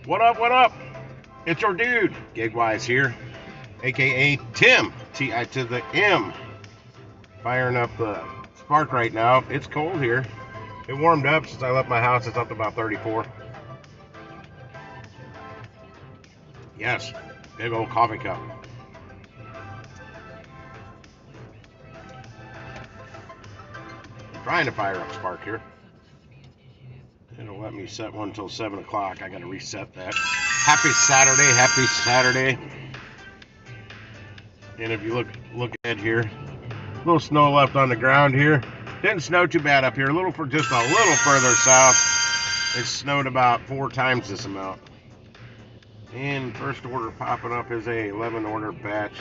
What up, what up? It's your dude, Gigwise here, aka Tim, T-I to the M. Firing up the spark right now. It's cold here. It warmed up since I left my house. It's up to about 34. Yes, big old coffee cup. I'm trying to fire up spark here. It'll let me set one until 7 o'clock. I gotta reset that. Happy Saturday, happy Saturday. And if you look at here, a little snow left on the ground here. Didn't snow too bad up here. A little for just a little further south. It snowed about 4 times this amount. And first order popping up is a 11 order batch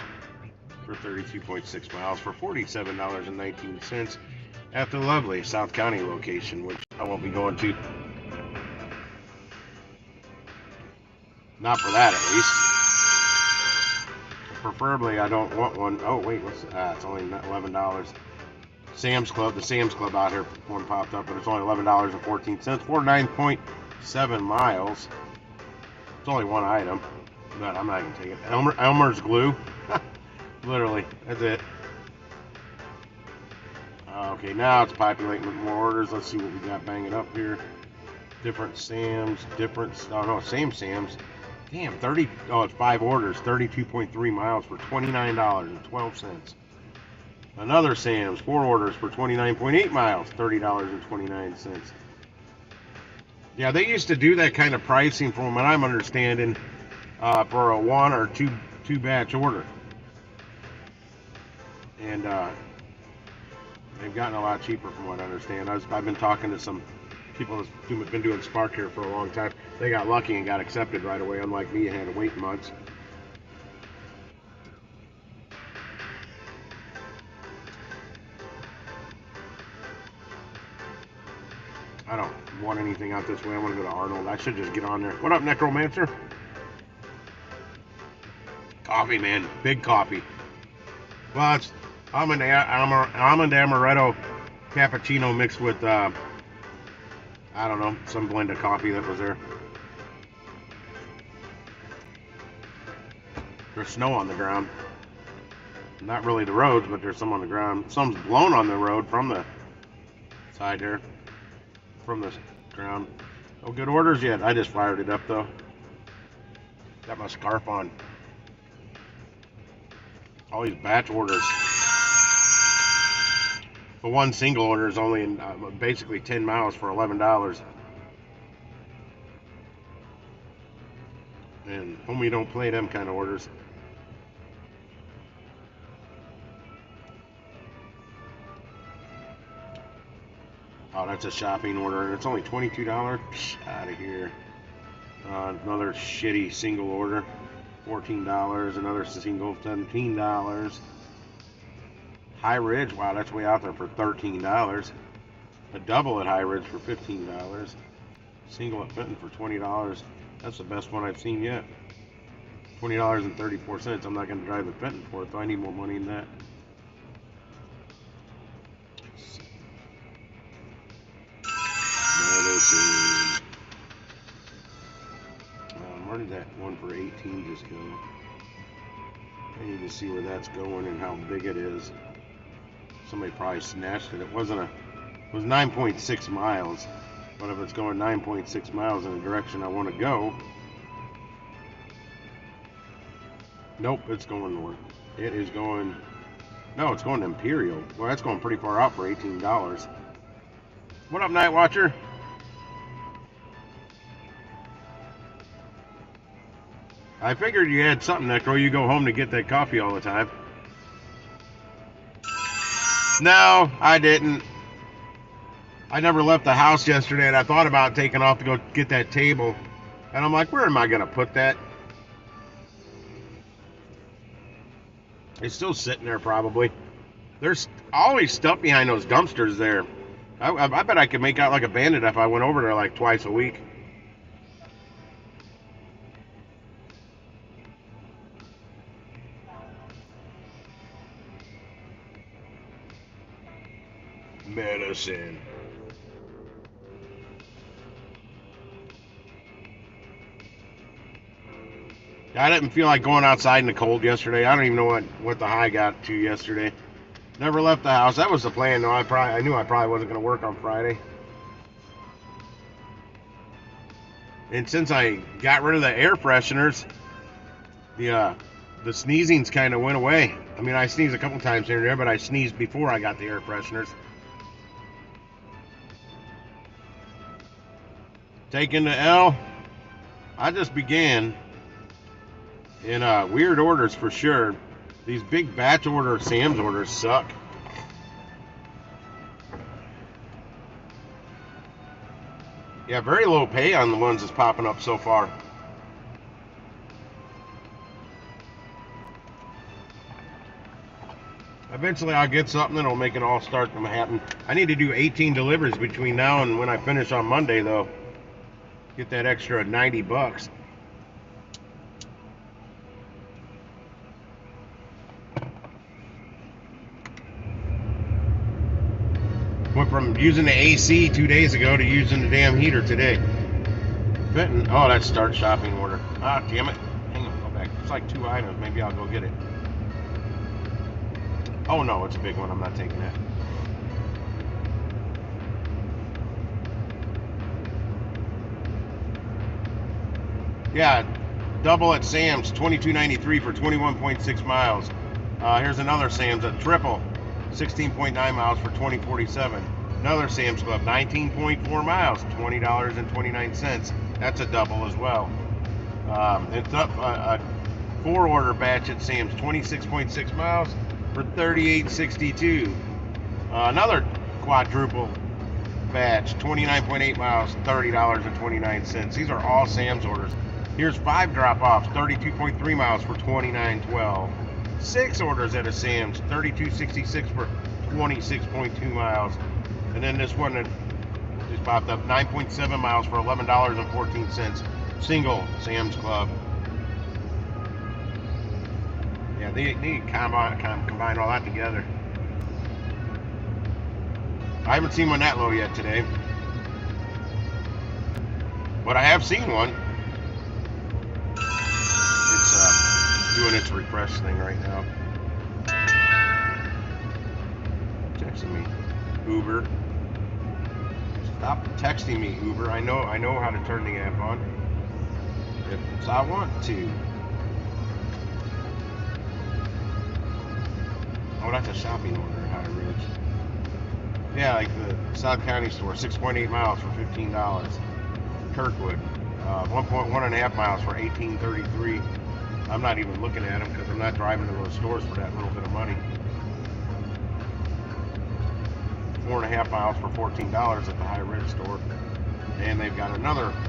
for 32.6 miles for $47.19 at the lovely South County location, which I won't be going to. Not for that, at least. Preferably, I don't want one. Oh, wait, what's that? It's only $11. Sam's Club, the Sam's Club out here, one popped up, but it's only $11.14 for 9.7 miles. It's only one item, but I'm not going to take it. Elmer's glue. Literally, that's it. Okay, now it's populating with more orders. Let's see what we got banging up here. Different Sam's, same Sam's. Damn, it's 5 orders, 32.3 miles for $29.12. Another Sam's, 4 orders for 29.8 miles, $30.29. Yeah, they used to do that kind of pricing from what I'm understanding for a 1 or 2 batch order. And they've gotten a lot cheaper from what I understand. I've been talking to some people that's been doing Spark here for a long time. They got lucky and got accepted right away, unlike me, had to wait months. I don't want anything out this way. I want to go to Arnold. I should just get on there. What up, Necromancer? Coffee, man. Big coffee. Well, it's almond amaretto cappuccino mixed with I don't know, some blend of coffee that was there. There's snow on the ground. Not really the roads, but there's some on the ground. Some's blown on the road from the side there. From the ground. No good orders yet. I just fired it up though. Got my scarf on. All these batch orders. The one single order is only in basically 10 miles for $11. And homie don't play them kind of orders. Oh, that's a shopping order, and it's only $22. Psh, out of here. Another shitty single order, $14. Another single, $17. High Ridge, wow, that's way out there for $13. A double at High Ridge for $15. Single at Fenton for $20. That's the best one I've seen yet. $20.34. I'm not going to drive to Fenton for it, though. I need more money than that. Medicine. Where did that one for 18 just go? I need to see where that's going and how big it is. Somebody probably snatched it. It was 9.6 miles. But if it's going 9.6 miles in the direction I want to go, nope, it's going north. It is going, no, it's going to Imperial. Well, that's going pretty far out for $18. What up, Night Watcher? I figured you had something, Necro. You go home to get that coffee all the time. No, I didn't. I never left the house yesterday, and I thought about taking off to go get that table. And I'm like, where am I going to put that? It's still sitting there, probably. There's always stuff behind those dumpsters there. I bet I could make out like a bandit if I went over there like twice a week. Medicine. I didn't feel like going outside in the cold yesterday. I don't even know what the high got to yesterday. Never left the house. That was the plan, though. I knew I probably wasn't going to work on Friday. And since I got rid of the air fresheners, the sneezing's kind of went away. I mean, I sneezed a couple times here and there, but I sneezed before I got the air fresheners. Taking the L, I just began in weird orders for sure. These big batch order Sam's orders suck. Yeah, very low pay on the ones that's popping up so far. Eventually I'll get something that'll make it all start to happen. I need to do 18 deliveries between now and when I finish on Monday, though. Get that extra 90 bucks. Went from using the AC 2 days ago to using the damn heater today. Fitting. Oh, that's start shopping order. Ah, damn it. Hang on, go back. It's like 2 items. Maybe I'll go get it. Oh no, it's a big one. I'm not taking that. Yeah, double at Sam's, $22.93 for 21.6 miles. Here's another Sam's, a triple, 16.9 miles for $20.47. Another Sam's Club, 19.4 miles, $20.29. That's a double as well. It's up a 4-order batch at Sam's, 26.6 miles for $38.62. Another quadruple batch, 29.8 miles, $30.29. These are all Sam's orders. Here's 5 drop-offs, 32.3 miles for $29.12. 6 orders at a Sam's, $32.66 for 26.2 miles. And then this one that just popped up, 9.7 miles for $11.14. Single Sam's Club. Yeah, they need to combine all that together. I haven't seen one that low yet today. But I have seen one. It's doing its refresh thing right now. Texting me, Uber. Stop texting me, Uber. I know how to turn the app on. If I want to. Oh, that's a shopping order, High Ridge. Yeah, like the South County store, 6.8 miles for $15. Kirkwood, 1.5 miles for $18.33. I'm not even looking at them because I'm not driving to those stores for that little bit of money. 4.5 miles for $14 at the High Ridge store. And they've got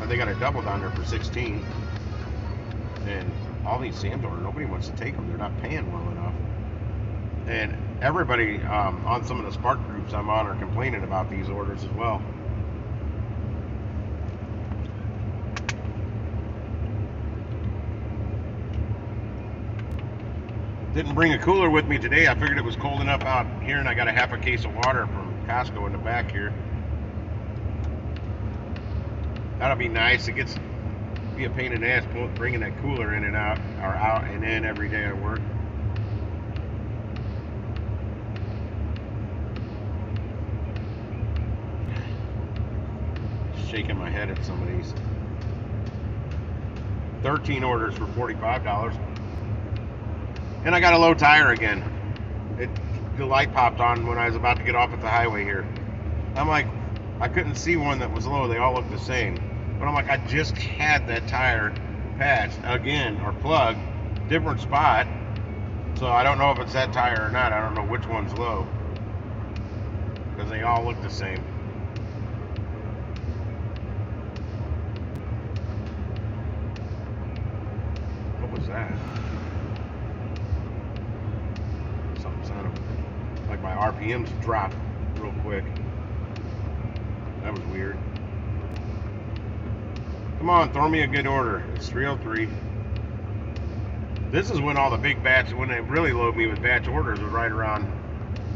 they got a double down there for $16. And all these Sam's orders, nobody wants to take them. They're not paying well enough. And everybody on some of the Spark groups I'm on are complaining about these orders as well. Didn't bring a cooler with me today. I figured it was cold enough out here, and I got a half a case of water from Costco in the back here. That'll be nice. It gets be a pain in the ass bringing that cooler in and out, or out and in every day at work. Shaking my head at some of these. 13 orders for $45. And I got a low tire again. The light popped on when I was about to get off at the highway here. I'm like, I couldn't see one that was low. They all look the same. But I'm like, I just had that tire patched again, or plugged, different spot. So I don't know if it's that tire or not. I don't know which one's low, because they all look the same. What was that? Something sounded like my RPMs dropped real quick. That was weird. Come on, throw me a good order. It's 303. This is when all the big batch, when they really load me with batch orders, was right around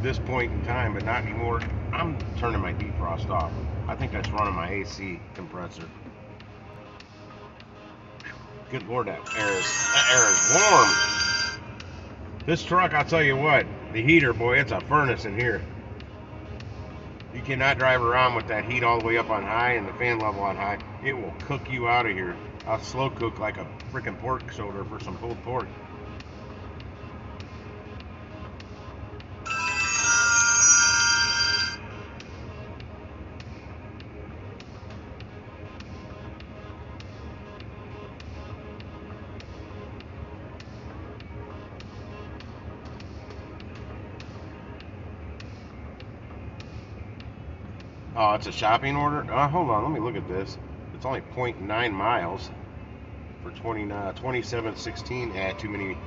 this point in time, but not anymore. I'm turning my defrost off. I think that's running my AC compressor. Good Lord, that air is warm. This truck, I'll tell you what, the heater, boy, it's a furnace in here. You cannot drive around with that heat all the way up on high and the fan level on high. It will cook you out of here. I'll slow cook like a freaking pork shoulder for some pulled pork. Oh, it's a shopping order? Hold on, let me look at this. It's only 0.9 miles for 27.16. Too many,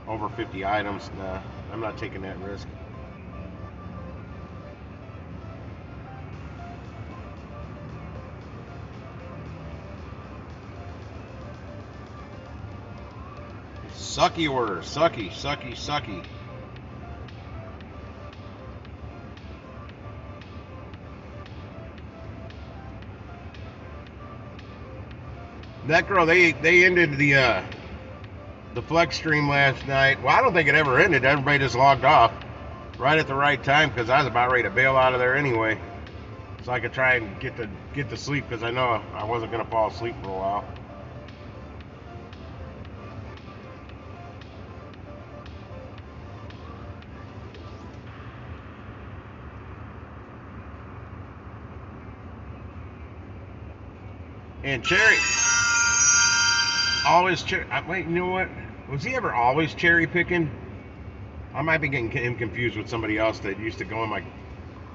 over 50 items. Nah, I'm not taking that risk. Sucky order. Sucky, sucky, sucky. That girl, they ended the flex stream last night. Well, I don't think it ever ended. Everybody just logged off right at the right time because I was about ready to bail out of there anyway, so I could try and get to sleep because I know I wasn't gonna fall asleep for a while. And Cherry. Always cherry. Wait, you know what? Was he ever always cherry picking? I might be getting him confused with somebody else that used to go in my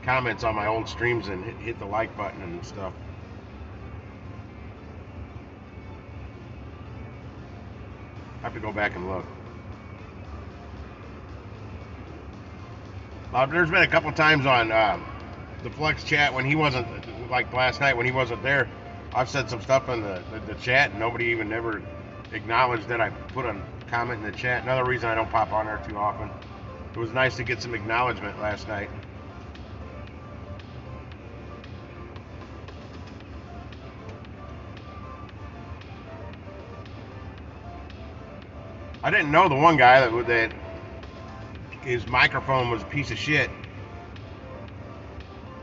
comments on my old streams and hit the like button and stuff. I have to go back and look. There's been a couple times on the Flex chat when he wasn't, like last night when he wasn't there. I've said some stuff in the chat and nobody even never acknowledged that I put a comment in the chat. Another reason I don't pop on there too often. It was nice to get some acknowledgement last night. I didn't know the one guy that his microphone was a piece of shit.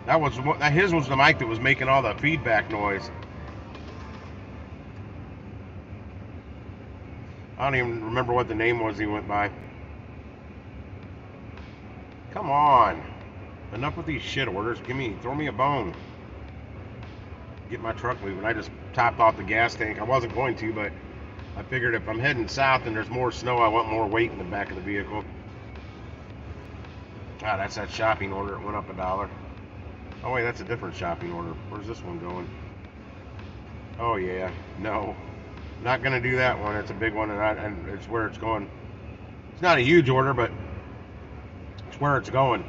His was the mic that was making all the feedback noise. I don't even remember what the name was he went by. Come on. Enough with these shit orders. Throw me a bone. Get my truck moving. I just topped off the gas tank. I wasn't going to, but I figured if I'm heading south and there's more snow, I want more weight in the back of the vehicle. Ah, that's that shopping order. It went up $1. Oh wait, that's a different shopping order. Where's this one going? Oh yeah, no. Not gonna do that one. It's a big one, and it's where it's going. It's not a huge order, but it's where it's going.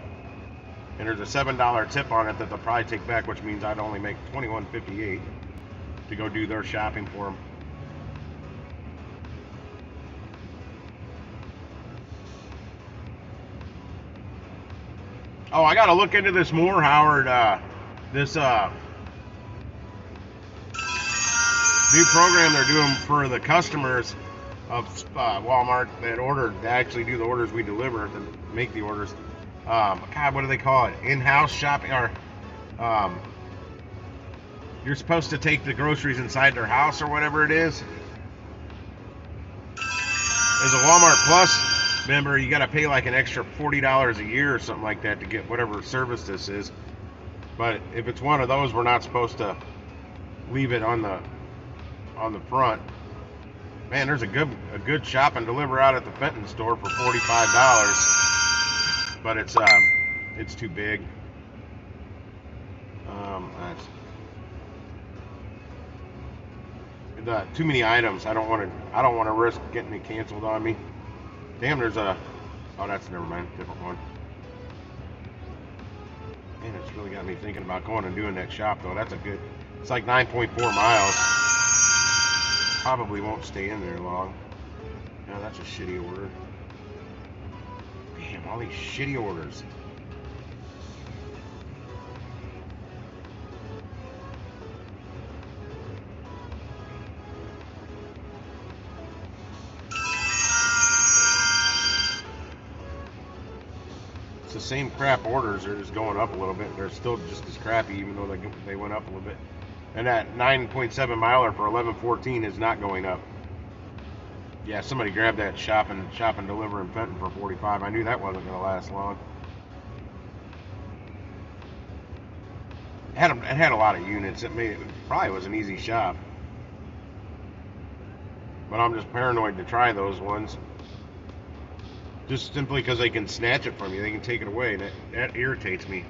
And there's a $7 tip on it that they'll probably take back, which means I'd only make $21.58 to go do their shopping for them. Oh, I gotta look into this more, Howard. This new program they're doing for the customers of Walmart that actually do the orders we deliver, that make the orders. God, what do they call it? In-house shopping, or you're supposed to take the groceries inside their house or whatever it is. As a Walmart Plus member, you got to pay like an extra $40 a year or something like that to get whatever service this is. But if it's one of those, we're not supposed to leave it on the front. Man, there's a good shop and deliver out at the Fenton store for $45, but it's too big. That's too many items. I don't want to risk getting it canceled on me. Damn, there's a. Oh, that's never mind. Different one. Man, it's really got me thinking about going and doing that shop though. That's a good. It's like 9.4 miles. Probably won't stay in there long. No, that's a shitty order. Damn, all these shitty orders. same crap orders are just going up a little bit. They're still just as crappy, even though they went up a little bit. And that 9.7 miler for 11.14 is not going up. Yeah, somebody grabbed that shop and deliver in Fenton for 45. I knew that wasn't going to last long. It had a lot of units. It probably was an easy shop. But I'm just paranoid to try those ones. Just simply because they can snatch it from you. They can take it away. And that irritates me.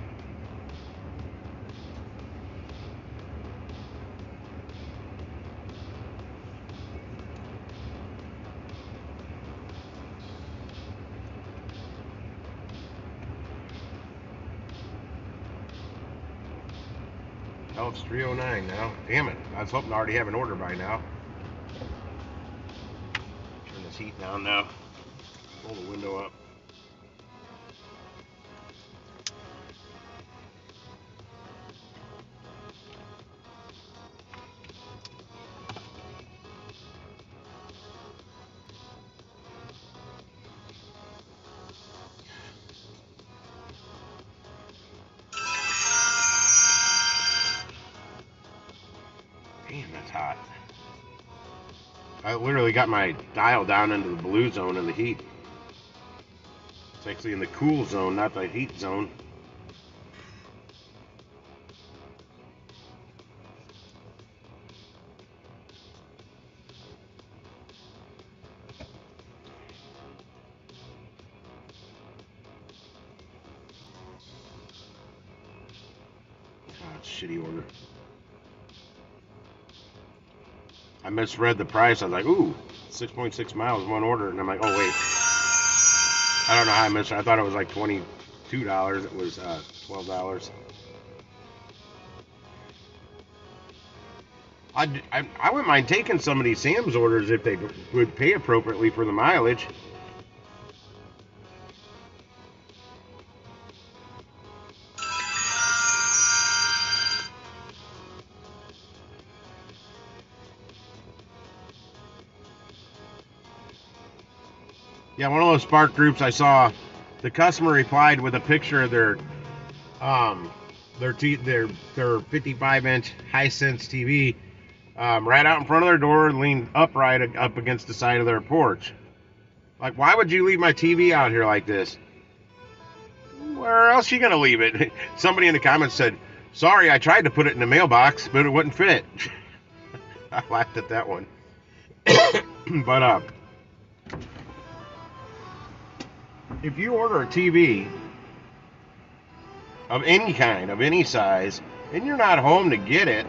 Oh, it's 3:09 now. Damn it. I was hoping to already have an order by now. Turn this heat down now. Pull the window up. Damn, that's hot. I literally got my dial down into the blue zone in the heat. It's actually in the cool zone, not the heat zone. Oh, it's a shitty order. I misread the price. I was like, ooh, 6.6 miles, one order. And I'm like, oh, wait. I don't know how I misread. I thought it was like $22. It was $12. I wouldn't mind taking some of these Sam's orders if they would pay appropriately for the mileage. Yeah, one of those Spark groups I saw, the customer replied with a picture of their 55-inch Hisense TV right out in front of their door, leaned upright up against the side of their porch. Like, why would you leave my TV out here like this? Where else are you gonna leave it? Somebody in the comments said, "Sorry, I tried to put it in the mailbox, but it wouldn't fit." I laughed at that one. But if you order a TV of any kind, of any size, and you're not home to get it,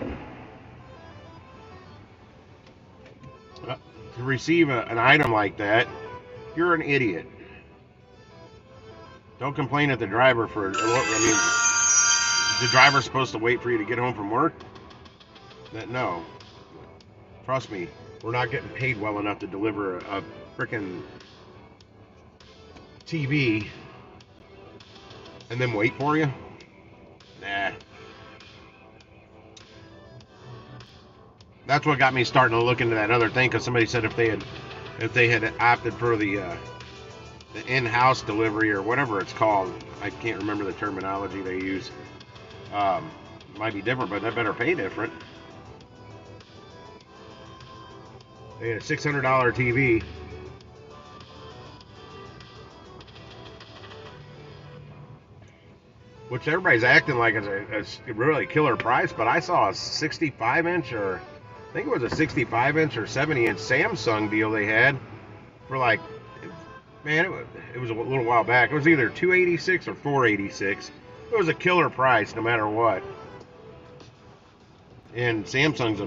to receive an item like that, you're an idiot. Don't complain at the driver for, the driver's supposed to wait for you to get home from work? No. Trust me, we're not getting paid well enough to deliver a frickin' TV and then wait for you? Nah. That's what got me starting to look into that other thing, because somebody said if they had opted for the in-house delivery or whatever it's called, I can't remember the terminology they use. Might be different, but that better pay different. They had a $600 TV. Which everybody's acting like it's a really killer price, but I saw a 65-inch, or I think it was a 65-inch or 70-inch Samsung deal they had for like, man, it was a little while back. It was either $286 or $486. It was a killer price no matter what. And Samsung's a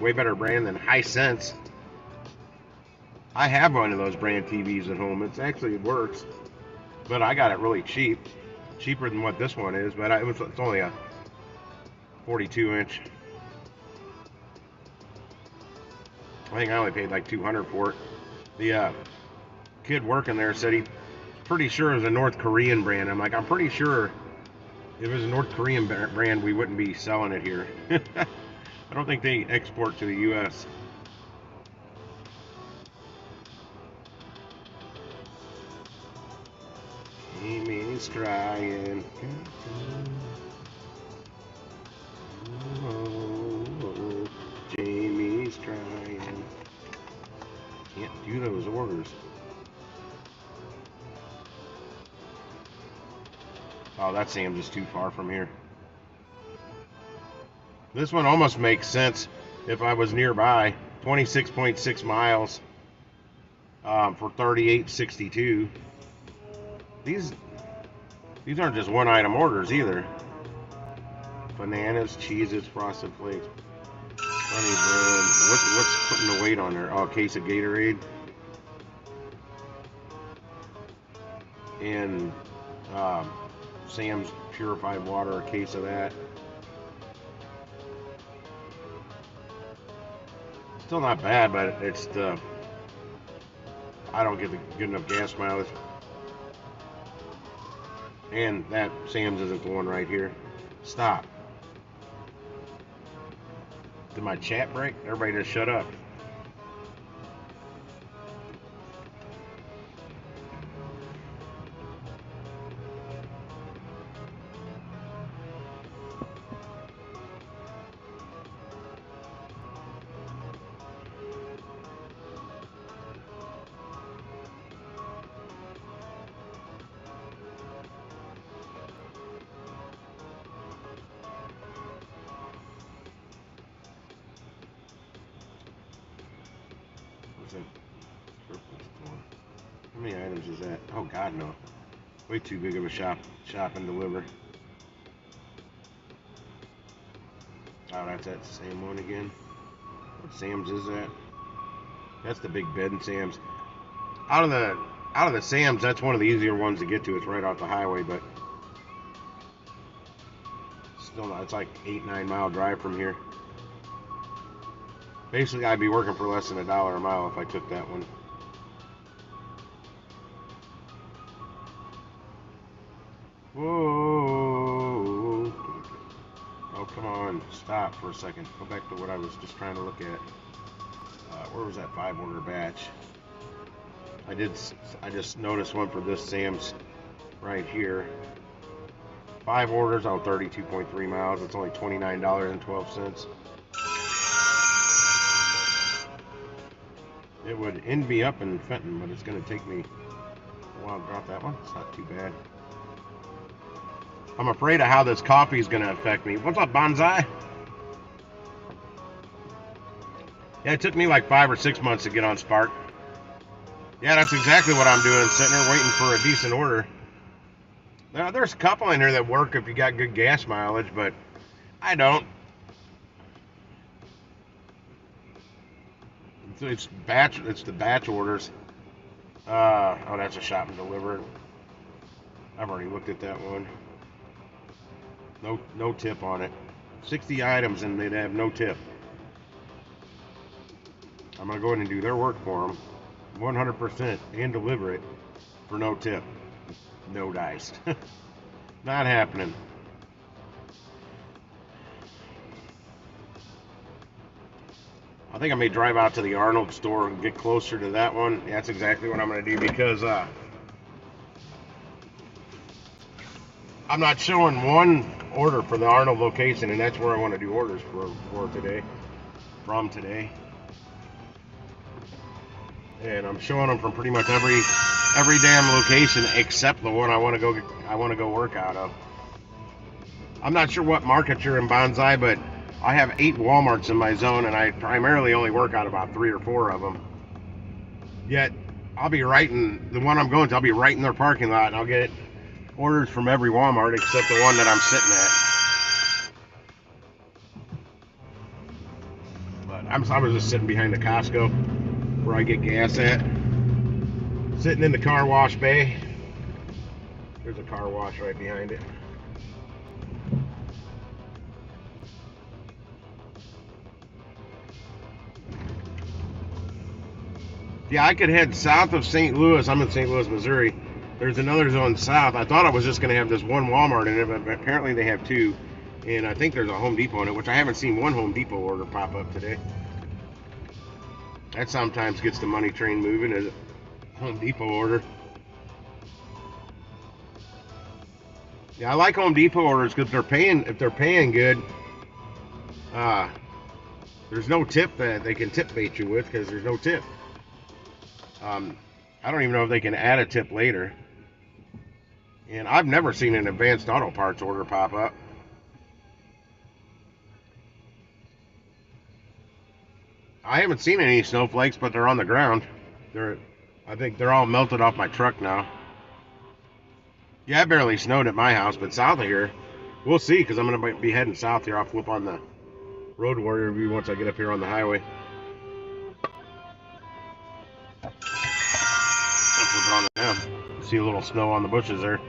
way better brand than Hisense. I have one of those brand TVs at home. It works, but I got it really cheap. Cheaper than what this one is, but it's only a 42-inch. I think I only paid like $200 for it. The kid working there said he's pretty sure it was a North Korean brand. I'm like, I'm pretty sure if it was a North Korean brand, we wouldn't be selling it here. I don't think they export to the U.S. Mini Jamie's crying. Oh, Jamie's crying. Can't do those orders. Oh, that Sam's just too far from here. This one almost makes sense if I was nearby. 26.6 miles for 38.62. These aren't just one item orders either. Bananas, cheeses, frosted flakes, honey bread. What's putting the weight on there? Oh, a case of Gatorade. And Sam's purified water, a case of that. Still not bad, but it's the I don't get the good enough gas mileage. And that Sam's isn't the one right here. Stop. Did my chat break? Everybody just shut up. How many items is that? Oh God, no. Way too big of a shop and deliver. Oh, that's that same one again. What Sam's is that? That's the big bed in Sam's. Out of the Sam's, that's one of the easier ones to get to. It's right off the highway, but still not. It's like 8-9 mile drive from here. Basically, I'd be working for less than $1 a mile if I took that one. Whoa. Oh, come on. Stop for a second. Go back to what I was just trying to look at. Where was that 5-order batch? I just noticed one for this Sam's right here. 5 orders on 32.3 miles. It's only $29.12. It would end me up in Fenton, but it's going to take me a while to drop that one. It's not too bad. I'm afraid of how this coffee is going to affect me. What's up, Bonsai? Yeah, it took me like 5 or 6 months to get on Spark. Yeah, that's exactly what I'm doing, sitting there waiting for a decent order. Now, there's a couple in here that work if you got good gas mileage, but I don't. It's the batch orders. Oh, that's a shop and deliver. I've already looked at that one. No tip on it. 60 items and they'd have no tip. I'm gonna go ahead and do their work for them, 100%, and deliver it for no tip. No dice. Not happening. I think I may drive out to the Arnold store and get closer to that one. That's exactly what I'm going to do because I'm not showing one order for the Arnold location, and that's where I want to do orders for today, from today. And I'm showing them from pretty much every damn location except the one I want to go work out of. I'm not sure what market you're in, Bonsai, but I have 8 Walmarts in my zone, and I primarily only work out about 3 or 4 of them. Yet, I'll be right in the one I'm going to. I'll be right in their parking lot, and I'll get orders from every Walmart except the one that I'm sitting at. But I was just sitting behind the Costco where I get gas at. Sitting in the car wash bay. There's a car wash right behind it. Yeah, I could head south of St. Louis. I'm in St. Louis, Missouri. There's another zone south. I thought I was just going to have this one Walmart in it, but apparently they have 2. And I think there's a Home Depot in it, which I haven't seen one Home Depot order pop up today. That sometimes gets the money train moving as a Home Depot order. Yeah, I like Home Depot orders because if they're paying good, uh, there's no tip that they can tip bait you with because there's no tip. Um, I don't even know if they can add a tip later. And I've never seen an advanced auto parts order pop up. I haven't seen any snowflakes, but they're on the ground. They're, I think they're all melted off my truck now. Yeah, it barely snowed at my house, but south of here, we'll see because I'm going to be heading south here. I'll flip on the Road Warrior view once I get up here on the highway. I'll flip it on the see a little snow on the bushes there.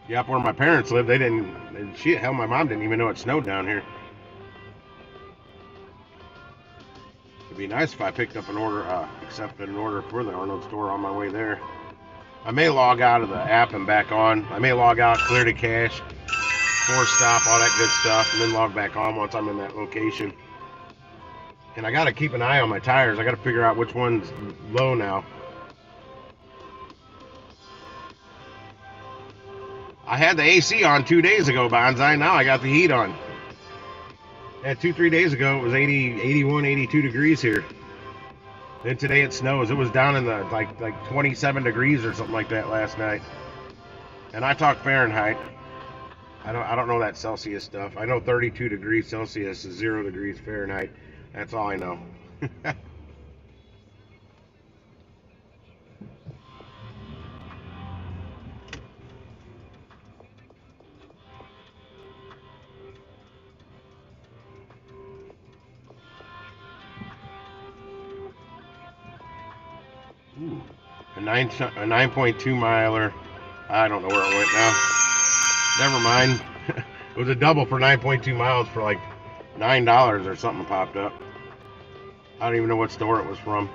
Yeah, up where my parents live, they didn't. Hell, my mom didn't even know it snowed down here. It'd be nice if I picked up an order, accepted an order for the Arnold store on my way there. I may log out of the app and back on. I may log out, clear to cache, force stop, all that good stuff, and then log back on once I'm in that location. And I got to keep an eye on my tires. I got to figure out which one's low now. I had the AC on 2 days ago, Bonsai. Now I got the heat on. And 2-3 days ago, it was 80, 81, 82 degrees here. Then today it snows. It was down in the like 27 degrees or something like that last night. And I talk Fahrenheit. I don't know that Celsius stuff. I know 32 degrees Celsius is 0 degrees Fahrenheit. That's all I know. Ooh, a 9.2 miler. I don't know where it went now. Never mind. It was a double for 9.2 miles for like $9 or something popped up. I don't even know what store it was from.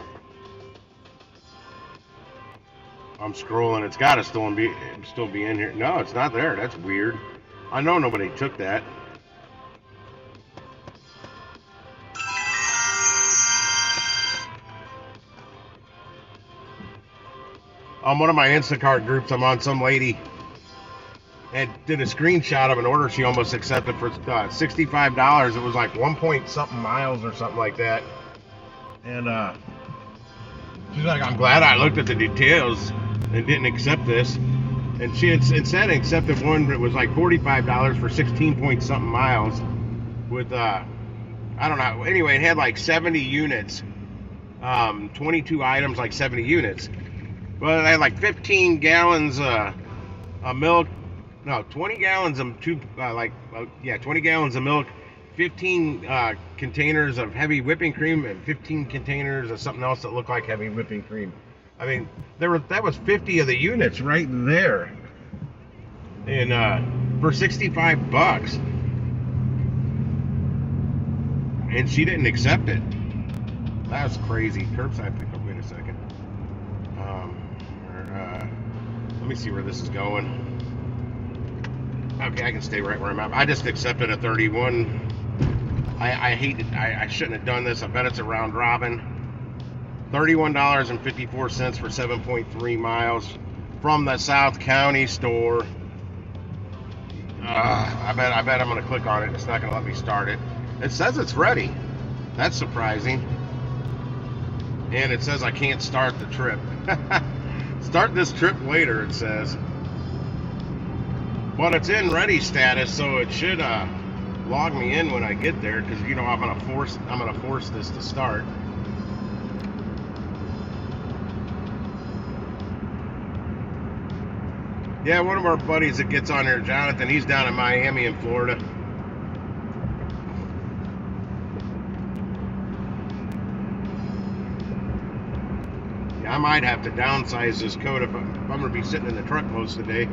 I'm scrolling. It's got to still be in here. No, it's not there. That's weird. I know nobody took that. On one of my Instacart groups, I'm on, some lady and did a screenshot of an order she almost accepted for $65. It was like 1 point something miles or something like that. And she's like, I'm glad I looked at the details and didn't accept this. And she had instead accepted one that was like $45 for 16 point something miles with, I don't know. Anyway, it had like 70 units, 22 items, like 70 units. Well, it had like 15 gallons of milk. No, 20 gallons of 20 gallons of milk, 15 containers of heavy whipping cream, and 15 containers of something else that looked like heavy whipping cream. I mean, that was 50 of the units right there, and for $65, and she didn't accept it. That was crazy. Curbside pickup. Wait a second. Let me see where this is going. Okay, I can stay right where I'm at. I just accepted a 31. I hate it. I shouldn't have done this. I bet it's a round robin. $31.54 for 7.3 miles from the South County store. I bet I'm going to click on it. It's not going to let me start it. It says it's ready. That's surprising. And it says I can't start the trip. Start this trip later, it says. But it's in ready status, so it should log me in when I get there, because you know I'm gonna force this to start. Yeah, one of our buddies that gets on here, Jonathan, he's down in Miami in Florida. I might have to downsize this coat if I'm going to be sitting in the truck most of the day.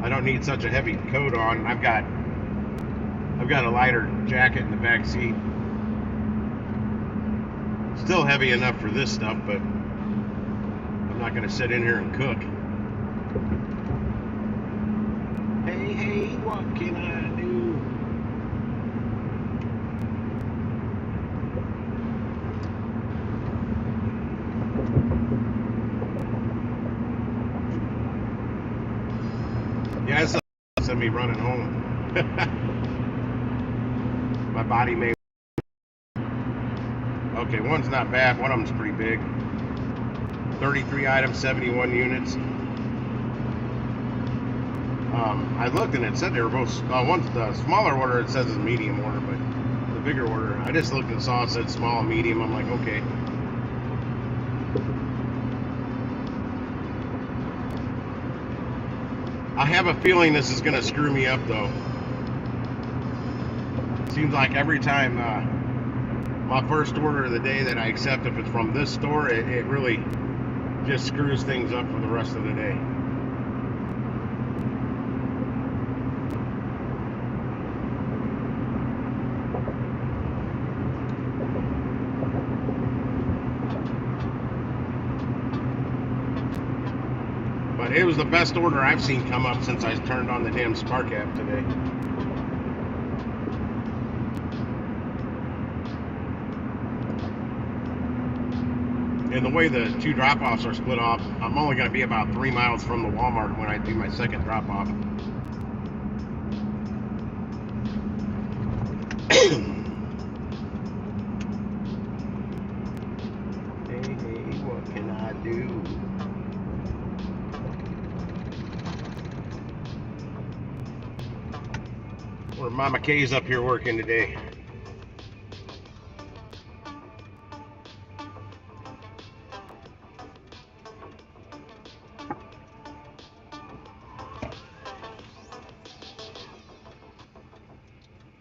I don't need such a heavy coat on. I've got a lighter jacket in the back seat. Still heavy enough for this stuff, but I'm not going to sit in here and cook. Hey, what can I do? Send me running home. My body may. Okay, one's not bad. One of them's pretty big. 33 items, 71 units. I looked and it said they were both. One's the smaller order. It says it's medium order, but the bigger order, I just looked and saw it said small, medium. I'm like, okay. I have a feeling this is gonna screw me up though. Seems like every time my first order of the day that I accept, if it's from this store, it really just screws things up for the rest of the day. But it was the best order I've seen come up since I turned on the damn Spark app today. And the way the two drop-offs are split off, I'm only going to be about 3 miles from the Walmart when I do my second drop-off. Hey, what can I do? Where Mama K's up here working today.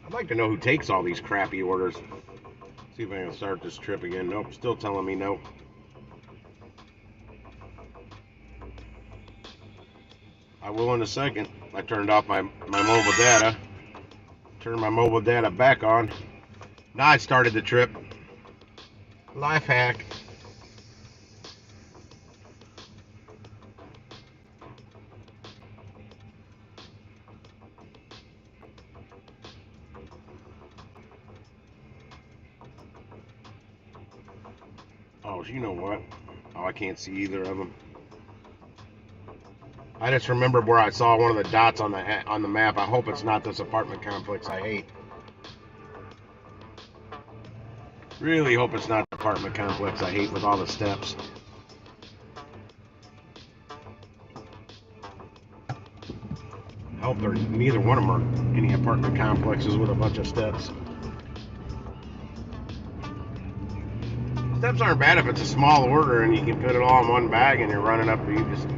I'd like to know who takes all these crappy orders. See if I can start this trip again. Nope, still telling me no. I will in a second. I turned off my mobile data. Turned my mobile data back on. Now I started the trip. Life hack. Oh, you know what? Oh, I can't see either of them. I just remembered where I saw one of the dots on the map. I hope it's not this apartment complex I hate. Really hope it's not the apartment complex I hate with all the steps. I hope neither one of them are any apartment complexes with a bunch of steps. Steps aren't bad if it's a small order and you can fit it all in one bag and you're running up, you just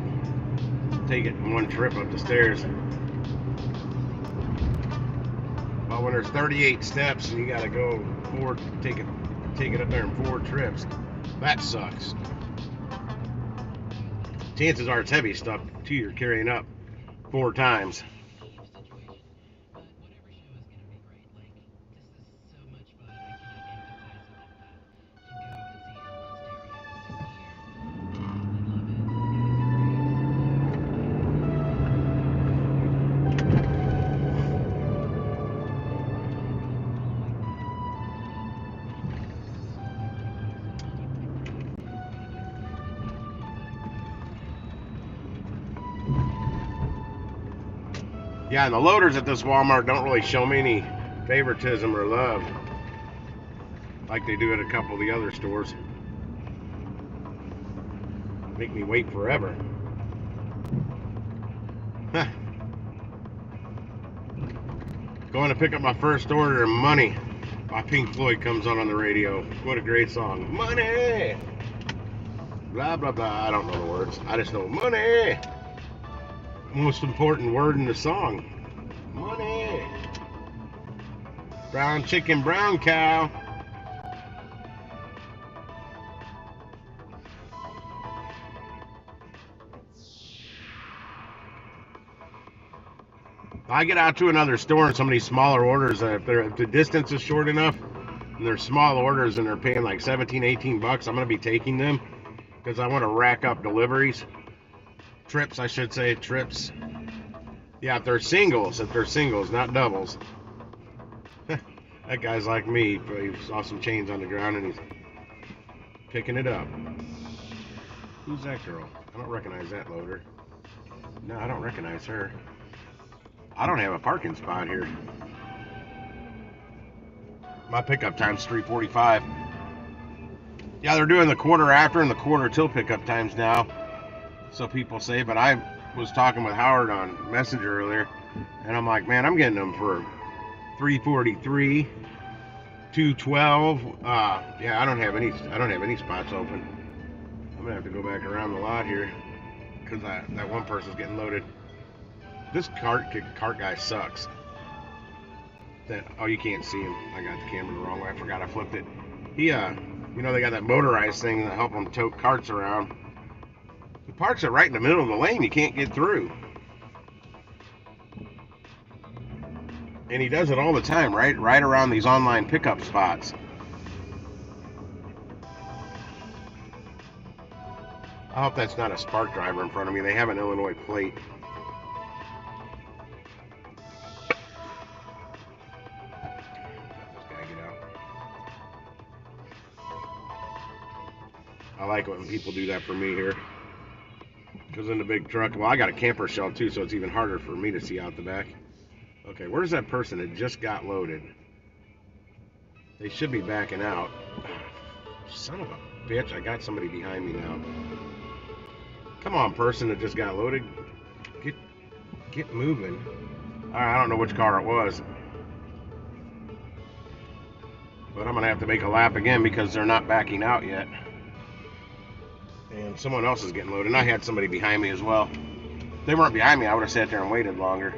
take it in one trip up the stairs. But when there's 38 steps and you gotta go take it up there in 4 trips, that sucks. Chances are it's heavy stuff too you're carrying up 4 times. Yeah, and the loaders at this Walmart don't really show me any favoritism or love like they do at a couple of the other stores. Make me wait forever. Huh. Going to pick up my first order and Money by Pink Floyd comes on the radio. What a great song. Money! Blah, blah, blah. I don't know the words. I just know money! Most important word in the song. Money. Brown chicken, brown cow. I get out to another store and some of these smaller orders, if the distance is short enough and they're small orders and they're paying like 17, 18 bucks, I'm going to be taking them because I want to rack up deliveries. Trips, I should say, trips. Yeah, if they're singles, not doubles. That guy's like me, but he saw some chains on the ground and he's picking it up. Who's that girl? I don't recognize that loader. No, I don't recognize her. I don't have a parking spot here. My pickup time's 3:45. Yeah, they're doing the quarter after and the quarter till pickup times now. So people say, but I was talking with Howard on Messenger earlier, and I'm like, man, I'm getting them for 3:43, 2:12. Yeah, I don't have any spots open. I'm gonna have to go back around the lot here because that one person's getting loaded. This cart guy sucks. Oh, you can't see him. I got the camera the wrong way. I forgot I flipped it. He they got that motorized thing that help them tote carts around. He parks it right in the middle of the lane. You can't get through. And he does it all the time, right around these online pickup spots. I hope that's not a Spark driver in front of me. They have an Illinois plate. This guy get out. I like it when people do that for me here. Because in the big truck, well, I got a camper shell too, so it's even harder for me to see out the back. Okay, where's that person that just got loaded? They should be backing out. Son of a bitch, I got somebody behind me now. Come on, person that just got loaded. Get moving. I don't know which car it was. But I'm going to have to make a lap again because they're not backing out yet. And someone else is getting loaded. And I had somebody behind me as well. If they weren't behind me, I would have sat there and waited longer.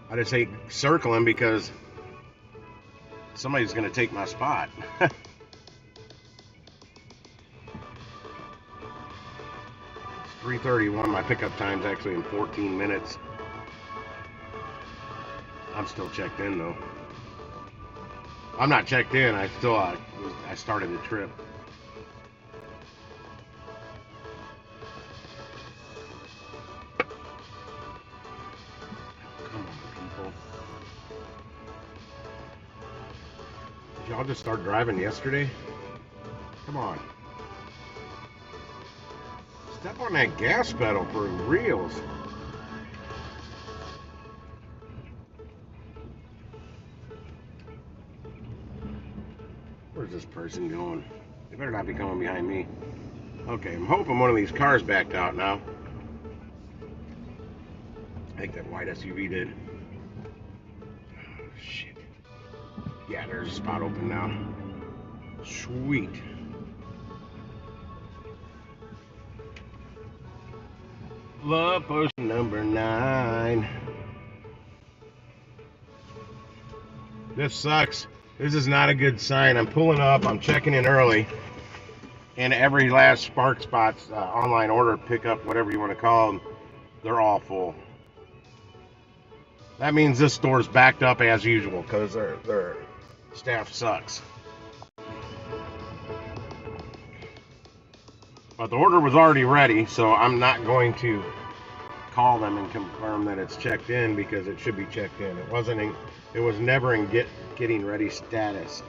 I just hate circling because somebody's going to take my spot. 3:31. My pickup time's actually in 14 minutes. I'm still checked in though. I'm not checked in. I started the trip. Come on, people. Did y'all just start driving yesterday? Come on. Step on that gas pedal for reals. Where's this person going? They better not be coming behind me. Okay, I'm hoping one of these cars backed out now. I think that white SUV did. Oh, shit. Yeah, there's a spot open now. Sweet. Love potion number 9. This sucks. This is not a good sign. I'm pulling up. I'm checking in early. And every last Spark Spots online order, pickup, whatever you want to call them, they're all full. That means this store's backed up as usual because their staff sucks. But the order was already ready, so I'm not going to call them and confirm that it's checked in because it should be checked in. It was never in getting ready status.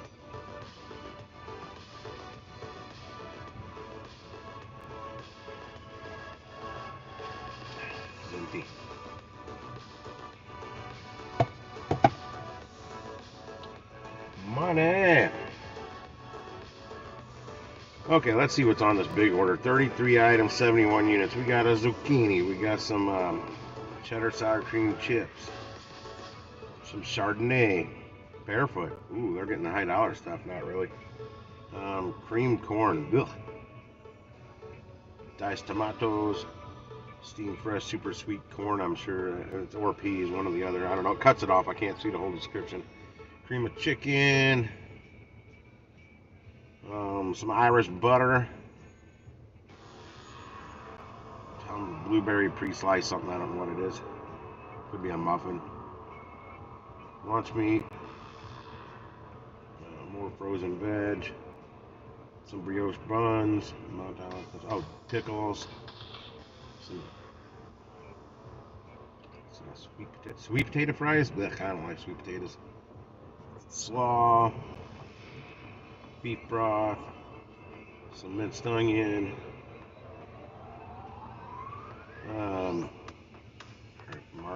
It's empty. Money. Okay, let's see what's on this big order. 33 items, 71 units. We got a zucchini. We got some cheddar sour cream chips. Some Chardonnay. Barefoot. Ooh, they're getting the high dollar stuff. Not really. Creamed corn. Ugh. Diced tomatoes. Steamed fresh, super sweet corn, I'm sure. Or peas, one or the other. I don't know. It cuts it off. I can't see the whole description. Cream of chicken. Some Irish butter. Blueberry pre-sliced something. I don't know what it is. Could be a muffin. Lunch meat. More frozen veg. Some brioche buns. Oh, pickles. Some sweet potato fries. Blech, I don't like sweet potatoes. Slaw. Beef broth. Some minced onion.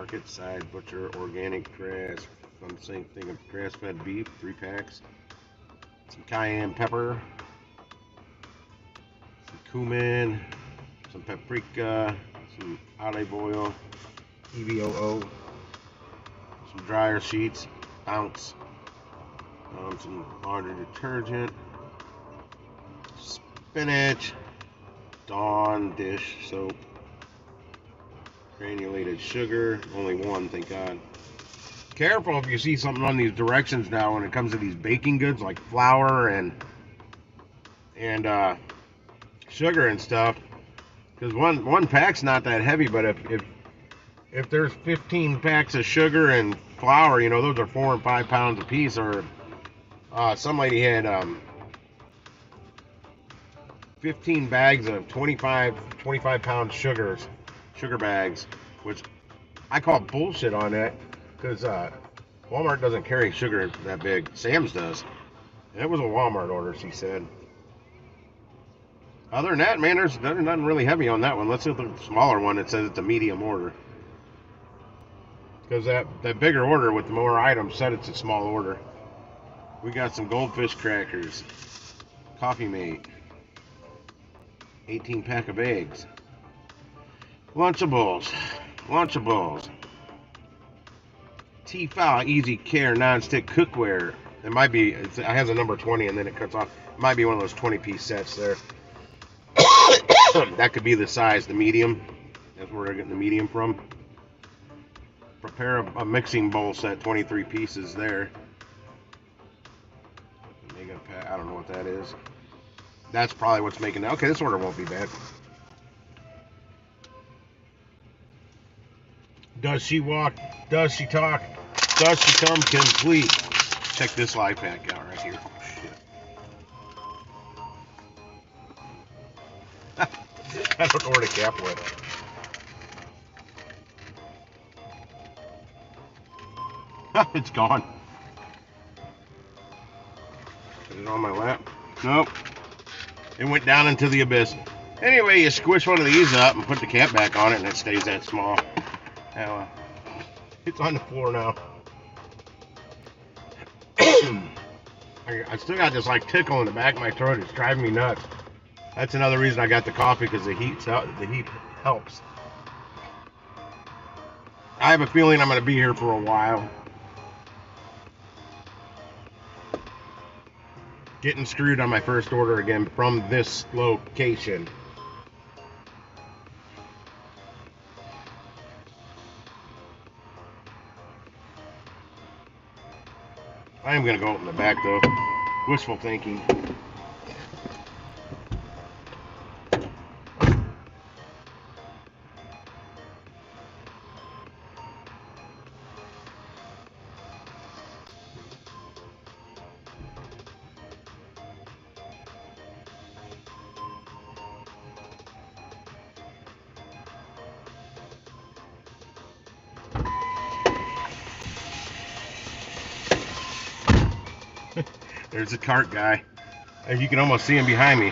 Market Side Butcher Organic Grass. I'm saying thing of grass-fed beef, 3 packs. Some cayenne pepper, some cumin, some paprika, some olive oil, EVOO, some dryer sheets, Bounce, some laundry detergent, spinach, Dawn dish soap, granulated sugar, only one, thank God. Careful if you see something on these directions now when it comes to these baking goods like flour and sugar and stuff, because one pack's not that heavy, but if there's 15 packs of sugar and flour, you know, those are 4 and 5 pounds a piece. Or some lady had 15 bags of 25 pound sugar bags, which I call bullshit on that, because Walmart doesn't carry sugar that big. Sam's does. And it was a Walmart order, she said. Other than that, man, there's nothing really heavy on that one. Let's look at the smaller one. It says it's a medium order, because that bigger order with the more items said it's a small order. We got some goldfish crackers, Coffee Mate, 18 pack of eggs, Lunchables, T-File Easy Care Non-Stick Cookware. It might be, it has a number 20 and then it cuts off. It might be one of those 20-piece sets there. That could be the size, the medium. That's where they're getting the medium from. Prepare a mixing bowl set, 23 pieces there. Mega pack, I don't know what that is. That's probably what's making that. Okay, this order won't be bad. Does she walk? Does she talk? Does she come complete? Check this life pack out right here. Oh, shit. I don't know where the cap went. It's gone. Put it on my lap. Nope. It went down into the abyss. Anyway, you squish one of these up and put the cap back on it, and it stays that small. Now, it's on the floor now. I still got this like tickle in the back of my throat. It's driving me nuts. That's another reason I got the coffee, because the heat helps. I have a feeling I'm going to be here for a while. Getting screwed on my first order again from this location. I am going to go open the back though. Wishful thinking. There's the cart guy. As you can almost see him behind me.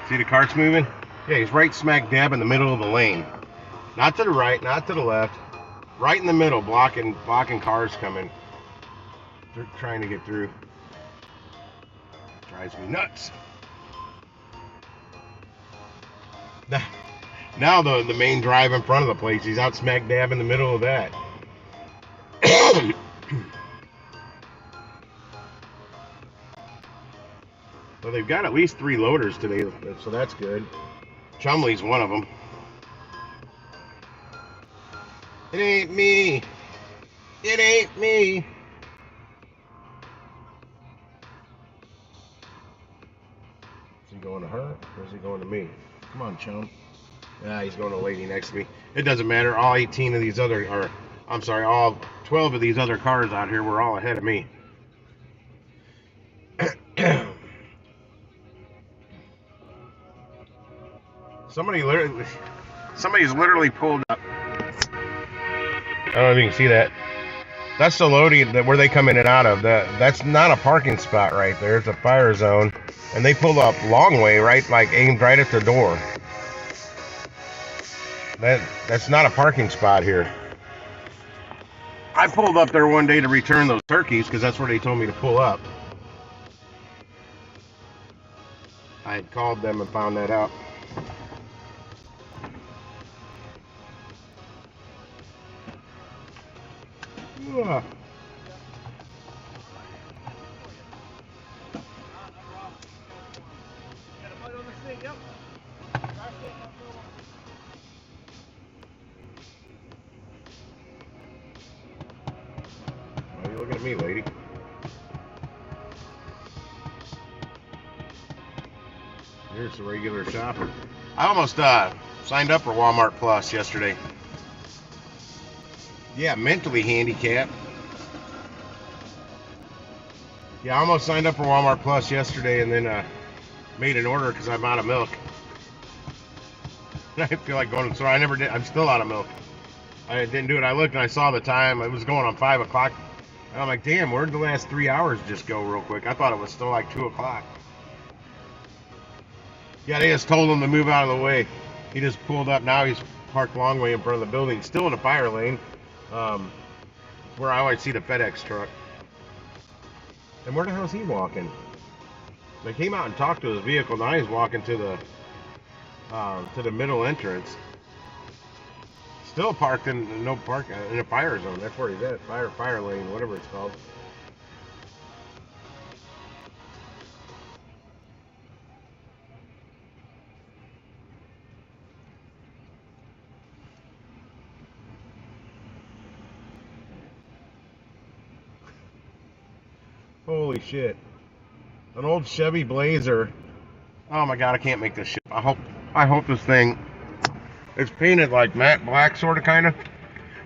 See the cart's moving? Yeah, he's right smack dab in the middle of the lane. Not to the right, not to the left. Right in the middle, blocking cars coming. They're trying to get through. Drives me nuts. Now the main drive in front of the place, he's out smack dab in the middle of that. Well, they've got at least 3 loaders today, so that's good. Chumley's one of them. It ain't me. It ain't me. Is he going to her, or is he going to me? Come on, chum. Yeah, he's going to the lady next to me. It doesn't matter. All 18 of these other, or I'm sorry, all 12 of these other cars out here were all ahead of me. Somebody's literally pulled up. I don't know if you can see that. That's the loading where they come in and out of. That's not a parking spot right there. It's a fire zone, and they pulled up long way, right, like aimed right at the door. That's not a parking spot here. I pulled up there one day to return those turkeys because that's where they told me to pull up. I had called them and found that out. Ugh. Why are you looking at me, lady? Here's the regular shopper. I almost signed up for Walmart Plus yesterday. Yeah, mentally handicapped. Yeah, I almost signed up for Walmart Plus yesterday and then made an order because I'm out of milk. I feel like going to the store. I never did. I'm still out of milk. I didn't do it. I looked and I saw the time. It was going on 5 o'clock. And I'm like, damn, where'd the last 3 hours just go real quick? I thought it was still like 2 o'clock. Yeah, they just told him to move out of the way. He just pulled up. Now he's parked a long way in front of the building. Still in the fire lane. Where I always see the FedEx truck. And where the hell is he walking? They came out and talked to his vehicle. Now he's walking to the middle entrance. Still parked in in a fire zone. That's where he's at. Fire lane, whatever it's called. Holy shit! An old Chevy Blazer. Oh my god, I can't make this shit. I hope this thing. It's painted like matte black, sort of, kind of.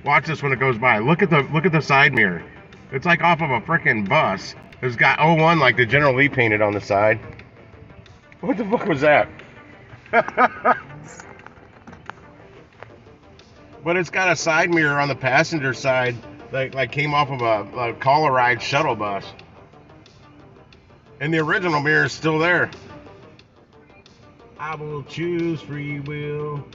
Watch this when it goes by. Look at the side mirror. It's like off of a freaking bus. It's got '01 like the General Lee painted on the side. What the fuck was that? But it's got a side mirror on the passenger side, like came off of a Coloride shuttle bus. And the original mirror is still there. I will choose free will.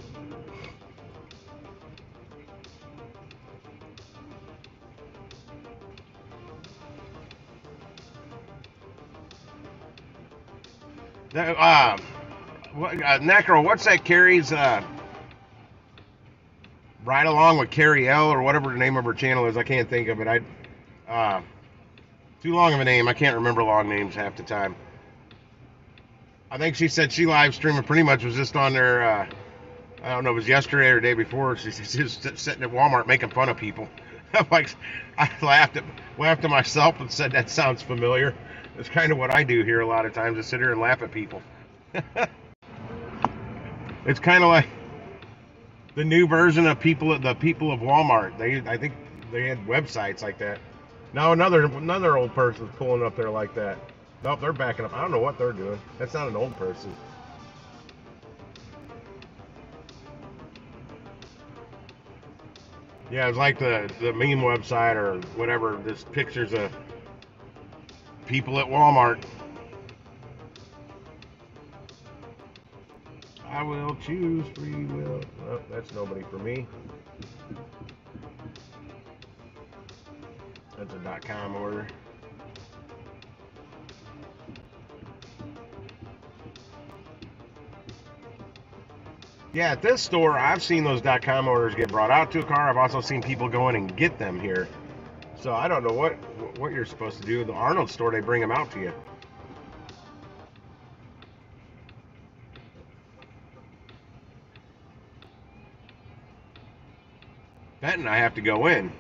Necro, what's that Carrie's Ride Along with Carrie L or whatever the name of her channel is? I can't think of it. Too long of a name. I can't remember long names half the time. I think she said she live streaming pretty much was just on there. I don't know, it was yesterday or the day before. She's just sitting at Walmart making fun of people. Like, I laughed at myself and said that sounds familiar. It's kind of what I do here a lot of times. I sit here and laugh at people. It's kind of like the new version of the people of Walmart. I think they had websites like that. Now another old person's pulling up there like that. Nope, they're backing up. I don't know what they're doing. That's not an old person. Yeah, it's like the meme website or whatever. There's pictures of people at Walmart. I will choose free will. Oh, that's nobody for me. That's a .com order. Yeah, at this store, I've seen those .com orders get brought out to a car. I've also seen people go in and get them here. So I don't know what you're supposed to do. The Arnold store, they bring them out to you. Benton, I have to go in.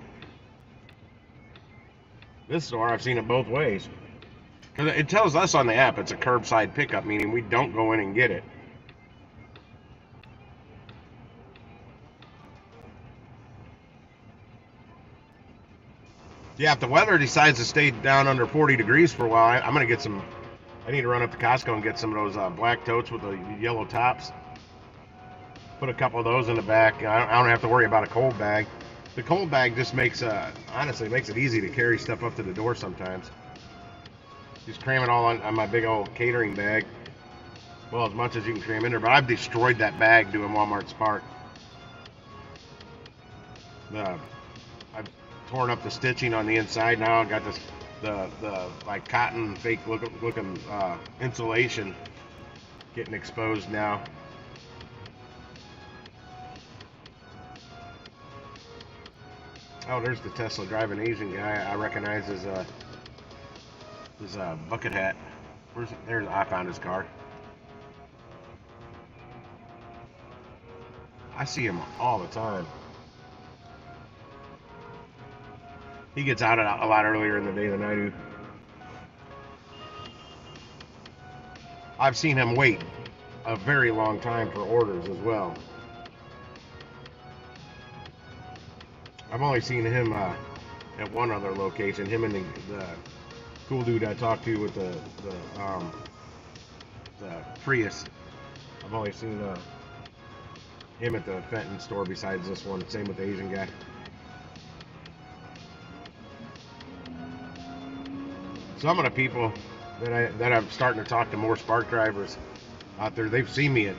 This store, I've seen it both ways. Because it tells us on the app it's a curbside pickup, meaning we don't go in and get it. Yeah, if the weather decides to stay down under 40 degrees for a while, I'm going to get some. I need to run up to Costco and get some of those black totes with the yellow tops. Put a couple of those in the back. I don't have to worry about a cold bag. The cold bag just makes, honestly, makes it easy to carry stuff up to the door sometimes. Just cram it all on my big old catering bag. Well, as much as you can cram in there, but I've destroyed that bag doing Walmart Spark. torn up the stitching on the inside now. Got this the like cotton fake looking insulation getting exposed now. Oh, there's the Tesla driving Asian guy. I recognize his bucket hat. Where's there's I found his car. I see him all the time. He gets out a lot earlier in the day than I do. I've seen him wait a very long time for orders as well. I've only seen him at one other location. Him and the cool dude I talked to with the Prius. I've only seen him at the Fenton store besides this one. Same with the Asian guy. Some of the people that I'm starting to talk to, more Spark drivers out there, they've seen me at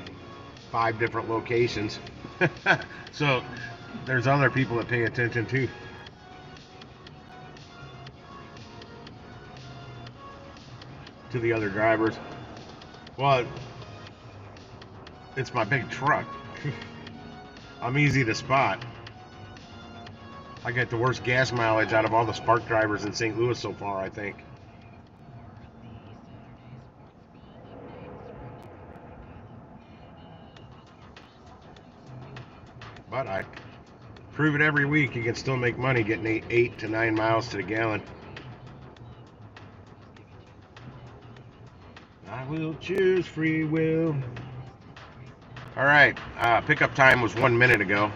5 different locations. So there's other people that pay attention too. To the other drivers. Well, it's my big truck. I'm easy to spot. I get the worst gas mileage out of all the Spark drivers in St. Louis so far, I think. But I prove it every week. You can still make money getting 8 to 9 miles to the gallon. I will choose free will. All right, pickup time was 1 minute ago.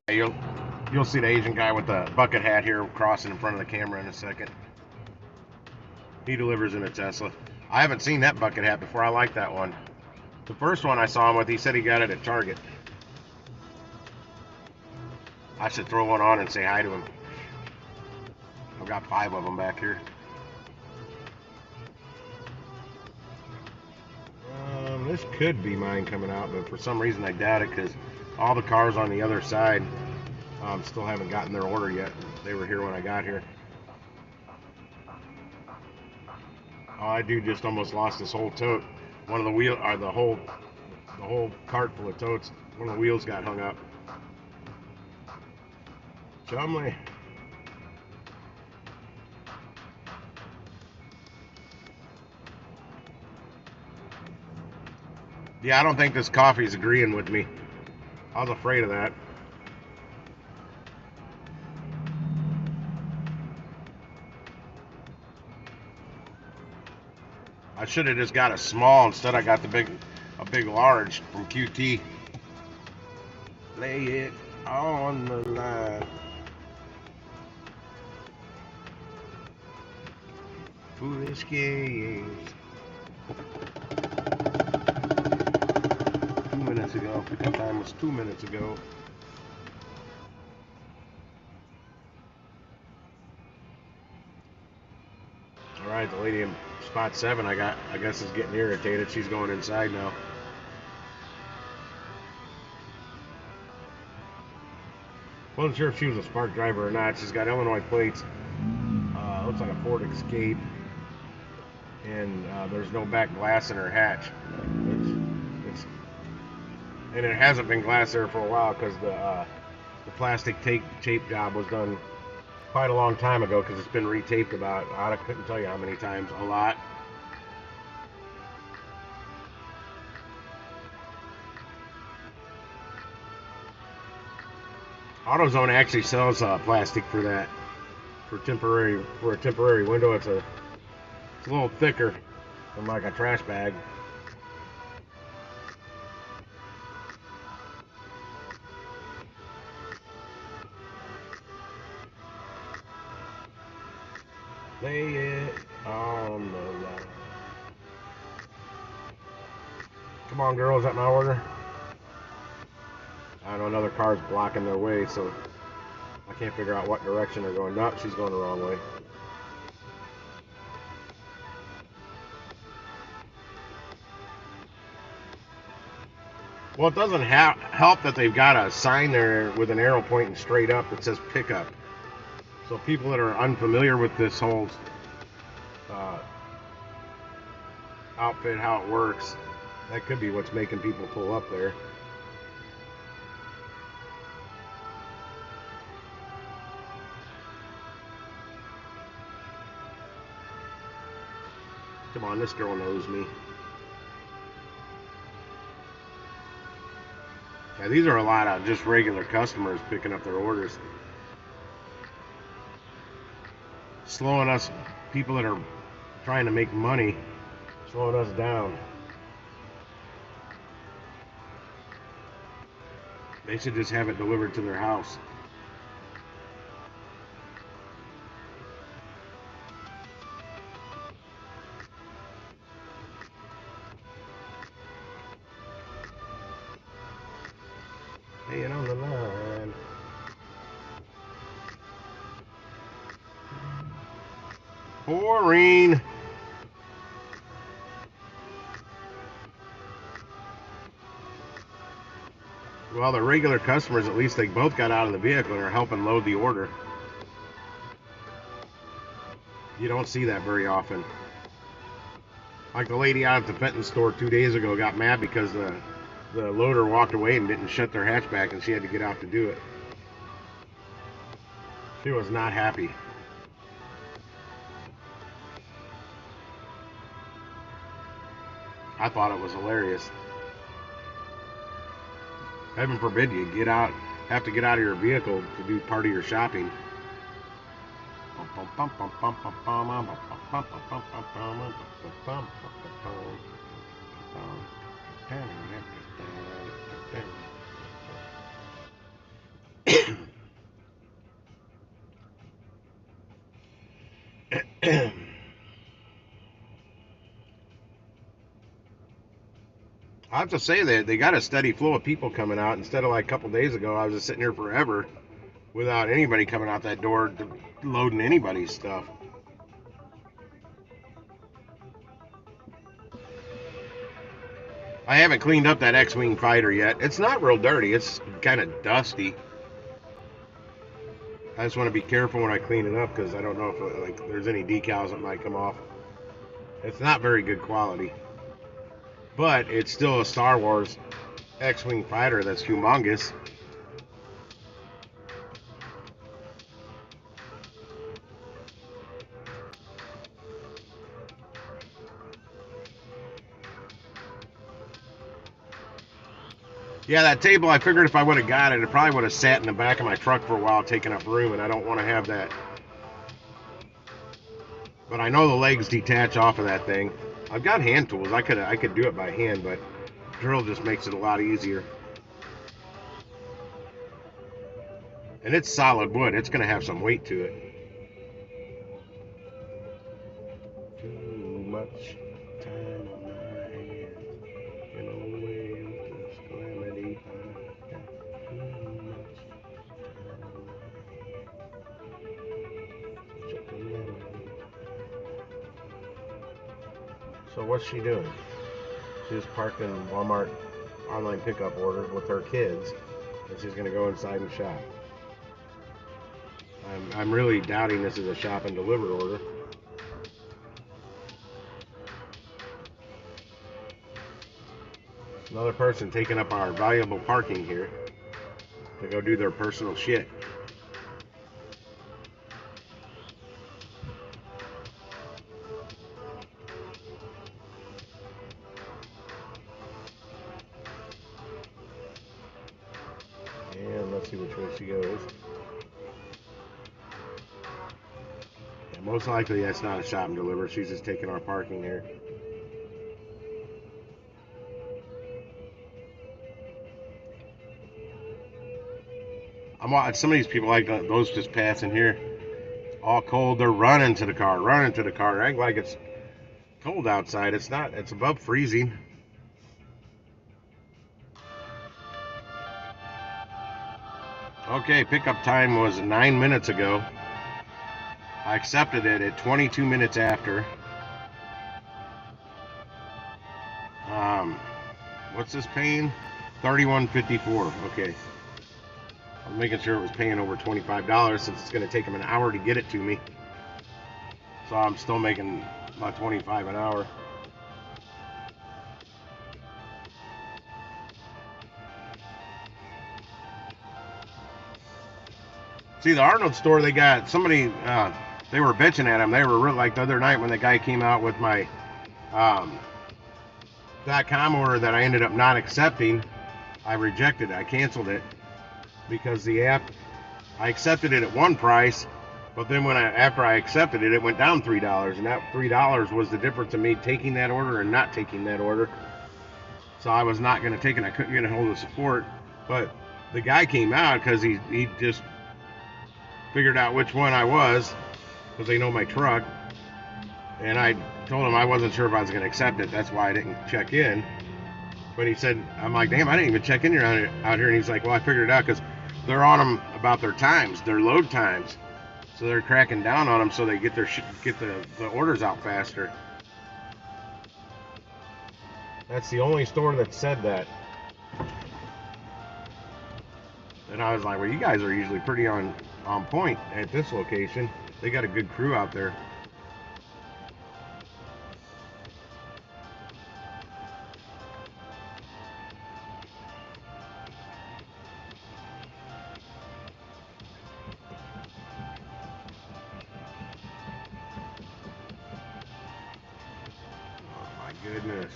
You'll see the Asian guy with the bucket hat here crossing in front of the camera in a second. He delivers in a Tesla. I haven't seen that bucket hat before. I like that one. The first one I saw him with, he said he got it at Target. I should throw one on and say hi to him. I've got 5 of them back here. This could be mine coming out, but for some reason I doubt it because all the cars on the other side still haven't gotten their order yet. They were here when I got here. Oh, I do just almost lost this whole tote. One of the wheel, or the whole cart full of totes. One of the wheels got hung up. Chumley. Yeah, I don't think this coffee's agreeing with me. I was afraid of that. I should have just got a small. Instead I got a big large from QT. Lay it on the line. Foolish games. 2 minutes ago. Pickup time was 2 minutes ago. All right, the lady in spot 7 I guess is getting irritated. She's going inside now. Wasn't sure if she was a Spark driver or not. She's got Illinois plates. Looks like a Ford Escape. And there's no back glass in her hatch. And it hasn't been glass there for a while because the plastic tape job was done quite a long time ago because it's been retaped about, I couldn't tell you how many times, a lot. AutoZone actually sells plastic for that, for a temporary window. It's a little thicker than like a trash bag. Lay it on the line. Come on, girl, is that my order? I know another car's blocking their way, so I can't figure out what direction they're going. No, she's going the wrong way. Well, it doesn't help that they've got a sign there with an arrow pointing straight up that says pickup. So people that are unfamiliar with this whole uh, outfit, how it works, that could be what's making people pull up there. Come on, this girl knows me. Yeah, these are a lot of just regular customers picking up their orders. Slowing us, people that are trying to make money, slowing us down. They should just have it delivered to their house. Hey, on the line. Boring. Well, the regular customers, at least they both got out of the vehicle and are helping load the order. You don't see that very often. Like the lady out at the Fenton store 2 days ago got mad because the loader walked away and didn't shut their hatchback and she had to get out to do it. She was not happy. I thought it was hilarious. Heaven forbid you have to get out of your vehicle to do part of your shopping. I have to say that they got a steady flow of people coming out instead of like a couple days ago. I was just sitting here forever without anybody coming out that door loading anybody's stuff. I haven't cleaned up that X-Wing fighter yet. It's not real dirty. It's kind of dusty. I just want to be careful when I clean it up because I don't know if like there's any decals that might come off. It's not very good quality, but it's still a Star Wars X-Wing fighter that's humongous. Yeah, that table, I figured if I would have got it, it probably would have sat in the back of my truck for a while, taking up room, and I don't want to have that. But I know the legs detach off of that thing. I've got hand tools. I could do it by hand, but drill just makes it a lot easier. And it's solid wood. It's going to have some weight to it. Too much time on my hands. Get away with this calamity. I've got too much time on my hands. Such a calamity. So what's she doing? She's parked in Walmart online pickup order with her kids, and she's going to go inside and shop. I'm really doubting this is a shop and deliver order. Another person taking up our valuable parking here to go do their personal shit. And let's see which way she goes. Yeah, most likely that's not a shop and deliver. She's just taking our parking here. I'm watching some of these people like those just passing here. All cold. They're running to the car, running to the car. Act like it's cold outside. It's not. It's above freezing. Okay, pickup time was 9 minutes ago. I accepted it at 22 minutes after. What's this paying? $31.54. Okay. I'm making sure it was paying over $25 since it's going to take them an hour to get it to me. So I'm still making about $25 an hour. See, the Arnold store, they got somebody, they were bitching at him. They were real, like the other night when the guy came out with my .com order that I ended up not accepting. I rejected it. I canceled it because the app, I accepted it at one price, but then after I accepted it, it went down $3, and that $3 was the difference of me taking that order and not taking that order. So I was not going to take it. I couldn't get a hold of support, but the guy came out because he just figured out which one I was because they know my truck, and I told him I wasn't sure if I was going to accept it. That's why I didn't check in. But he said, I'm like, damn, I didn't even check in out here. And he's like, well, I figured it out because they're on them about their times, their load times. So they're cracking down on them so they get the orders out faster. That's the only store that said that. And I was like, well, you guys are usually pretty on point at this location. They got a good crew out there. Goodness.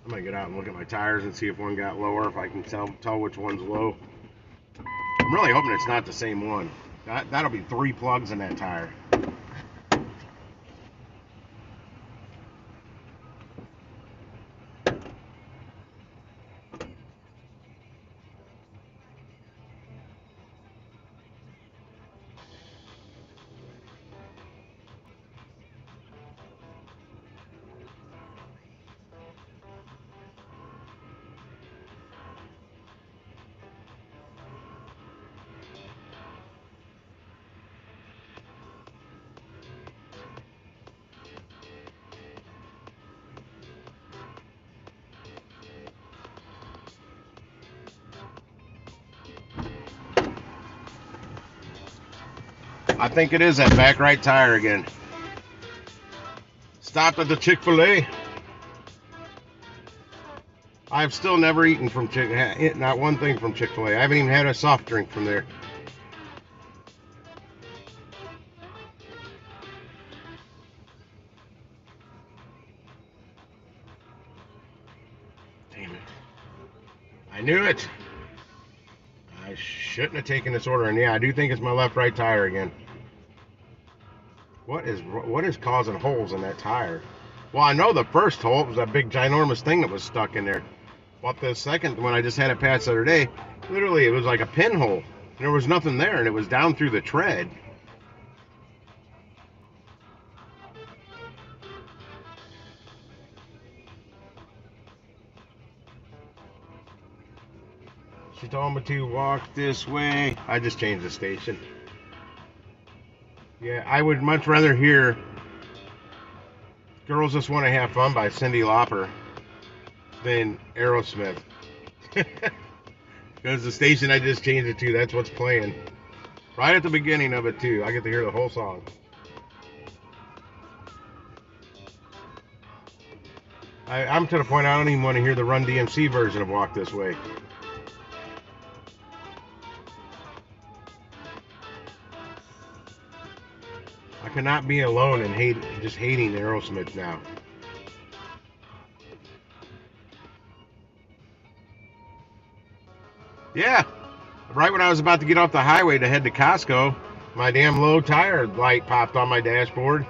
I'm gonna get out and look at my tires and see if one got lower, if I can tell which one's low. I'm really hoping it's not the same one. That'll be 3 plugs in that tire. I think it is that back right tire again. Stopped at the Chick-fil-A. I've still never eaten from not one thing from Chick-fil-A. I haven't even had a soft drink from there. Damn it. I knew it. I shouldn't have taken this order. And yeah, I do think it's my left right tire again. What is causing holes in that tire? Well, I know the first hole was that big ginormous thing that was stuck in there. But the second one I just had it passed the other day, literally it was like a pinhole. There was nothing there, and it was down through the tread. She told me to walk this way. I just changed the station. Yeah, I would much rather hear Girls Just Want to Have Fun by Cyndi Lauper than Aerosmith. Because the station I just changed it to, that's what's playing. Right at the beginning of it, too. I get to hear the whole song. I'm to the point I don't even want to hear the Run DMC version of Walk This Way. I cannot be alone and just hating Aerosmith now. Yeah, right when I was about to get off the highway to head to Costco, my damn low tire light popped on my dashboard,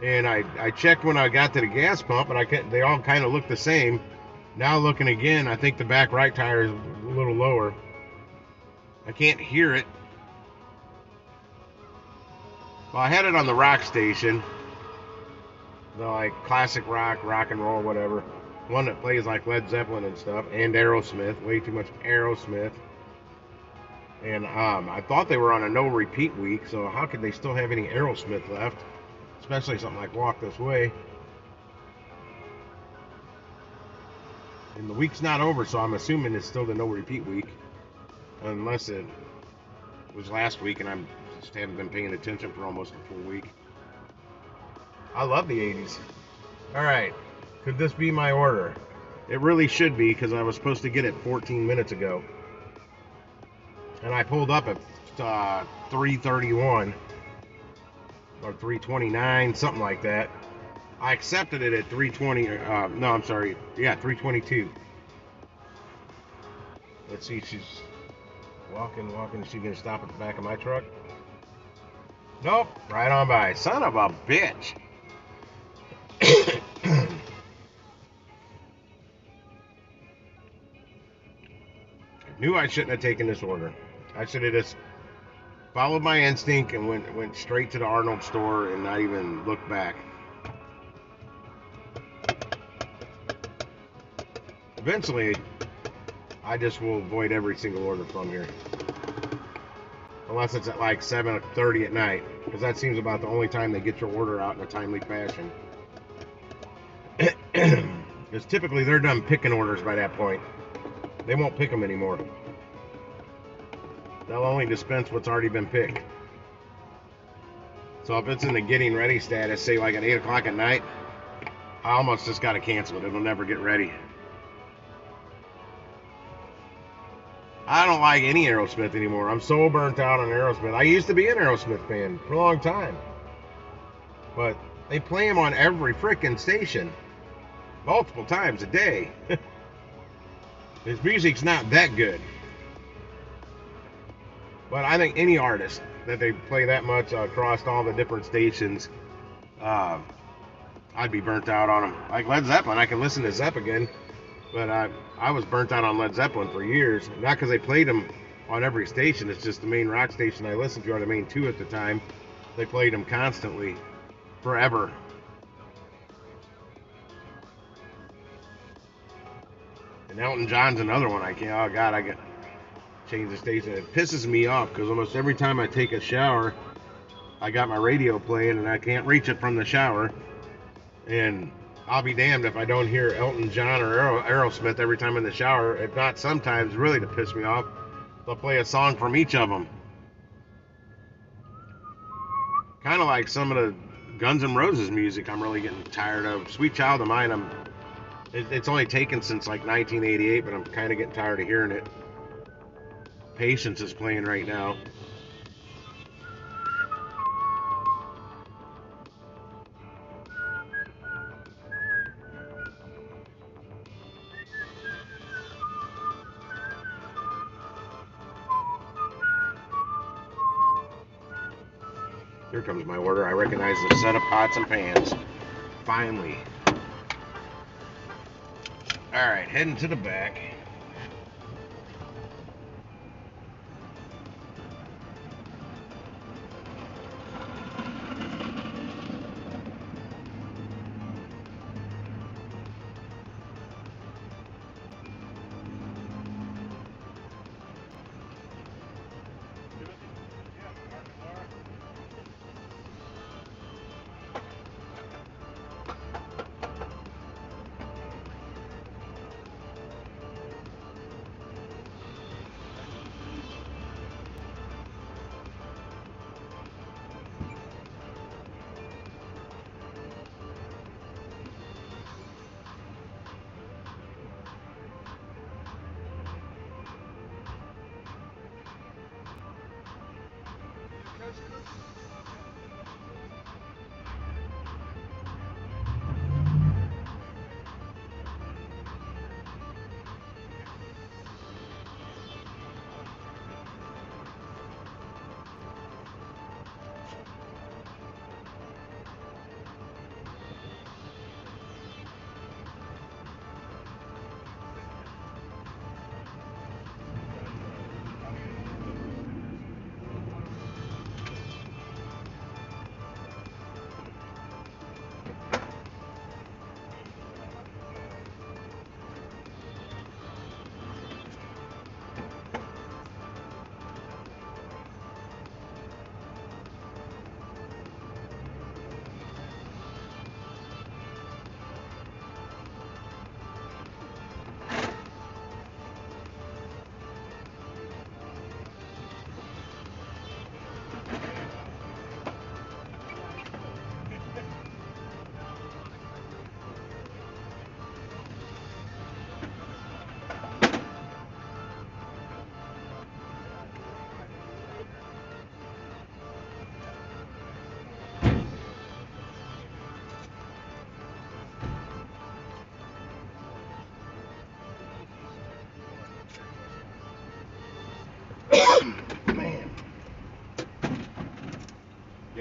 and I checked when I got to the gas pump, and they all kind of look the same. Now looking again, I think the back right tire is a little lower. I can't hear it. Well, I had it on the rock station, the like classic rock and roll, whatever. One that plays like Led Zeppelin and stuff, and Aerosmith. Way too much Aerosmith. And I thought they were on a no repeat week, so how could they still have any Aerosmith left? Especially something like Walk This Way. And the week's not over, so I'm assuming it's still the no repeat week, unless it was last week and I just haven't been paying attention for almost a full week. I love the 80s. All right, could this be my order? It really should be, because I was supposed to get it 14 minutes ago, and I pulled up at 3:31 or 3:29, something like that. I accepted it at 3:20. No, I'm sorry. Yeah, 3:22. Let's see. She's walking. Is she gonna stop at the back of my truck? Nope. Right on by. Son of a bitch. Knew I shouldn't have taken this order. I should have just followed my instinct and went straight to the Arnold store and not even looked back. Eventually, I just will avoid every single order from here. Unless it's at like 7:30 at night, because that seems about the only time they get your order out in a timely fashion. Because typically they're done picking orders by that point. They won't pick them anymore. They'll only dispense what's already been picked. So if it's in the getting ready status, say like at 8 o'clock at night, I almost just got to cancel it. It'll never get ready. I don't like any Aerosmith anymore. I'm so burnt out on Aerosmith. I used to be an Aerosmith fan for a long time. But they play them on every frickin' station. Multiple times a day. His music's not that good. But I think any artist that they play that much across all the different stations, I'd be burnt out on them. Like Led Zeppelin, I can listen to Zepp again, but I was burnt out on Led Zeppelin for years. Not because they played them on every station. It's just the main rock station I listened to, or the main two at the time. They played them constantly, forever. And Elton John's another one I can't. Oh God, I get change the station. It pisses me off because almost every time I take a shower, I got my radio playing and I can't reach it from the shower. And I'll be damned if I don't hear Elton John or Aerosmith every time in the shower. If not, sometimes really to piss me off, they'll play a song from each of them. Kind of like some of the Guns N' Roses music I'm really getting tired of. Sweet Child of Mine, it's only taken since like 1988, but I'm kind of getting tired of hearing it. Patience is playing right now. Here comes my order. I recognize the set of pots and pans. Finally. Alright, heading to the back.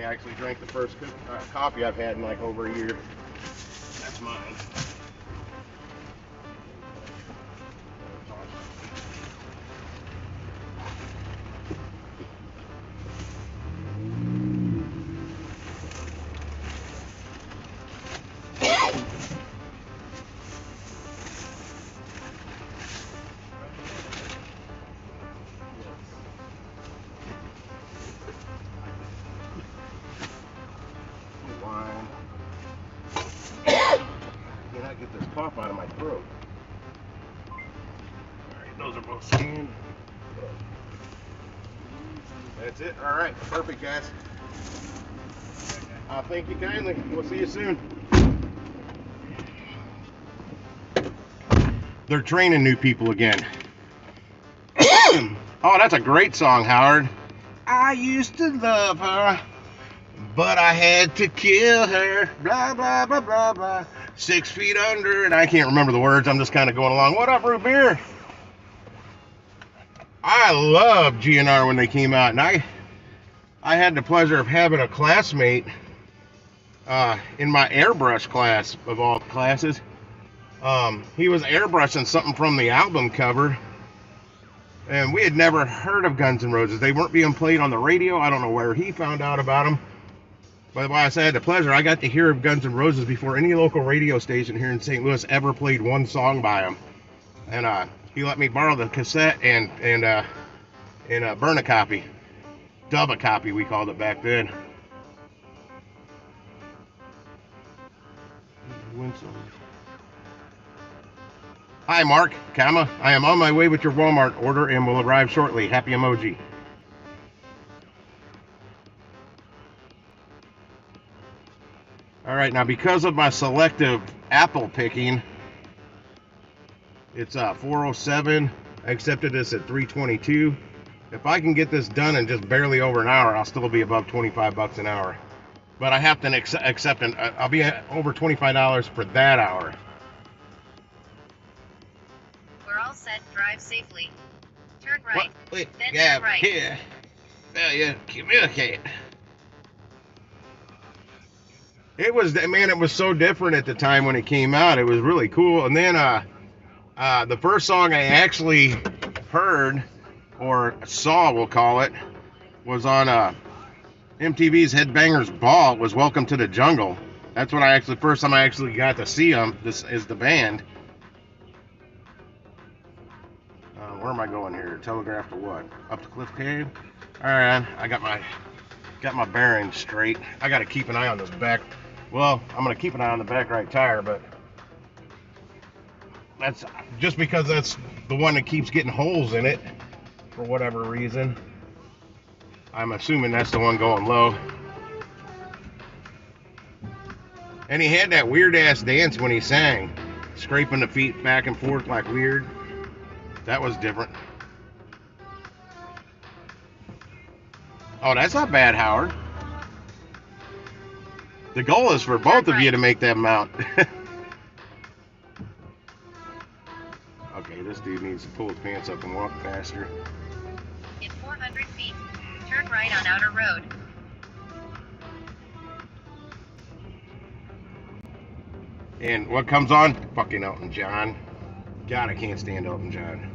I actually drank the first coffee I've had in like over a year. That's mine. Wine. Cannot get this cough out of my throat. Alright, those are both scanned. That's it. Alright, perfect, guys. Thank you kindly. We'll see you soon. They're training new people again. Oh, that's a great song, Howard. I used to love her, but I had to kill her. Blah, blah, blah, blah, blah. 6 feet under, and I can't remember the words. I'm just kind of going along. What up, Root Beer? I loved GNR when they came out, and I had the pleasure of having a classmate in my airbrush class, of all classes. He was airbrushing something from the album cover, and we had never heard of Guns N' Roses. They weren't being played on the radio. I don't know where he found out about them. But while I said I had the pleasure, I got to hear of Guns N' Roses before any local radio station here in St. Louis ever played one song by them. And he let me borrow the cassette and burn a copy. Dub a copy, we called it back then. Hi, Mark, comma. I am on my way with your Walmart order and will arrive shortly. Happy emoji. All right, now because of my selective apple picking, it's 407. I accepted this at 322. If I can get this done in just barely over an hour, I'll still be above 25 bucks an hour. But I have to accept an, I'll be at over $25 for that hour. We're all set. Drive safely. Turn right. Wait, then yeah, turn right. here. Yeah, communicate. It was, man, it was so different at the time when it came out. It was really cool. And then the first song I actually heard, or saw, we'll call it, was on MTV's Headbangers Ball. It was Welcome to the Jungle. That's when I actually, first time I actually got to see them. This is the band. Where am I going here? Telegraph to what? Up to Cliff Cave? Alright, I got my bearings straight. I got to keep an eye on this back. Well, I'm going to keep an eye on the back right tire, but that's just because that's the one that keeps getting holes in it for whatever reason. I'm assuming that's the one going low. And he had that weird ass dance when he sang, scraping the feet back and forth like weird. That was different. Oh, that's not bad, Howard. The goal is for both of you to make that mount. Okay, this dude needs to pull his pants up and walk faster. In 400 feet, turn right on Outer Road. And what comes on? Fucking Elton John. God, I can't stand Elton John.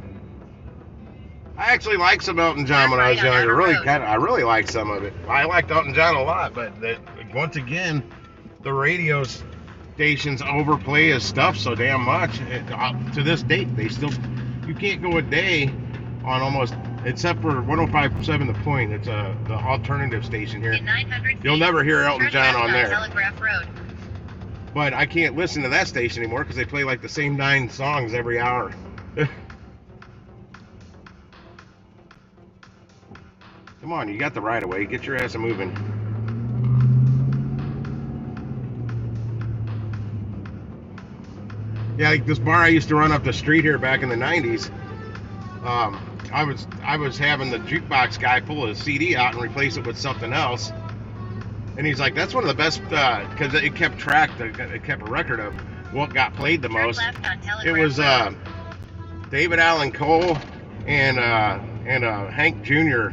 I actually liked some Elton John when I was younger. I really liked some of it. I liked Elton John a lot, but once again, the radio stations overplay his stuff so damn much. To this date, they still, you can't go a day on almost, except for 105.7 The Point. It's the alternative station here. You'll never hear Elton John on there. Telegraph Road. But I can't listen to that station anymore because they play like the same 9 songs every hour. Come on, you got the right of way. Get your ass a moving. Yeah, like this bar I used to run up the street here back in the 90s. I was having the jukebox guy pull a CD out and replace it with something else. And he's like, that's one of the best, because it kept track, it kept a record of what got played the most. It was David Allan Cole and Hank Jr.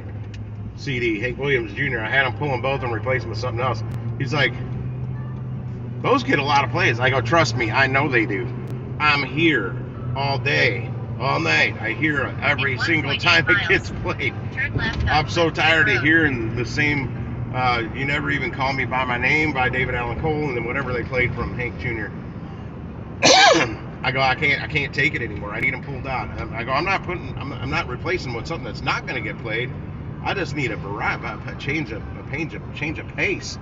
CD, Hank Williams Jr. I had him pulling both and replace them with something else. He's like, those get a lot of plays. I go, trust me, I know they do. I'm here all day, all night. I hear it every single time it gets played. I'm so tired of hearing the same, You Never Even Call Me By My Name by David Allan Cole, and then whatever they played from Hank Jr. I go, I can't take it anymore. I need them pulled out. I go, I'm not replacing with something that's not going to get played. I just need a change of pace.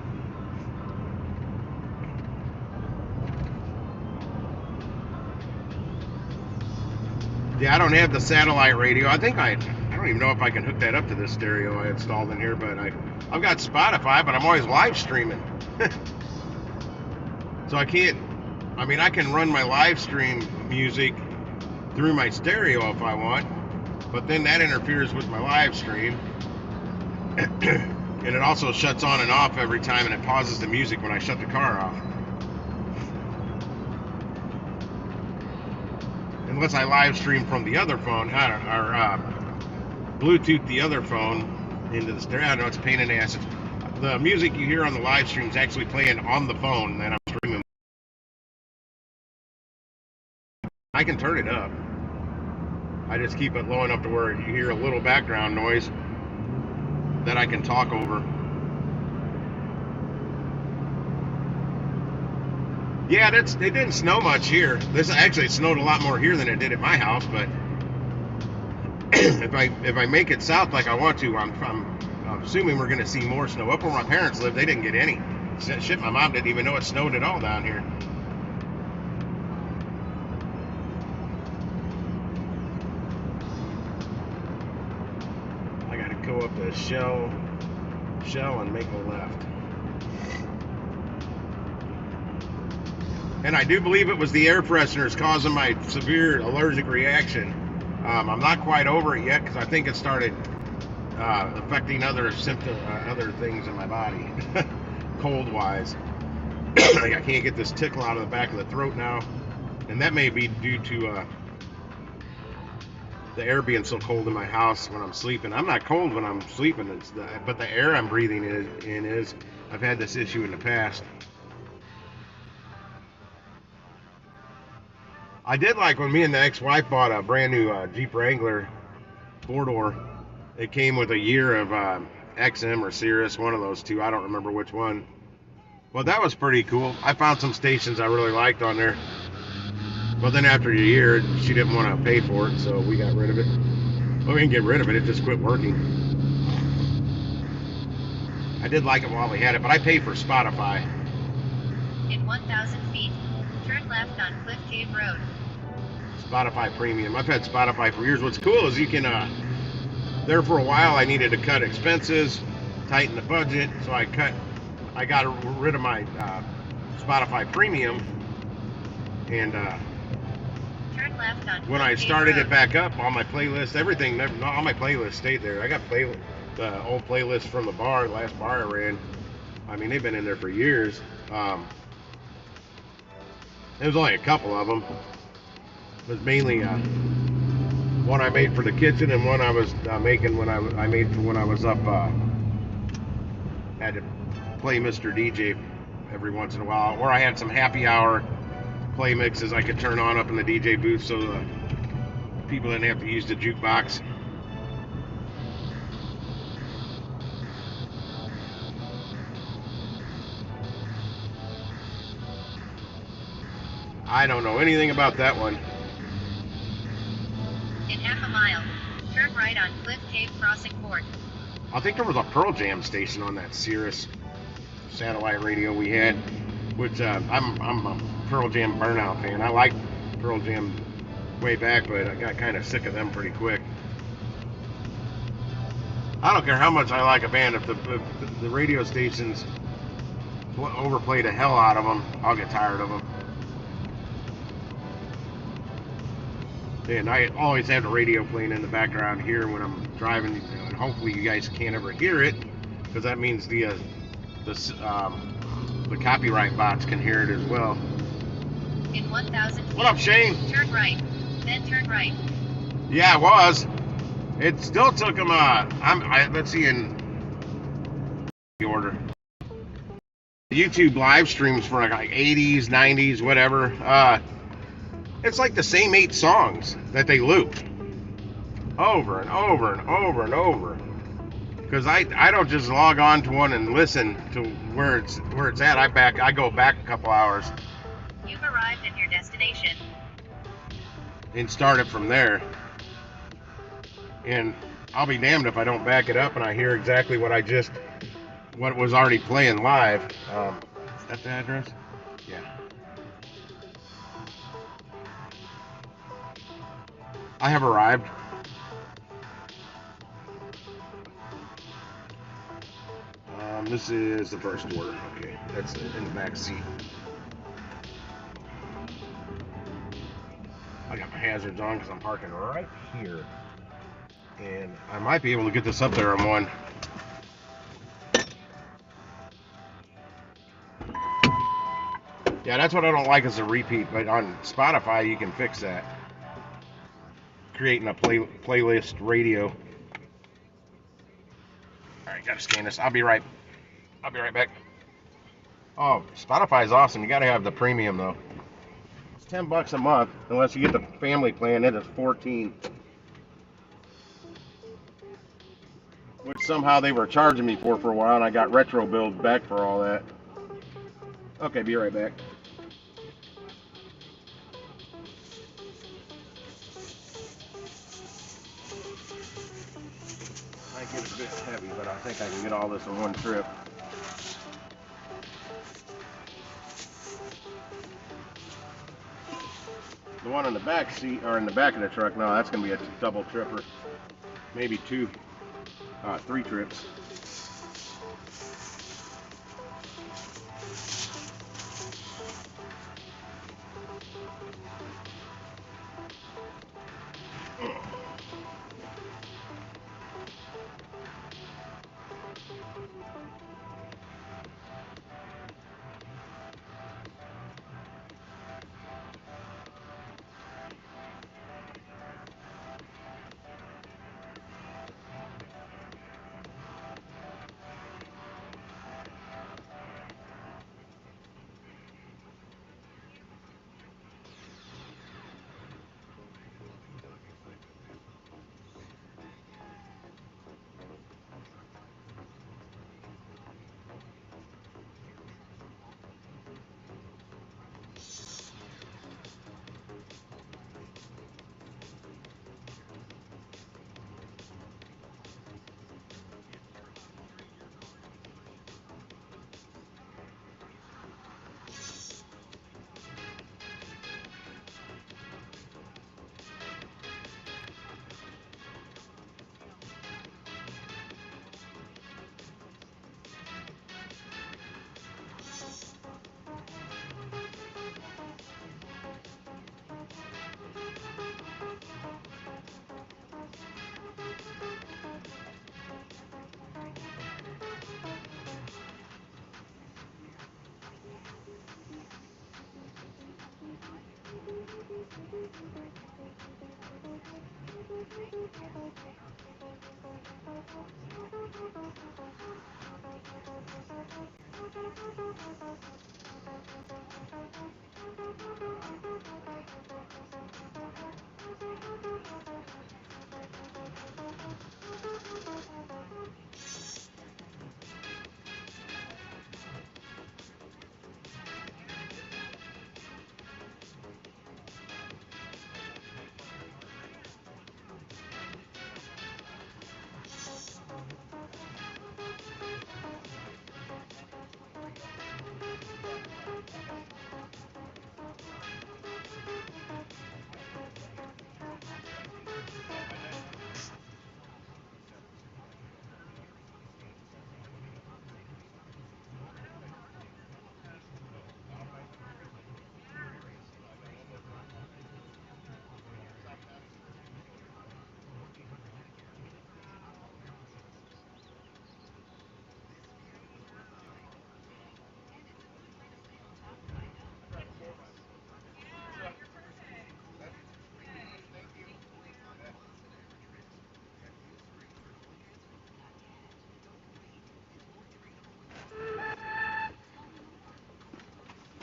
Yeah, I don't have the satellite radio. I don't even know if I can hook that up to this stereo I installed in here, but I've got Spotify, but I'm always live streaming. So I can't, I can run my live stream music through my stereo if I want, but then that interferes with my live stream. And it also shuts on and off every time, and it pauses the music when I shut the car off. Unless I live stream from the other phone, or Bluetooth the other phone into the stereo. I know it's a pain in the ass. The music you hear on the live stream is actually playing on the phone that I'm streaming. I can turn it up. I just keep it low enough to where you hear a little background noise that I can talk over. Yeah, it didn't snow much here. It snowed a lot more here than it did at my house, but if I make it south like I want to, I'm assuming we're going to see more snow. Up where my parents live, they didn't get any. Shit, my mom didn't even know it snowed at all down here. I got to go up to Shell and make a left. And I do believe it was the air fresheners causing my severe allergic reaction. I'm not quite over it yet because I think it started affecting other symptoms, other things in my body, cold-wise. Like I can't get this tickle out of the back of the throat now, and that may be due to the air being so cold in my house when I'm sleeping. I'm not cold when I'm sleeping, but the air I'm breathing in is. I've had this issue in the past. I did like when me and the ex-wife bought a brand new Jeep Wrangler 4-door. It came with a year of XM or Cirrus, one of those two. I don't remember which one. Well, that was pretty cool. I found some stations I really liked on there. But then after a year, she didn't want to pay for it, so we got rid of it. Well, we didn't get rid of it. It just quit working. I did like it while we had it, but I paid for Spotify. In 1,000 feet, turn left on Cliff Cave Road. Spotify Premium. I've had Spotify for years. What's cool is you can, there for a while I needed to cut expenses, tighten the budget, so I got rid of my Spotify Premium, and turn left on when I started it back up, all my playlists, everything, all my playlists stayed there. I got the old playlists from the last bar I ran. They've been in there for years. There was only a couple of them. It was mainly one I made for the kitchen and one I was making when I made for when I was up. Had to play Mr. DJ every once in a while, or I had some happy hour play mixes I could turn on up in the DJ booth so the people didn't have to use the jukebox. I don't know anything about that one. In half a mile, turn right on Cliff Cave Crossing Court. I think there was a Pearl Jam station on that Cirrus satellite radio we had, which I'm a Pearl Jam burnout fan. I liked Pearl Jam way back, but I got kind of sick of them pretty quick. I don't care how much I like a band, if the radio stations overplay the hell out of them, I'll get tired of them. And I always have the radio playing in the background here when I'm driving, and hopefully you guys can't ever hear it, because that means the copyright bots can hear it as well. In 1,000 feet. What up, Shane? Turn right, then turn right. Yeah, it was. It still took them. Let's see. In order. YouTube live streams for like 80s, 90s, whatever. It's like the same 8 songs that they loop over and over and over and over. Because I don't just log on to one and listen to where it's at. I go back a couple hours. You've arrived at your destination. And start it from there. And I'll be damned if I don't back it up and I hear exactly what was already playing live. Is that the address? Yeah. I have arrived. This is the first order. Okay, that's in the back seat. I got my hazards on because I'm parking right here. And I might be able to get this up there in one. Yeah, that's what I don't like is a repeat, but on Spotify you can fix that. Creating a playlist radio. Alright, gotta scan this. I'll be right back. Oh, Spotify is awesome. You gotta have the premium though. It's $10 a month, unless you get the family plan, it is $14. Which somehow they were charging me for a while, and I got retro billed back for all that. Okay, be right back. Might get a bit heavy, but I think I can get all this in one trip. The one in the back seat, or in the back of the truck, no, that's going to be a double tripper. Maybe 3 trips.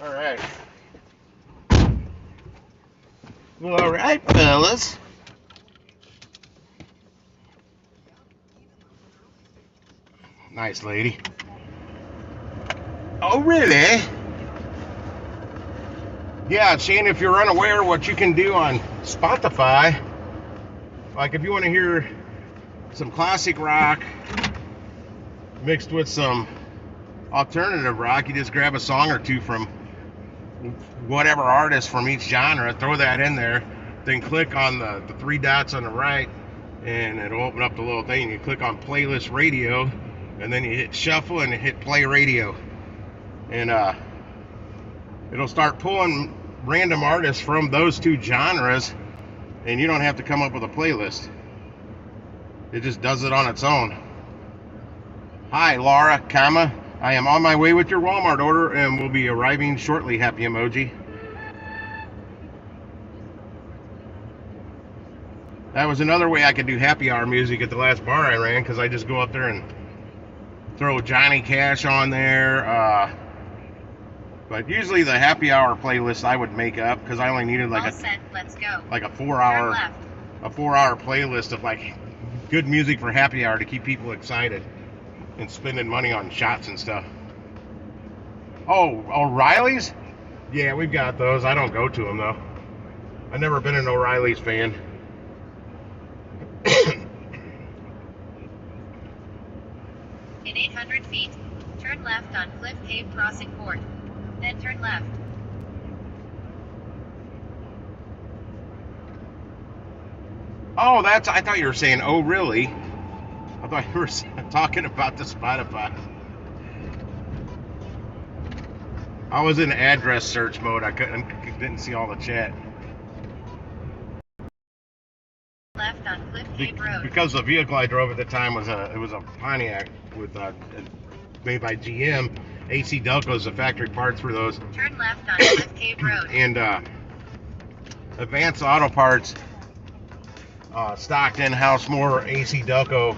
All right. Well, all right, fellas. Nice lady. Oh, really? Yeah, Shane, if you're unaware what you can do on Spotify, like if you want to hear some classic rock mixed with some alternative rock, you just grab a song or two from whatever artist from each genre, throw that in there, then click on the three dots on the right, and it'll open up the little thing. You click on playlist radio, and then you hit shuffle and hit play radio, and it'll start pulling random artists from those two genres, and you don't have to come up with a playlist. It just does it on its own. Hi, Laura, comma. I am on my way with your Walmart order and will be arriving shortly, happy emoji. That was another way I could do happy hour music at the last bar I ran, because I just go up there and throw Johnny Cash on there. But usually the happy hour playlist I would make up, because I only needed like Let's go. Like a 4-hour playlist of like good music for happy hour to keep people excited and spending money on shots and stuff. Oh, O'Reilly's? Yeah, we've got those. I don't go to them though. I've never been an O'Reilly's fan. In 800 feet, turn left on Cliff Cave Crossing Court. Then turn left. Oh, I thought you were saying, oh, really? I thought you were talking about the Spotify. I was in address search mode. I didn't see all the chat. Left on Cliff Cave Road. Because the vehicle I drove at the time was a Pontiac with made by GM. AC Delco's the factory parts for those. Turn left on Cliff Cave Road. And Advanced Auto Parts stocked in-house more AC Delco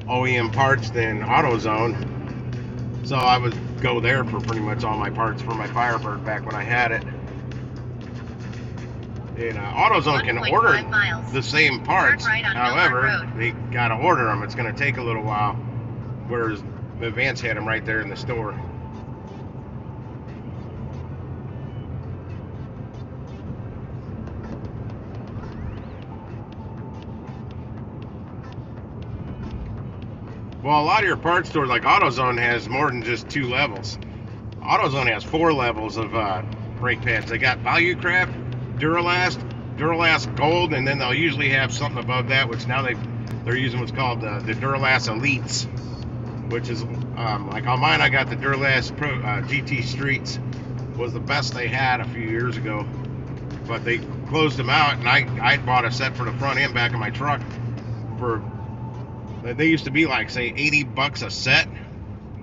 OEM parts than AutoZone. So I would go there for pretty much all my parts for my Firebird back when I had it. And AutoZone can order the same parts. Right, however, they gotta order them. It's gonna take a little while. Whereas Advance had them right there in the store. Well, a lot of your parts stores, like AutoZone, has more than just 2 levels. AutoZone has 4 levels of brake pads. They got Valucraft, Duralast Gold, and then they'll usually have something above that, which now they're using what's called the Duralast Elites, which is like on mine. I got the Duralast Pro GT Streets, was the best they had a few years ago, but they closed them out, and I bought a set for the front and back of my truck for. They used to be like, say, $80 a set.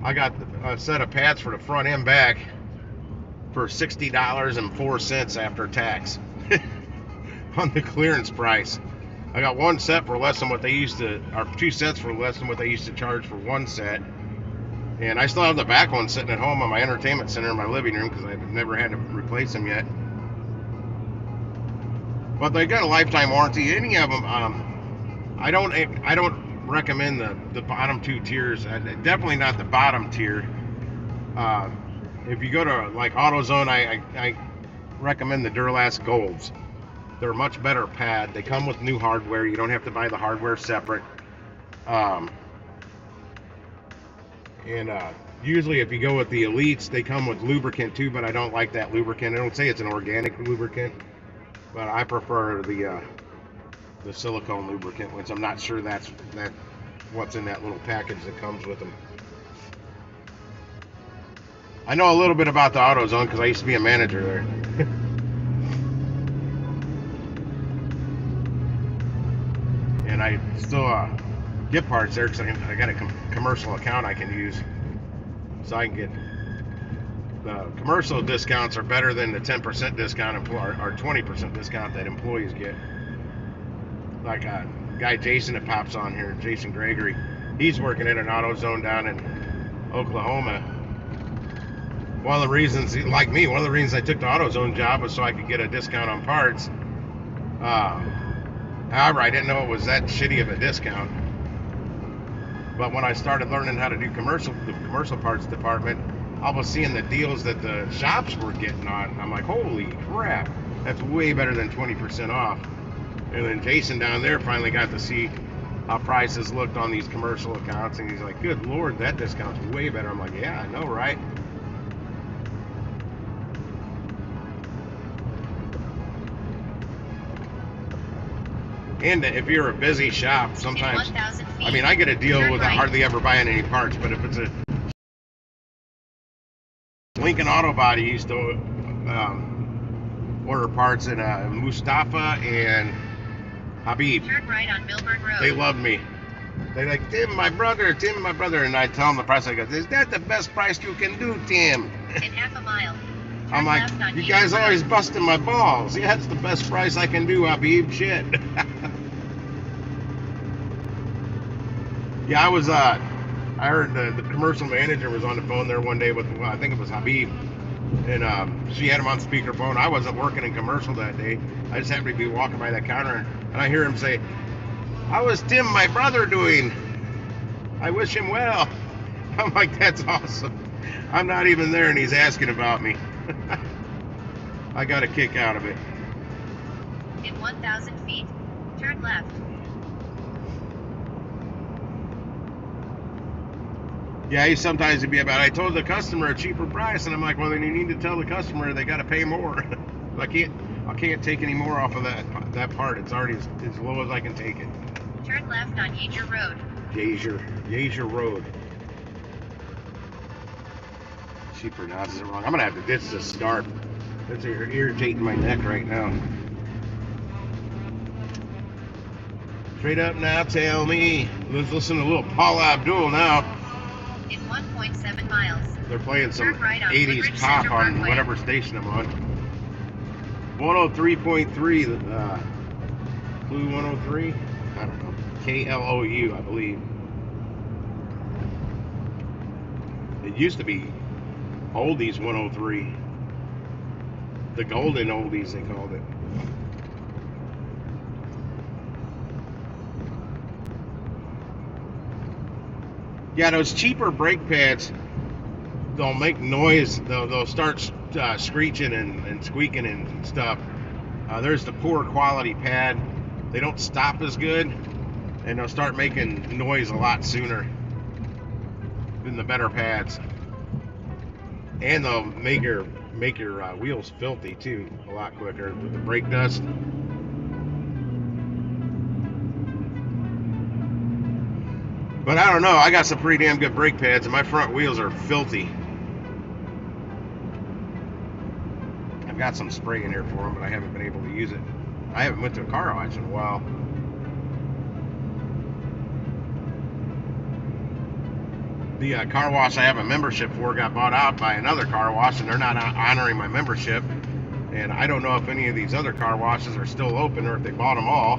I got a set of pads for the front and back for $60.04 after tax on the clearance price. I got one set for less than what they used to, or 2 sets for less than what they used to charge for one set. And I still have the back one sitting at home on my entertainment center in my living room because I've never had to replace them yet. But they got a lifetime warranty. Any of them, I don't recommend the bottom 2 tiers. Definitely not the bottom tier. If you go to like AutoZone, I recommend the Duralast Golds. They're a much better pad. They come with new hardware. You don't have to buy the hardware separate. Usually if you go with the Elites, they come with lubricant too, but I don't like that lubricant. I don't say it's an organic lubricant, but I prefer the silicone lubricant, which I'm not sure that's what's in that little package that comes with them. I know a little bit about the AutoZone because I used to be a manager there. And I still get parts there because I got a commercial account I can use, so I can get the commercial discounts are better than the 10% discount or 20% discount that employees get. Like a guy Jason that pops on here, Jason Gregory, he's working in an AutoZone down in Oklahoma, one of the reasons, like me, one of the reasons I took the AutoZone job was so I could get a discount on parts. However, I didn't know it was that shitty of a discount. But when I started learning how to do the commercial parts department, I was seeing the deals that the shops were getting on. I'm like, holy crap, that's way better than 20% off. And then Jason down there finally got to see how prices looked on these commercial accounts, and he's like, good Lord, that discount's way better. I'm like, yeah, I know, right? And if you're a busy shop, sometimes, I mean, I get a deal with hardly ever buying any parts, but if it's a Lincoln Auto Body used to order parts in Mustafa and Habib. Turn right on Milburn Road. They loved me. They're like, Tim, my brother, and I tell them the price. I go, is that the best price you can do, Tim? In half a mile. I'm like, you guys always busting my balls. Yeah, that's the best price I can do, Habib. Shit. Yeah, I heard the commercial manager was on the phone there one day with, well, I think it was Habib, and she had him on speakerphone. I wasn't working in commercial that day. I just happened to be walking by that counter, and I hear him say, how is Tim, my brother, doing? I wish him well. I'm like, that's awesome. I'm not even there, and he's asking about me. I got a kick out of it. In 1,000 feet, turn left. Yeah, he sometimes would be about, I told the customer a cheaper price, and I'm like, well, then you need to tell the customer they got to pay more. I can't take any more off of that part. It's already as low as I can take it. Turn left on Yager Road. Yager Road. She pronounces it wrong. I'm gonna have to ditch this scarf. It's irritating my neck right now. Straight up now, tell me. Let's listen to a little Paula Abdul now. In 1.7 miles. They're playing some right 80s pop on whatever station I'm on. 103.3, Clue 103? I don't know. KLOU, I believe. It used to be Oldies 103. The Golden Oldies, they called it. Yeah, those cheaper brake pads, they'll make noise. They'll start screeching and squeaking and stuff. There's the poor quality pad. They don't stop as good, and they'll start making noise a lot sooner than the better pads. And they'll make your wheels filthy too a lot quicker with the brake dust. But I don't know, I got some pretty damn good brake pads and my front wheels are filthy. I've got some spray in here for them, but I haven't been able to use it. I haven't went to a car wash in a while. The car wash I have a membership for got bought out by another car wash, and they're not honoring my membership. And I don't know if any of these other car washes are still open or if they bought them all.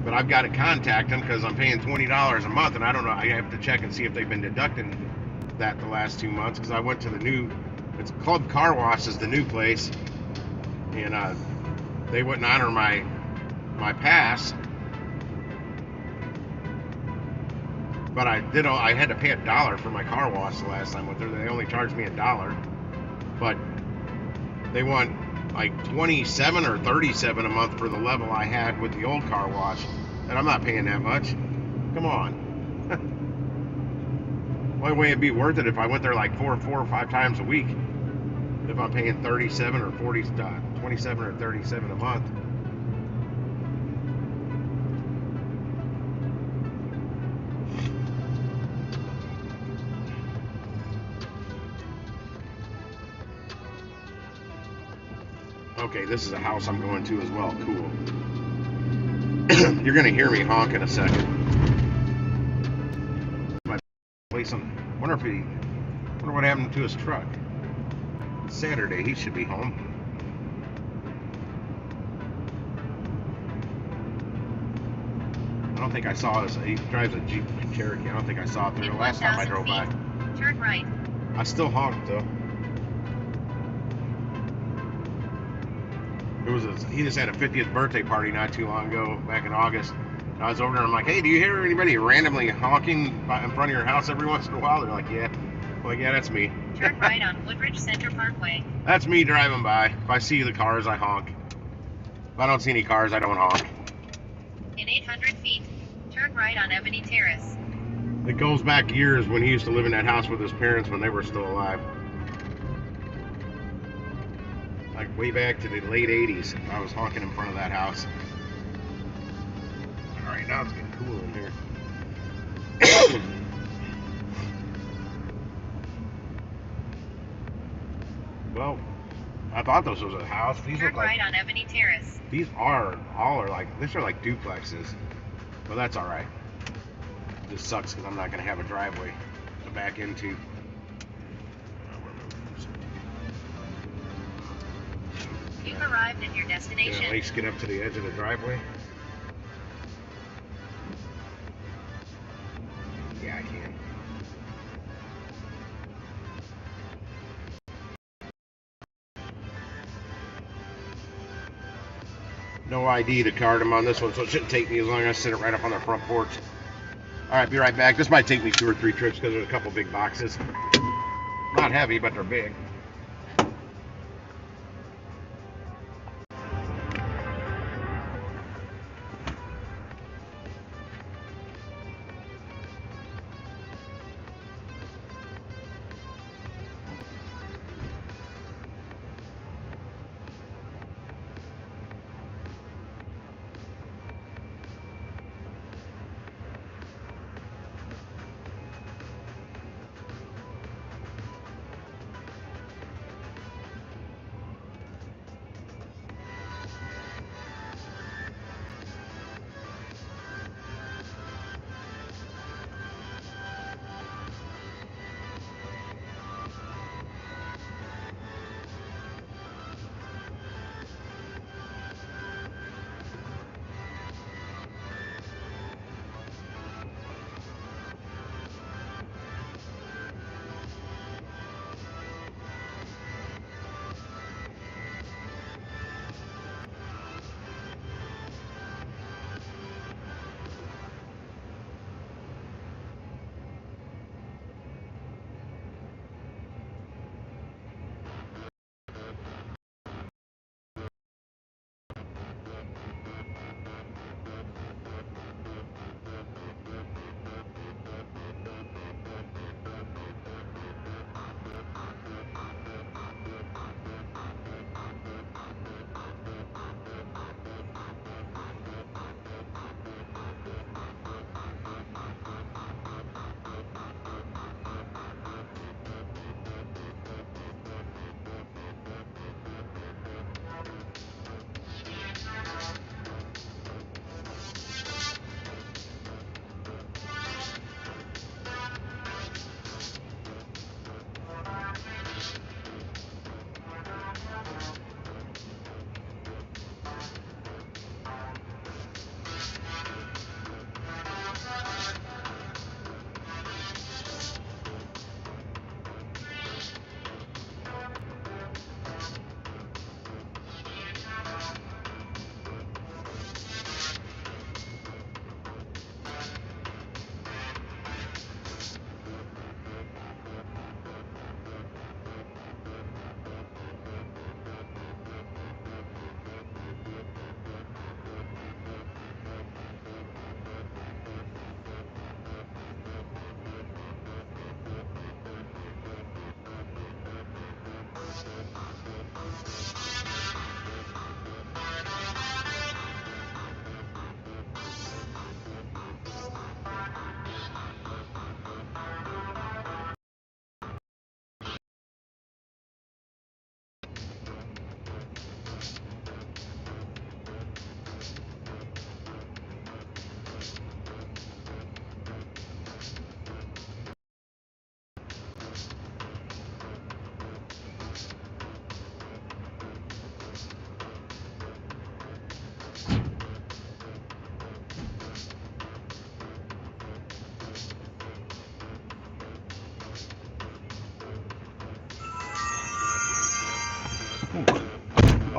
But I've got to contact them because I'm paying $20 a month, and I don't know. I have to check and see if they've been deducting that the last 2 months, because I went to the new, it's Club Car Wash is the new place, and they wouldn't honor my pass. But I had to pay $1 for my car wash the last time I went there. They only charged me $1, but they want like $27 or $37 a month for the level I had with the old car wash, and I'm not paying that much. Come on. Only way it'd be worth it if I went there like four or five times a week. If I'm paying 27 or 27 or 37 a month. Okay, this is a house I'm going to as well. Cool. You're gonna hear me honk in a second. Wonder what happened to his truck. It's Saturday, he should be home. I don't think I saw this. He drives a Jeep Cherokee. I don't think I saw it there the last time I drove by. Turn right. I still honked though. He just had a 50th birthday party not too long ago, back in August. And I was over there. I'm like, hey, do you hear anybody randomly honking in front of your house every once in a while? They're like, yeah. I'm like, yeah, that's me. Turn right on Woodbridge Center Parkway. That's me driving by. If I see the cars, I honk. If I don't see any cars, I don't honk. In 800 feet, turn right on Ebony Terrace. It goes back years when he used to live in that house with his parents when they were still alive. Like way back to the late 80s, I was honking in front of that house. Alright, now it's getting cool in here. Well, I thought this was a house. These Turn look like, right on Ebony Terrace. these are like duplexes. But that's alright. It just sucks because I'm not going to have a driveway to back into. You've arrived at your Can I destination. at least get up to the edge of the driveway? Yeah, I can. No ID to card them on this one, so it shouldn't take me as long as I sit it right up on the front porch. Alright, be right back. This might take me 2 or 3 trips because there's a couple big boxes. Not heavy, but they're big.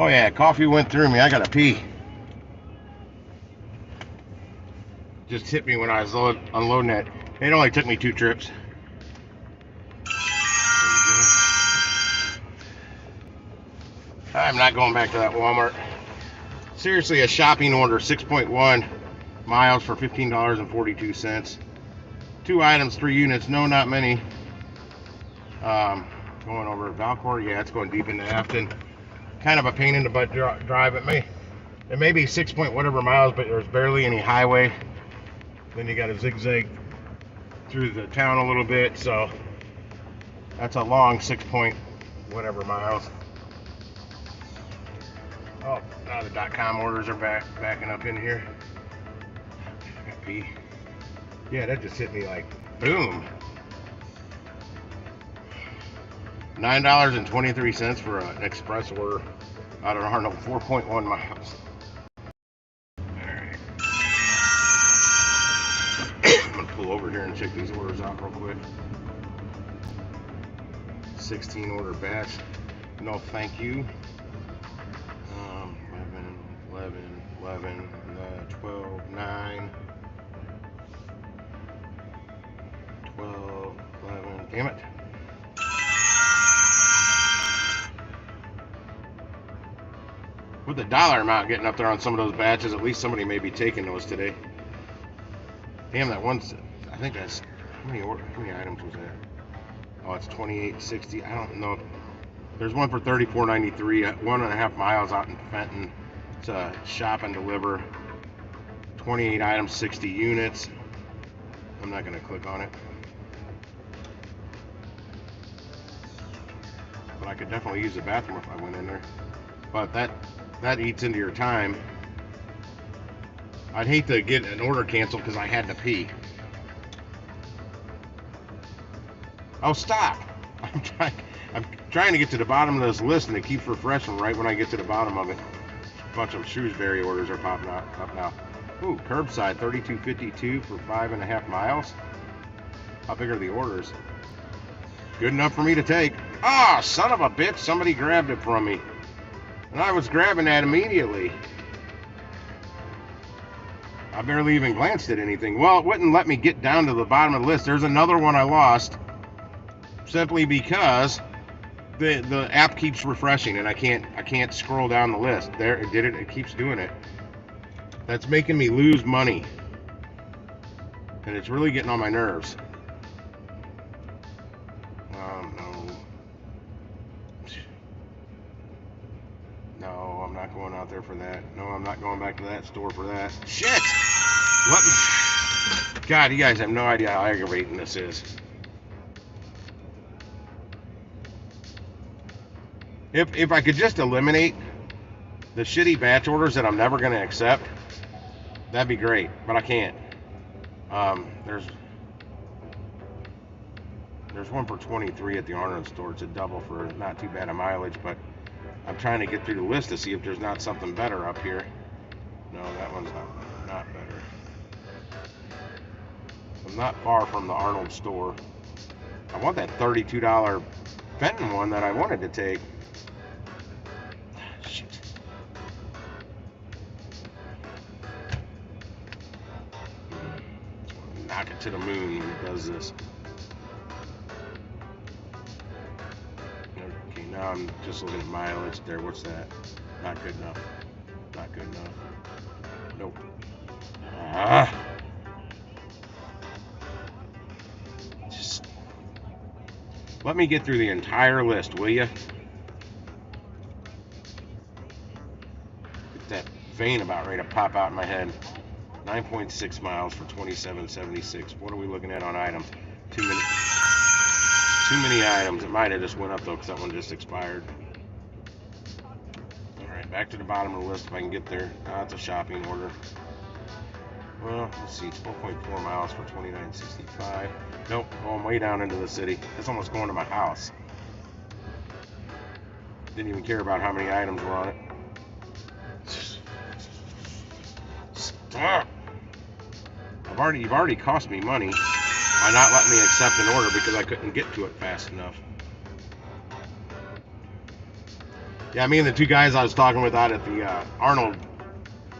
Oh yeah, coffee went through me. I gotta pee. Just hit me when I was unloading it. It only took me 2 trips. I'm not going back to that Walmart. Seriously, a shopping order, 6.1 miles for $15.42. 2 items, 3 units. No, not many. Going over Valcourt. Yeah, it's going deep into Afton. Kind of a pain in the butt drive. It may be 6 point whatever miles, but there's barely any highway. Then you got to zigzag through the town a little bit, so that's a long 6 point whatever miles. Oh, now the .com orders are backing up in here. I got pee. Yeah, that just hit me like boom. $9.23 for an express order out of Arnold, 4.1 miles. Alright. I'm gonna pull over here and check these orders out real quick. 16 order batch. No thank you. 11, 12, 9, 12, 11. Damn it. With the dollar amount getting up there on some of those batches, at least somebody may be taking those today. Damn, that one's, I think that's, how many items was that? Oh, it's 28.60. I don't know. There's one for 34.93, 1.5 miles out in Fenton. It's a shop and deliver. 28 items, 60 units. I'm not going to click on it. But I could definitely use the bathroom if I went in there. But that eats into your time. I'd hate to get an order canceled because I had to pee. Oh, stop! I'm trying to get to the bottom of this list, and it keeps refreshing right when I get to the bottom of it. A bunch of Shrewsbury orders are popping up now. Ooh, curbside, $32.52 for 5.5 miles. How big are the orders? Good enough for me to take. Ah, oh, son of a bitch! Somebody grabbed it from me. And I was grabbing that immediately. I barely even glanced at anything. Well, it wouldn't let me get down to the bottom of the list. There's another one I lost simply because the app keeps refreshing and I can't scroll down the list. There, it did it. It keeps doing it. That's making me lose money, and it's really getting on my nerves. No, I'm not going out there for that. No, I'm not going back to that store for that. Shit! What? God, you guys have no idea how aggravating this is. If I could just eliminate the shitty batch orders that I'm never going to accept, that'd be great. But I can't. There's one for 23 at the Arnold store. It's a double for not too bad a mileage, but I'm trying to get through the list to see if there's not something better up here. No, that one's not better. I'm not far from the Arnold store. I want that $32 Fenton one that I wanted to take. Shit. Knock it to the moon when it does this. Okay, now I'm just looking at mileage there. What's that? Not good enough. Not good enough. Nope. Just let me get through the entire list, will you? Get that vein about ready to pop out in my head. 9.6 miles for $27.76. What are we looking at on items? Too many items. It might have just went up though because that one just expired. Alright, back to the bottom of the list if I can get there. It's a shopping order. Well, let's see, 12.4 miles for $29.65. Nope, going way down into the city. It's almost going to my house. Didn't even care about how many items were on it. Stop! You've already cost me money by not letting me accept an order because I couldn't get to it fast enough. Yeah, me and the two guys I was talking with out at the Arnold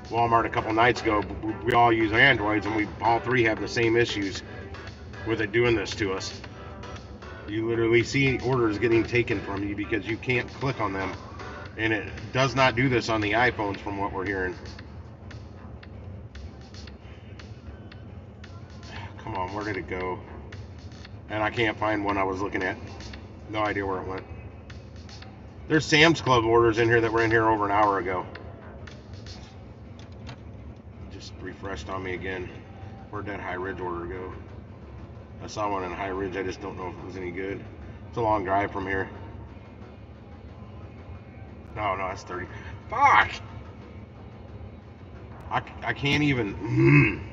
Walmart a couple nights ago, we all use Androids, and we all three have the same issues with it doing this to us. You literally see orders getting taken from you because you can't click on them, and it does not do this on the iPhones from what we're hearing. Come on, where did it go? And I can't find one I was looking at. No idea where it went. There's Sam's Club orders in here that were in here over an hour ago. Just refreshed on me again. Where'd that High Ridge order go? I saw one in High Ridge. I just don't know if it was any good. It's a long drive from here. No, that's 30. Fuck! I can't even.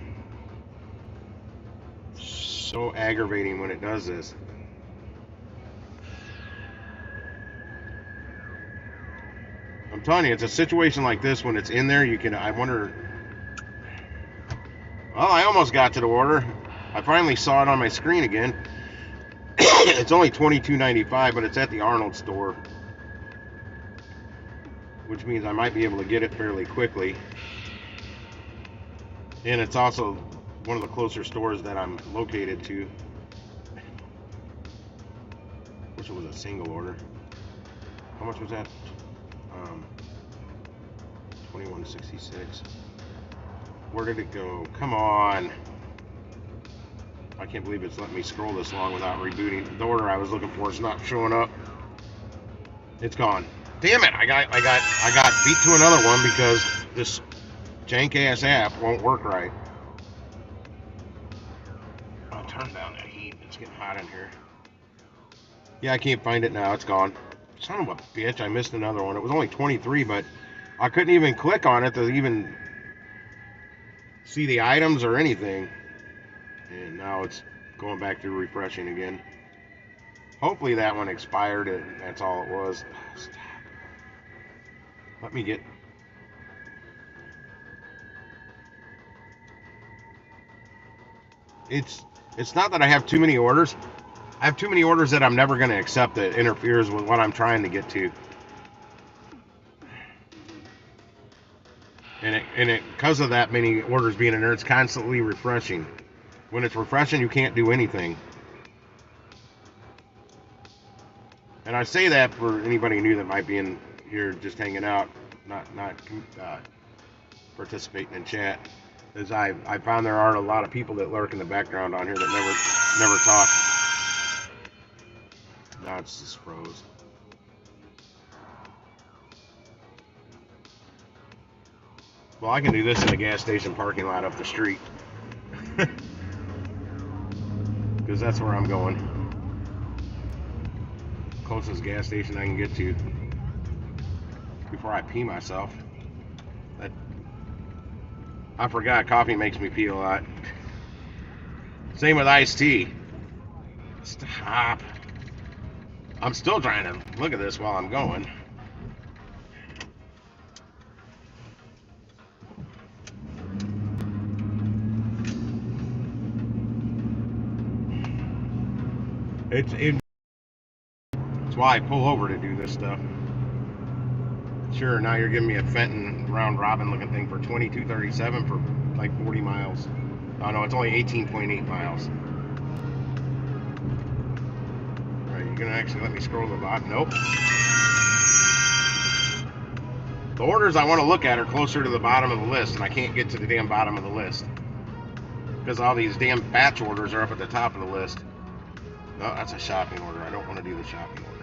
So aggravating when it does this. I'm telling you, it's a situation like this when it's in there. I wonder. Well, I almost got to the order. I finally saw it on my screen again. It's only $22.95, but it's at the Arnold store, which means I might be able to get it fairly quickly. And it's also one of the closer stores that I'm located to. Wish it was a single order. How much was that? $21.66. Where did it go? Come on. I can't believe it's letting me scroll this long without rebooting. The order I was looking for is not showing up. It's gone. Damn it! I got beat to another one because this jank ass app won't work right. I'll turn down that heat. It's getting hot in here. Yeah, I can't find it now. It's gone. Son of a bitch! I missed another one. It was only 23, but I couldn't even click on it to even see the items or anything. And now it's going back to refreshing again. Hopefully that one expired and that's all it was. Stop. Let me get... It's not that I have too many orders. I have too many orders that I'm never going to accept that interferes with what I'm trying to get to. And because of that many orders being in there, it's constantly refreshing. When it's refreshing, you can't do anything. And I say that for anybody new that might be in here just hanging out, not participating in chat. As I found there are a lot of people that lurk in the background on here that never talk. Now it's just froze. Well, I can do this in the gas station parking lot up the street. Because that's where I'm going. Closest gas station I can get to before I pee myself. I forgot coffee makes me pee a lot. Same with iced tea. Stop. I'm still trying to look at this while I'm going. It's why I pull over to do this stuff. Sure, now you're giving me a Fenton round robin looking thing for $22.37 for like 40 miles. Oh no, it's only 18.8 miles. Alright, you're gonna actually let me scroll to the bottom? Nope. The orders I want to look at are closer to the bottom of the list, and I can't get to the damn bottom of the list. Because all these damn batch orders are up at the top of the list. Oh, that's a shopping order. I don't want to do the shopping order.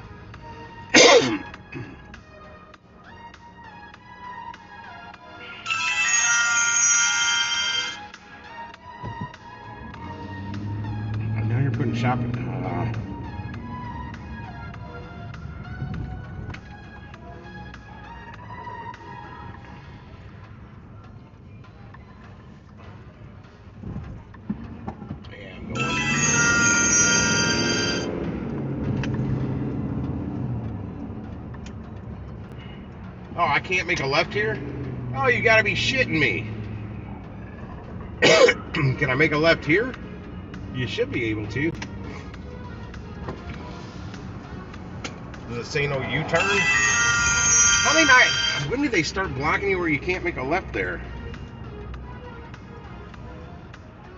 Now you're putting shopping. Yeah, I'm going. Oh, I can't make a left here? Oh, you gotta be shitting me. Can I make a left here? You should be able to. Does it say no U-turn? How they not? When did they start blocking you where you can't make a left there?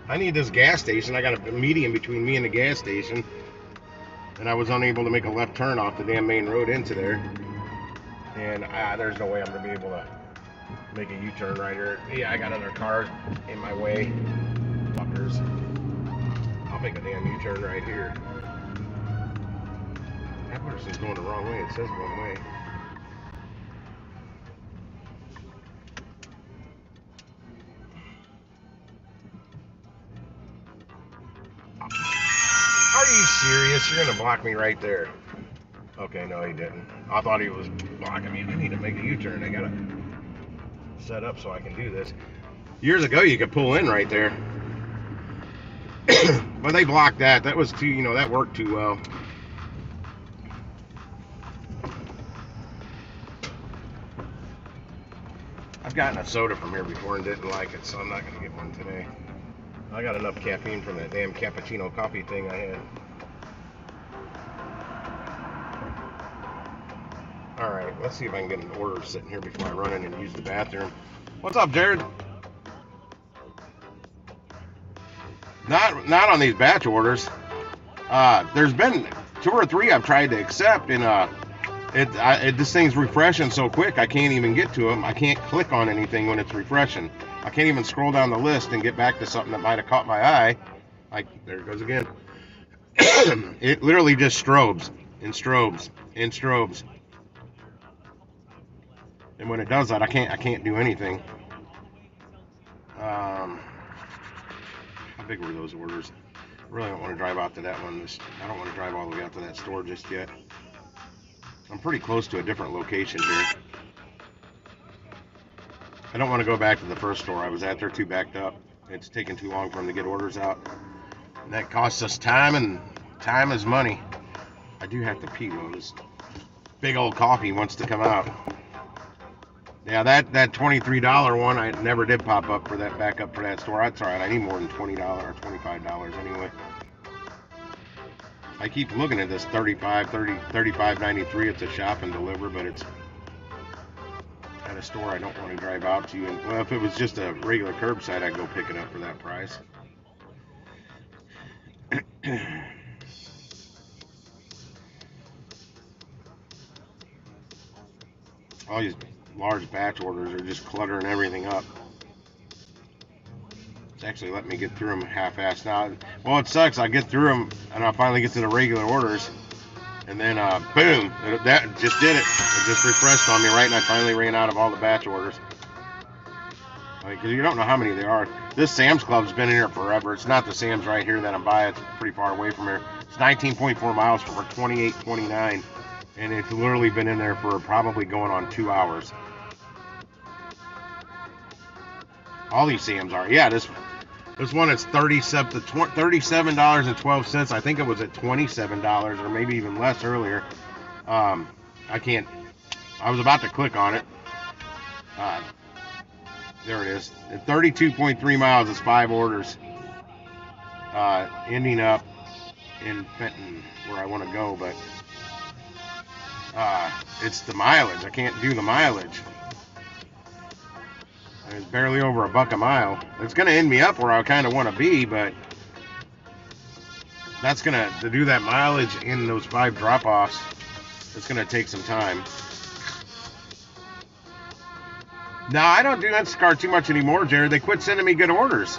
I need this gas station. I got a median between me and the gas station, and I was unable to make a left turn off the damn main road into there. And there's no way I'm gonna be able to make a U-turn right here. Yeah, I got other cars in my way. Fuckers. I'll make a damn U-turn right here. That person's going the wrong way. It says one way. Are you serious? You're gonna block me right there. Okay, no, he didn't. I thought he was blocking me. I need to make a U-turn. I gotta set up so I can do this. Years ago, you could pull in right there. But they blocked that. That was too, that worked too well. I've gotten a soda from here before and didn't like it, so I'm not gonna get one today. I got enough caffeine from that damn cappuccino coffee thing I had. Alright, let's see if I can get an order sitting here before I run in and use the bathroom. What's up, Jared? Not on these batch orders. There's been 2 or 3 I've tried to accept, and this thing's refreshing so quick I can't even get to them. I can't click on anything when it's refreshing. I can't even scroll down the list and get back to something that might have caught my eye. There it goes again. It literally just strobes and strobes and strobes. And when it does that, I can't do anything. How big were those orders? I really don't want to drive out to that one. I don't want to drive all the way out to that store just yet. I'm pretty close to a different location here. I don't want to go back to the first store I was at. They're too backed up. It's taking too long for them to get orders out. And that costs us time, and time is money. I do have to pee though. This big old coffee wants to come out. Yeah, that $23 one, I never did pop up for that backup for that store. That's alright. I need more than $20 or $25 anyway. I keep looking at this $35.93. It's a shop and deliver, but it's at a store I don't want to drive out to. And well, if it was just a regular curbside, I'd go pick it up for that price. All these large batch orders are just cluttering everything up. It's actually letting me get through them half-assed now. Well, it sucks. I get through them, and I finally get to the regular orders, and then boom, that just did it. It just refreshed on me, right, and I finally ran out of all the batch orders. Because you don't know how many there are. This Sam's Club's been in here forever. It's not the Sam's right here that I'm by. It's pretty far away from here. It's 19.4 miles for $28.29, and it's literally been in there for probably going on 2 hours. All these Sam's are. Yeah, this one is $37.12. I think it was at $27 or maybe even less earlier. I was about to click on it. There it is. At 32.3 miles, it's 5 orders. Ending up in Fenton, where I want to go, but it's the mileage. I can't do the mileage. It's barely over $1 a mile. It's going to end me up where I kind of want to be, but that's going to do that mileage in those 5 drop-offs. It's going to take some time. No, I don't do Instacart too much anymore, Jared. They quit sending me good orders.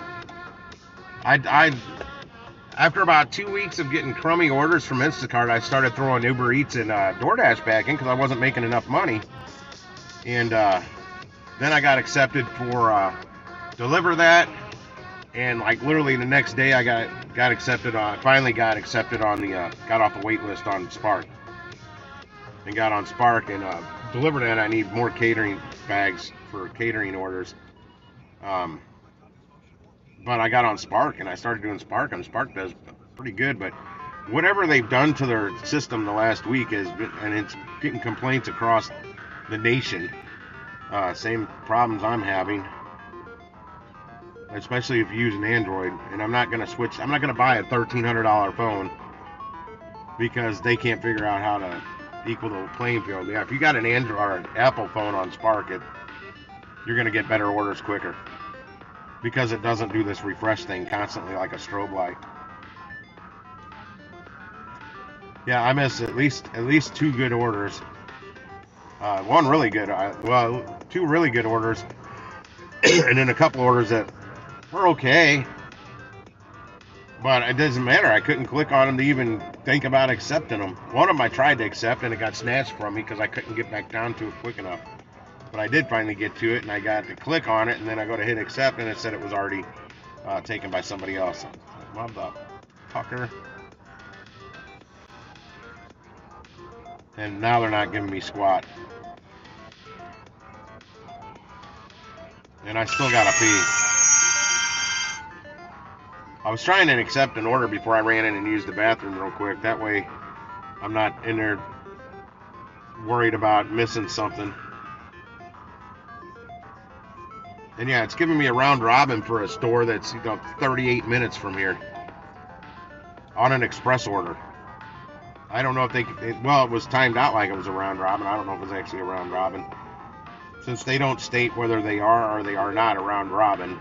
After about 2 weeks of getting crummy orders from Instacart, I started throwing Uber Eats and DoorDash back in because I wasn't making enough money. And then I got accepted for Deliver That, and like literally the next day I got accepted on. Finally got accepted on the got off the wait list on Spark, and got on Spark and Deliver That. I need more catering bags for catering orders. But I got on Spark and I started doing Spark, and Spark does pretty good. But whatever they've done to their system the last week has been, and it's getting complaints across the nation. Same problems I'm having, especially if you use an Android. And I'm not going to switch. I'm not going to buy a $1,300 phone because they can't figure out how to, equal the playing field. Yeah, if you got an Android or an Apple phone on Spark, you're going to get better orders quicker because it doesn't do this refresh thing constantly like a strobe light. Yeah, I missed at least 2 good orders. One really good, well, 2 really good orders, and then a couple orders that were okay. But it doesn't matter. I couldn't click on them to even think about accepting them. One of them I tried to accept and it got snatched from me because I couldn't get back down to it quick enough. But I did finally get to it and I got to click on it and then I go to hit accept and it said it was already taken by somebody else. Motherfucker. And now they're not giving me squat. And I still gotta pee. I was trying to accept an order before I ran in and used the bathroom real quick. That way I'm not in there worried about missing something. And yeah, it's giving me a round robin for a store that's 38 minutes from here on an express order. I don't know if it was timed out like it was a round robin. I don't know if it's actually a round robin. Since they don't state whether they are or they are not a round robin,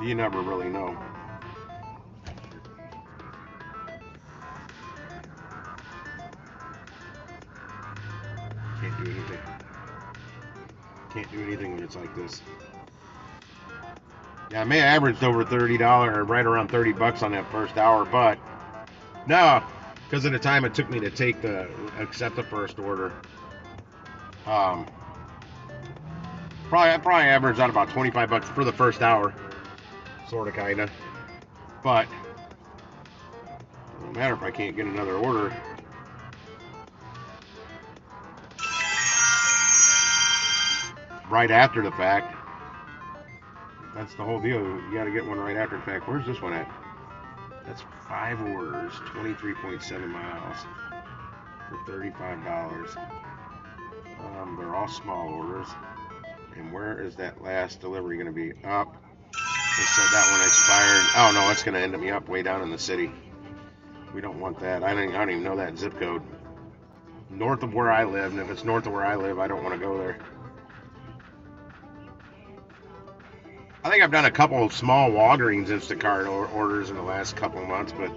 you never really know. Can't do anything. Can't do anything when it's like this. Yeah, I may have averaged over $30 or right around $30 on that first hour, but no, because of the time it took me to accept the first order. I probably averaged out about $25 for the first hour, sorta, kinda. But it doesn't matter if I can't get another order. Right after the fact. That's the whole deal. You got to get one right after the fact. Where's this one at? That's 5 orders, 23.7 miles for $35. They're all small orders. And where is that last delivery going to be? Up. They said that one expired. Oh no, it's going to end me up way down in the city. We don't want that. I don't even know that zip code. North of where I live, and if it's north of where I live, I don't want to go there. I think I've done a couple of small Walgreens Instacart orders in the last couple of months, but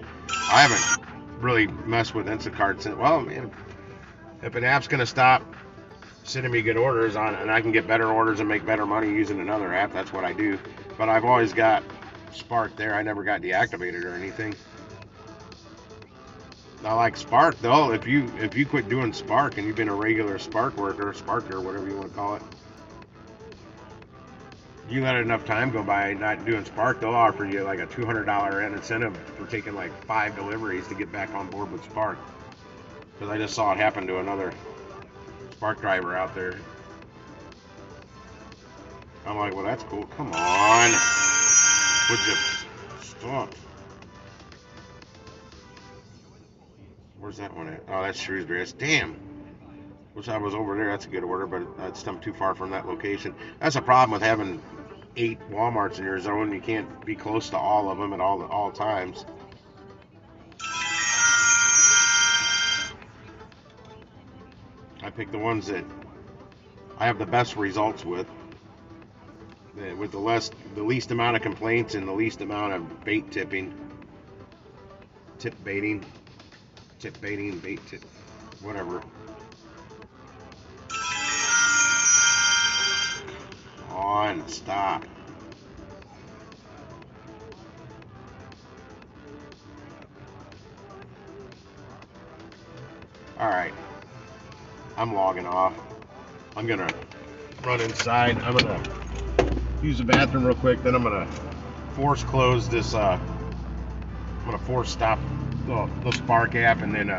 I haven't really messed with Instacart since. Well, man, if an app's gonna stop sending me good orders on, and I can get better orders and make better money using another app, that's what I do. But I've always got Spark there. I never got deactivated or anything. Now, like Spark though, if you quit doing Spark and you've been a regular Spark worker, Sparker, whatever you want to call it, you let enough time go by not doing Spark, they'll offer you like a $200 incentive for taking like 5 deliveries to get back on board with Spark. Because I just saw it happen to another Spark driver out there. I'm like, well, that's cool. Come on. Would you stop? Where's that one at? Oh, that's Shrewsbury. Damn. Wish I was over there. That's a good order, but I'm too far from that location. That's a problem with having 8 Walmarts in your zone. You can't be close to all of them at all times. I pick the ones that I have the best results with the least amount of complaints and the least amount of bait tipping, bait tip, whatever. On, stop. Alright. I'm logging off. I'm gonna run inside. I'm gonna use the bathroom real quick, then I'm gonna force close this I'm gonna force stop the Spark app and then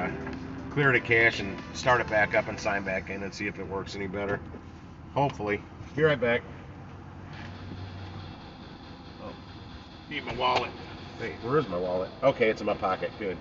clear the cache and start it back up and sign back in and see if it works any better. Hopefully. Be right back. Oh, need my wallet. Wait, where is my wallet? Okay, it's in my pocket. Good.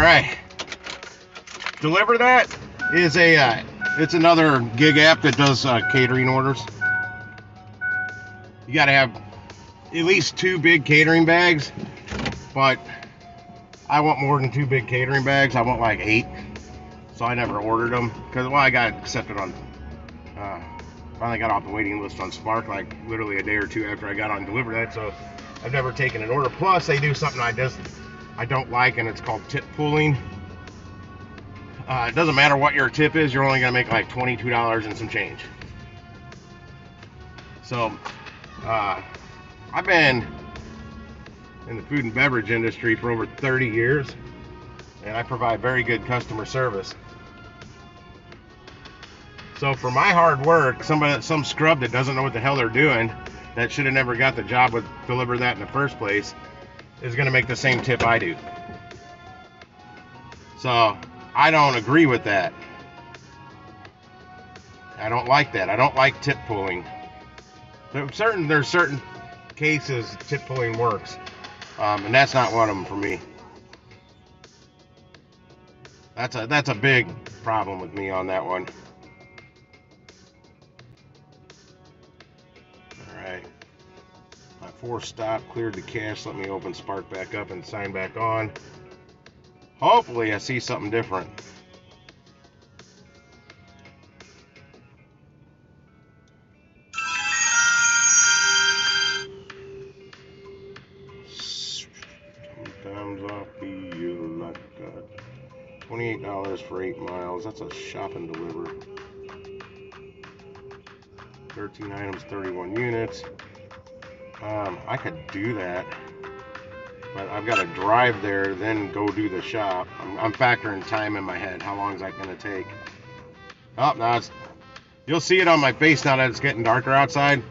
right. Deliver That is it's another gig app that does catering orders. You got to have at least 2 big catering bags, but I want more than 2 big catering bags. I want like 8, so I never ordered them because, well, I got accepted on, finally got off the waiting list on Spark like literally a day or 2 after I got on Deliver That, so I've never taken an order. Plus, they do something I don't like, and it's called tip pooling. It doesn't matter what your tip is, you're only going to make like $22 and some change. So, I've been in the food and beverage industry for over 30 years, and I provide very good customer service. So for my hard work, some scrub that doesn't know what the hell they're doing, that should have never got the job with Deliver That in the first place, is going to make the same tip I do. So I don't agree with that. I don't like that. I don't like tip pulling. There's certain cases tip pulling works, and that's not one of them for me. That's a big problem with me on that one. All right, my 4 stop cleared the cache. Let me open Spark back up and sign back on. Hopefully I see something different. Sometimes I feel like $28 for 8 miles. That's a shop and deliver. 13 items, 31 units. I could do that, but I've got to drive there, then go do the shop. I'm factoring time in my head. How long is that going to take? Oh, now you'll see it on my face now that it's getting darker outside.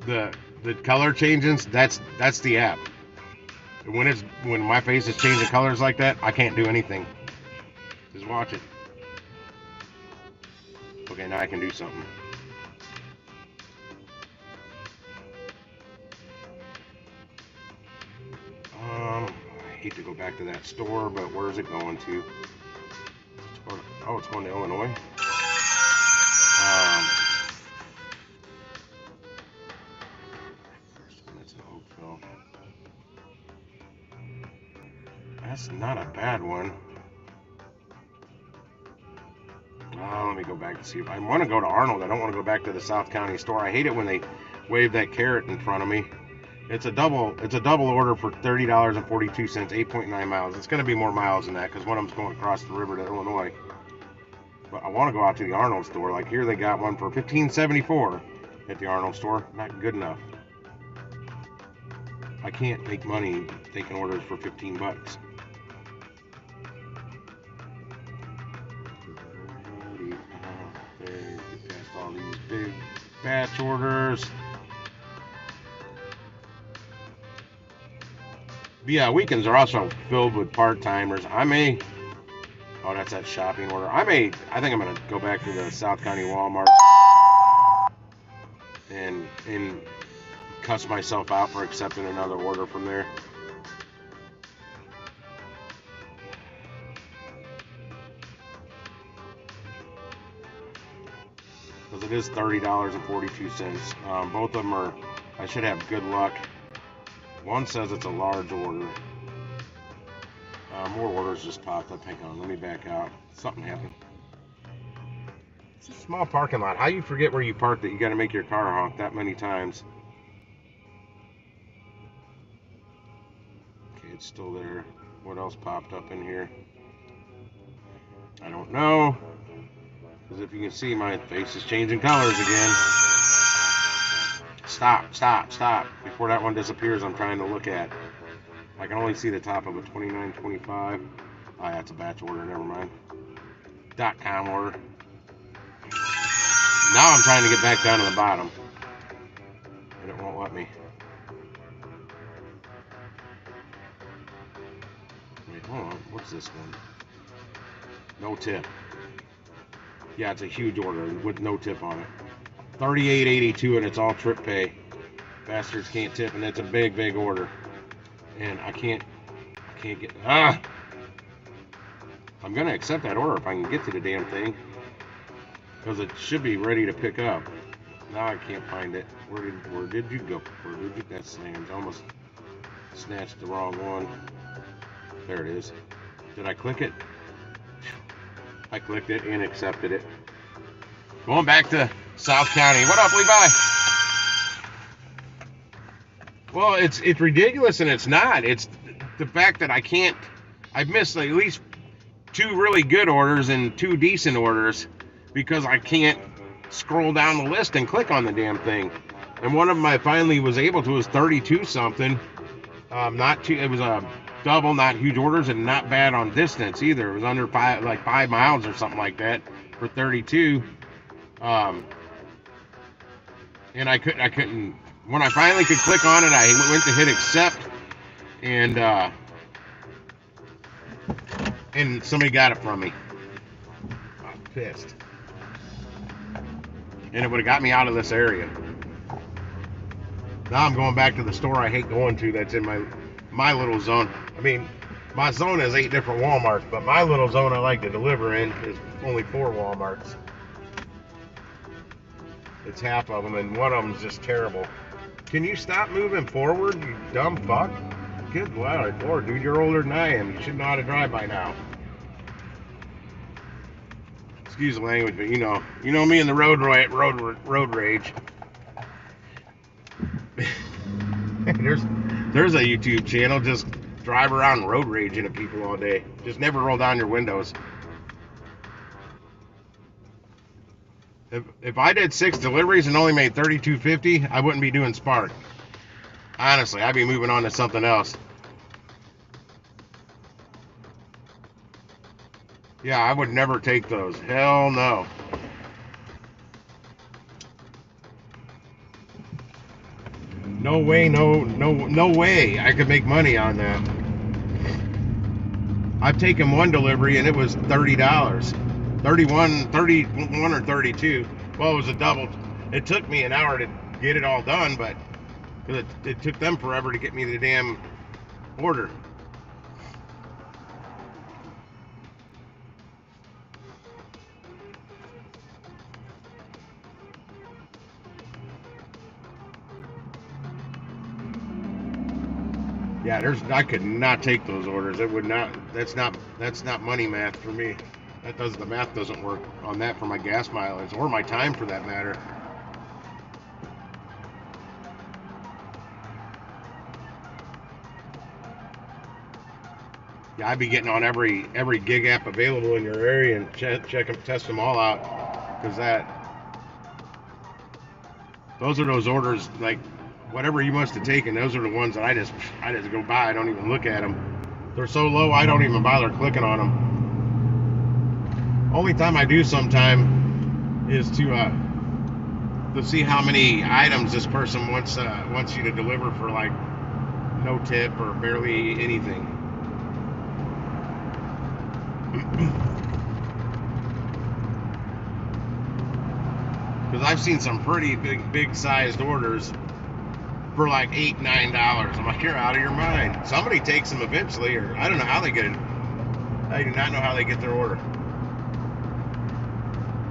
The color changes. That's the app. When my face is changing colors like that, I can't do anything. Just watch it. Okay, now I can do something. I hate to go back to that store, but where is it going to? Oh, it's going to Illinois. That's in Oakville. That's not a bad one. Let me go back and see if I want to go to Arnold. I don't want to go back to the South County store. I hate it when they wave that carrot in front of me. It's a double order for $30.42, 8.9 miles. It's going to be more miles than that because one of them's going across the river to Illinois. But I want to go out to the Arnold store. Like here, they got one for $15.74 at the Arnold store. Not good enough. I can't make money taking orders for 15 bucks. Okay, past all these big batch orders. But yeah, weekends are also filled with part-timers. Oh, that's that shopping order. I think I'm gonna go back to the South County Walmart and cuss myself out for accepting another order from there. Because it is $30.42. Both of them are, I should have good luck. One says it's a large order. More orders just popped up. Hang on, let me back out. Something happened. It's a small parking lot. How you forget where you parked that you got to make your car honk that many times? Okay, it's still there. What else popped up in here? I don't know. Because if you can see, my face is changing colors again. Stop. Before that one disappears, I'm trying to look at. I can only see the top of it. 29.25. Oh, that's a batch order. Never mind. .com order. Now I'm trying to get back down to the bottom, and it won't let me. Wait, hold on. What's this one? No tip. Yeah, it's a huge order with no tip on it. $38.82, and it's all trip pay. Bastards can't tip, and it's a big order. And I can't get. I'm gonna accept that order if I can get to the damn thing, because it should be ready to pick up. Now I can't find it. Where did you go? Where did you? That slams. Almost snatched the wrong one. There it is. Did I click it? I clicked it and accepted it. Going back to South County. What up, Levi? Well, it's ridiculous, and it's not. It's the fact that I've missed at least 2 really good orders and 2 decent orders because I can't scroll down the list and click on the damn thing. And one of them I finally was able to was 32 something. Not too. It was a double, not huge orders, and not bad on distance either. It was under 5 miles or something like that for 32. And I couldn't. When I finally could click on it, I went to hit accept, and somebody got it from me. I'm pissed. And it would have got me out of this area. Now I'm going back to the store I hate going to that's in my little zone. I mean, my zone has 8 different Walmarts, but my little zone I like to deliver in is only 4 Walmarts. It's half of them, and one of them's just terrible. Can you stop moving forward, you dumb fuck? Good Lord, dude, you're older than I am. You should know how to drive by now. Excuse the language, but you know me and the road rage. There's a YouTube channel, just drive around road raging at people all day. Just never roll down your windows. If I did 6 deliveries and only made $32.50, I wouldn't be doing Spark. Honestly, I'd be moving on to something else. Yeah, I would never take those. Hell no. No way, no way I could make money on that. I've taken 1 delivery and it was $30. 31 or 32. Well, it was a double. It took me an hour to get it all done, but it took them forever to get me the damn order. Yeah, I could not take those orders. It would not. That's not money math for me. The math doesn't work on that for my gas mileage or my time for that matter. Yeah, I'd be getting on every gig app available in your area and check them, test them all out, because those are those orders, like whatever you must have taken. Those are the ones that I just go by. I don't even look at them. They're so low, I don't even bother clicking on them. Only time I do sometime is to see how many items this person wants you to deliver for, like, no tip or barely anything. Because I've seen some pretty big sized orders for like $8, $9. I'm like, you're out of your mind. Somebody takes them eventually, or I don't know how they get it. I do not know how they get their order.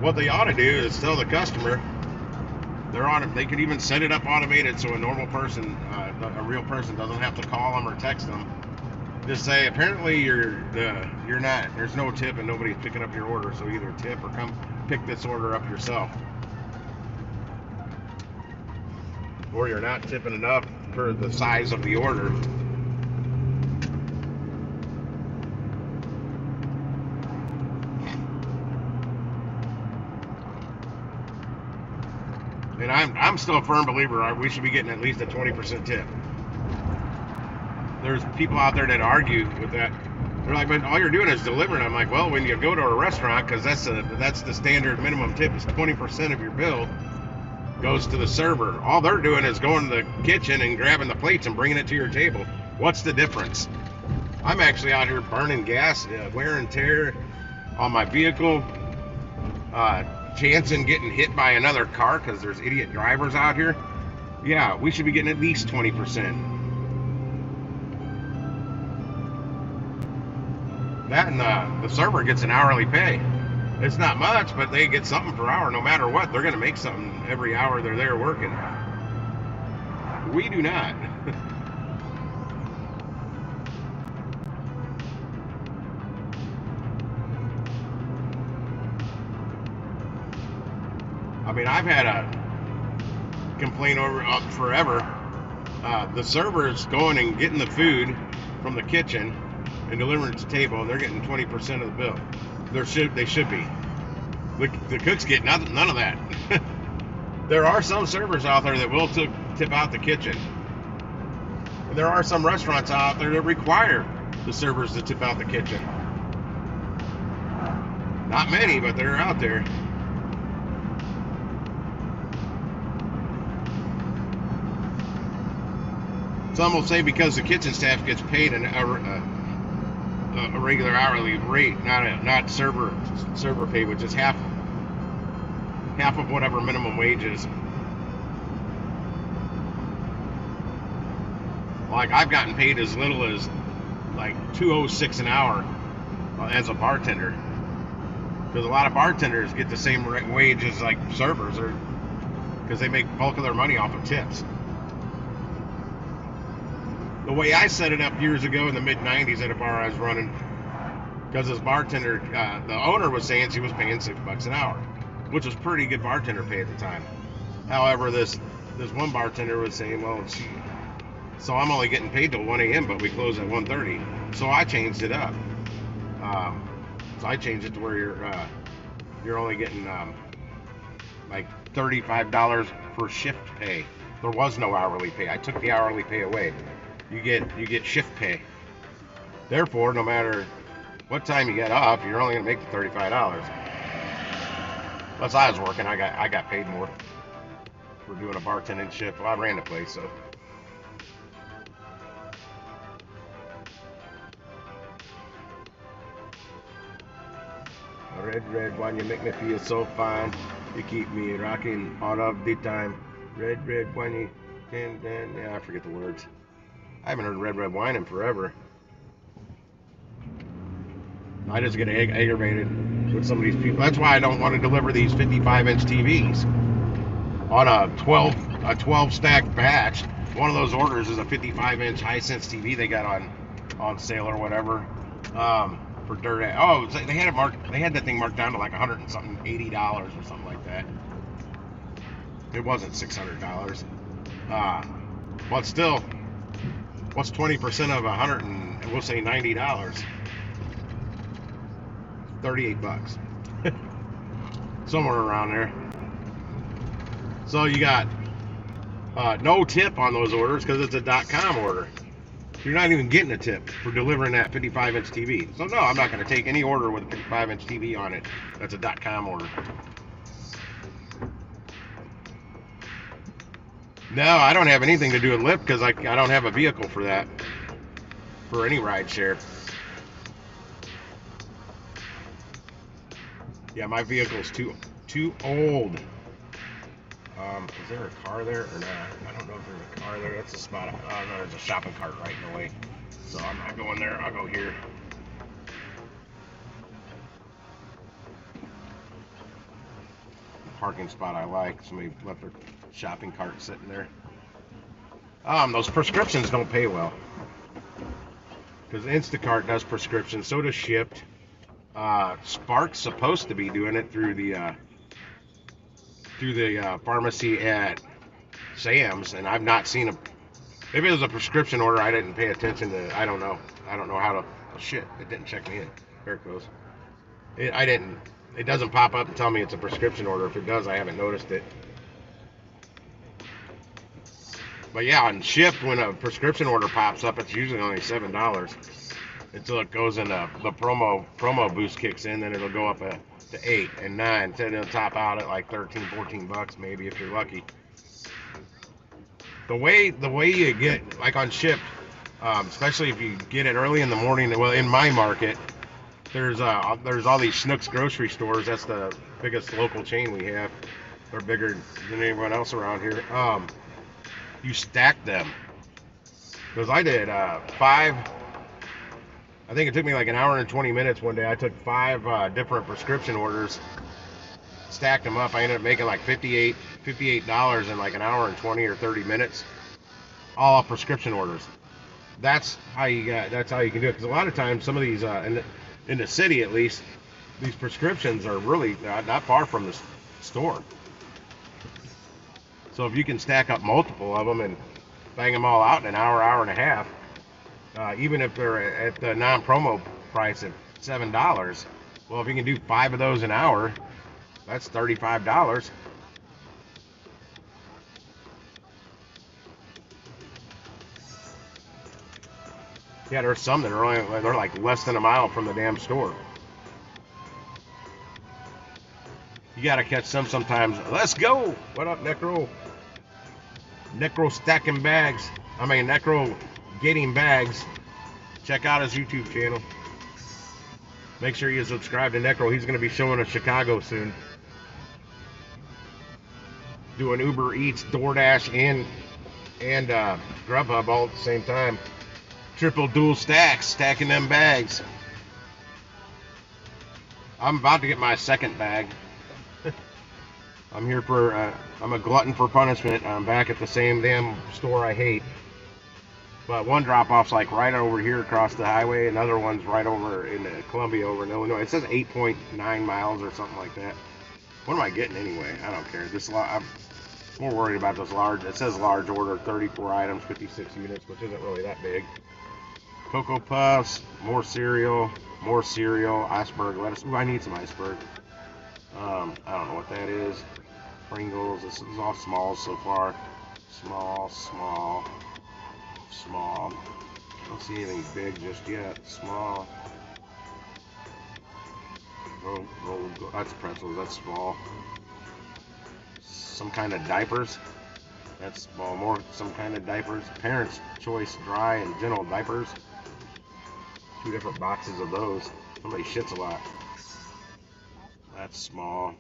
What they ought to do is tell the customer they could even set it up automated so a normal person, a real person, doesn't have to call them or text them. Just say, apparently you're not. There's no tip and nobody's picking up your order, so either tip or come pick this order up yourself. Or you're not tipping enough for the size of the order. And I'm still a firm believer we should be getting at least a 20% tip. There's people out there that argue with that. They're like, but all you're doing is delivering. I'm like, well, when you go to a restaurant, because that's the standard minimum tip is 20% of your bill goes to the server. All they're doing is going to the kitchen and grabbing the plates and bringing it to your table. What's the difference? I'm actually out here burning gas, wear and tear on my vehicle, chancing getting hit by another car because there's idiot drivers out here. Yeah, we should be getting at least 20%. That and the server gets an hourly pay. It's not much, but they get something per hour no matter what. They're going to make something every hour they're there working. We do not. I mean, I've had a complaint over forever. The servers going and getting the food from the kitchen and delivering it to the table, and they're getting 20% of the bill. They should be. The cooks get none of that. There are some servers out there that will tip out the kitchen. And there are some restaurants out there that require the servers to tip out the kitchen. Not many, but they're out there. Some will say because the kitchen staff gets paid a regular hourly rate, not server pay, which is half of whatever minimum wage is. Like I've gotten paid as little as like $2.06 an hour as a bartender, because a lot of bartenders get the same wage as like servers, or because they make bulk of their money off of tips. The way I set it up years ago in the mid-90s at a bar I was running, because this bartender, the owner was saying she was paying $6 an hour, which was pretty good bartender pay at the time. However, this one bartender was saying, well, so I'm only getting paid till 1 a.m., but we close at 1:30. So I changed it up. So I changed it to where you're only getting like $35 for shift pay. There was no hourly pay. I took the hourly pay away. You get shift pay. Therefore, no matter what time you get off, you're only gonna make the $35. Plus, I was working. I got paid more for doing a bartending shift. Well, I ran the place, so. Red wine, you make me feel so fine. You keep me rocking all of the time. Red wine, you can. Yeah, I forget the words. I haven't heard red wine in forever. I just get aggravated with some of these people. That's why I don't want to deliver these 55-inch TVs on a 12 stack batch. One of those orders is a 55-inch Hisense TV they got on sale or whatever for dirt. Oh, they had it marked. They had that thing marked down to like $100 and something, $80 or something like that. It wasn't $600. But still, what's 20% of 100 and we'll say $90? $38. Somewhere around there. So you got no tip on those orders because it's a .com order. You're not even getting a tip for delivering that 55-inch TV. So no, I'm not going to take any order with a 55-inch TV on it that's a .com order. No, I don't have anything to do with Lyft because I don't have a vehicle for that, for any ride share. Yeah, my vehicle's too old. Is there a car there or not? I don't know if there's a car there. That's a spot. No, there's a shopping cart right in the way. So I'm not going there. I'll go here. Parking spot I like. Somebody left their shopping cart sitting there. Those prescriptions don't pay well. Because Instacart does prescriptions. So does Shipt. Spark's supposed to be doing it through the pharmacy at Sam's, and I've not seen a. Maybe it was a prescription order. I didn't pay attention to. I don't know how to. Oh, shit! It didn't check me in. There it goes. I didn't. It doesn't pop up and tell me it's a prescription order. If it does, I haven't noticed it. But yeah, on Shipt, when a prescription order pops up, it's usually only $7 until it goes in the promo boost kicks in. Then it'll go up to 8 and 9. Then it'll top out at like $13-14 maybe if you're lucky. The way you get, like on Shipt, especially if you get it early in the morning. Well, in my market, there's all these Schnucks grocery stores. That's the biggest local chain we have. They're bigger than anyone else around here. You stack them, because I did 5 I think it took me like an hour and 20 minutes one day. I took 5 different prescription orders, stacked them up. I ended up making like $58 in like an hour and 20 or 30 minutes, all off prescription orders. That's how you can do it. Because a lot of times, some of these in the city at least, these prescriptions are really not far from the store. So if you can stack up multiple of them and bang them all out in an hour, hour and a half, even if they're at the non-promo price of $7, well, if you can do 5 of those an hour, that's $35. Yeah, there's some that are they're like less than a mile from the damn store. You gotta catch some sometimes. Let's go. What up, Necro? Necro stacking bags. Necro getting bags. Check out his YouTube channel. Make sure you subscribe to Necro. He's gonna be showing us Chicago soon. Doing Uber Eats, DoorDash, and Grubhub all at the same time. Triple dual stacks, stacking them bags. I'm about to get my second bag. I'm here for, I'm a glutton for punishment. I'm back at the same damn store I hate. But one drop-off's like right over here across the highway. Another one's right over in Columbia over in Illinois. It says 8.9 miles or something like that. What am I getting anyway? I don't care. I'm more worried about this large. It says large order, 34 items, 56 units, which isn't really that big. Cocoa Puffs, more cereal, iceberg lettuce. Ooh, I need some iceberg. I don't know what that is. Pringles. This is all small so far. Small. Don't see anything big just yet. Small. That's pretzels. That's small. Some kind of diapers. That's small. Some kind of diapers. Parents' Choice dry and gentle diapers. 2 different boxes of those. Somebody shits a lot. That's small.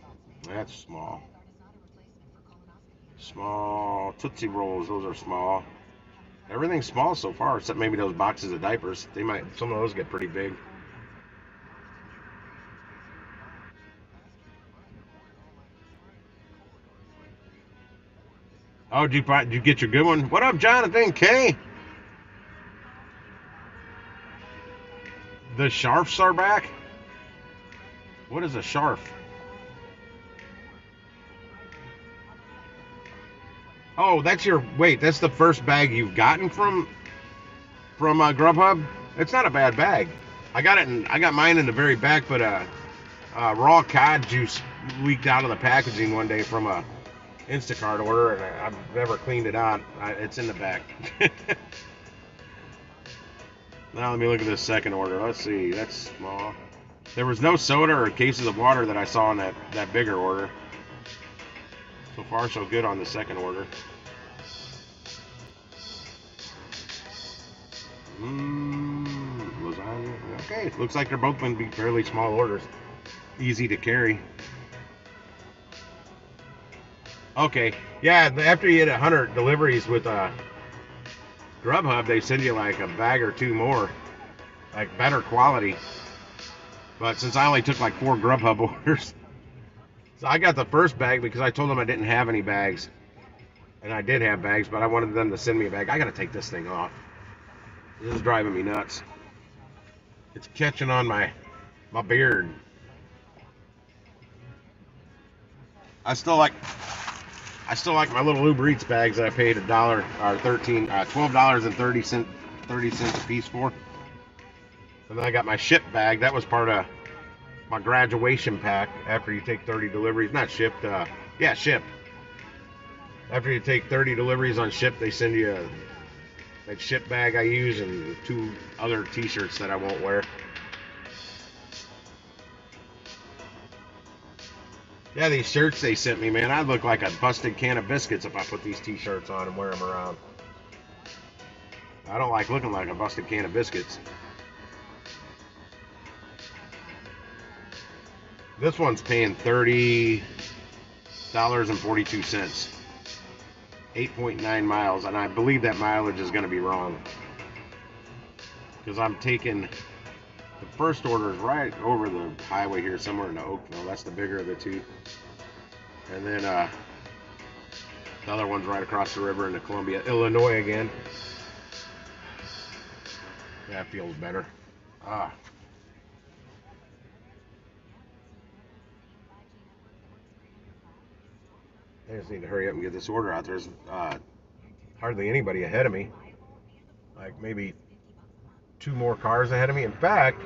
Small Tootsie Rolls. Those are small. Everything's small so far, except maybe those boxes of diapers. Some of those get pretty big. Oh, did you get your good one? What up, Jonathan K? The Sharfs are back? What is a Sharf? Oh, that's the first bag you've gotten from Grubhub? It's not a bad bag. I got mine in the very back, but raw cod juice leaked out of the packaging one day from a Instacart order, and I've never cleaned it out. It's in the back. Now let me look at this second order. Let's see. That's small. There was no soda or cases of water that I saw in that bigger order. So far, so good on the second order. Lasagna. Okay, looks like they're both going to be fairly small orders. Easy to carry. Okay, yeah, after you hit 100 deliveries with Grubhub, they send you like a bag or 2 more, like better quality. But since I only took like 4 Grubhub orders, so I got the first bag because I told them I didn't have any bags. And I did have bags, but I wanted them to send me a bag. I gotta take this thing off. This is driving me nuts. It's catching on my beard. I still like my little Uber Eats bags that I paid $12.30 a piece for. And then I got my ship bag. That was part of my graduation pack after you take 30 deliveries. Not shipped, shipped. After you take 30 deliveries on ship, they send you that ship bag I use and 2 other t-shirts that I won't wear. Yeah, these shirts they sent me, man, I'd look like a busted can of biscuits if I put these t-shirts on and wear them around. I don't like looking like a busted can of biscuits. This one's paying $30.42. 8.9 miles, and I believe that mileage is going to be wrong. Because I'm taking The first order is right over the highway here, somewhere in Oakville. That's the bigger of the two. And then the other one's right across the river into Columbia, Illinois again. That feels better. Ah. I just need to hurry up and get this order out. There's hardly anybody ahead of me. Like maybe 2 more cars ahead of me. In fact,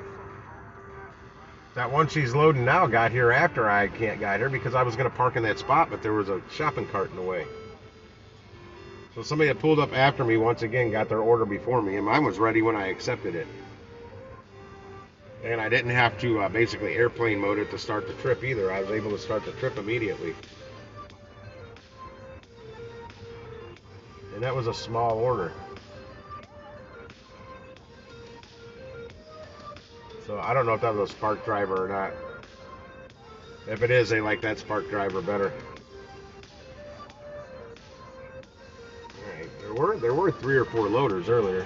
that one she's loading now got here after I can't got her because I was going to park in that spot, but there was a shopping cart in the way. So somebody that pulled up after me once again got their order before me, and mine was ready when I accepted it. And I didn't have to basically airplane mode it to start the trip either. I was able to start the trip immediately. And that was a small order. So I don't know if that was a Spark driver or not. If it is, they like that Spark driver better. Alright, there were 3 or 4 loaders earlier.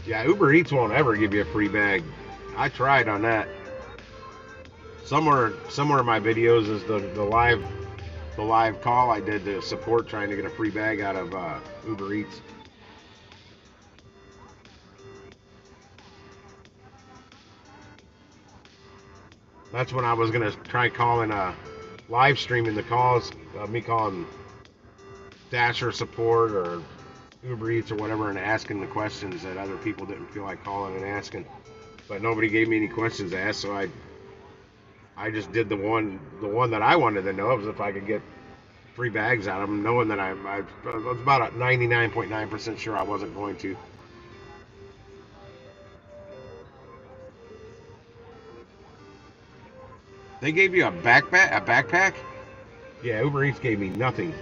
Yeah, Uber Eats won't ever give you a free bag. I tried on that. Somewhere in my videos is the live call I did to support trying to get a free bag out of Uber Eats. That's when I was gonna try calling live streaming the calls, me calling Dasher support or Uber Eats or whatever and asking the questions that other people didn't feel like calling and asking. But nobody gave me any questions to ask, so I just did the one that I wanted to know was if I could get free bags out of them, knowing that I was about 99.9% sure I wasn't going to. They gave you a backpack? Yeah, Uber Eats gave me nothing.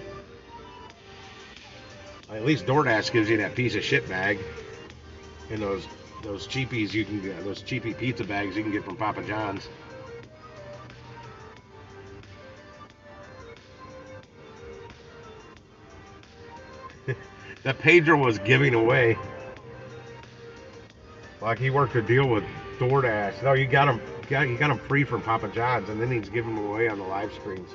At least DoorDash gives you that piece of shit bag. And those cheapies you can get, those cheapy pizza bags you can get from Papa John's. That Pedro was giving away. Like he worked a deal with DoorDash. No, you got him free from Papa John's, and then he's giving them away on the live streams.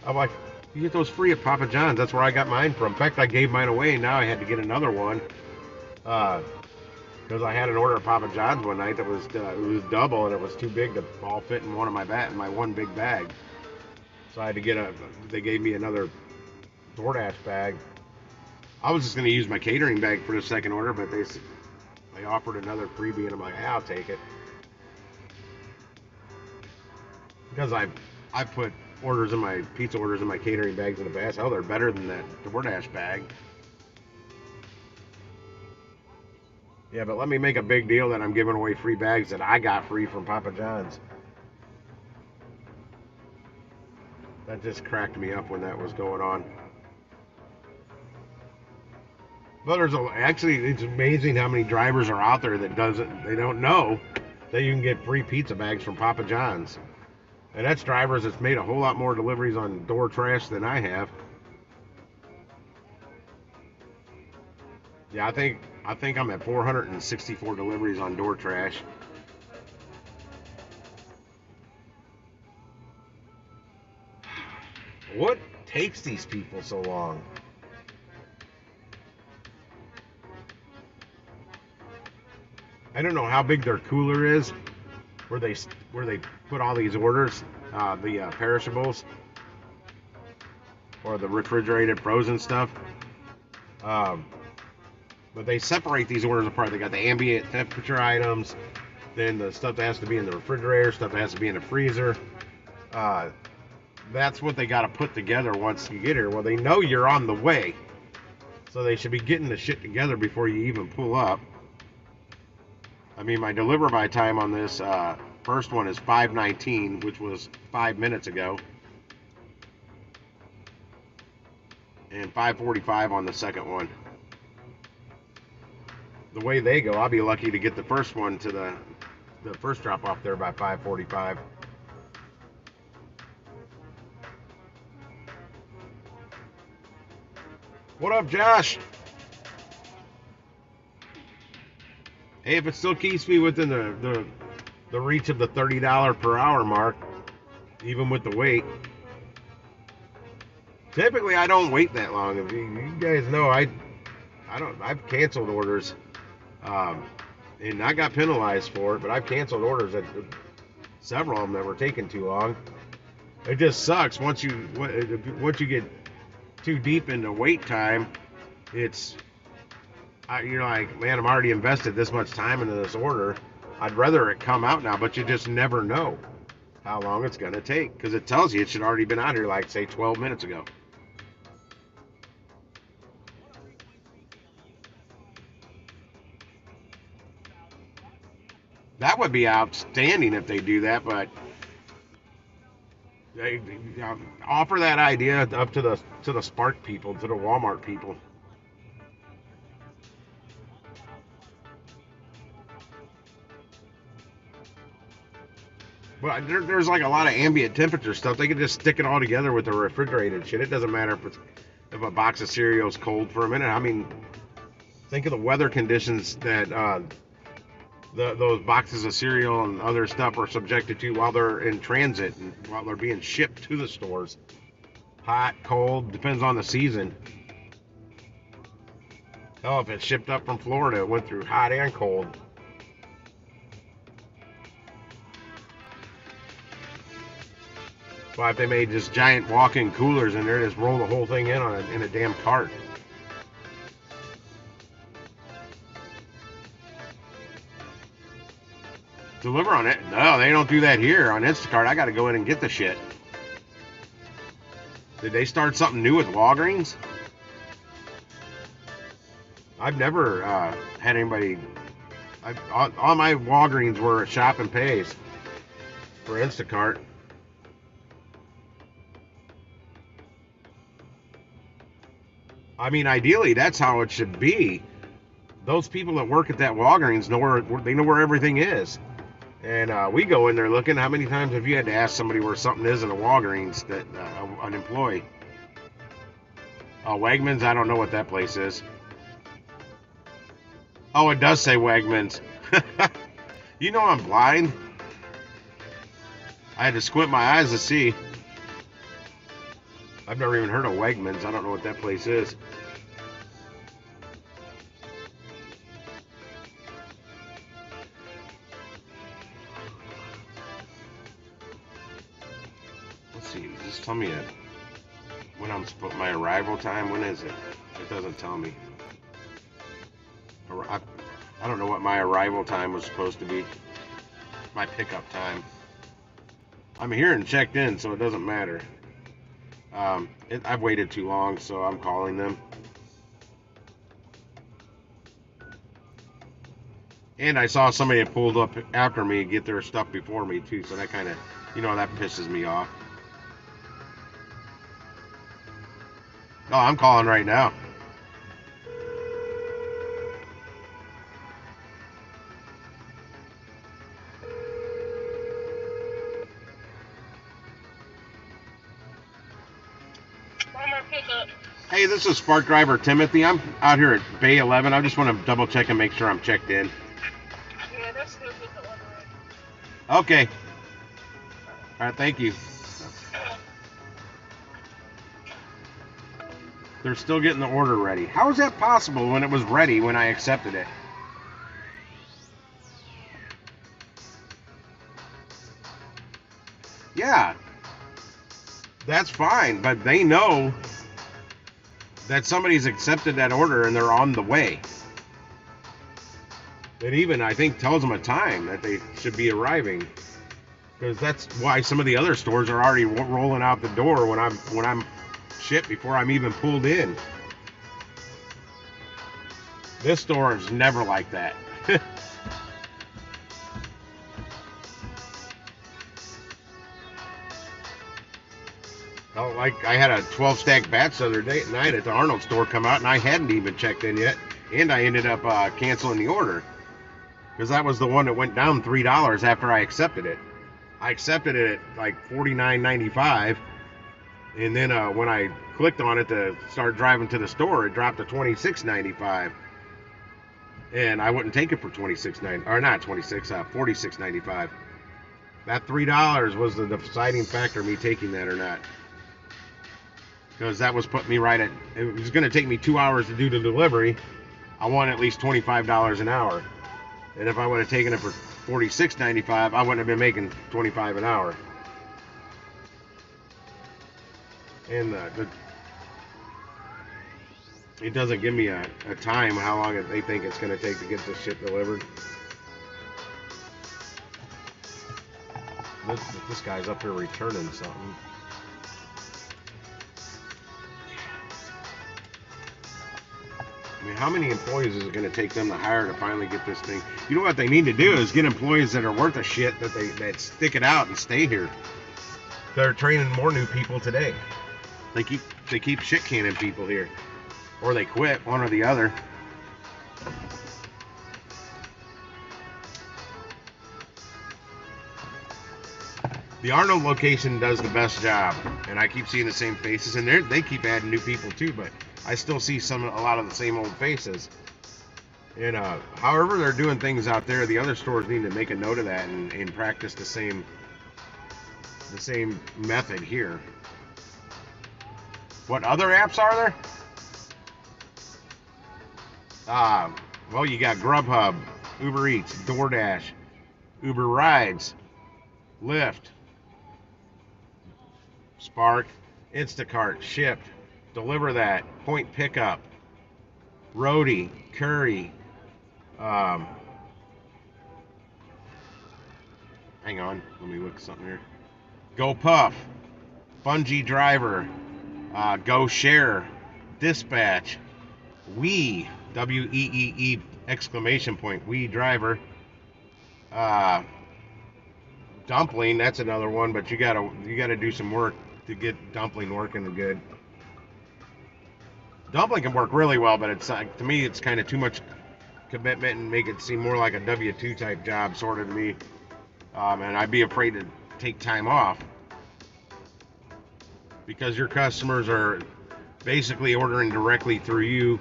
I'm like, you get those free at Papa John's. That's where I got mine from. In fact, I gave mine away, and now I had to get another one because I had an order at Papa John's one night that was it was double, and it was too big to all fit in one of my one big bag. So I had to get they gave me another DoorDash bag. I was just going to use my catering bag for the second order, but they offered another freebie, and I'm like, I'll take it. Because I put pizza orders in my catering bags in the past. Hell, they're better than that DoorDash bag. Yeah, but let me make a big deal that I'm giving away free bags that I got free from Papa John's. That just cracked me up when that was going on. But actually, it's amazing how many drivers are out there that they don't know that you can get free pizza bags from Papa John's. And that's drivers that's made a whole lot more deliveries on DoorTrash than I have. Yeah, I think I'm at 464 deliveries on DoorTrash. What takes these people so long? I don't know how big their cooler is, where they put all these orders, the perishables or the refrigerated frozen stuff. But they separate these orders apart. They got the ambient temperature items, then the stuff that has to be in the refrigerator, stuff that has to be in the freezer. That's what they got to put together once you get here. Well, they know you're on the way, so they should be getting the shit together before you even pull up. I mean, my deliver by time on this first one is 5:19, which was 5 minutes ago, and 5:45 on the second one. The way they go, I'll be lucky to get the first one to the first drop off there by 5:45. What up, Josh? Hey, if it still keeps me within the reach of the $30 per hour mark, even with the wait. Typically, I don't wait that long. If you guys know, I've canceled orders, um, and I got penalized for it. But I've canceled orders that several of them that were taking too long. It just sucks once you get too deep into wait time. You're like, man, I'm already invested this much time into this order. I'd rather it come out now, but you just never know how long it's gonna take because it tells you it should already been out here, like say 12 minutes ago. That would be outstanding if they do that, but they offer that idea up to the Spark people, to the Walmart people. But there's like a lot of ambient temperature stuff. They could just stick it all together with the refrigerated shit. It doesn't matter if a box of cereal is cold for a minute. I mean, think of the weather conditions that those boxes of cereal and other stuff are subjected to while they're in transit and while they're being shipped to the stores. Hot, cold, depends on the season. Hell, if it's shipped up from Florida, it went through hot and cold. Well, if they made just giant walk-in coolers in there, just roll the whole thing in a damn cart. Deliver on it? No, they don't do that here on Instacart. I got to go in and get the shit. Did they start something new with Walgreens? I've never had anybody. All my Walgreens were shop and pays for Instacart. I mean, ideally, that's how it should be. Those people that work at that Walgreens know where everything is. And we go in there looking. How many times have you had to ask somebody where something is in a Walgreens that an employee? Wegmans, I don't know what that place is. Oh, it does say Wegmans. You know I'm blind. I had to squint my eyes to see. I've never even heard of Wegmans. I don't know what that place is. Let's see. Just tell me when I'm supposed my arrival time. When is it? It doesn't tell me. I don't know what my arrival time was supposed to be. My pickup time. I'm here and checked in, so it doesn't matter. I've waited too long, so I'm calling them. And I saw somebody that pulled up after me get their stuff before me too, so that kind of, that pisses me off. Oh, I'm calling right now. Hey, this is Spark Driver Timothy. I'm out here at Bay 11. I just want to double check and make sure I'm checked in. Yeah, that's still with the order. Okay. All right, thank you. They're still getting the order ready. How is that possible when it was ready when I accepted it? Yeah, that's fine, but they know that somebody's accepted that order and they're on the way. It even, I think, tells them a time that they should be arriving, because that's why some of the other stores are already rolling out the door when I'm shipped before I'm even pulled in. This store is never like that. Oh, like I had a 12-stack batch the other night at the Arnold store come out, and I hadn't even checked in yet, and I ended up canceling the order because that was the one that went down $3 after I accepted it. I accepted it at like $49.95, and then when I clicked on it to start driving to the store, it dropped to $26.95. And I wouldn't take it for $26.95, or not 26, $46.95. That $3 was the deciding factor of me taking that or not. Because that was putting me right at, it was going to take me 2 hours to do the delivery. I want at least $25 an hour. And if I would have taken it for $46.95, I wouldn't have been making $25 an hour. And it doesn't give me a time how long they think it's going to take to get this shit delivered. This guy's up here returning something. I mean, how many employees is it going to take them to hire to finally get this thing? You know what they need to do is get employees that are worth a shit, that stick it out and stay here. They're training more new people today. They keep shit canning people here, or they quit, one or the other. The Arnold location does the best job, and I keep seeing the same faces, and they keep adding new people too, but I still see a lot of the same old faces. And however they're doing things out there, the other stores need to make a note of that and practice the same method here. What other apps are there? Well, you got Grubhub, Uber Eats, DoorDash, Uber Rides, Lyft, Spark, Instacart, Shipt, Deliver That, Point Pickup, Roadie, Curry, hang on, let me look at something here. GoPuff, Bungee Driver, Go Share, Dispatch, We, WEEE exclamation point, We Driver, Dumpling, that's another one, but you gotta do some work to get Dumpling working good. Dumpling can work really well, but it's to me it's kind of too much commitment and make it seem more like a W-2 type job, sort of to me. And I'd be afraid to take time off because your customers are basically ordering directly through you.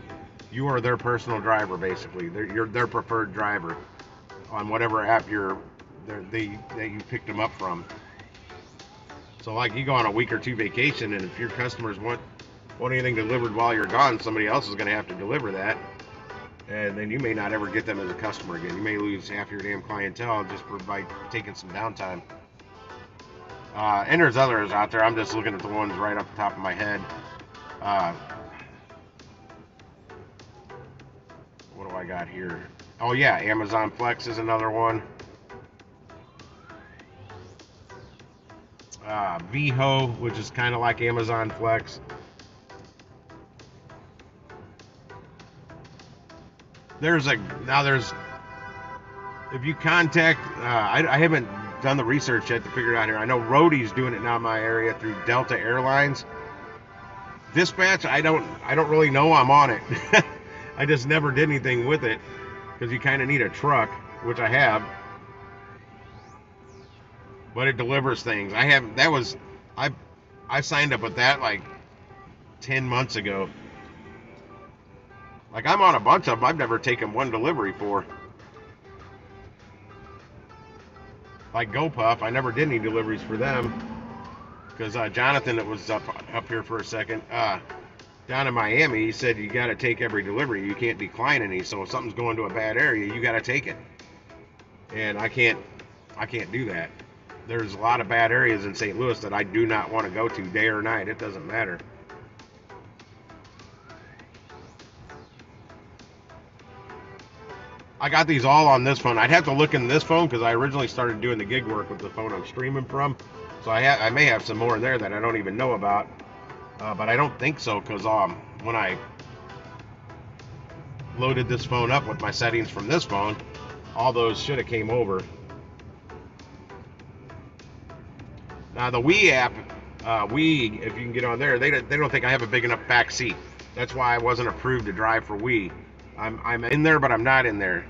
You are their personal driver, basically. You're their preferred driver on whatever app that you picked them up from. So like you go on a week or two vacation, and if your customers want anything delivered while you're gone, somebody else is going to have to deliver that, and then you may not ever get them as a customer again. You may lose half your damn clientele just by taking some downtime. And there's others out there. I'm just looking at the ones right off the top of my head. What do I got here? Oh yeah, Amazon Flex is another one. VHO, which is kind of like Amazon Flex. There's if you contact, I haven't done the research yet to figure it out here. I know Roadie's doing it now in my area through Delta Airlines. Dispatch, I don't really know I'm on it. I just never did anything with it because you kind of need a truck, which I have. But it delivers things. I signed up with that like 10 months ago. Like I'm on a bunch of them I've never taken one delivery for. Like GoPuff, I never did any deliveries for them because Jonathan, that was up here for a second, down in Miami, he said you got to take every delivery. You can't decline any. So if something's going to a bad area, you got to take it. And I can't do that. There's a lot of bad areas in St. Louis that I do not want to go to day or night. It doesn't matter. I got these all on this phone. I'd have to look in this phone because I originally started doing the gig work with the phone I'm streaming from. So I may have some more in there that I don't even know about. But I don't think so because when I loaded this phone up with my settings from this phone, all those should have came over. Now the Wii app, Wii, if you can get on there, they don't think I have a big enough back seat. That's why I wasn't approved to drive for Wii. I'm in there, but I'm not in there.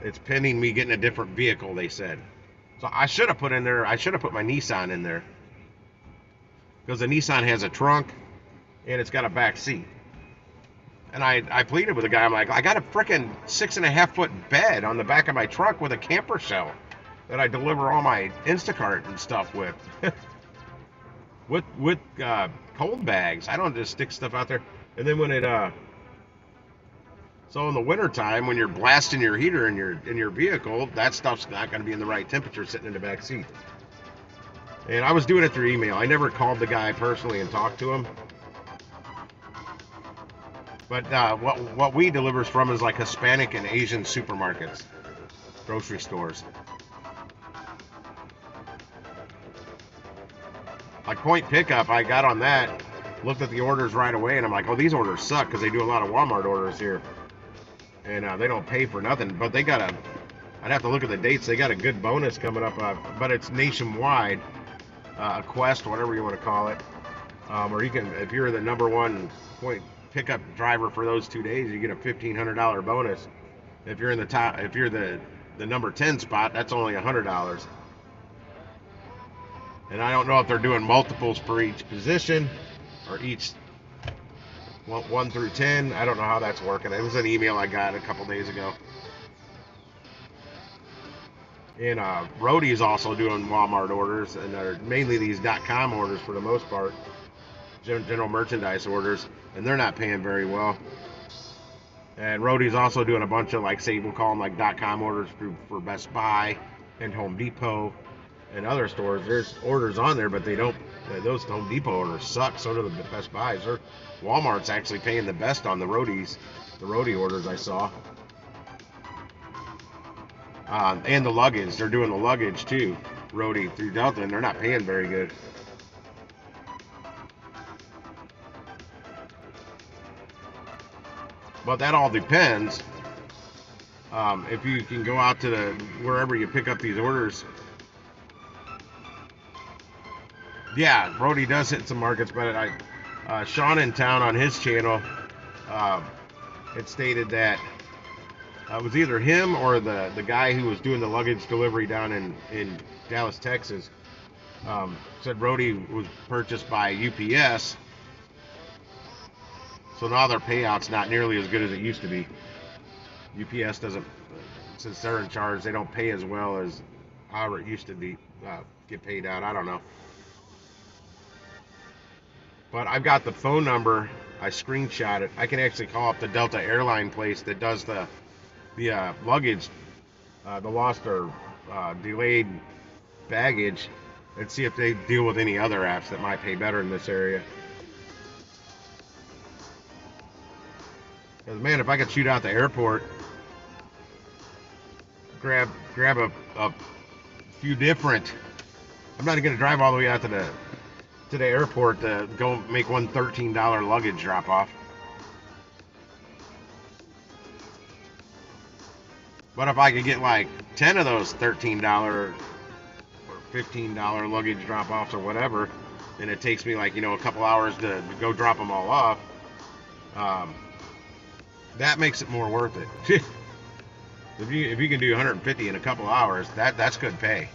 It's pending me getting a different vehicle, they said. So I should have put my Nissan in there. Because the Nissan has a trunk, and it's got a back seat. And I pleaded with the guy. I'm like, I got a freaking 6.5 foot bed on the back of my truck with a camper shell that I deliver all my Instacart and stuff with. with cold bags. I don't just stick stuff out there. And then when it so in the wintertime when you're blasting your heater in your vehicle, that stuff's not going to be in the right temperature sitting in the back seat. And I was doing it through email. I never called the guy personally and talked to him. But what we delivers from is like Hispanic and Asian supermarkets, grocery stores. Like Point Pickup, I got on that, looked at the orders right away, and I'm like, oh, these orders suck because they do a lot of Walmart orders here. And they don't pay for nothing, but they got I'd have to look at the dates. They got a good bonus coming up, but it's nationwide, a quest, whatever you want to call it. Or you can, if you're the #1 Point Pickup driver for those 2 days, you get a $1,500 bonus. If you're in the top, if you're the number 10 spot, that's only $100. And I don't know if they're doing multiples for each position or each 1 through 10. I don't know how that's working. It was an email I got a couple days ago. And Roadie's also doing Walmart orders, and they're mainly these .com orders for the most part, general merchandise orders, and they're not paying very well. And Roadie's also doing a bunch of, like, say, we'll call them like .com orders for Best Buy and Home Depot and other stores. There's orders on there, but they don't. Those Home Depot orders suck. So do the Best Buys. Walmart's actually paying the best on the Roadie orders I saw. And the luggage. They're doing the luggage too, Roadie through Delta, and they're not paying very good. But that all depends. If you can go out to wherever you pick up these orders. Yeah, Roadie does hit some markets, but Sean in town on his channel, it stated that it was either him or the guy who was doing the luggage delivery down in Dallas, Texas, said Roadie was purchased by UPS, so now their payout's not nearly as good as it used to be. UPS doesn't, since they're in charge, they don't pay as well as however it used to be, get paid out. I don't know. But I've got the phone number. I screenshot it. I can actually call up the Delta airline place that does the luggage, the lost or delayed baggage, and see if they deal with any other apps that might pay better in this area. Because, man, if I could shoot out the airport, grab a few different. I'm not going to drive all the way out to the airport to go make one $13 luggage drop off. But if I could get like 10 of those $13 or $15 luggage drop offs or whatever, and it takes me like, a couple hours to go drop them all off, that makes it more worth it. If you can do 150 in a couple hours, that's good pay.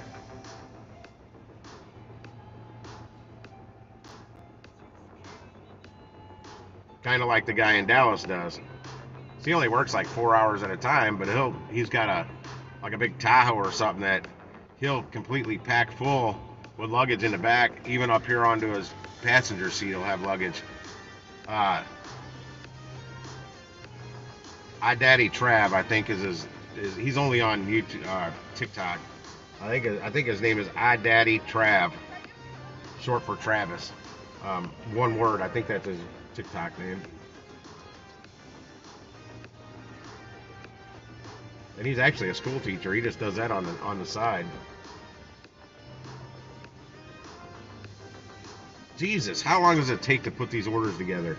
Kind of like the guy in Dallas does. So he only works like 4 hours at a time, but he's got a big Tahoe or something that he'll completely pack full with luggage in the back. Even up here onto his passenger seat, he'll have luggage. iDaddy Trav, I think is he's only on YouTube, TikTok. I think his name is iDaddy Trav, short for Travis. One word. I think that's his TikTok name. And he's actually a school teacher. He just does that on the side. Jesus, how long does it take to put these orders together?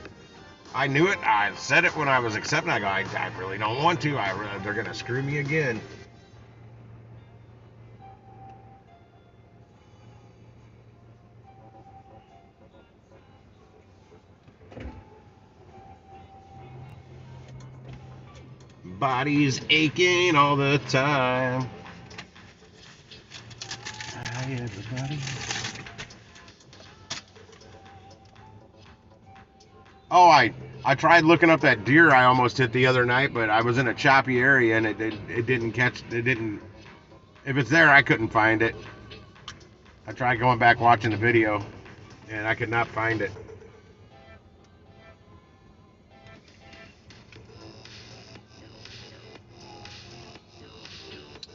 I knew it. I said it when I was accepting. I go, I really don't want to. They're going to screw me again. Body's aching all the time. Hi, everybody. Oh, I tried looking up that deer I almost hit the other night, but I was in a choppy area and it didn't catch. It didn't. If it's there, I couldn't find it. I tried going back watching the video, and I could not find it.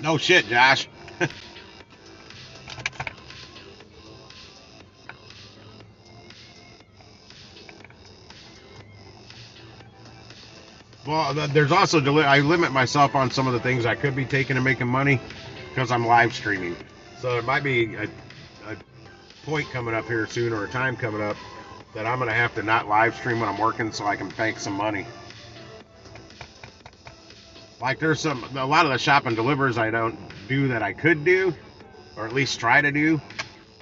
No shit, Josh. Well, there's also I limit myself on some of the things I could be taking and making money because I'm live streaming. So there might be a point coming up here soon or a time coming up that I'm gonna have to not live stream when I'm working so I can bank some money. Like there's a lot of the shop and delivers I don't do that I could do, or at least try to do,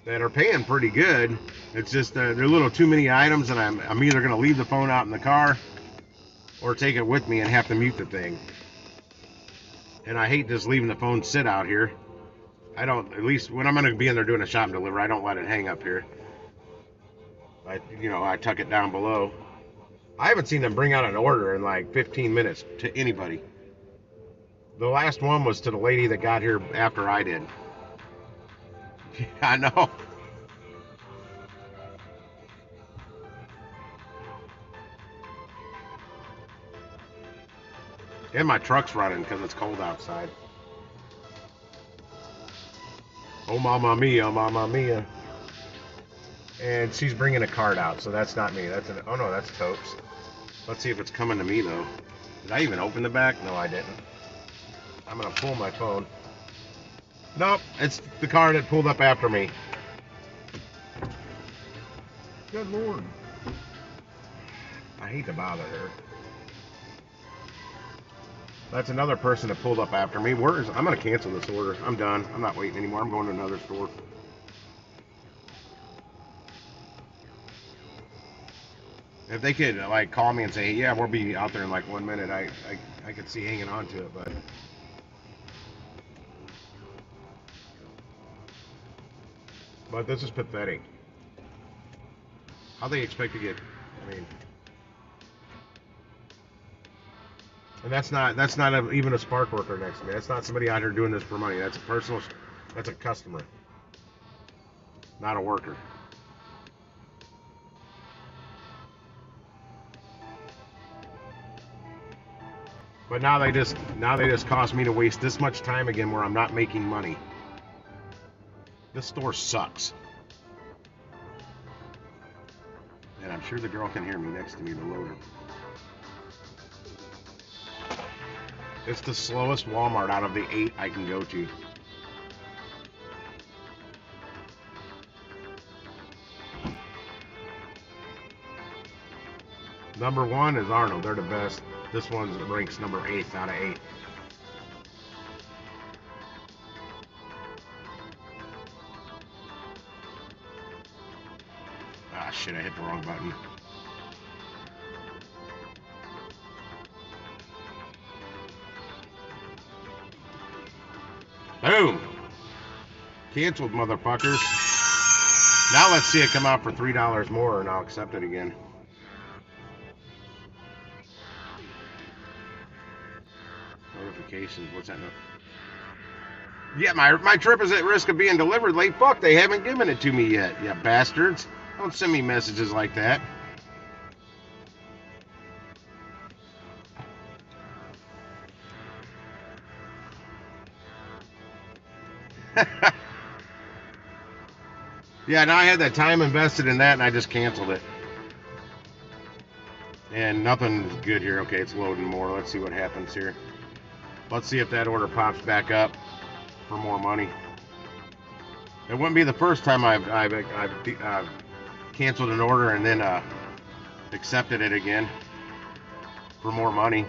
that are paying pretty good. It's just there are a little too many items, and I'm either gonna leave the phone out in the car or take it with me and have to mute the thing. And I hate just leaving the phone sit out here. I don't, at least when I'm gonna be in there doing a shop and deliver, I don't let it hang up here. I tuck it down below. I haven't seen them bring out an order in like 15 minutes to anybody. The last one was to the lady that got here after I did. Yeah, I know. And my truck's running because it's cold outside. Oh, mamma mia, mamma mia. And she's bringing a cart out, so that's not me. Oh no, that's Topes. Let's see if it's coming to me though. Did I even open the back? No, I didn't. I'm gonna pull my phone. Nope, it's the car that pulled up after me. Good Lord. I hate to bother her. That's another person that pulled up after me. I'm gonna cancel this order. I'm done. I'm not waiting anymore. I'm going to another store. If they could like call me and say, yeah, we'll be out there in like 1 minute, I could see hanging on to it, but this is pathetic. How they expect to get? I mean, and that's not even a spark worker next to me. That's not somebody out here doing this for money. That's a customer, not a worker. But now they just cost me to waste this much time again where I'm not making money. This store sucks. And I'm sure the girl can hear me next to me, the loader. It's the slowest Walmart out of the 8 I can go to. Number 1 is Arnold. They're the best. This one ranks number 8th out of 8. Ah, shit, I hit the wrong button. Boom! Canceled, motherfuckers. Now let's see it come out for $3 more and I'll accept it again. Notifications, what's that? Yeah, my trip is at risk of being delivered late. Fuck, they haven't given it to me yet, you bastards. Don't send me messages like that. Yeah, now I had that time invested in that and I just canceled it. And nothing's good here. Okay, it's loading more. Let's see what happens here. Let's see if that order pops back up for more money. It wouldn't be the first time I've canceled an order and then accepted it again for more money,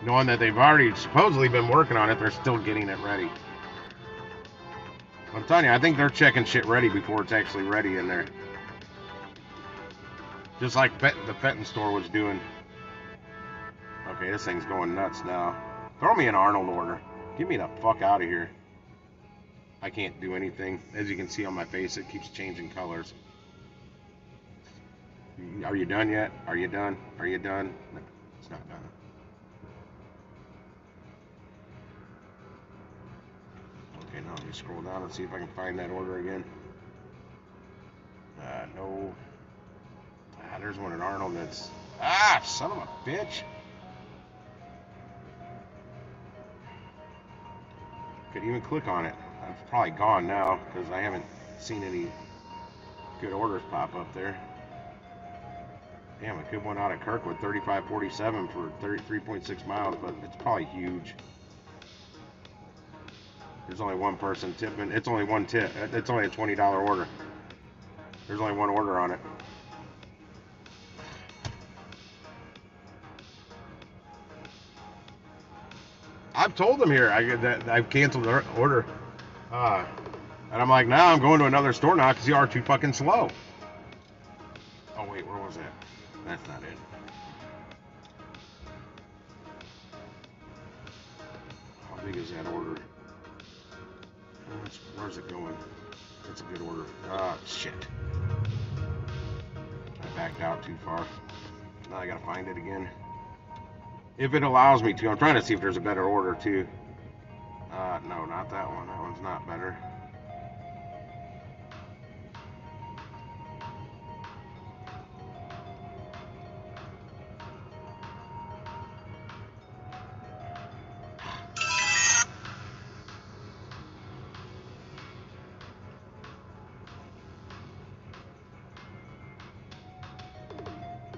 knowing that they've already supposedly been working on it. They're still getting it ready. I'm telling you, I think they're checking shit ready before it's actually ready in there, just like the Fenton store was doing. Okay, this thing's going nuts now. Throw me an Arnold order. Get me the fuck out of here. I can't do anything. As you can see on my face, it keeps changing colors. Are you done yet? Are you done? Are you done? No, it's not done. Okay, now let me scroll down and see if I can find that order again. No. There's one at Arnold that's... son of a bitch. Could even click on it. It's probably gone now because I haven't seen any good orders pop up there. Damn, a good one out of Kirkwood, 3547 for 33.6 miles, but it's probably huge. There's only one person tipping. It's only one tip. It's only a $20 order. There's only one order on it. I've told them here that I've canceled the order. And I'm like, now I'm going to another store now because you are too fucking slow. Oh, wait, where was that? That's not it. How big is that order? Where's it going? That's a good order. Shit. I backed out too far. Now I gotta find it again. If it allows me to. I'm trying to see if there's a better order too. No, not that one. That one's not better.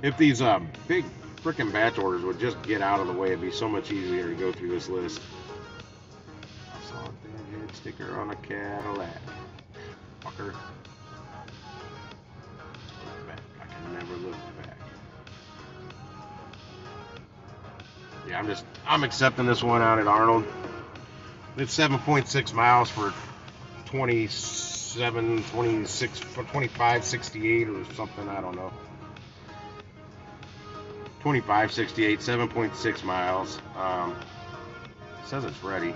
If these big frickin' batch orders would just get out of the way, it'd be so much easier to go through this list. I saw a dead head sticker on a Cadillac. Fucker. Look back. I can never look back. Yeah, I'm accepting this one out at Arnold. It's 7.6 miles for 27, 26, 25.68 or something. I don't know. 25.68, 7.6 miles. It says it's ready.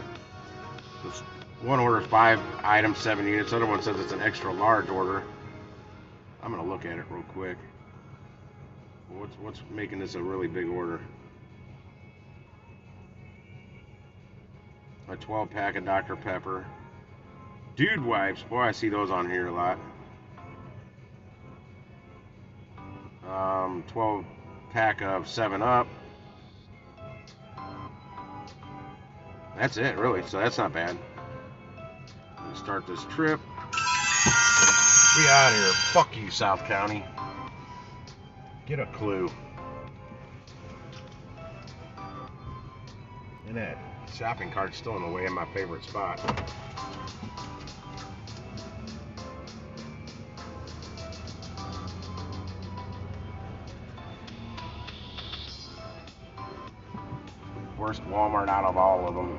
This one order is 5 items, 7 units. The other one says it's an extra large order. I'm gonna look at it real quick. What's making this a really big order? A 12 pack of Dr. Pepper. Dude wipes. Boy, I see those on here a lot. 12 pack of 7-Up. That's it, really. So that's not bad. Let's start this trip. We out here. Fuck you, South County. Get a clue. And that shopping cart's still in the way of my favorite spot. Worst Walmart out of all of them.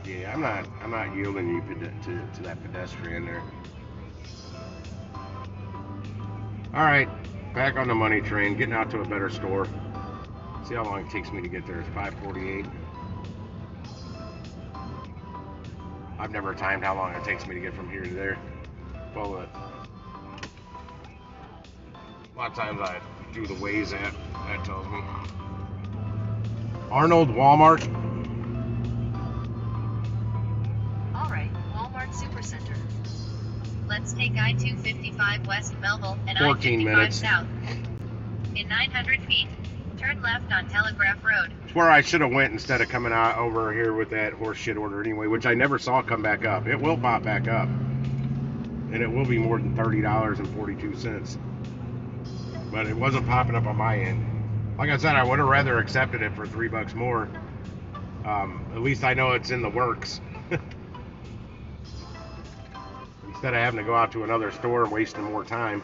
Yeah, I'm not yielding you to that pedestrian there. All right, back on the money train, getting out to a better store. See how long it takes me to get there. It's 5:48. I've never timed how long it takes me to get from here to there. Well, a lot of times I do the Waze app. That tells me. Arnold, Walmart. All right, Walmart Supercenter. Let's take I-255 West Belleville and 14 I-55 minutes. South. In 900 feet, turn left on Telegraph Road. It's where I should have went instead of coming out over here with that horse shit order anyway, which I never saw come back up. It will pop back up. And it will be more than $30.42. But it wasn't popping up on my end. Like I said, I would have rather accepted it for $3 more. At least I know it's in the works. Instead of having to go out to another store and wasting more time.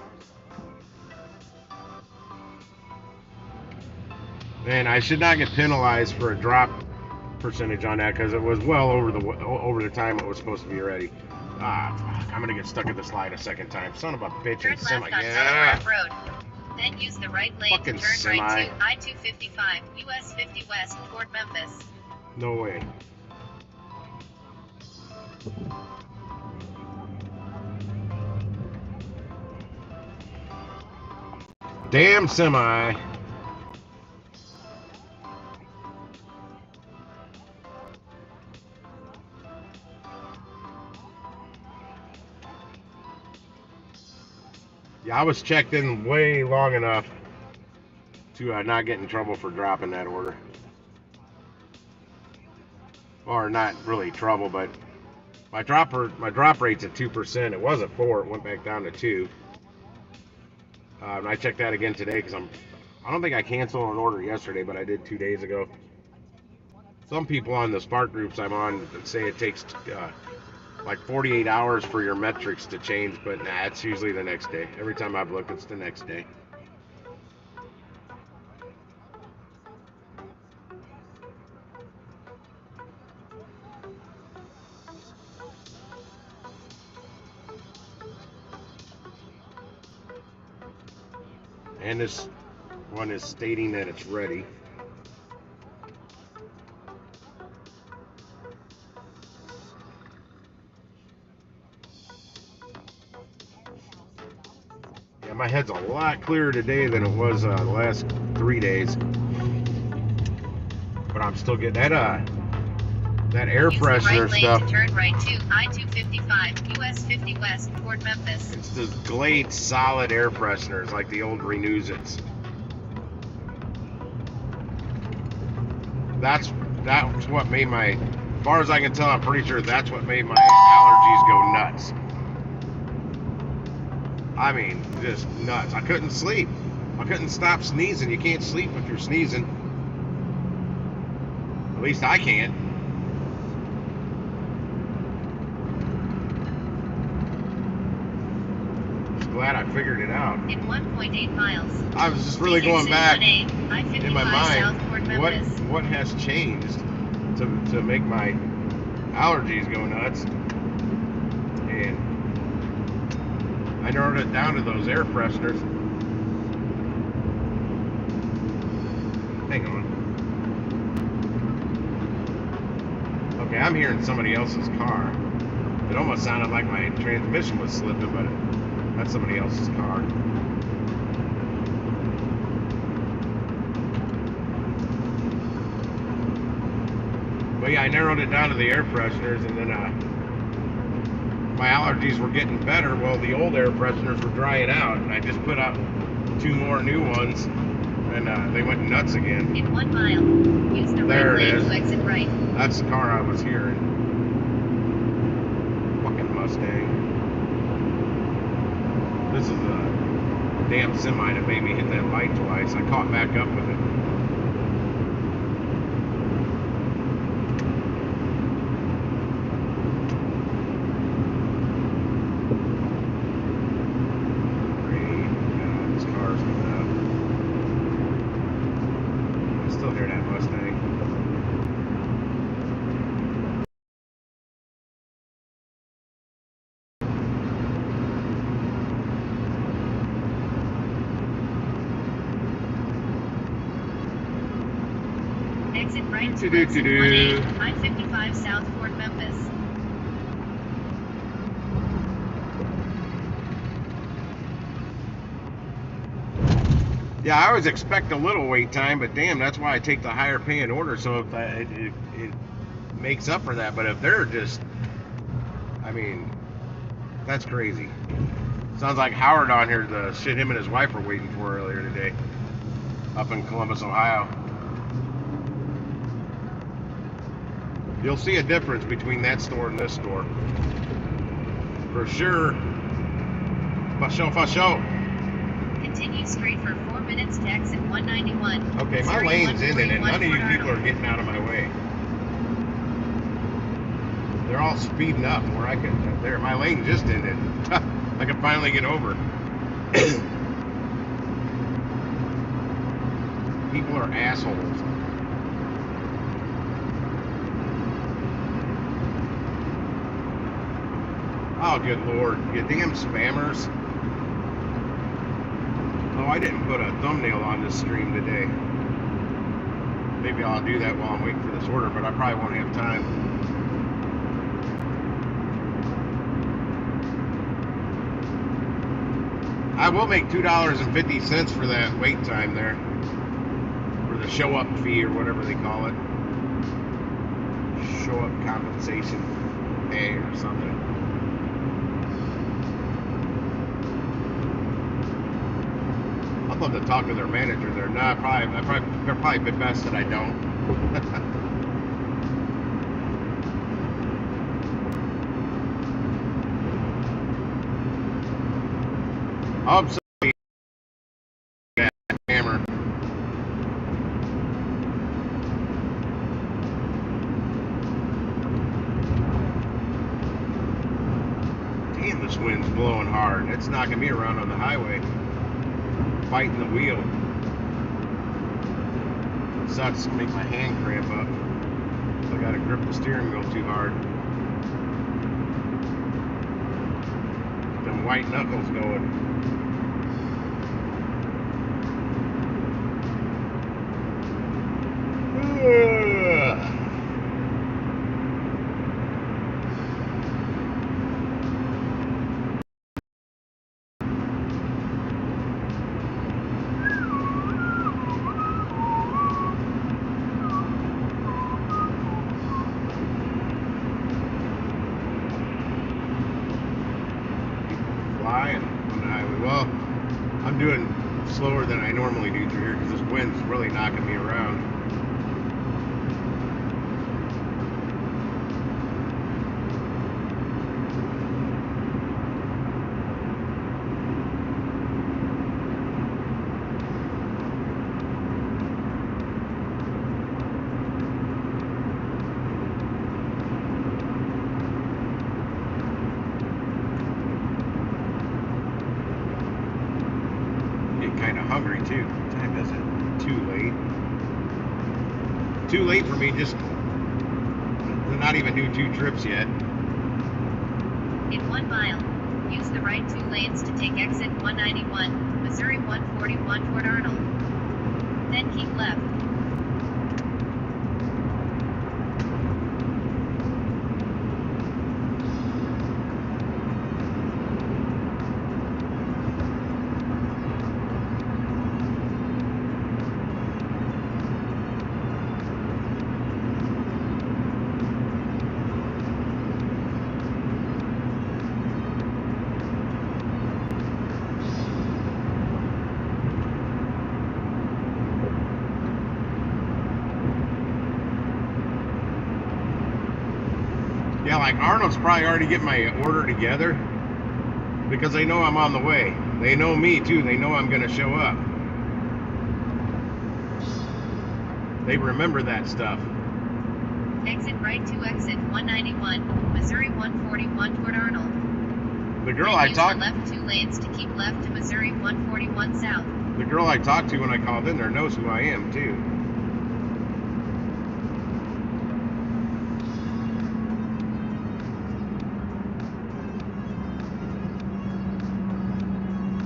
And I should not get penalized for a drop percentage on that because it was well over the time it was supposed to be ready. Fuck, I'm gonna get stuck at this light a second time. Son of a bitch. Turn And left semi. on Yeah. Telegraph Road. Then use the right lane Fucking to turn semi. right to I-255 US 50 West toward Memphis. No way. Damn semi. Yeah, I was checked in way long enough to not get in trouble for dropping that order. Or not really trouble, but my drop rate's at 2%. It was at 4. It went back down to 2. And I checked that again today because I don't think I canceled an order yesterday, but I did 2 days ago. Some people on the Spark groups I'm on say it takes like 48 hours for your metrics to change, but nah, it's usually the next day. Every time I've looked, it's the next day. And this one is stating that it's ready. Yeah, my head's a lot clearer today than it was the last 3 days. But I'm still getting that air Use the freshener right lane stuff. to turn right to I-255, US 50 West, toward Memphis. It's the Glade solid air fresheners like the old Renews It's. That's what made my, as far as I can tell, I'm pretty sure that's what made my allergies go nuts. I mean, just nuts. I couldn't sleep. I couldn't stop sneezing. You can't sleep if you're sneezing. At least I can't. Just glad I figured it out. In 1.8 miles. I was just really going back I-55 in my mind. south toward Memphis. What has changed to make my allergies go nuts? And I narrowed it down to those air fresheners. Hang on. Okay, I'm hearing somebody else's car. It almost sounded like my transmission was slipping, but that's somebody else's car. But yeah, I narrowed it down to the air fresheners, and then my allergies were getting better. Well, the old air fresheners were drying out, and I just put out 2 more new ones, and they went nuts again. In 1 mile, use the There right it lane is. to exit right. That's the car I was hearing. Fucking Mustang. This is a damn semi that made me hit that light twice. I caught back up with it. Great. God, this car's coming up. I still hear that Mustang. Exit right to Do-do-do-do. exit 1A, I-55 south toward Memphis. Yeah, I always expect a little wait time, but damn, that's why I take the higher paying order, so if it makes up for that. But if they're just, I mean, that's crazy. Sounds like Howard on here, the shit him and his wife were waiting for earlier today, up in Columbus, Ohio. You'll see a difference between that store and this store. For sure. For sure. Continue straight for 4 minutes to exit 191. Okay, my lane's in it, and none of you people are getting out of my way. They're all speeding up where I could. There, my lane just ended. I can finally get over. People are assholes. Oh, good lord. You damn spammers. Oh, I didn't put a thumbnail on this stream today. Maybe I'll do that while I'm waiting for this order, but I probably won't have time. I will make $2.50 for that wait time there, for the show up fee or whatever they call it. Show up compensation pay or something. I'd love to talk to their manager there. Nah, they're probably best that I don't. I'm sorry, hammer. Damn, this wind's blowing hard. It's knocking me around on the highway. Fighting the wheel. It sucks to make my hand cramp up. I gotta grip the steering wheel too hard. Them white knuckles going. Flying on the highway. Well, I'm doing slower than I normally do through here because this wind's really knocking me around. Kind of hungry too. What time is it? Too late. Too late for me. Just to not even do 2 trips yet. In 1 mile, use the right 2 lanes to take exit 191, Missouri 141 toward Arnold. Then keep left. Yeah, like Arnold's probably already getting my order together because they know I'm on the way. They know me too. They know I'm going to show up. They remember that stuff. Exit right to exit 191, Missouri 141 toward Arnold. The girl Then I use talked the left 2 lanes to keep left to Missouri 141 south. the girl I talked to when I called in there knows who I am too.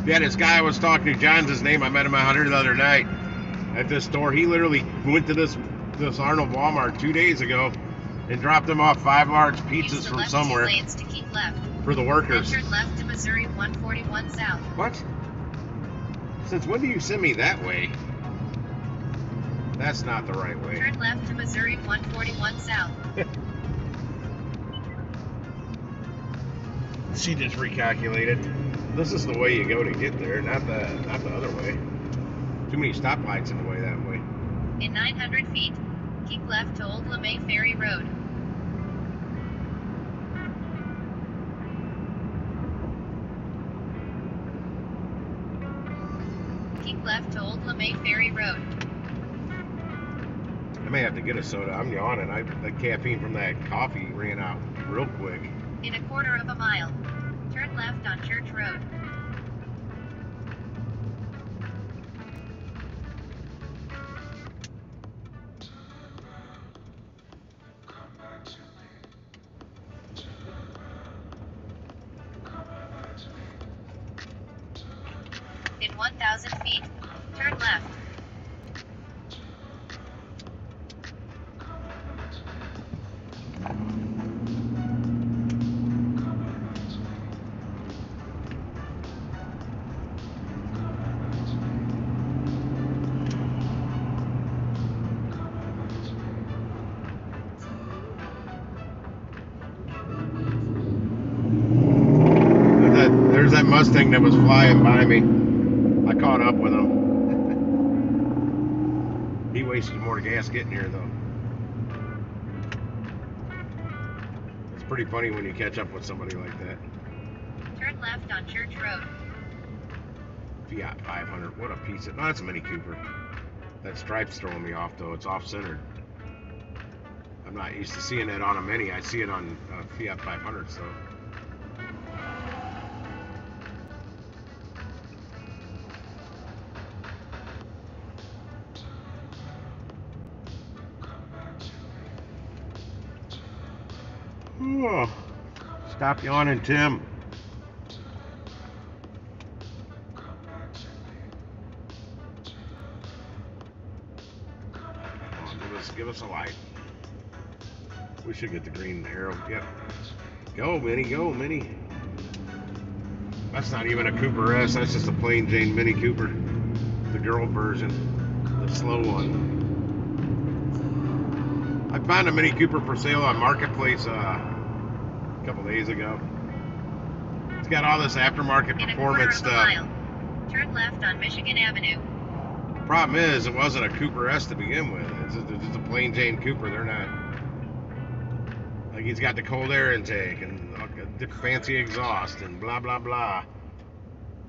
Yeah, this guy I was talking to, John's his name. I met him out here the other night at this store. He literally went to this Arnold Walmart 2 days ago and dropped them off 5 large Use pizzas the from left somewhere 2 lanes to keep left. for the Then workers. turn left to Missouri 141 south. What? Since when do you send me that way? That's not the right way. Turn left to Missouri 141 south. She just recalculated. This is the way you go to get there, not the other way. Too many stoplights in the way that way. In 900 feet, keep left to Old LeMay Ferry Road. Keep left to Old LeMay Ferry Road. I may have to get a soda. I'm yawning. The caffeine from that coffee ran out real quick. In 1/4 mile, turn left on Church Road. In 1,000 feet, turn left. Mustang that was flying by me. I caught up with him. He wasted more gas getting here, though. It's pretty funny when you catch up with somebody like that. Turn left on Church Road. Fiat 500. What a piece of... No, that's a Mini Cooper. That stripe's throwing me off, though. It's off-centered. I'm not used to seeing that on a Mini. I see it on Fiat 500, so... Oh, stop yawning, Tim. Give us a light. We should get the green arrow. Yep. Go, Mini. Go, Mini. That's not even a Cooper S. That's just a plain Jane Mini Cooper. The girl version. The slow one. I found a Mini Cooper for sale on Marketplace a couple days ago. It's got all this aftermarket performance stuff. Turn left on Michigan Avenue. Problem is, it wasn't a Cooper S to begin with. It's just a plain Jane Cooper. They're not... Like, he's got the cold air intake and fancy exhaust and blah, blah, blah.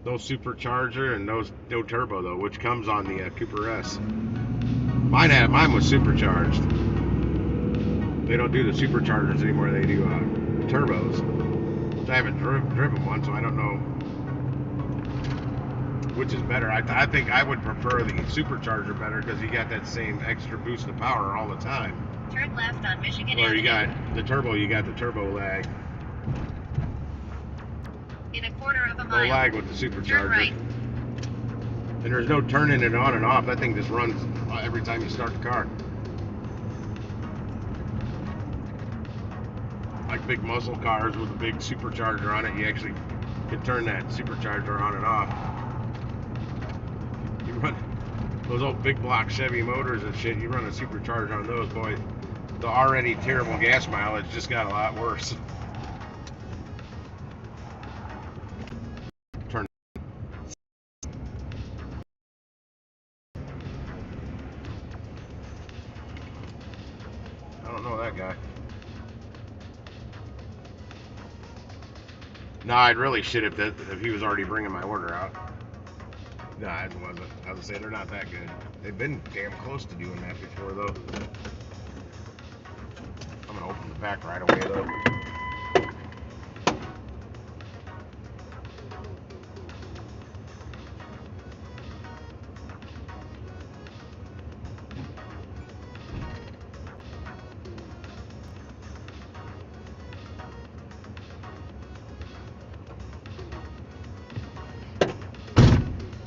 No supercharger and no turbo, though, which comes on the Cooper S. Mine was supercharged. They don't do the superchargers anymore. They do turbos. Which I haven't driven one, so I don't know which is better. I think I would prefer the supercharger better because you got that same extra boost of power all the time. Turn left on Michigan Avenue. Or you got the turbo, lag. In a quarter of a No mile. lag with the supercharger. Turn right. And there's no turning it on and off. That thing just runs every time you start the car. Like big muscle cars with a big supercharger on it, you actually can turn that supercharger on and off. You run those old big block Chevy motors and shit, you run a supercharger on those, boy, the already terrible gas mileage just got a lot worse. Turn. I don't know that guy. No, I'd really shit if he was already bringing my order out. No, it wasn't. I was saying they're not that good. They've been damn close to doing that before, though. I'm gonna open the back right away, though.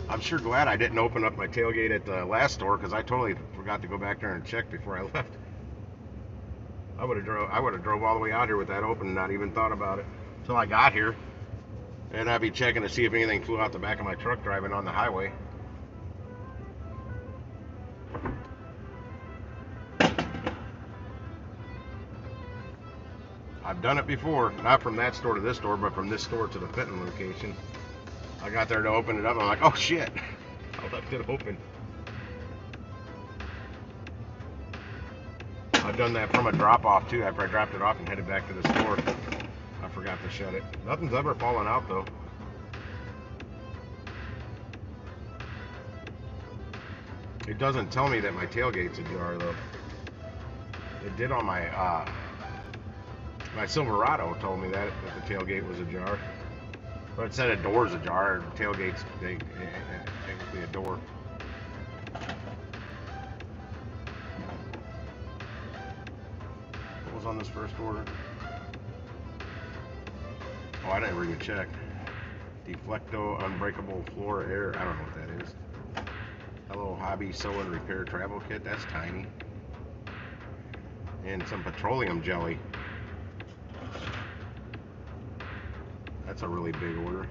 I'm sure glad I didn't open up my tailgate at the last store because I totally forgot to go back there and check before I left. I would have drove all the way out here with that open and not even thought about it until I got here, and I'd be checking to see if anything flew out the back of my truck driving on the highway. I've done it before, not from that store to this store, but from this store to the Fenton location. I got there to open it up, and I'm like, oh shit, I left it open. I've done that from a drop-off too. After I dropped it off and headed back to the store, I forgot to shut it. Nothing's ever fallen out though. It doesn't tell me that my tailgate's ajar though. It did on my my Silverado told me that the tailgate was ajar. But it said a door's ajar. Tailgate's technically a door. What was on this first order? Oh, I didn't even check. Deflecto unbreakable floor air. I don't know what that is. Hello Hobby Sew and Repair Travel Kit. That's tiny. And some petroleum jelly. That's a really big order.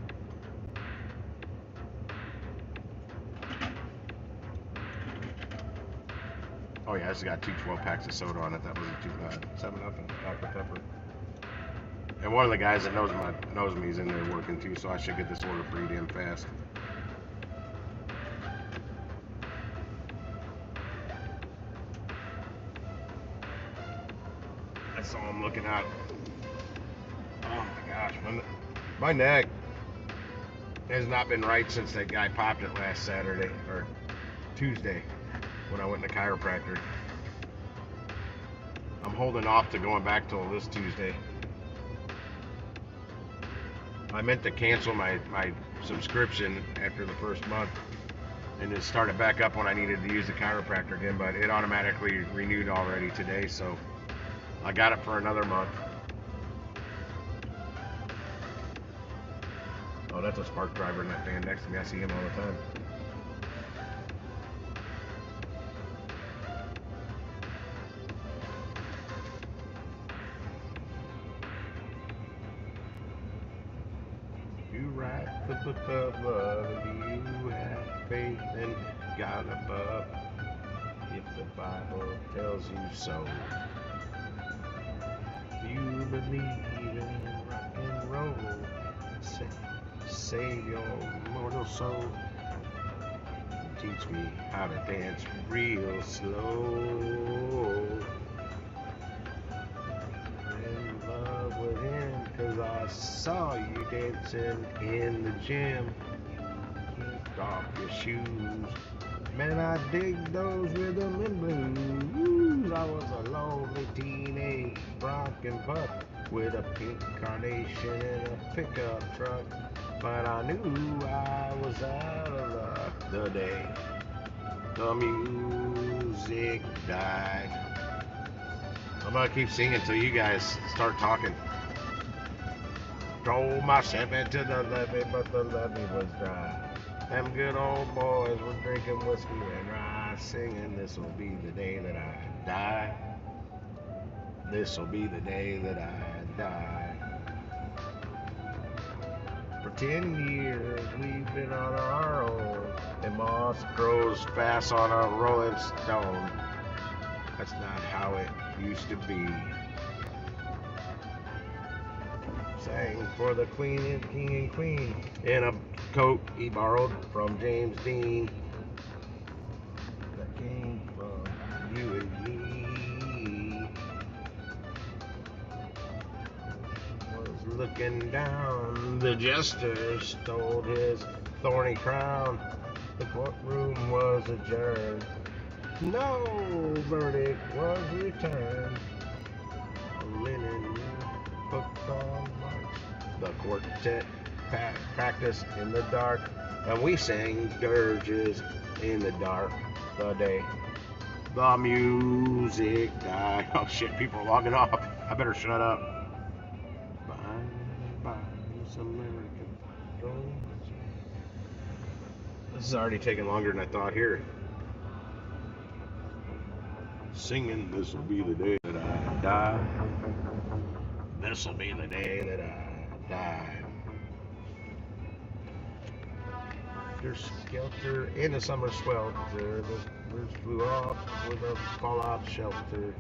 Oh yeah, this has got 2 12 packs of soda on it. That wasn't too bad. 7 Up and Dr. Pepper. And one of the guys that knows me is in there working too, so I should get this order pretty damn fast. I saw him looking out. Oh my gosh, my neck has not been right since that guy popped it last Saturday or Tuesday when I went to chiropractor. I'm holding off to going back till this Tuesday. I meant to cancel my subscription after the first month and it started back up when I needed to use the chiropractor again, but it automatically renewed already today, so I got it for another month. Oh, that's a Spark driver in that van next to me. I see him all the time. You write the book of love, you have faith in God above. If the Bible tells you so, you believe in rock and roll. Save your mortal soul. Teach me how to dance real slow. In love with him, 'cause I saw you dancing in the gym. Kicked off your shoes. Man, I dig those rhythm and blues. I was a lonely teenage bronc and pup with a pink carnation in a pickup truck. But I knew I was out of luck the day the music died. I'm gonna keep singing till you guys start talking. Drove my Chevy to the levee, but the levee was dry. Them good old boys were drinking whiskey and rye, singing, this'll be the day that I die. This'll be the day that I die. For 10 years we've been on our own, and moss grows fast on a rolling stone. That's not how it used to be. Sang for the Queen and King and Queen in a coat he borrowed from James Dean. That came from you and me. Was looking down, the jester stole his thorny crown. The courtroom was adjourned. No verdict was returned. Linen book on march. The quartet practiced in the dark, and we sang dirges in the dark the day the music died. Oh shit, people are logging off. I better shut up. Bye, bye, Miss America. This is already taking longer than I thought here. Singing, this'll be the day that I die. This'll be the day that I die. Helter skelter in the summer swelter, the birds flew off with a fallout shelter,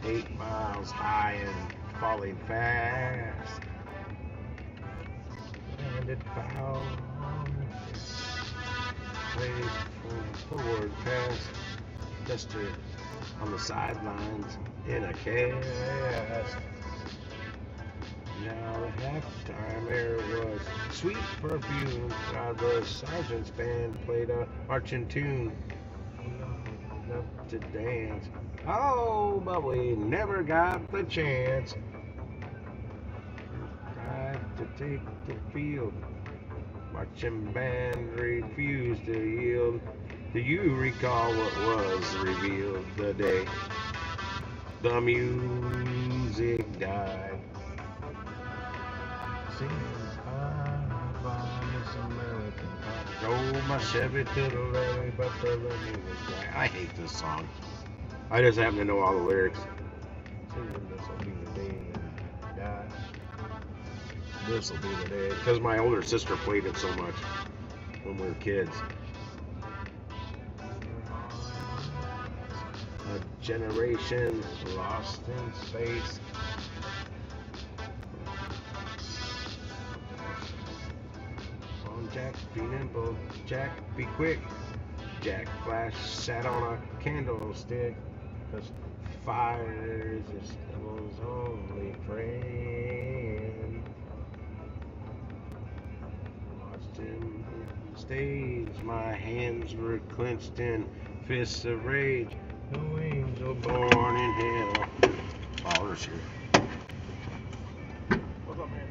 8 miles high and falling fast. And it found played forward past Chester on the sidelines in a cast. Now the halftime air was sweet perfume, while the sergeant's band played a marching tune. Up to dance. Oh, but we never got the chance. Tried to take the field. Marching band refused to yield. Do you recall what was revealed the day the music died? Singing bye-bye, Miss American Pop. Drove my Chevy to the levee, but the levee was dry. I hate this song. I just happen to know all the lyrics. Singing, this'll be the day that I die. This'll be the day. Because my older sister played it so much when we were kids. A generation lost in space. be nimble, Jack, be quick. Jack Flash sat on a candlestick, 'cause fire is his devil's only friend. Watched him stage, my hands were clenched in fists of rage. No angel born in hell. Oh, there's here. What's up, man?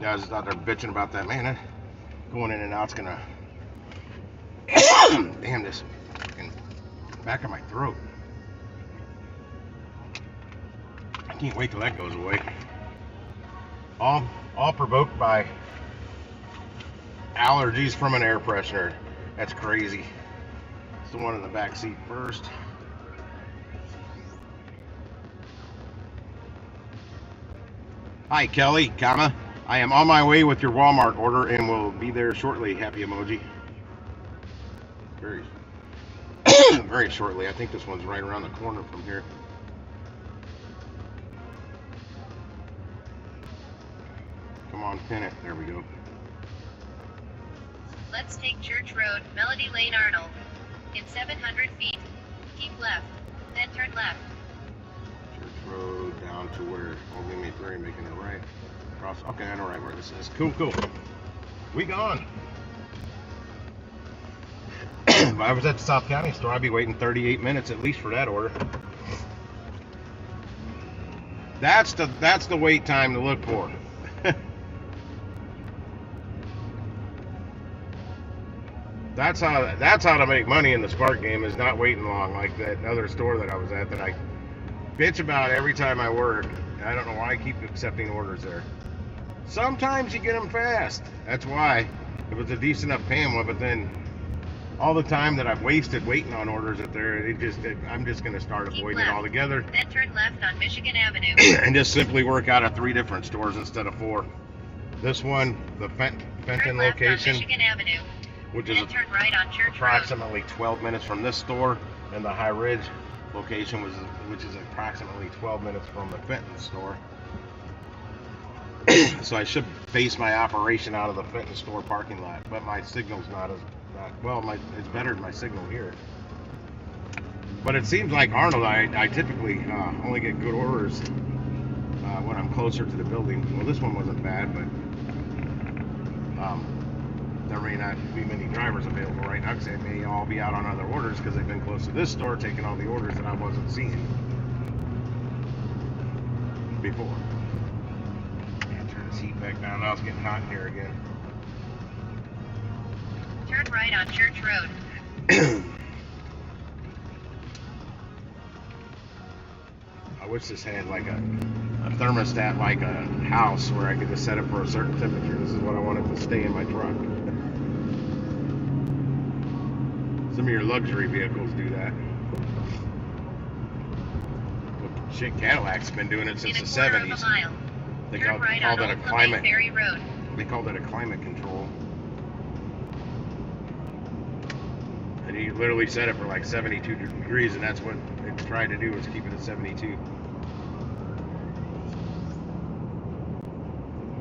Guys out there bitching about that, man. Going in and out's gonna damn this fucking back of my throat. I can't wait till that goes away. All provoked by allergies from an air freshener. That's crazy. It's the one in the back seat first. Hi Kelly, comma. I am on my way with your Walmart order and will be there shortly. Happy emoji. Very, very shortly. I think this one's right around the corner from here. Come on, pin it. There we go. Let's take Church Road, Melody Lane, Arnold. In 700 feet. Keep left. Then turn left. Church Road down to where? Oh, we made 3, making it right. Cross. Okay, I know right where this is. Cool, cool. We gone. If I was at the South County store, I'd be waiting 38 minutes at least for that order. That's the wait time to look for. That's how to make money in the Spark game, is not waiting long like that other store that I was at that I bitch about every time I work. I don't know why I keep accepting orders there. Sometimes you get them fast. That's why. If it's a decent enough paying one, but then all the time that I've wasted waiting on orders at there, I'm just going to start avoiding it altogether. Then turn left on Michigan Avenue. And just simply work out of 3 different stores instead of 4. This one, the Fenton location, Michigan Avenue. which is turn right on Church approximately 12 minutes from this store, and the High Ridge location, which is approximately 12 minutes from the Fenton store. So I should base my operation out of the Fenton store parking lot, but my signal's not as well, it's better than my signal here. But it seems like Arnold, I typically only get good orders when I'm closer to the building. Well, this one wasn't bad, but there may not be many drivers available right now because they may all be out on other orders because they've been close to this store taking all the orders that I wasn't seeing before. Yeah, turn this heat back down. Now it's getting hot in here again. Turn right on Church Road. I wish this had like a thermostat like a house where I could just set it for a certain temperature. This is what I wanted to stay in my truck. Some of your luxury vehicles do that. Well, shit, Cadillac's been doing it since the 70s. They called it a climate. They called it a climate control. And you literally set it for like 72 degrees, and that's what they tried to do, was keep it at 72.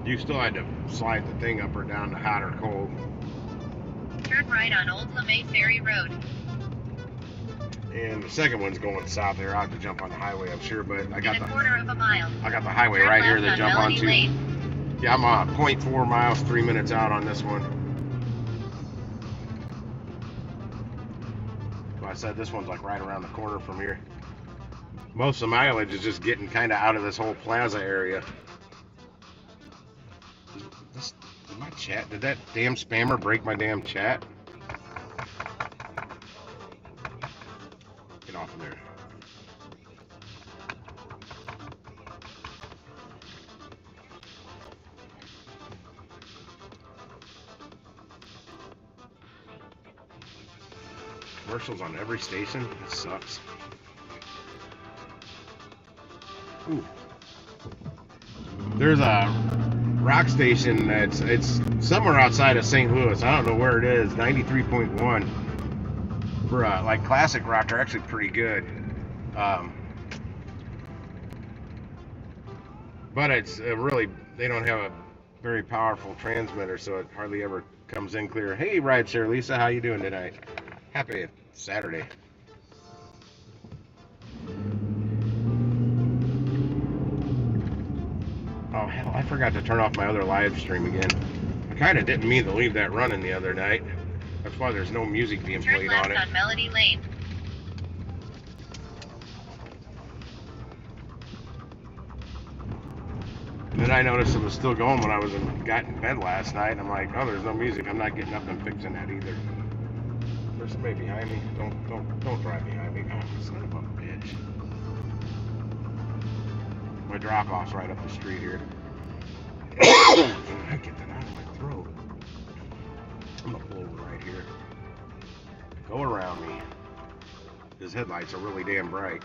You still had to slide the thing up or down to hot or cold. Turn right on Old LeMay Ferry Road. And the second one's going south there. I'll have to jump on the highway, I'm sure, but I got In a quarter of a mile. I got the highway Turn right here left to on jump Melody onto. Lane. Yeah, I'm 0.4 miles, 3 minutes out on this one. Well, I said this one's like right around the corner from here. Most of the mileage is just getting kind of out of this whole plaza area. Did my chat? Did that damn spammer break my damn chat? Get off of there. Commercials on every station? It sucks. Ooh. There's a rock station that's it's somewhere outside of St. Louis. I don't know where it is. 93.1 for like classic rock. They're actually pretty good. But it's really, they don't have a very powerful transmitter, so it hardly ever comes in clear. Hey, Rideshare Lisa, how you doing tonight? Happy Saturday. Oh, hell, I forgot to turn off my other live stream again. I kind of didn't mean to leave that running the other night. That's why there's no music being played on it. Turn left on Melody Lane. And then I noticed it was still going when I got in bed last night. And I'm like, oh, there's no music. I'm not getting up and fixing that either. There's somebody behind me. Don't drive behind me. Oh, son of a bitch. My drop-off's right up the street here. I get that out of my throat. I'm gonna pull over right here. Go around me. His headlights are really damn bright.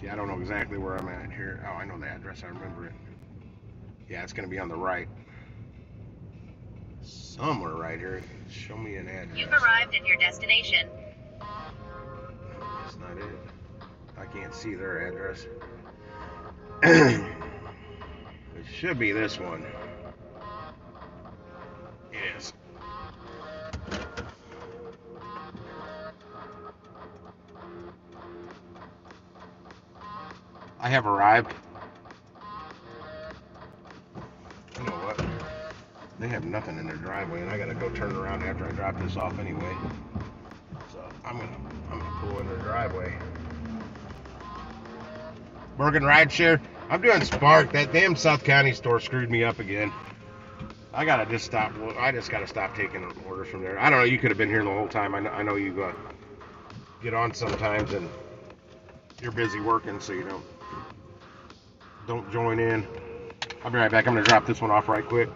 Yeah, I don't know exactly where I'm at here. Oh, I know the address. I remember it. Yeah, it's gonna be on the right. Somewhere right here. Show me an address. You've arrived at your destination. That's not it. I can't see their address. It should be this one. It is. I have arrived. You know what? They have nothing in their driveway, and I gotta go turn around after I drop this off anyway. So I'm gonna pull in their driveway. Bergen Rideshare. I'm doing Spark. That damn South County store screwed me up again. I gotta just stop. Well, I just gotta stop taking orders from there. I don't know. You could have been here the whole time. I know you get on sometimes and you're busy working, so you don't join in. I'll be right back. I'm gonna drop this one off right quick.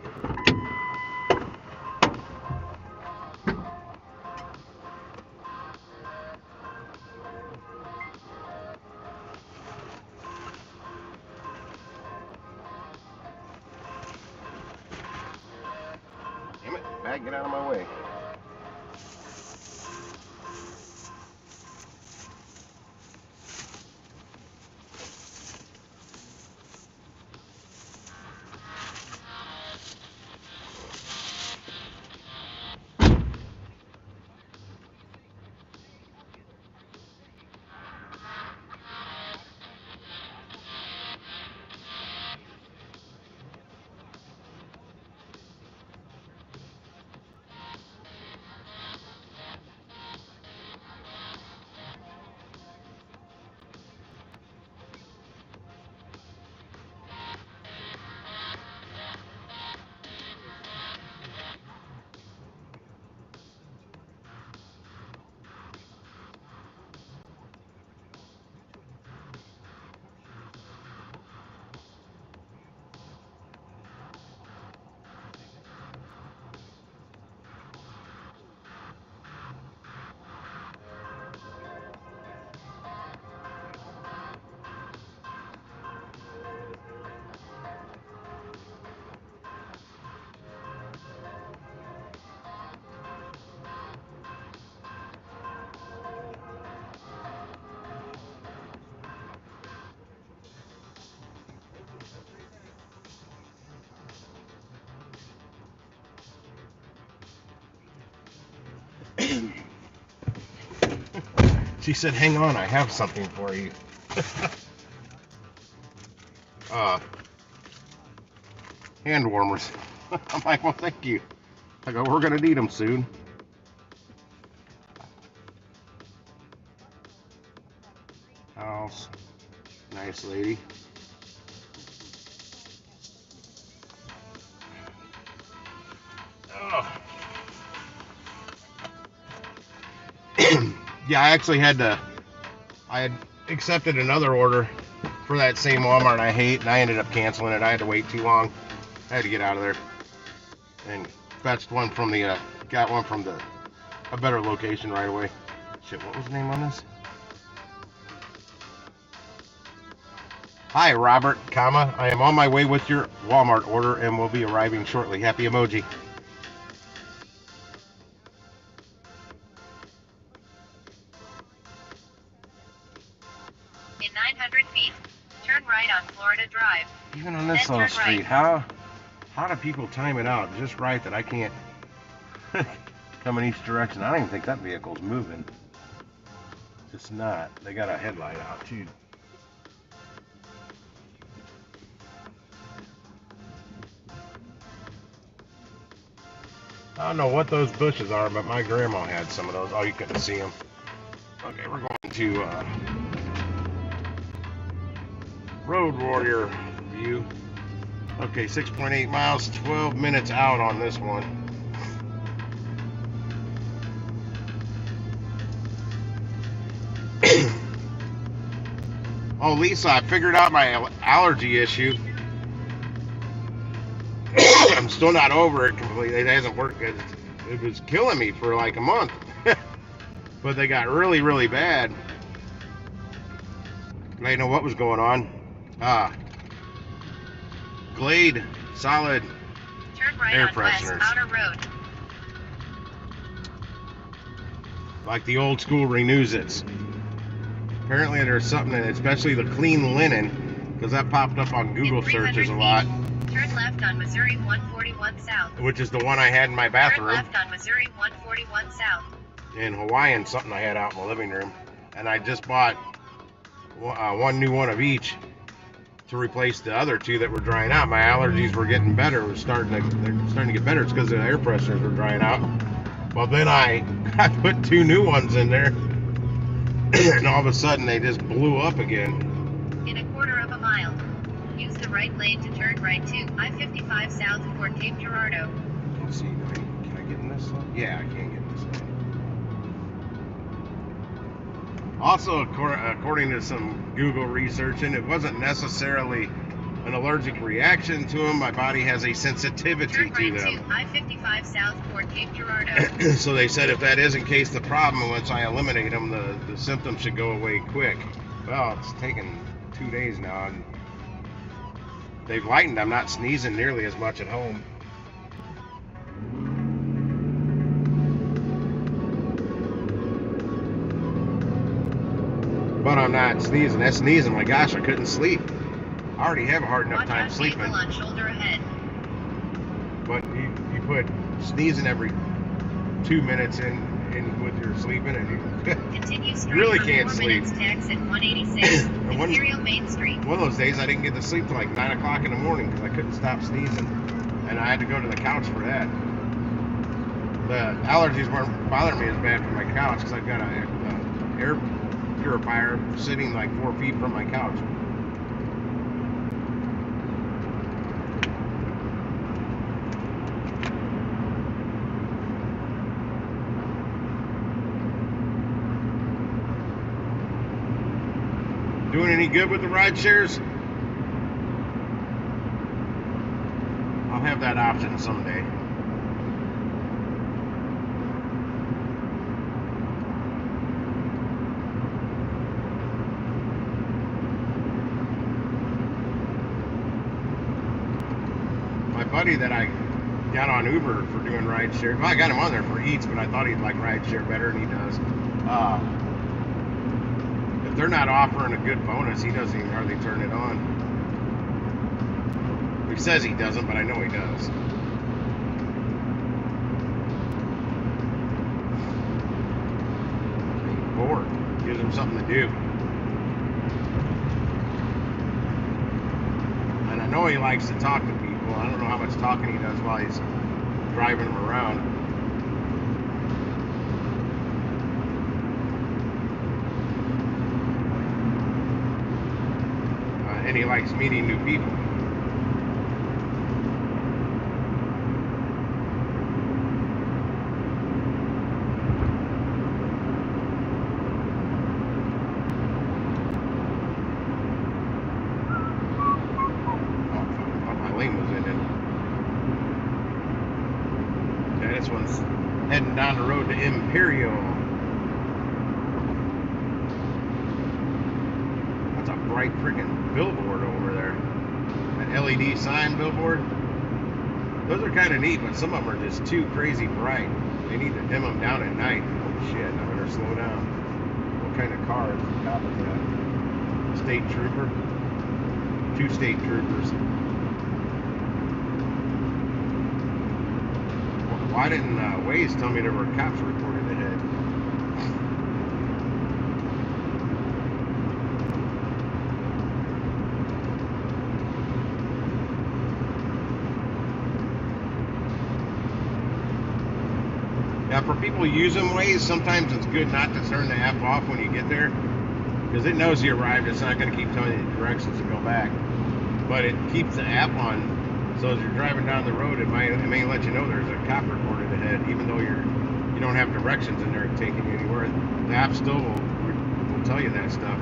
Damn it, bag, get out of my way. She said, hang on, I have something for you. Hand warmers. I'm like, well, thank you. I go, we're going to need them soon. House. Nice lady. Oh. Yeah, I actually had accepted another order for that same Walmart I hate, and I ended up canceling it. I had to wait too long. I had to get out of there. And fetched one from got one from a better location right away. Shit, what was the name on this? Hi, Robert, comma. I am on my way with your Walmart order and will be arriving shortly. Happy emoji. In 900 feet, turn right on Florida Drive. Even on this Then little turn street, right. how do people time it out just right that I can't come in each direction? I don't even think that vehicle's moving. It's not. They got a headlight out too. I don't know what those bushes are, but my grandma had some of those. Oh, you couldn't see them. Okay, we're going to Road Warrior view. Okay, 6.8 miles, 12 minutes out on this one. Oh, Lisa, I figured out my allergy issue. I'm still not over it completely. It hasn't worked. It was killing me for like a month. But they got really, really bad. I didn't know what was going on. Glade solid Turn right air on West fresheners. Outer Road. Like the old school renews it. Apparently there's something, especially the clean linen, because that popped up on Google In 300 searches a feet, lot, turn left on Missouri 141 South. which is the one I had in my Turn bathroom. left on Missouri 141 South. In Hawaiian, something I had out in the living room, and I just bought one new one of each to replace the other two that were drying out. My allergies were getting better. They're starting to get better. It's because the air fresheners were drying out. Well, then I put two new ones in there, and all of a sudden they just blew up again. In a quarter of a mile, use the right lane to turn right to I-55 South toward Cape Girardeau. Let's see, can I get in this one? Yeah, I can get this one. Also, according to some Google researching, it wasn't necessarily an allergic reaction to them. My body has a sensitivity Turn to right them. to I-55 South toward Cape Girardeau. So they said if that is in case the problem, once I eliminate them, the symptoms should go away quick. Well, it's taken 2 days now, and they've lightened. I'm not sneezing nearly as much at home. But I'm not sneezing. That sneezing, my gosh, I couldn't sleep. I already have a hard enough Watch time out, sleeping. vehicle on shoulder ahead. But you put sneezing every 2 minutes in with your sleeping, and Continue straight really for can't 4 sleep. minutes to exit 186 Imperial Main Street. One of those days I didn't get to sleep till like 9 o'clock in the morning because I couldn't stop sneezing, and I had to go to the couch for that. The allergies weren't bothering me as bad from my couch because I've got a air purifier sitting like 4 feet from my couch. Doing any good with the ride shares? I'll have that option someday. My buddy that I got on Uber for doing ride share, well, I got him on there for Eats, but I thought he'd like ride share better than he does. If they're not offering a good bonus, he doesn't even hardly turn it on. He says he doesn't, but I know he does. Bored. Gives him something to do. And I know he likes to talk to people. I don't know how much talking he does while he's driving them around. And he likes meeting new people. This one's heading down the road to Imperial. That's a bright freaking billboard over there. That LED sign billboard. Those are kind of neat, but some of them are just too crazy bright. They need to dim them down at night. Oh shit, I better slow down. What kind of car is the top of that? State trooper? 2 state troopers. Why didn't Waze tell me there were cops reported ahead? Now, for people using Waze, sometimes it's good not to turn the app off when you get there, because it knows you arrived. It's not going to keep telling you directions to go back, but it keeps the app on. So as you're driving down the road, it may let you know there's a cop reported ahead, even though you don't have directions in there taking you anywhere. The app still will tell you that stuff.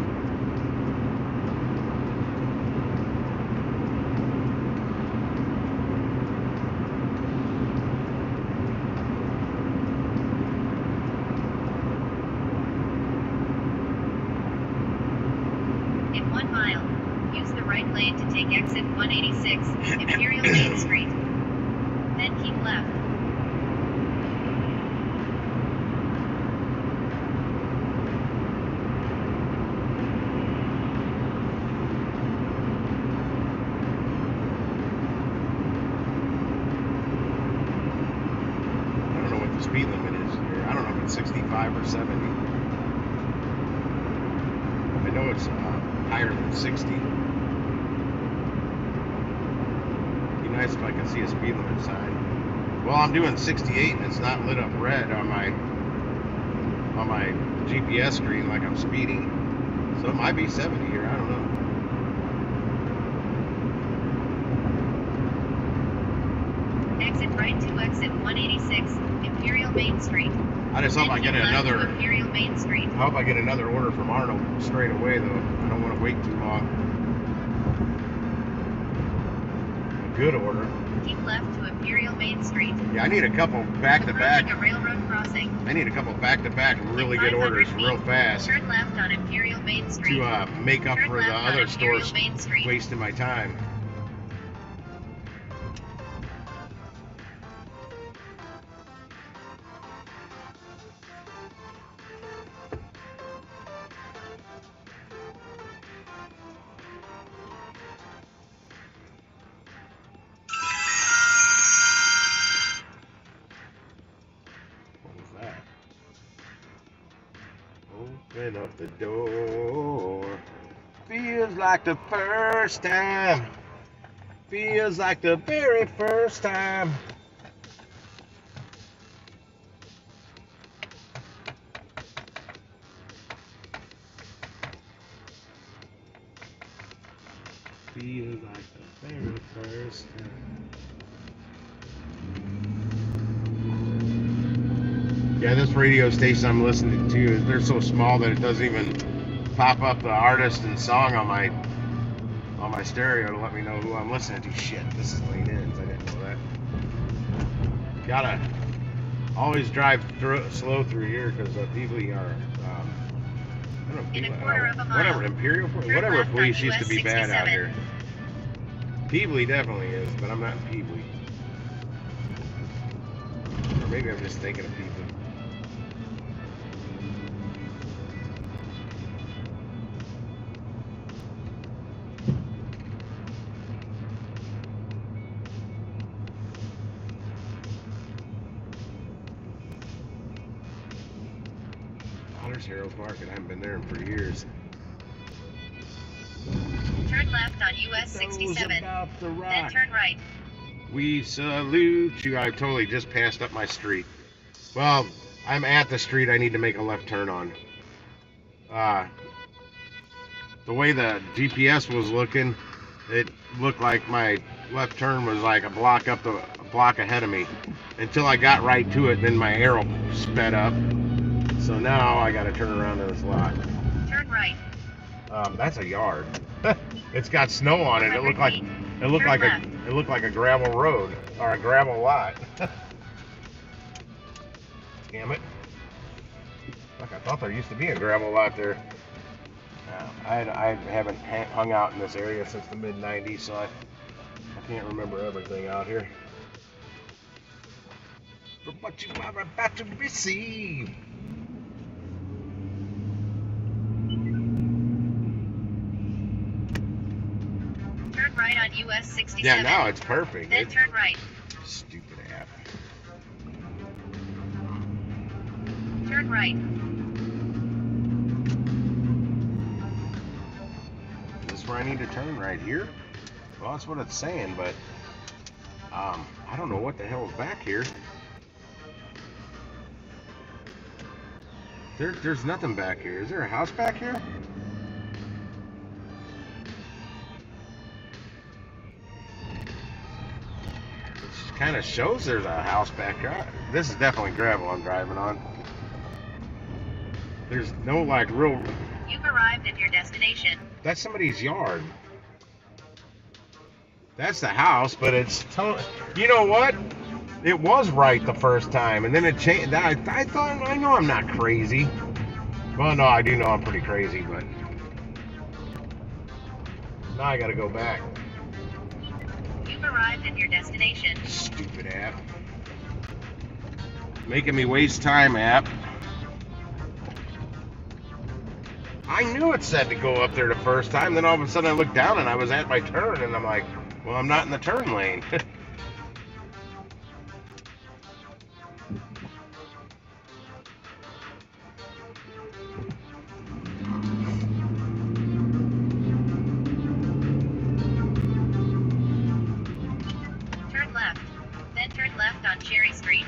In 1 mile, use the right lane to take exit 186, Imperial Main Street. Then keep left. I don't know what the speed limit is here. I don't know if it's 65 or 70. I know it's higher than 60. Nice if I can see a speed limit sign. Well, I'm doing 68 and it's not lit up red on my GPS screen like I'm speeding. So it might be 70 here, I don't know. Exit right to exit 186, Imperial Main Street. I just hope I get another Imperial Main Street. I hope I get another order from Arnold straight away though. I don't want to wait too long. Good order. Keep left to Imperial Main Street. Yeah, I need a couple back-to-back. A railroad crossing. I need a couple back-to-back really good orders real fast. Turn left on Imperial Main Street. To make up for the other stores wasting my time. Open up the door. Feels like the first time. Feels like the very first time. Feels like the very first time. Yeah, this radio station I'm listening to, they're so small that it doesn't even pop up the artist and song on my stereo to let me know who I'm listening to. Shit, this is lane ends. I didn't know that. Gotta always drive slow through here because people are, I don't know, whatever, Imperial, whatever police used to be bad out here. Peebly definitely is, but I'm not in Peebly. Or maybe I'm just thinking of Peebly. there's Harold's Market. I haven't been there for years. Turn left on US 67. About the rock. Then turn right. We salute you. I totally just passed up my street. Well, I'm at the street I need to make a left turn on. The way the GPS was looking, it looked like my left turn was like a block ahead of me. Until I got right to it, then my arrow sped up. So now I gotta turn around to this lot. Turn right. That's a yard. It's got snow on it. It looked like a gravel road or a gravel lot. Damn it! Like I thought there used to be a gravel lot there. I haven't hung out in this area since the mid '90s, so I can't remember everything out here. For what you are about to receive. Turn right on US 67. Yeah, now it's perfect. Then turn right. Stupid app. Turn right. Is this where I need to turn? Right here? Well, that's what it's saying, but I don't know what the hell is back here. There's nothing back here. Is there a house back here? It kind of shows there's a house back here. This is definitely gravel I'm driving on. There's no like real... You've arrived at your destination. That's somebody's yard. That's the house, but it's... You know what? It was right the first time, and then it changed. I thought, I know I'm not crazy. Well, no, I do know I'm pretty crazy, but... Now I gotta go back. You've arrived at your destination. Stupid app. Making me waste time, app. I knew it said to go up there the first time, then all of a sudden I looked down and I was at my turn, and I'm like, well, I'm not in the turn lane. Turn left. Then turn left on Cherry Street.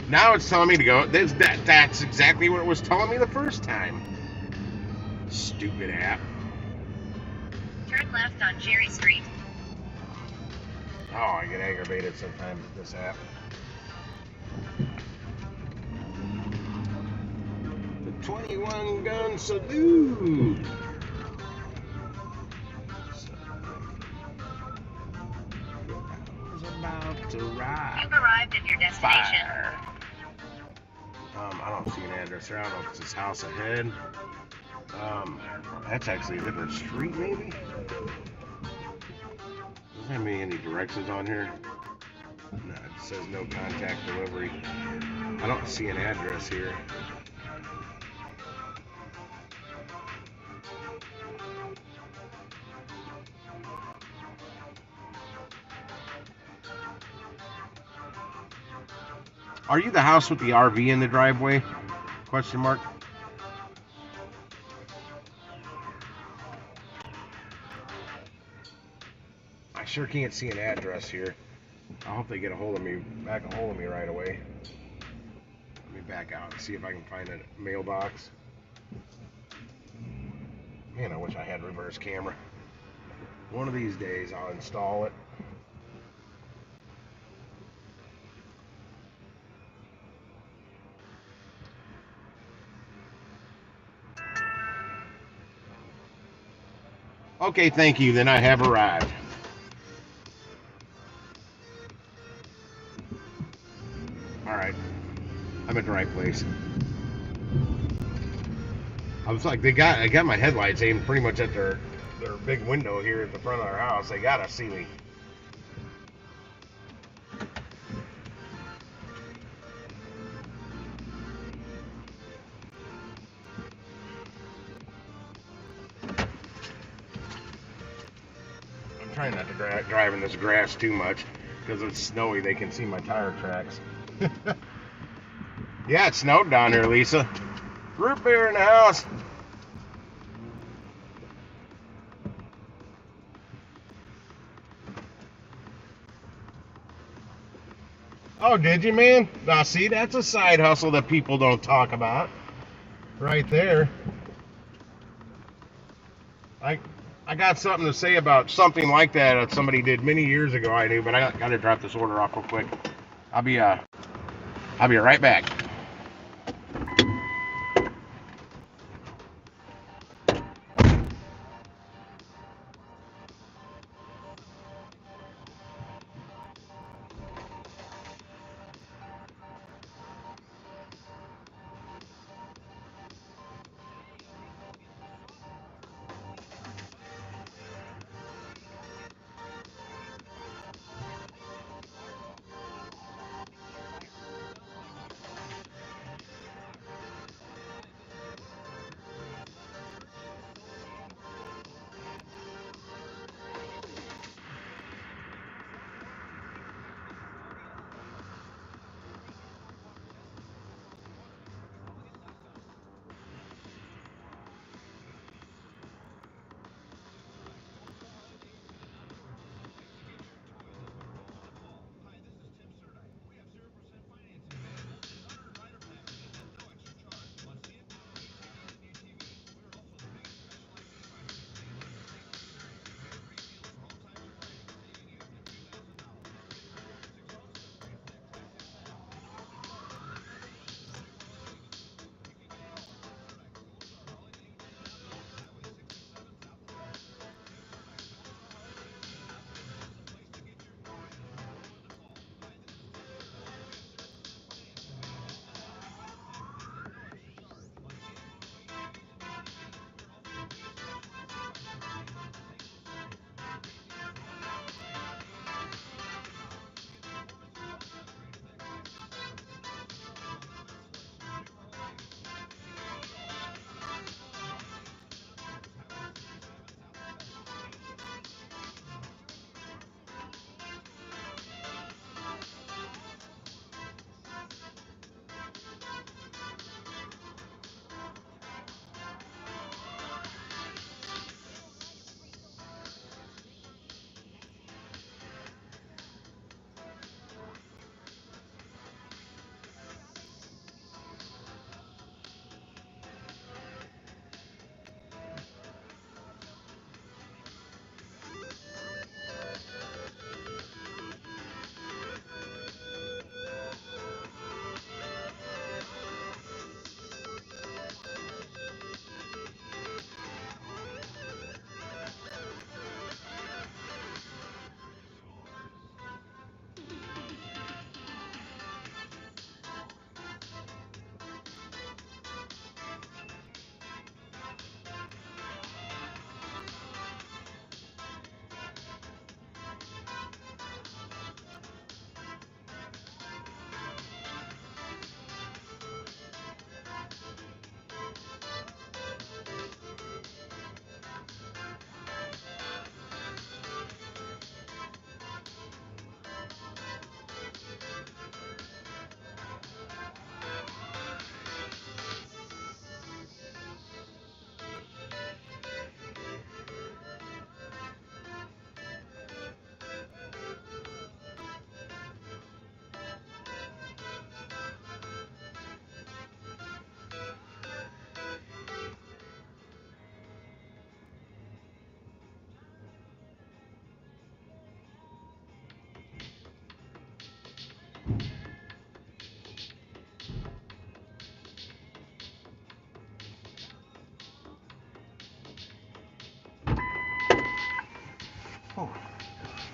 Now it's telling me to go. That's exactly what it was telling me the first time. Stupid app. Turn left on Cherry Street. Oh, I get aggravated sometimes with this app. The 21 gun salute. About to ride. You've arrived at your destination. Fire. I don't see an address there. I don't know if it's this house ahead. That's actually a different street, maybe? Doesn't have any directions on here. No, it says no contact delivery. I don't see an address here. Are you the house with the RV in the driveway? Question mark. I sure can't see an address here. I hope they get a hold of me right away. Let me back out and see if I can find a mailbox. Man, I wish I had reverse camera. One of these days I'll install it. Okay, thank you. Then I have arrived. Alright. I'm at the right place. I was like, I got my headlights aimed pretty much at their big window here at the front of our house. They gotta see me. I'm trying not to drive in this grass too much because it's snowy. They can see my tire tracks. Yeah, it snowed down here, Lisa. Root beer in the house. Oh, did you, man? Now, see, that's a side hustle that people don't talk about. Right there. I got something to say about something like that somebody did many years ago. I knew, but I got to drop this order off real quick. I'll be right back.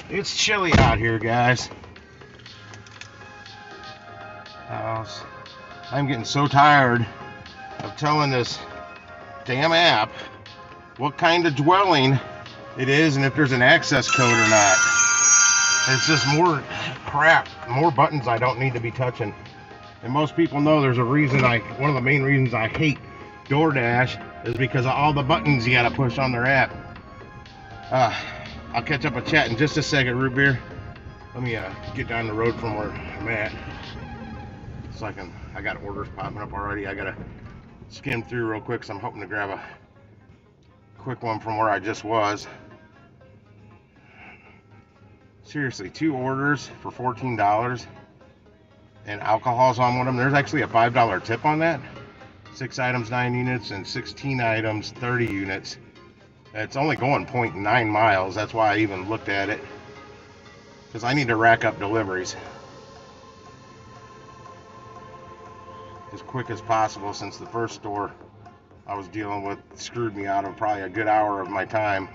It's chilly out here, guys. I'm getting so tired of telling this damn app what kind of dwelling it is and if there's an access code or not. It's just more crap, more buttons I don't need to be touching. And most people know there's a reason one of the main reasons I hate DoorDash is because of all the buttons you gotta push on their app. I'll catch up a chat in just a second, Root Beer. Let me get down the road from where I'm at. So I got orders popping up already. I gotta skim through real quick, so I'm hoping to grab a quick one from where I just was. Seriously, 2 orders for $14, and alcohol's on one of them. There's actually a $5 tip on that. 6 items, 9 units, and 16 items, 30 units. It's only going 0.9 miles. That's why I even looked at it, because I need to rack up deliveries as quick as possible, since the first store I was dealing with screwed me out of probably a good hour of my time.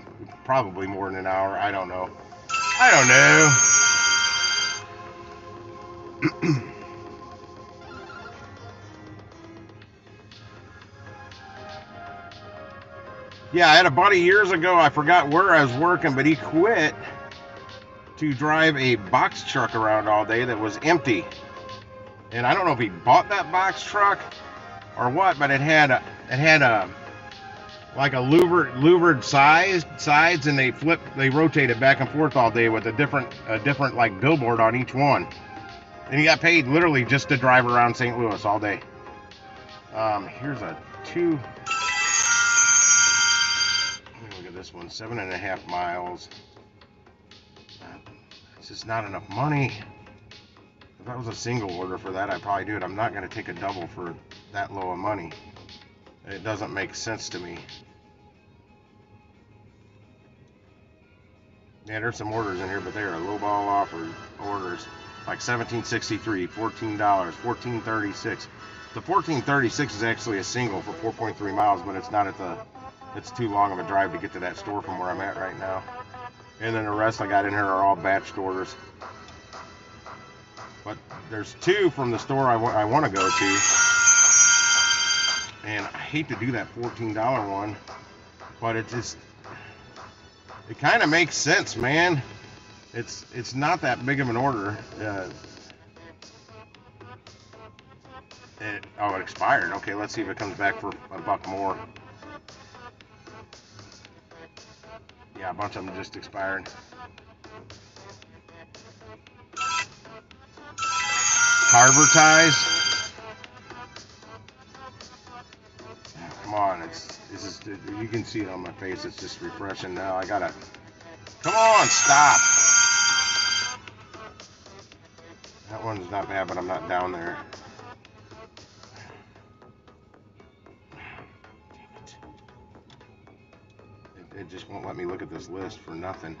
Probably more than an hour. I don't know. Yeah, I had a buddy years ago, I forgot where I was working, but he quit to drive a box truck around all day that was empty. And I don't know if he bought that box truck or what, but it had like a louvered sides, and they rotated back and forth all day with a different like billboard on each one. And he got paid literally just to drive around St. Louis all day. Here's a 2. Look at this one, 7.5 miles. It's just not enough money. If that was a single order for that, I'd probably do it. I'm not going to take a double for that low of money. It doesn't make sense to me. Yeah, there's some orders in here, but they are lowball offer orders. Like $17.63, $14, $14.36. The $14.36 is actually a single for 4.3 miles, but it's not it's too long of a drive to get to that store from where I'm at right now. And then the rest I got in here are all batched orders. But there's 2 from the store I want to go to. And I hate to do that $14 one, but it kind of makes sense, man. It's not that big of an order. It expired. Okay, let's see if it comes back for $1 more. Yeah, a bunch of them just expired. Carver ties. Come on, you can see it on my face. It's just refreshing now. Come on, stop. That one's not bad, but I'm not down there. It just won't let me look at this list for nothing.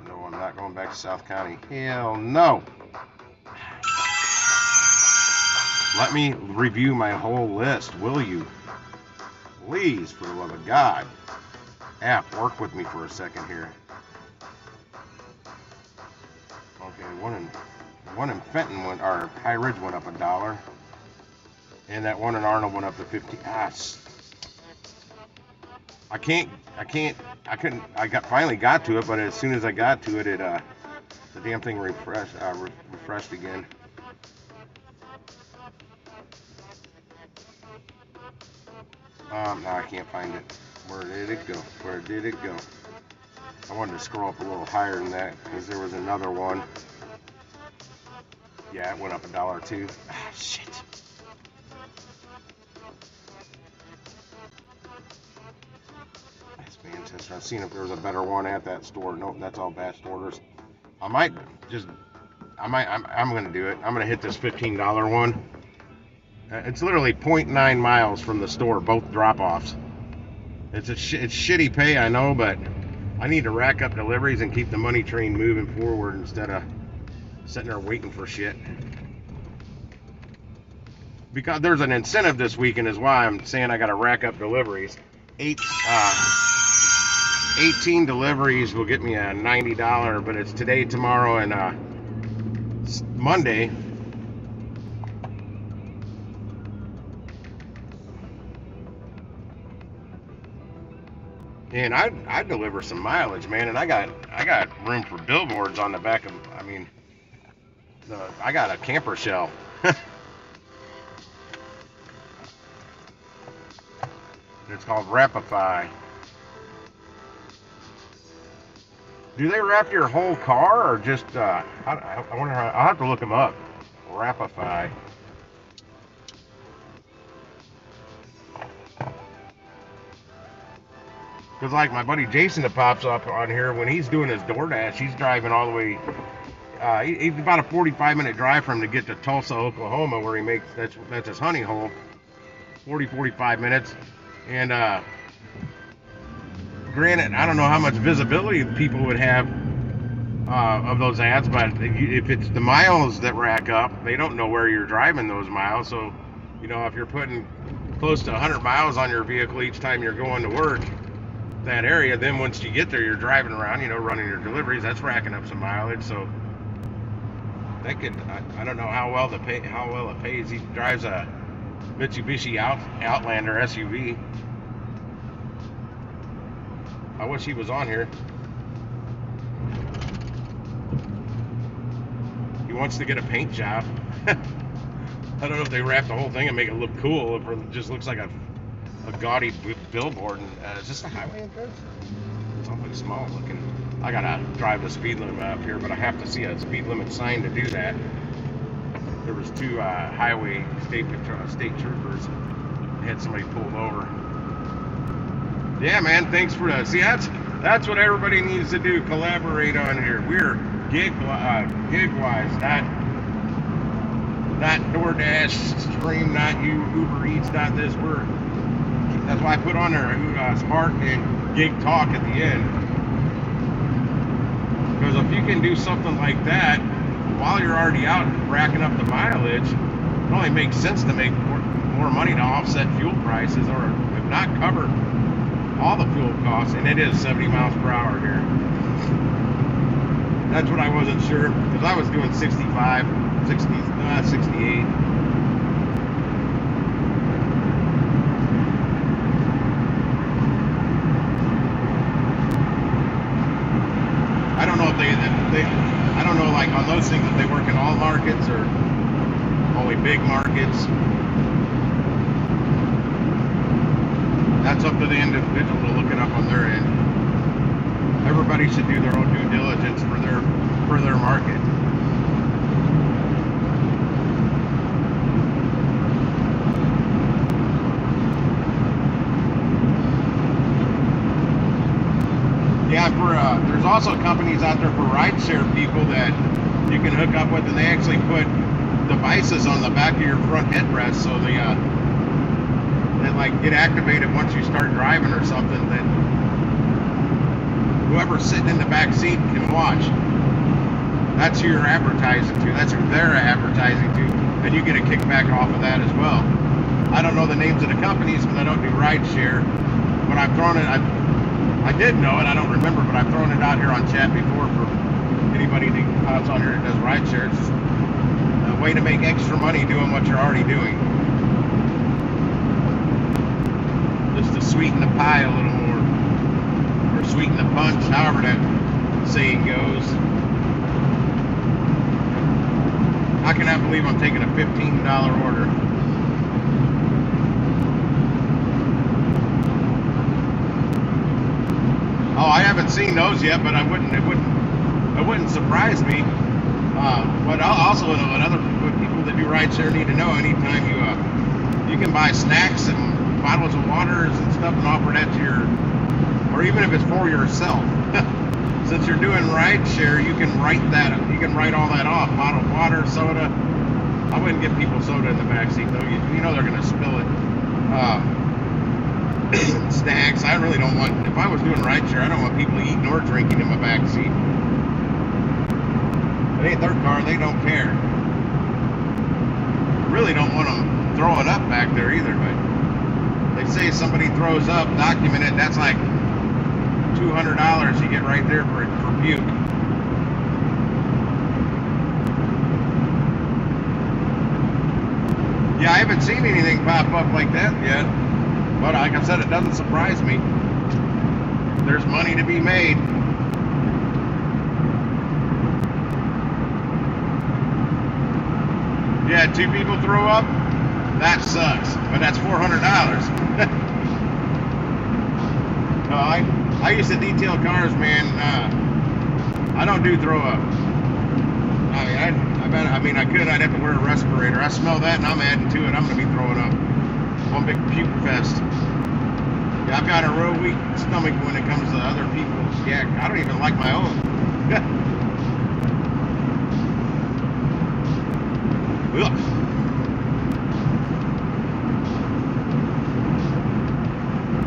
No, I'm not going back to South County. Hell no. Let me review my whole list, will you? Please, for the love of God. App, work with me for a second here. Okay, one in Fenton or High Ridge went up $1, and that one in Arnold went up to 50. I finally got to it, but as soon as I got to it, the damn thing refreshed again. No, I can't find it. Where did it go? I wanted to scroll up a little higher than that, because there was another one. Yeah, it went up $1 too. Shit. That's fantastic. I've seen if there was a better one at that store. Nope, that's all batched orders. I'm going to do it. I'm going to hit this $15 one. It's literally 0.9 miles from the store, both drop-offs. It's shitty pay, I know, but I need to rack up deliveries and keep the money train moving forward instead of sitting there waiting for shit. Because there's an incentive this weekend is why I'm saying I got to rack up deliveries. 18 deliveries will get me a $90, but it's today, tomorrow, and Monday. And I deliver some mileage, man, and I got room for billboards on the back of. I got a camper shell. It's called Wrapify. Do they wrap your whole car, or just? I wonder. I'll have to look them up. Rapify. Because like my buddy Jason that pops up on here, when he's doing his DoorDash, he's driving all the way. He's about a 45-minute drive from him to get to Tulsa, Oklahoma, where he makes that's his honey hole. 45 minutes. And granted, I don't know how much visibility people would have of those ads, but if it's the miles that rack up, they don't know where you're driving those miles. So, you know, if you're putting close to 100 miles on your vehicle each time you're going to work, that area, then once you get there, you're driving around, you know, running your deliveries. That's racking up some mileage. So that could, I don't know how well it pays. He drives a Mitsubishi Outlander SUV. I wish he was on here. He wants to get a paint job. I don't know if they wrap the whole thing and make it look cool, or if it just looks like a gaudy billboard. And is this the highway entrance? It's awfully small looking. I gotta drive the speed limit up here, but I have to see a speed limit sign to do that. There was two highway state troopers. Had somebody pulled over. Yeah, man. Thanks for that. See, that's what everybody needs to do. Collaborate on here. We're gig-wise, not DoorDash, Stream, not you, Uber Eats, not this. That's why I put on there Smart and Gig Talk at the end. Because if you can do something like that while you're already out racking up the mileage, it only makes sense to make more money to offset fuel prices, or if not cover all the fuel costs. And it is 70 miles per hour here. That's what I wasn't sure, because I was doing 65, 68. I don't know if I don't know, like on those things, if they work in all markets or only big markets. That's up to the individual to look it up on their end. Everybody should do their own due diligence for their market. Yeah, there's also companies out there for rideshare people that you can hook up with, and they actually put devices on the back of your front headrest, so they like get activated once you start driving or something, that whoever's sitting in the back seat can watch. That's who you're advertising to. That's who they're advertising to, and you get a kickback off of that as well. I don't know the names of the companies because I don't do rideshare, but I've thrown it. I did know it, I don't remember, but I've thrown it out here on chat before for anybody that pops on here that does rideshare. It's just a way to make extra money doing what you're already doing. Just to sweeten the pie a little more, or sweeten the punch, however that saying goes. I cannot believe I'm taking a $15 order. Oh, I haven't seen those yet, but it wouldn't surprise me. But also what people that do rideshare need to know, anytime you can buy snacks and bottles of waters and stuff and offer that to your, or even if it's for yourself. Since you're doing rideshare, you can write all that off. Bottled water, soda. I wouldn't give people soda in the backseat though. You know they're gonna spill it. Snacks. I really don't want. If I was doing rideshare, I don't want people eating or drinking in my backseat. It ain't their car. They don't care. Really don't want them throwing up back there either. But they say if somebody throws up, document it. That's like $200 you get right there for puke. Yeah, I haven't seen anything pop up like that yet. But like I said, it doesn't surprise me. There's money to be made. Yeah, 2 people throw up? That sucks. But that's $400. I used to detail cars, man. I don't do throw up. I mean, I mean, I could. I'd have to wear a respirator. I smell that, and I'm adding to it. I'm gonna be throwing up. One big puke fest. Yeah, I've got a real weak stomach when it comes to other people's. Yeah, I don't even like my own. Ugh.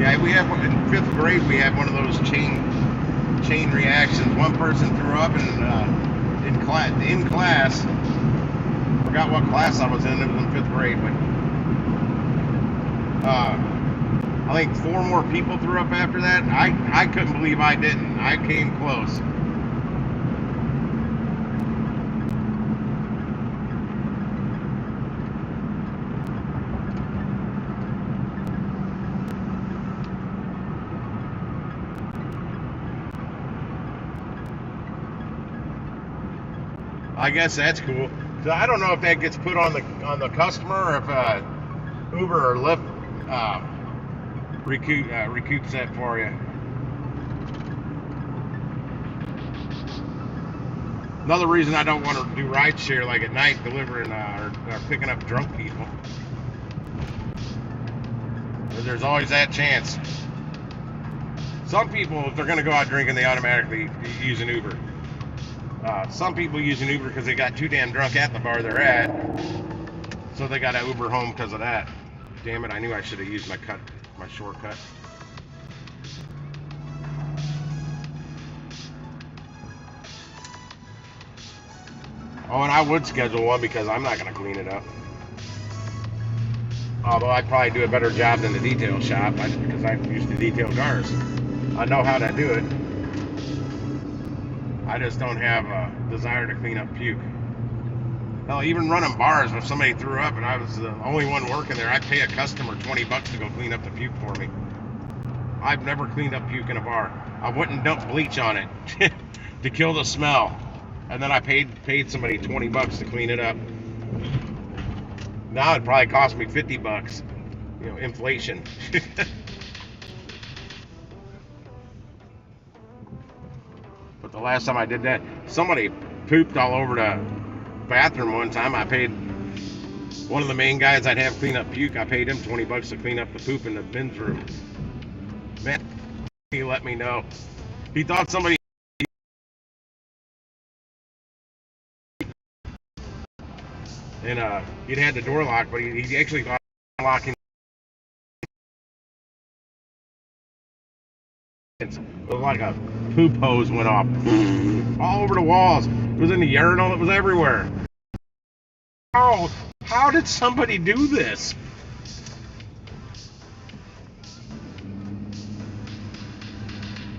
Yeah, we had in 5th grade. We had one of those chain reactions. One person threw up, and in class, forgot what class I was in. It was in 5th grade, but I think 4 more people threw up after that. I couldn't believe I didn't. I came close. I guess that's cool. So I don't know if that gets put on the customer, or if Uber or Lyft recoups that for you. Another reason I don't want to do rideshare like at night, delivering or picking up drunk people. There's always that chance. Some people, if they're going to go out drinking, they automatically use an Uber. Some people use an Uber because they got too damn drunk at the bar they're at, so they got to Uber home because of that. Damn it, I knew I should have used my shortcut. Oh, and I would schedule one because I'm not going to clean it up. Although I'd probably do a better job than the detail shop because I used to detail cars. I know how to do it. I just don't have a desire to clean up puke. Hell, even running bars, if somebody threw up and I was the only one working there, I'd pay a customer $20 to go clean up the puke for me. I've never cleaned up puke in a bar. I wouldn't dump bleach on it to kill the smell, and then I paid somebody $20 to clean it up. Now it'd probably cost me $50. You know, inflation. But the last time I did that, somebody pooped all over the bathroom one time. I paid one of the main guys I'd have clean up puke. I paid him $20 to clean up the poop in the men's room. Man, he let me know. He thought somebody. And he'd had the door locked, but he actually thought locking. It was like a poop hose went off all over the walls. It was in the urinal. It was everywhere. Oh, how did somebody do this?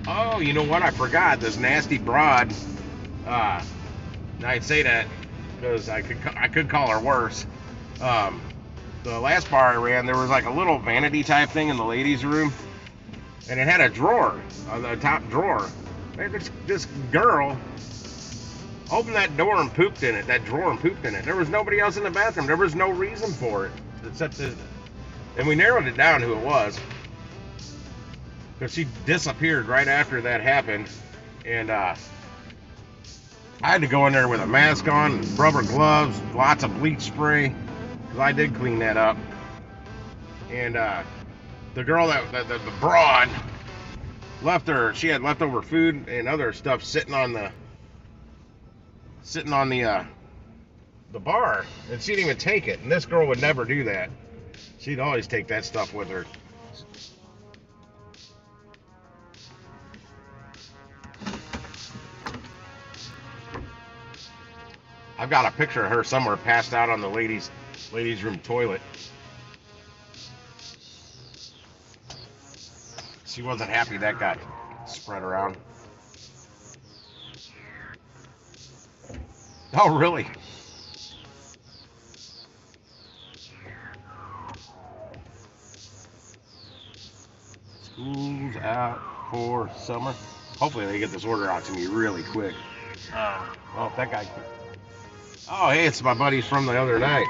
Oh, you know what? I forgot. This nasty broad. I'd say that because I could call her worse. The last bar I ran, there was like a little vanity type thing in the ladies' room, and it had a drawer on the top drawer. This girl opened that door and pooped in it, that drawer and pooped in it. There was nobody else in the bathroom. There was no reason for it except this. And we narrowed it down who it was, because she disappeared right after that happened. And I had to go in there with a mask on, rubber gloves, lots of bleach spray, because I did clean that up. And the girl the broad she had leftover food and other stuff sitting on the bar, and she didn't even take it. And this girl would never do that. She'd always take that stuff with her. I've got a picture of her somewhere passed out on the ladies' room toilet. She wasn't happy that got spread around. Oh, really? School's out for summer. Hopefully they get this order out to me really quick. Oh, that guy. Oh, hey, it's my buddies from the other night.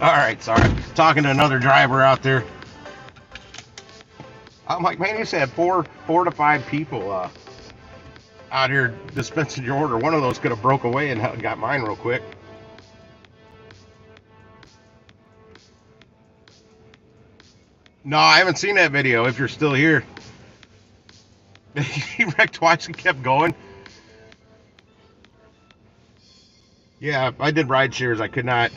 All right, sorry. Talking to another driver out there. I'm like, man, you said four to five people out here dispensing your order. One of those could have broke away and got mine real quick. No, I haven't seen that video. If you're still here, he wrecked twice and kept going. Yeah, I did ride shares. I couldn't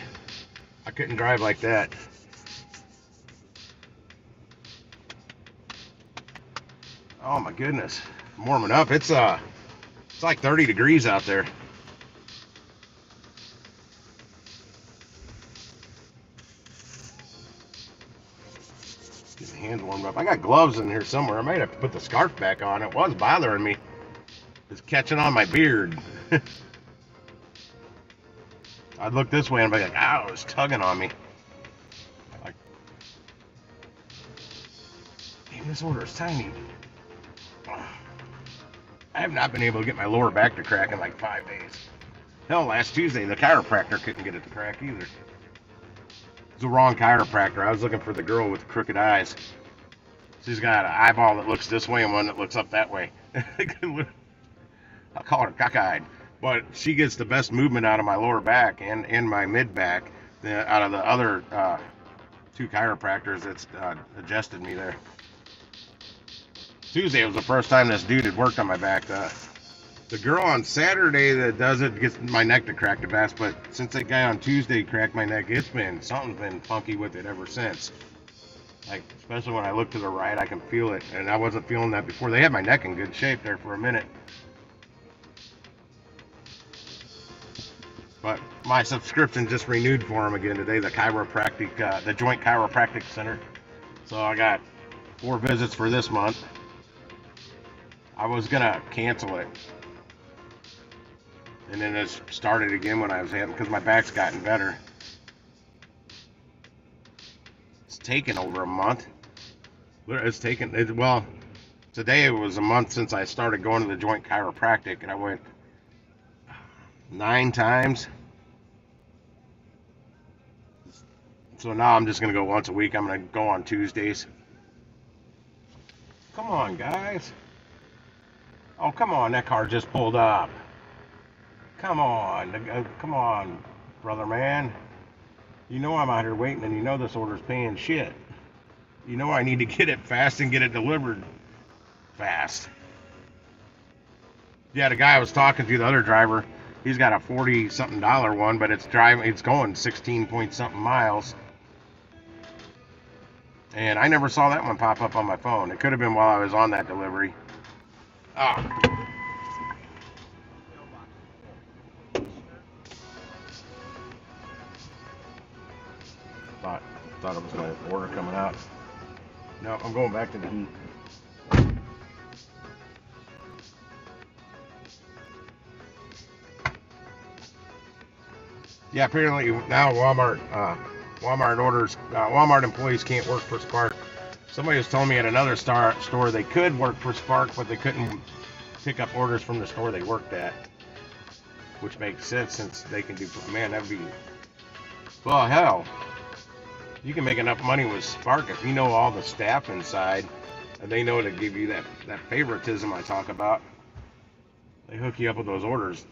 drive like that. Oh my goodness, I'm warming up. It's like 30 degrees out there. Get my hands warmed up. I got gloves in here somewhere. I might have to put the scarf back on. It was bothering me. It's catching on my beard. I'd look this way and be like, ow, it's tugging on me. Like, damn, this order is tiny. I have not been able to get my lower back to crack in like 5 days. Hell, last Tuesday, the chiropractor couldn't get it to crack either. It's the wrong chiropractor. I was looking for the girl with crooked eyes. She's got an eyeball that looks this way and one that looks up that way. I'll call her cockeyed. But she gets the best movement out of my lower back and my mid back out of the other two chiropractors that's adjusted me there. Tuesday was the first time this dude had worked on my back. The girl on Saturday that does it gets my neck to crack the best, but since that guy on Tuesday cracked my neck, something's been funky with it ever since. Like, especially when I look to the right, I can feel it, and I wasn't feeling that before. They had my neck in good shape there for a minute. But my subscription just renewed for him again today, the Joint Chiropractic Center. So I got 4 visits for this month. I was gonna cancel it, and then it started again when I was having, because my back's gotten better. It's taken over a month. Well, today it was a month since I started going to the Joint Chiropractic, and I went 9 times. So now I'm just gonna go once a week. I'm gonna go on Tuesdays. Come on, guys. Oh, come on, that car just pulled up. Come on, brother man. You know I'm out here waiting, and you know this order's paying shit. You know I need to get it fast and get it delivered fast. Yeah, the guy I was talking to, the other driver, he's got a $40-something one, but it's going 16 point something miles. And I never saw that one pop up on my phone. It could have been while I was on that delivery. Thought it was my order coming out. No, I'm going back to the heat. Yeah, apparently now Walmart employees can't work for Spark. Somebody was telling me at another store they could work for Spark, but they couldn't pick up orders from the store they worked at, which makes sense since they can do. Man, that'd be, well, hell, you can make enough money with Spark if you know all the staff inside, and they know to give you that favoritism I talk about. They hook you up with those orders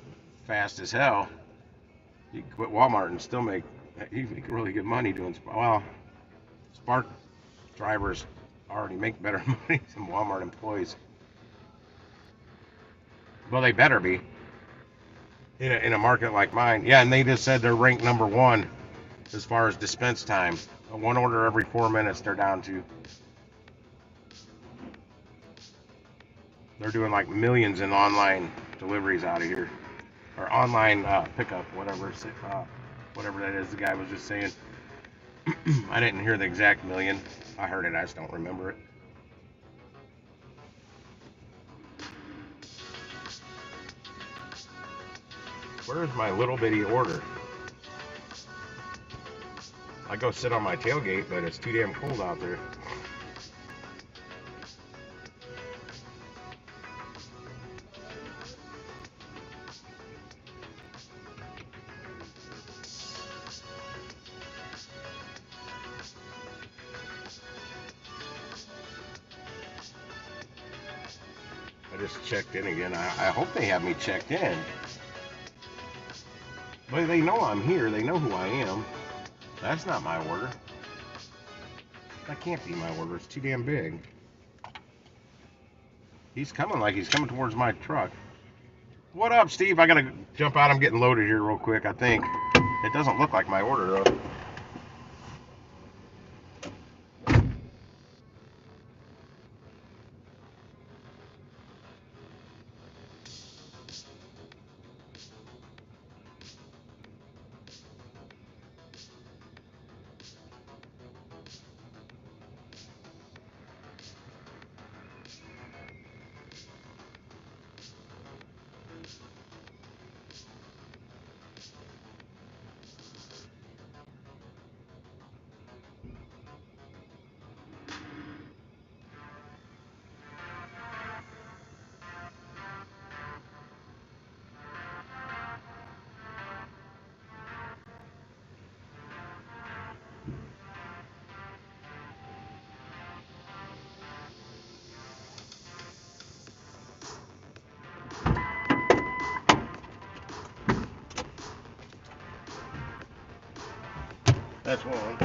fast as hell. You can quit Walmart and still make really good money doing Spark. Well, Spark drivers already make better money than Walmart employees. Well, they better be in a market like mine. Yeah, and they just said they're ranked number 1 as far as dispense time. 1 order every 4 minutes they're down to. They're doing like millions in online deliveries out of here, or online pickup, whatever that is. The guy was just saying. I didn't hear the exact million. I heard it, I just don't remember it. Where's my little bitty order? I go sit on my tailgate, but it's too damn cold out there. just checked in again. I hope they have me checked in. But they know I'm here. They know who I am. That's not my order. That can't be my order. It's too damn big. He's coming like he's coming towards my truck. What up, Steve? I gotta jump out. I'm getting loaded here real quick, I think. It doesn't look like my order, though. That's one.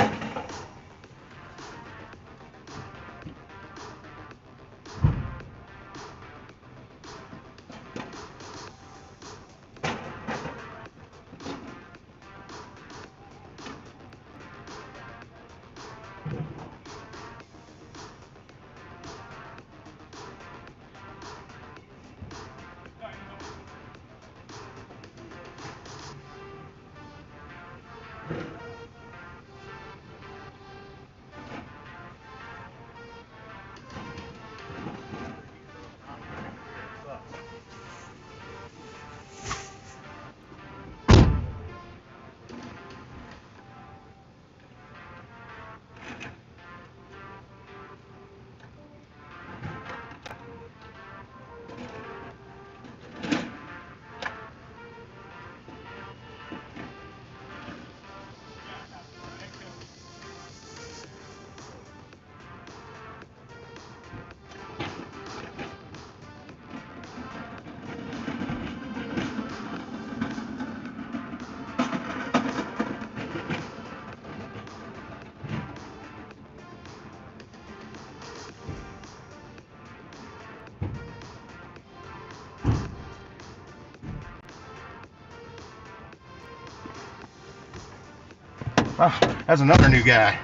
Oh, that's another new guy.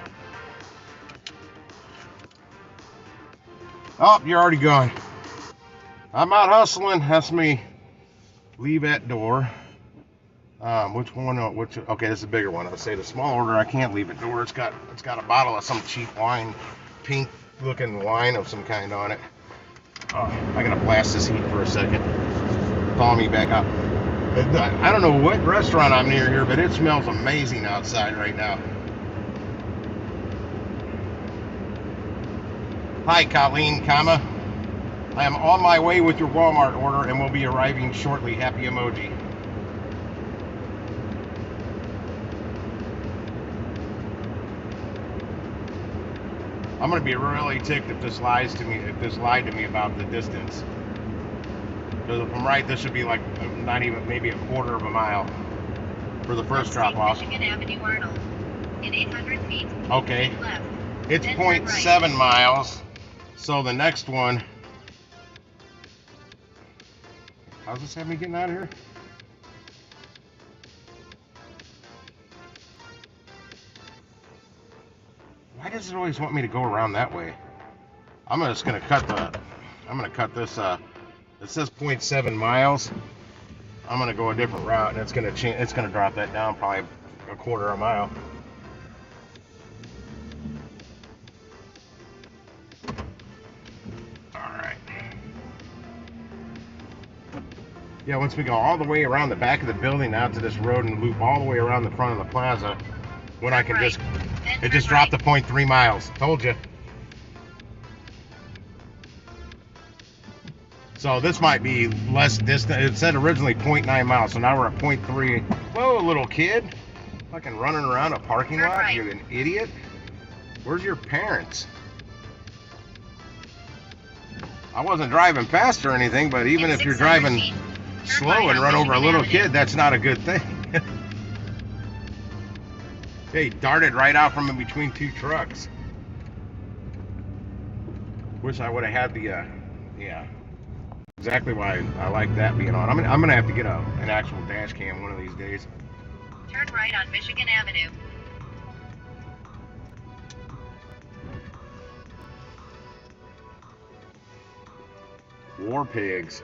Oh, you're already gone. I'm out hustling. That's me. Leave at door. Which one? Okay, this is a bigger one. I'd say the small order I can't leave at door. It's got a bottle of some cheap wine, pink looking wine of some kind on it. Oh, I gotta blast this heat for a second. Thaw me back up. I don't know what restaurant I'm near here, but it smells amazing outside right now. Hi, Colleen, comma. I am on my way with your Walmart order and will be arriving shortly. Happy emoji. I'm gonna be really ticked if this lied to me about the distance. Because if I'm right, this should be like not even, maybe a quarter of a mile for the first drop off. Michigan Avenue, Arnold. In 800 feet. Okay. Keep left. It's Then 0.7 right. miles. So the next one. How's this have me getting out of here? Why does it always want me to go around that way? I'm just gonna cut this. It says 0.7 miles. I'm gonna go a different route, and it's gonna drop that down probably a quarter of a mile. All right. Yeah, once we go all the way around the back of the building out to this road and loop all the way around the front of the plaza, when I can Right. just, Then it just turn dropped right. to 0.3 miles. Told you. So this might be less distant. It said originally 0.9 miles, so now we're at 0.3. Whoa, little kid. Fucking running around a parking Turn lot. right. You're an idiot. Where's your parents? I wasn't driving fast or anything, but even In if you're 600 driving feet, turn slow right and on run over a Michigan little Avenue. kid, that's not a good thing. Hey, darted right out from in between two trucks. Wish I would have had the, yeah, exactly why I like that being on. I'm gonna have to get an actual dash cam one of these days. Turn right on Michigan Avenue. War pigs.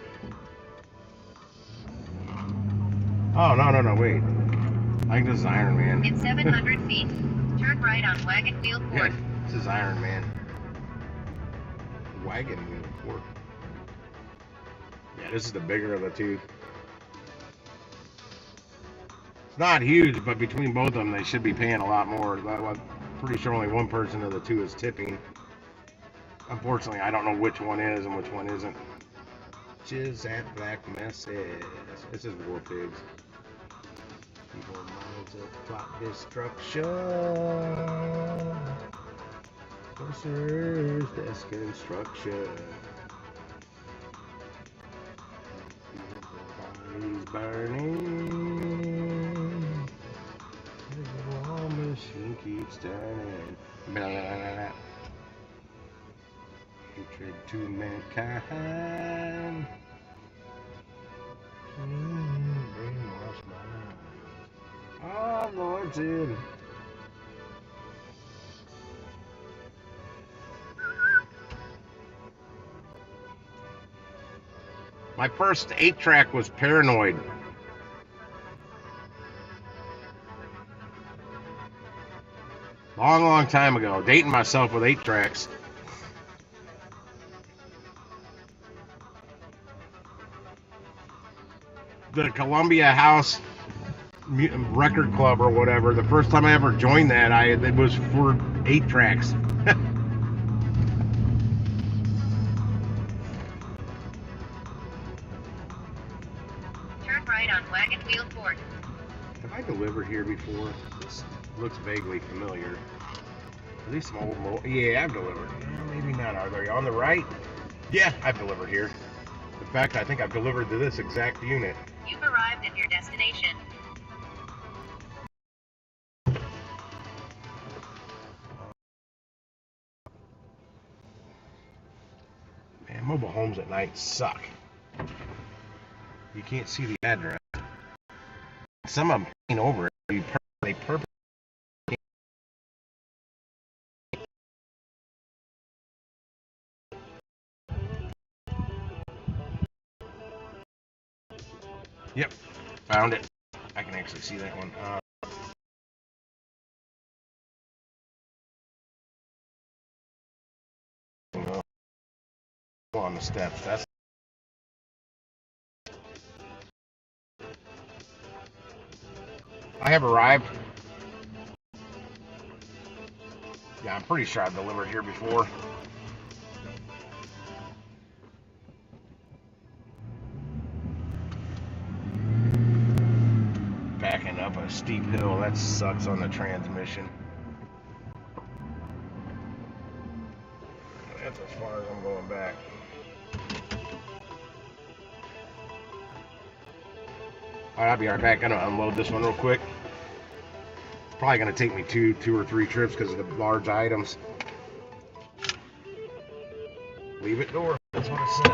Oh, no, wait. I think this is Iron Man. In 700 feet, turn right on Wagon Wheel Court. Yeah, this is Iron Man. Wagon Wheel Court. Yeah, this is the bigger of the two. It's not huge, but between both of them, they should be paying a lot more. I'm pretty sure only one person of the two is tipping. Unfortunately, I don't know which one is and which one isn't. Jizz at black messes. This is War Pigs. People minds of plot destruction. Sorcerer's deconstruction. Bodies burning. The war machine keeps turning. Blah, blah, blah, blah. Hatred to mankind. Brainwash my mind. Oh, Lord's in. My first 8-track was Paranoid. Long time ago. Dating myself with 8-tracks. The Columbia House Record Club or whatever. The first time I ever joined that, it was for 8-tracks. Turn right on Wagon Wheel Court. Have I delivered here before? This looks vaguely familiar. Are these some old yeah, I've delivered. Maybe not. Are they on the right? Yeah, I've delivered here. In fact, I think I've delivered to this exact unit. You've arrived at your destination. Man, mobile homes at night suck. You can't see the address. Some of them paint over it. They purposely. Yep, found it. I can actually see that one. On the steps. That's. I have arrived. Yeah, I'm pretty sure I've delivered here before. Backing up a steep hill. That sucks on the transmission. That's as far as I'm going back. Alright, I'll be right back. I'm gonna unload this one real quick. It's probably gonna take me two or three trips because of the large items. Leave it door. That's what it said.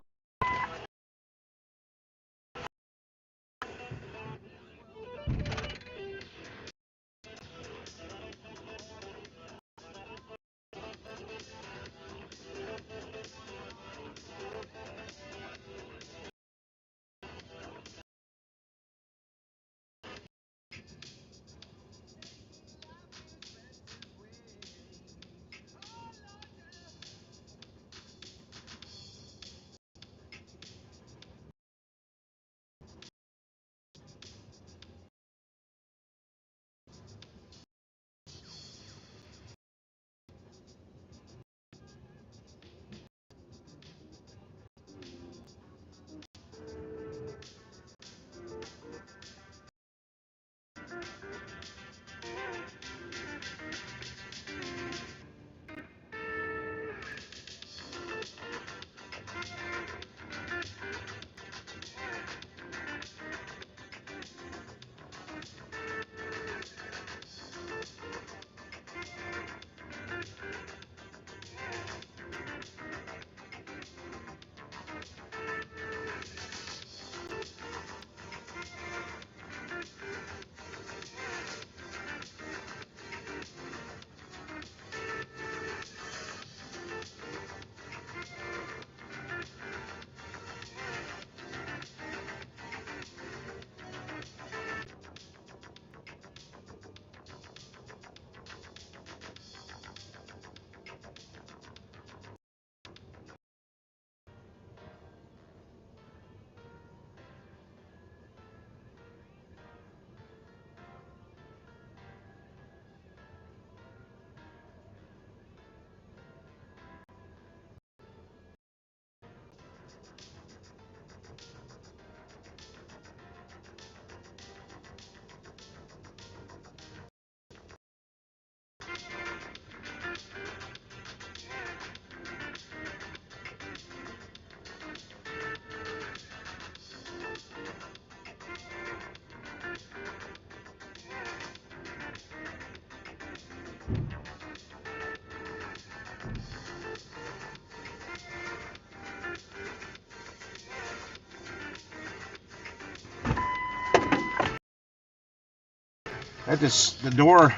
The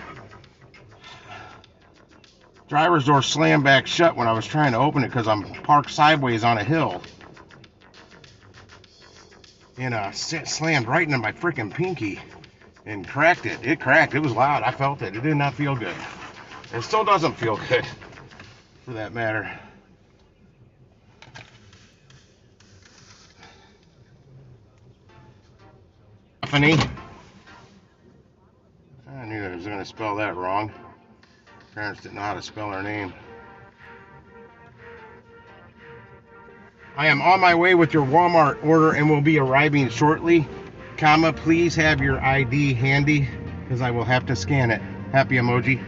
driver's door slammed back shut when I was trying to open it because I'm parked sideways on a hill. And slammed right into my freaking pinky and cracked it. It cracked. It was loud. I felt it. It did not feel good. It still doesn't feel good, for that matter. Stephanie. I knew I was going to spell that wrong. Parents didn't know how to spell her name. I am on my way with your Walmart order and will be arriving shortly. Comma, please have your ID handy because I will have to scan it. Happy emoji.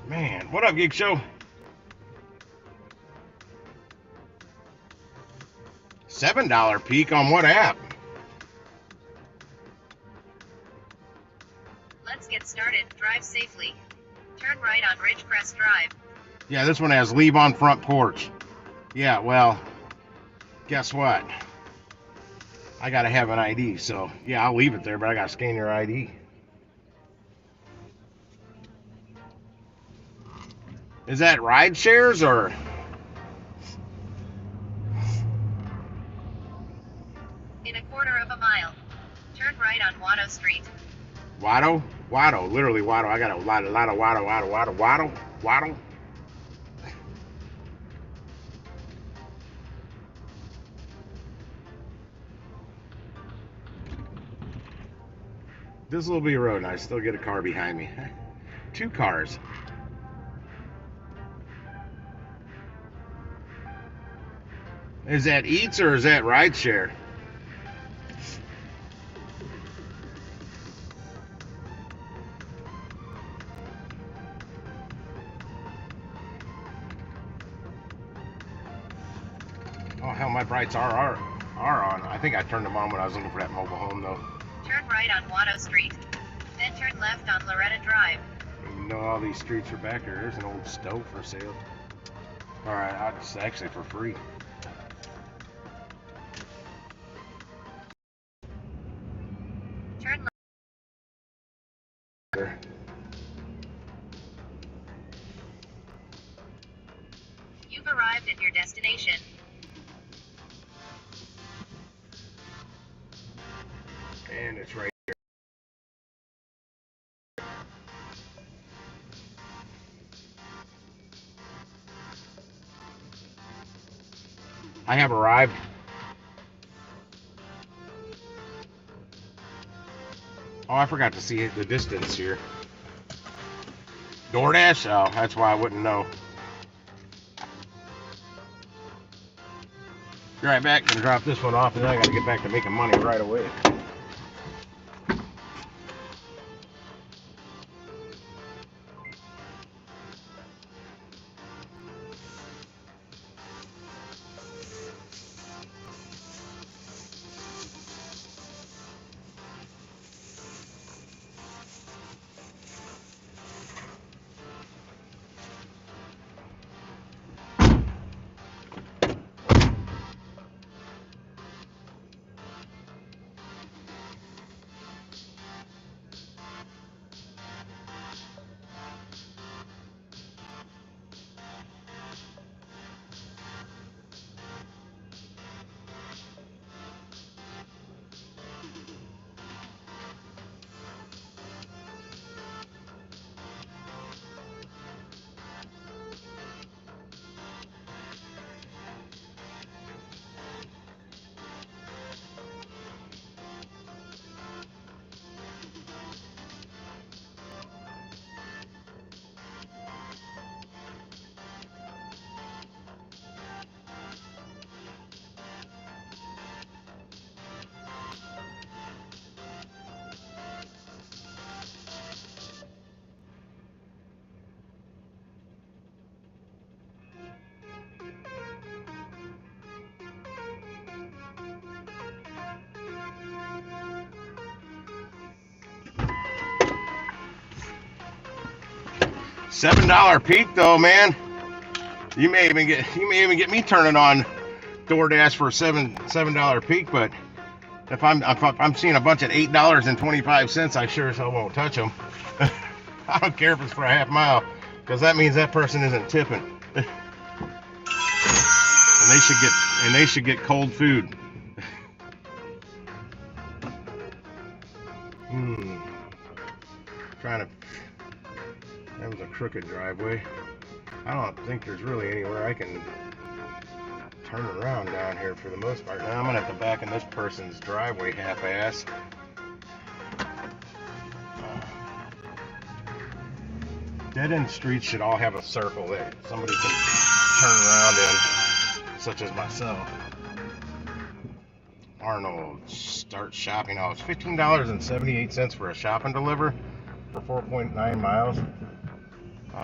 Man, what up, Geek Show? $7 peak on what app? Let's get started. Drive safely. Turn right on Ridgecrest Drive. Yeah, this one has leave on front porch. Yeah, well, guess what? I gotta have an ID, so yeah, I'll leave it there, but I gotta scan your ID. Is that ride shares or? In a quarter of a mile, turn right on Watto Street. Watto? Watto, literally Watto. I got a lot of Watto. This will be a road and I still get a car behind me. 2 cars. Is that Eats or is that rideshare? Oh hell, my brights are on. I think I turned them on when I was looking for that mobile home though. Turn right on Watto Street. Then turn left on Loretta Drive. You know all these streets are back there. There's an old stove for sale. Alright, it's actually for free. Turn left. There. You've arrived at your destination. And it's right here. I have arrived. Oh, I forgot to see the distance here. DoorDash? Oh, that's why I wouldn't know. Be right back. Gonna drop this one off, and then I gotta get back to making money right away. $7 peak though, man. You may even get me turning on DoorDash for a $7 peak, but if I'm seeing a bunch at $8.25, I sure as hell won't touch them. I don't care if it's for a half mile, because that means that person isn't tipping. And they should get cold food. That was a crooked driveway. I don't think there's really anywhere I can turn around down here for the most part. Now I'm gonna have to back in this person's driveway half-ass. Dead-end streets should all have a circle that somebody can turn around in, such as myself. Arnold, start shopping. Oh, it's $15.78 for a shop and deliver for 4.9 miles.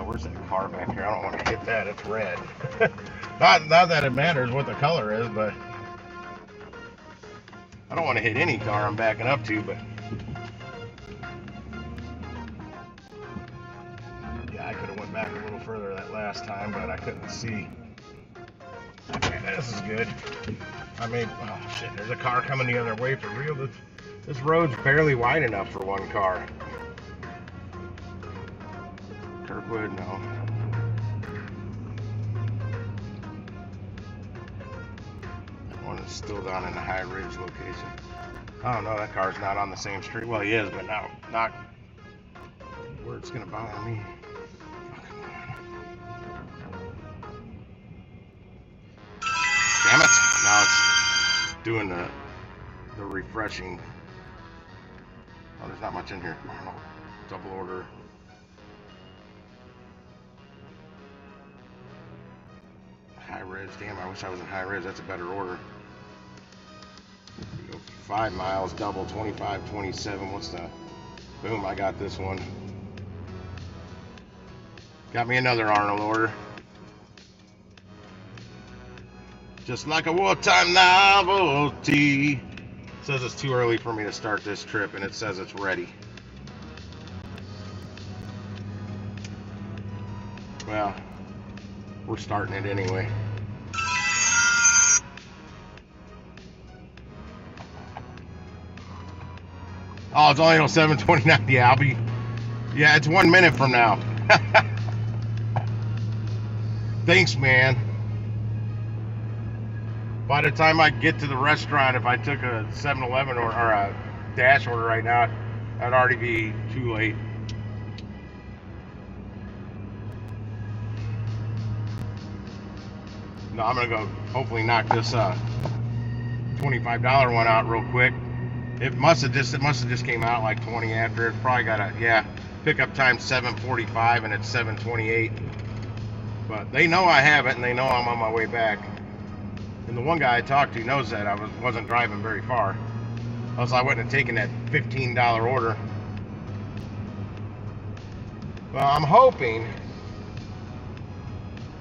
Where's that car back here? I don't want to hit that. It's red. not that it matters what the color is, but I don't want to hit any car I'm backing up to, but yeah, I could have went back a little further that last time, but I couldn't see. Okay, this is good. Oh shit, there's a car coming the other way for real. This road's barely wide enough for one car. Kirkwood, no. That one is still down in the High Ridge location. I don't know, that car's not on the same street. Well, he is, but not where it's gonna bother me. Damn it! Now it's doing the refreshing. Oh, there's not much in here. Oh, no. Double order. High Ridge. Damn, I wish I was in High Ridge. That's a better order. 5 miles, double, 25, 27. What's the... Boom, I got this one. Got me another Arnold order. Just like a wartime novelty. It says it's too early for me to start this trip, and it says it's ready. Well, we're starting it anyway. Oh, it's only 7:29. Yeah, yeah, it's 1 minute from now. Thanks, man. By the time I get to the restaurant, if I took a 7-Eleven or a Dash order right now, that'd already be too late. No, I'm gonna go hopefully knock this $25 one out real quick. It must have just came out like 20 after. It's probably got a, yeah, pickup time 7:45 and it's 7:28. But they know I have it and they know I'm on my way back. And the one guy I talked to knows that I wasn't driving very far. Else I wouldn't have taken that $15 order. Well, I'm hoping,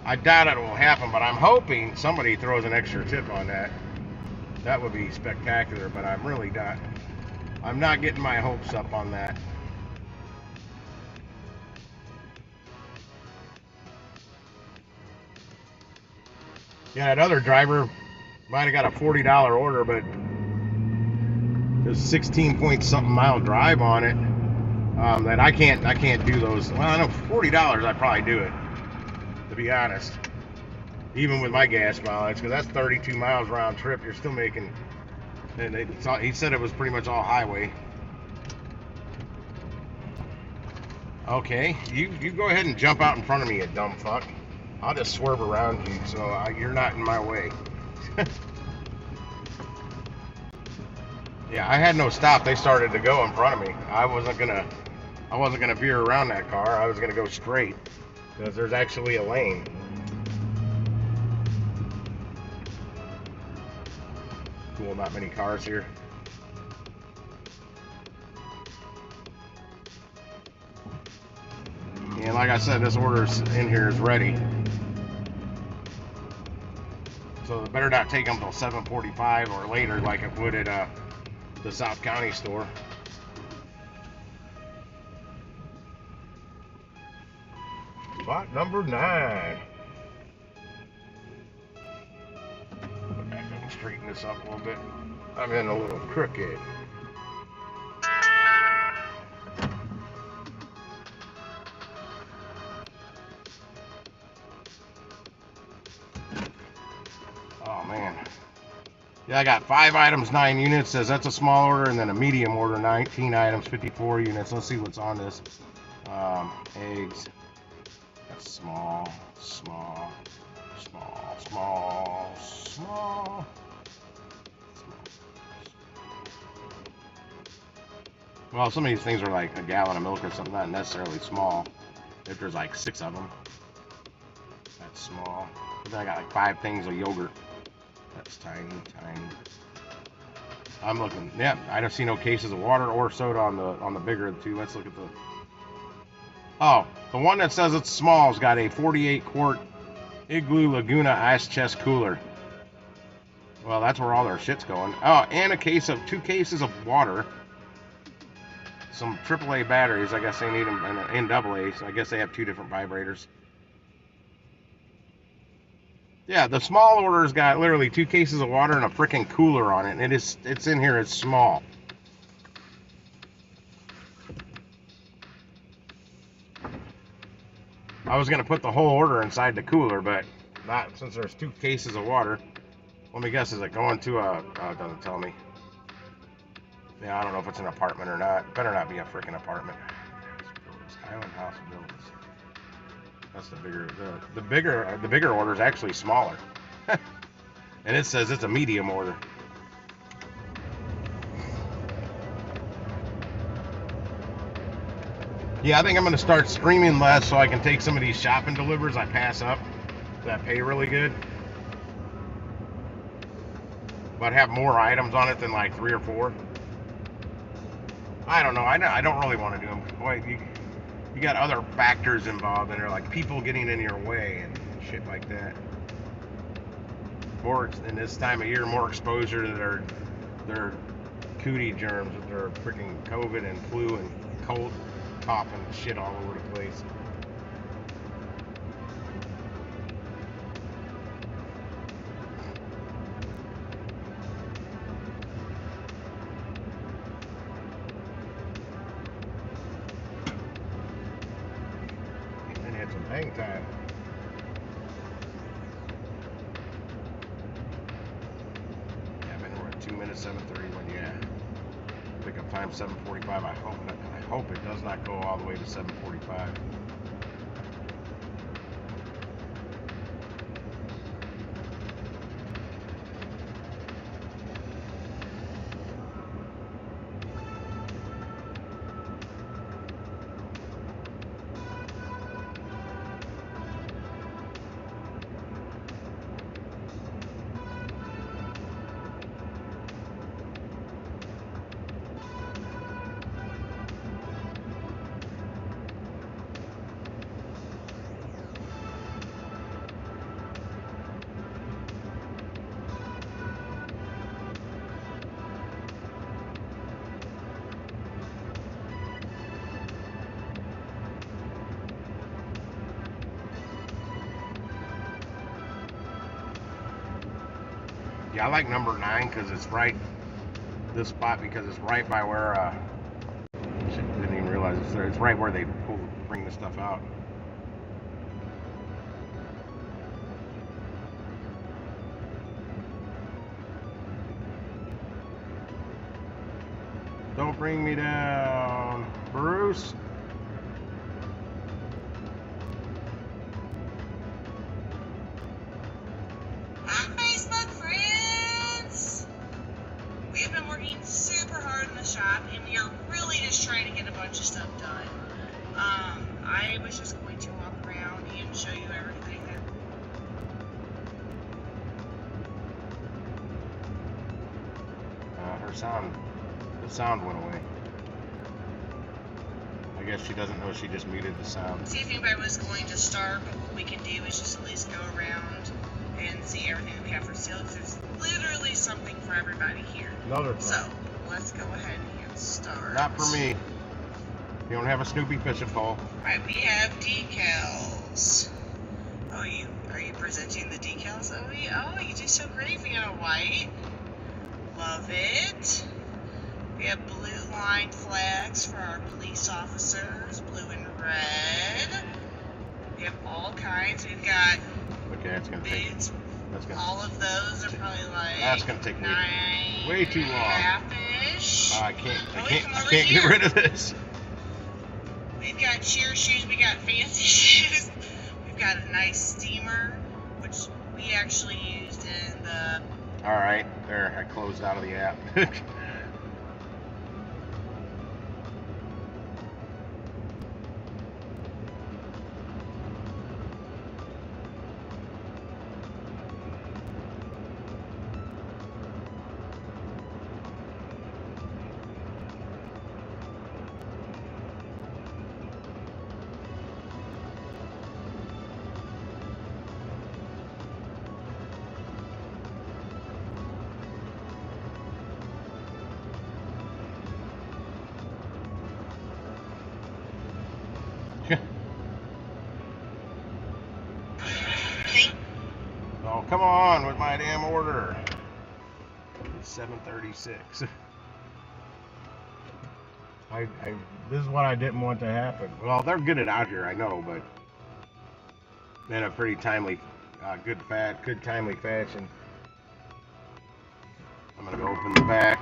I doubt it will happen, but I'm hoping somebody throws an extra tip on that. That would be spectacular, but I'm really not. I'm not getting my hopes up on that. Yeah, that other driver might have got a $40 order, but there's 16 point something mile drive on it. That I can't do those. Well, I know $40 I'd probably do it, to be honest. Even with my gas mileage, because that's 32 miles round trip. You're still making. And he said it was pretty much all highway. Okay, you go ahead and jump out in front of me, you dumb fuck. I'll just swerve around you, so you're not in my way. Yeah, I had no stop. They started to go in front of me. I wasn't gonna veer around that car. I was gonna go straight because there's actually a lane. Cool, not many cars here. And like I said, this order in here is ready. So it better not take them till 7:45 or later like it would at the South County store. Spot number 9. Okay, I can straighten this up a little bit. I'm in a little crooked. Oh man. Yeah, I got 5 items, 9 units. Says that's a small order, and then a medium order, 19 items, 54 units. Let's see what's on this. Eggs. That's small, small, small, small, small. Well, some of these things are like a gallon of milk or something, not necessarily small. If there's like 6 of them, that's small. But then I got like 5 things of yogurt. That's tiny, tiny. I'm looking. Yeah, I don't see no cases of water or soda on the bigger of the two. Let's look at the. Oh, the one that says it's small has got a 48-quart Igloo Laguna ice chest cooler. Well, that's where all their shit's going. Oh, and 2 cases of water. Some AAA batteries. I guess they need them, and an AA. So I guess they have 2 different vibrators. Yeah, the small order's got literally 2 cases of water and a freaking cooler on it, and it's in here. It's small. I was gonna put the whole order inside the cooler, but not since there's 2 cases of water. Let me guess, is it going to a? It doesn't tell me. Yeah, I don't know if it's an apartment or not. Better not be a freaking apartment. Highland House Villas. That's the bigger order is actually smaller, and it says it's a medium order. Yeah, I think I'm gonna start streaming less so I can take some of these shopping delivers I pass up that pay really good, but have more items on it than like 3 or 4. I don't know. I don't really want to do them. Boy, you got other factors involved in there, like people getting in your way and shit like that. More in this time of year, more exposure to their cootie germs with their freaking COVID and flu and cold, coughing shit all over the place. And had some hang time. Yeah, I mean, we're at 2 minutes, 7:31. Yeah. Pickup time 7:45. I hope it does not go all the way to 7:45. Yeah, I like number 9 because it's right, this spot, because it's right by where, shit, didn't even realize it's there. It's right where they bring the stuff out. Don't bring me down, Bruce. We've been working super hard in the shop, and we are really just trying to get a bunch of stuff done. I was just going to walk around and show you everything. The sound went away. I guess she doesn't know she just muted the sound. See if anybody was going to start, but what we can do is just at least go around and see everything that we have for sale, because there's literally something for everybody here. Another thing. So, let's go ahead and start. Not for me. You don't have a Snoopy fishing pole. Alright, we have decals. decals. Oh, are you presenting the decals, Zoe? Oh, you do so great being a white. Love it. We have blue line flags for our police officers, blue and red. We have all kinds. We've got Okay, that's gonna take. bids. That's gonna. All of those are probably like That's gonna take way too long. half-ish. I can't Come over get here. rid of this. We've got cheer shoes. We got fancy shoes. We've got a nice steamer, which we actually used in the. All right, there. I closed out of the app. Oh, come on with my damn order. 7:36. This is what I didn't want to happen. Well, they're good at out here, I know, but in a pretty timely, good timely fashion. I'm gonna go open the back.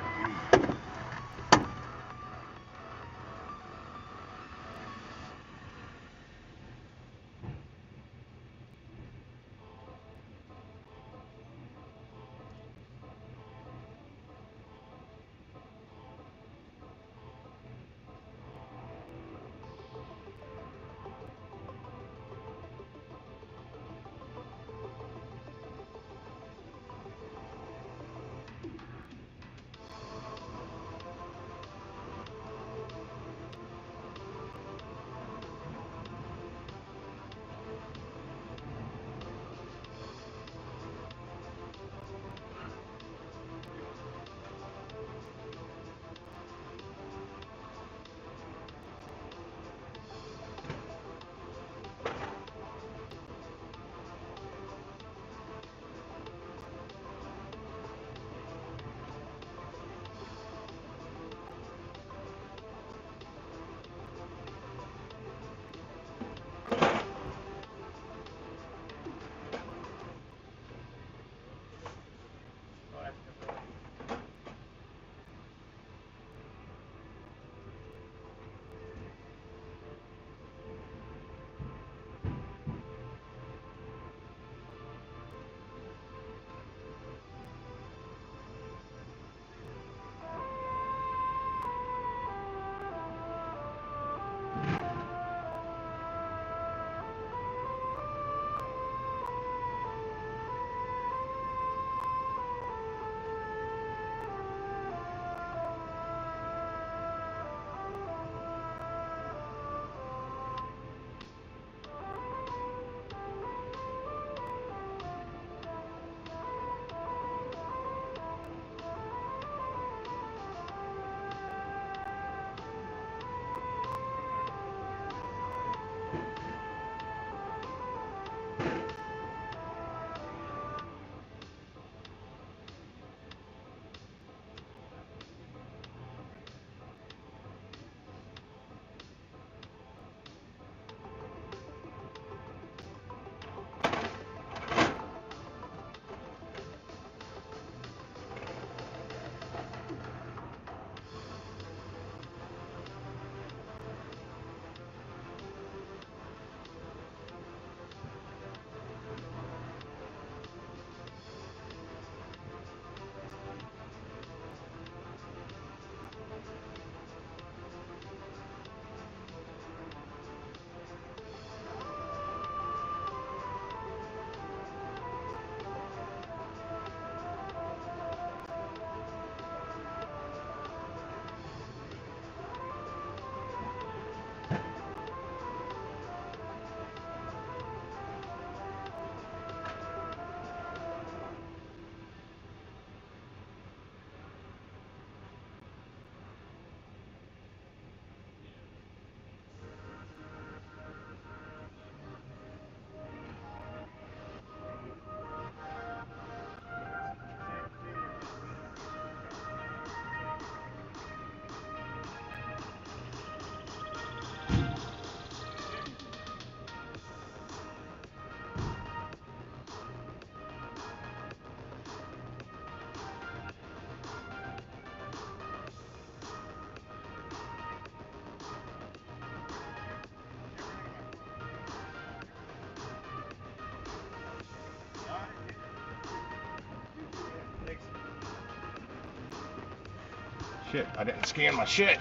Shit, I didn't scan my shit.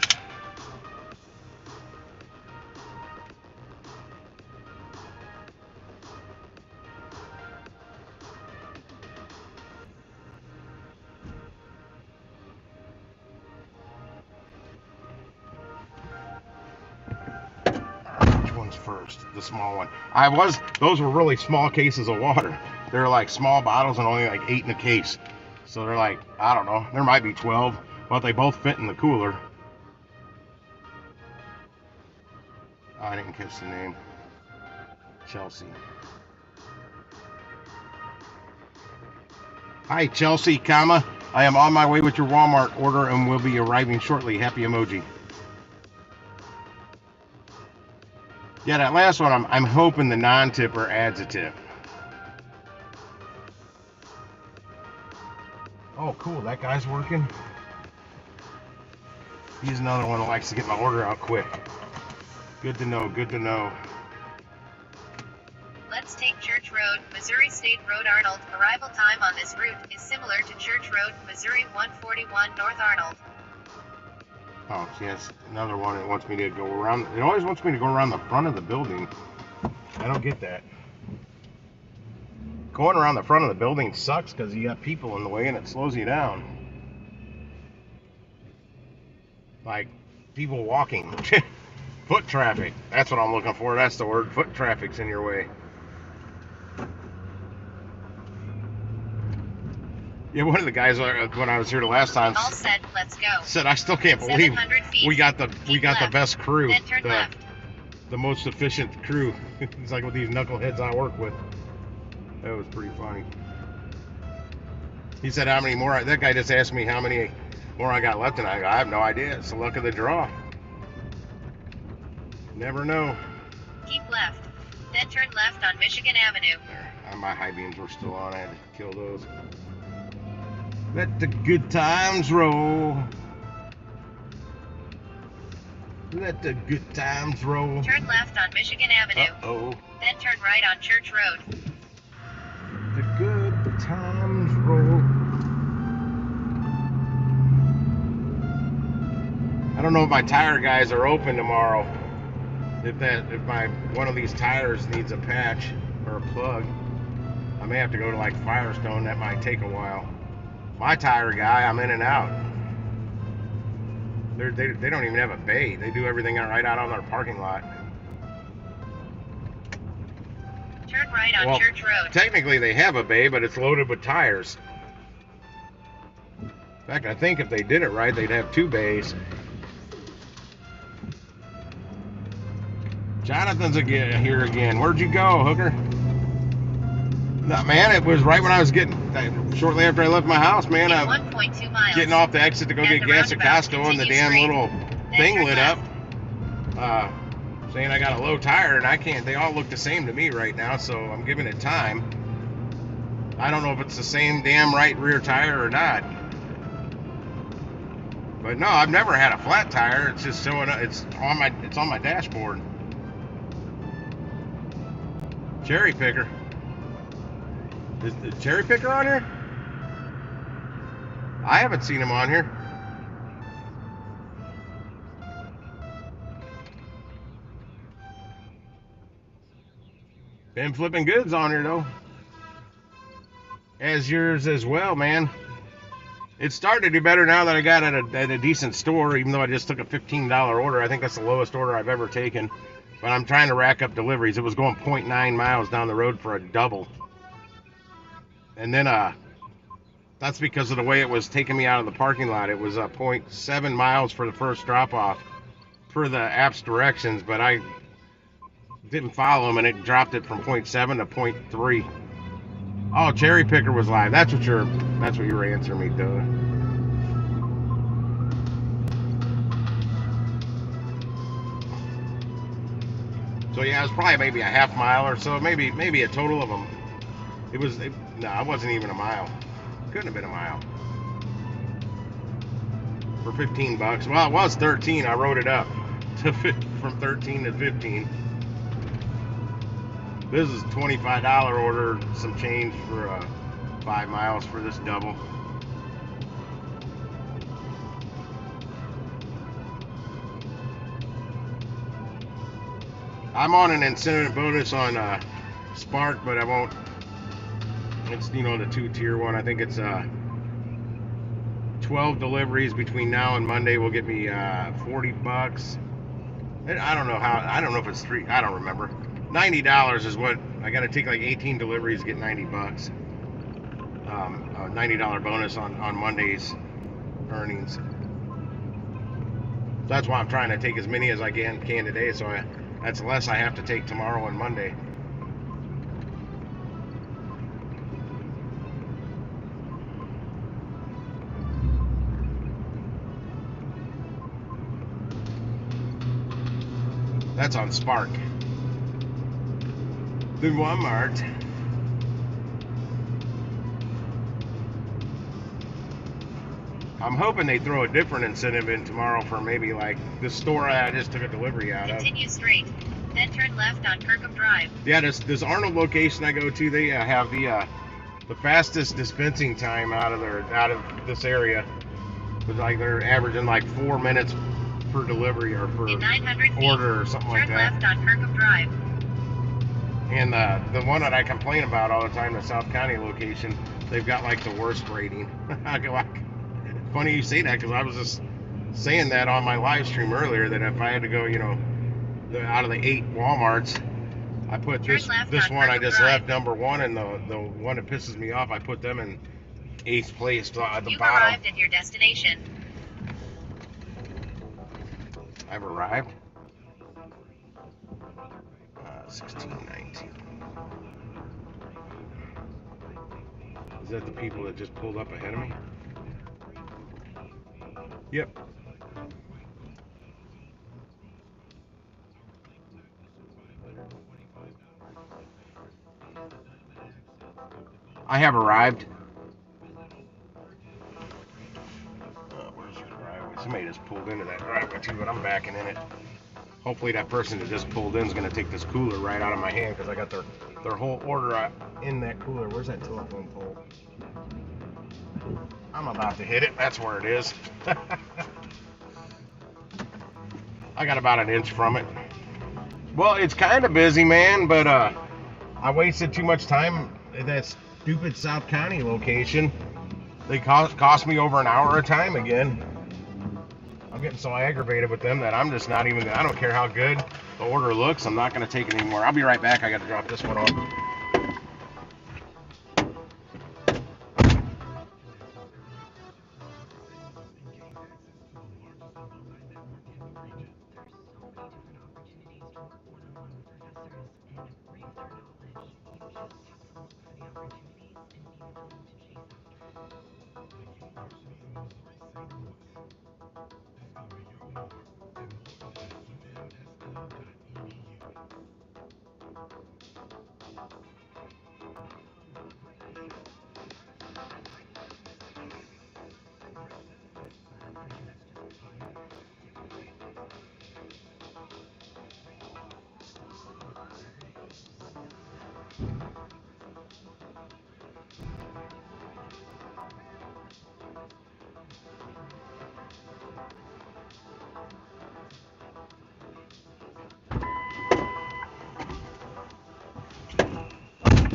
Which one's first? The small one. Those were really small cases of water. They're like small bottles and only like 8 in a case. So they're like, I don't know, there might be 12, but they both fit in the cooler. Oh, I didn't catch the name. Chelsea. Hi, Chelsea, comma. I am on my way with your Walmart order and will be arriving shortly. Happy emoji. Yeah, that last one, I'm hoping the non-tipper adds a tip. Oh, cool. That guy's working. He's another one that likes to get my order out quick. Good to know. Good to know. Let's take Church Road, Missouri State Road Arnold. Arrival time on this route is similar to Church Road, Missouri 141 North Arnold. Oh, yes, another one that wants me to go around. It always wants me to go around the front of the building. I don't get that. Going around the front of the building sucks because you got people in the way and it slows you down. Like people walking. Foot traffic. That's what I'm looking for. That's the word. Foot traffic's in your way. Yeah, one of the guys when I was here the last time All set, let's go. said, I still can't believe 700 feet. we got the best crew, Then turn left. the most efficient crew. It's like with these knuckleheads I work with. That was pretty funny. He said, how many more? That guy just asked me how many more I got left, and I go, I have no idea. It's the luck of the draw. Never know. Keep left. Then turn left on Michigan Avenue. There, my high beams were still on. I had to kill those. Let the good times roll. Let the good times roll. Turn left on Michigan Avenue. Uh-oh. Then turn right on Church Road. The good times roll. I don't know if my tire guys are open tomorrow. If one of these tires needs a patch or a plug, I may have to go to like Firestone. That might take a while. My tire guy, I'm in and out. They don't even have a bay. They do everything right out on their parking lot. Turn right on Church Road. Technically they have a bay, but it's loaded with tires. In fact, I think if they did it right, they'd have 2 bays. Jonathan's here again. Where'd you go, hooker? No, man, it was right when I was shortly after I left my house, man. In 1.2 miles. Getting off the exit to go get gas at Costco, and the damn little thing lit up, saying I got a low tire, and I can't. They all look the same to me right now, so I'm giving it time. I don't know if it's the same damn right rear tire or not. But no, I've never had a flat tire. It's just showing up. It's on my dashboard. Cherry picker. Is the cherry picker on here? I haven't seen him on here. Been flipping goods on here though. As yours as well, man. It's starting to do better now that I got at a decent store, even though I just took a $15 order. I think that's the lowest order I've ever taken. But I'm trying to rack up deliveries. It was going 0.9 miles down the road for a double. And then that's because of the way it was taking me out of the parking lot. It was 0.7 miles for the first drop off per the app's directions, but I didn't follow them and it dropped it from 0.7 to 0.3. Oh, cherry picker was live. That's what you were answering me, Doug. So yeah, it was probably maybe a half mile or so, maybe a total of them. No, it wasn't even a mile. Couldn't have been a mile. For 15 bucks. Well, it was 13. I wrote it up from 13 to 15. This is a $25 order, some change for 5 miles for this double. I'm on an incentive bonus on Spark, but I won't. It's, you know, the 2-tier one. I think it's 12 deliveries between now and Monday will get me $40. I don't know how. I don't know if it's three. I don't remember. $90 is what I got to take, like 18 deliveries to get $90. A $90 bonus on Monday's earnings. That's why I'm trying to take as many as I can today. So that's less I have to take tomorrow and Monday. That's on Spark. The Walmart. I'm hoping they throw a different incentive in tomorrow for maybe like the store I just took a delivery out of. Continue straight, then turn left on Kirkham Drive. Yeah, this Arnold location I go to, they have the fastest dispensing time out of this area. It's like they're averaging like 4 minutes per delivery or per In 900 feet, order or something like turn that. left on Kirkham Drive. And the one that I complain about all the time, the South County location, they've got like the worst rating. Funny you say that, because I was just saying that on my live stream earlier, that if I had to go, you know, out of the 8 Walmarts, I put this one I just left number 1, and the one that pisses me off, I put them in 8th place at the You've bottom. arrived at your destination. I've arrived. 1619. Is that the people that just pulled up ahead of me? Yep. I have arrived. Where's your driveway? Somebody just pulled into that driveway too, but I'm backing in it. Hopefully that person that just pulled in is going to take this cooler right out of my hand, because I got their whole order in that cooler. Where's that telephone pole? I'm about to hit it. That's where it is. I got about an inch from it. Well, it's kind of busy, man, but I wasted too much time at that stupid South County location. They cost me over an hour of time again. I'm getting so aggravated with them that I'm just not even, I don't care how good the order looks, I'm not going to take it anymore. I'll be right back. I got to drop this one off.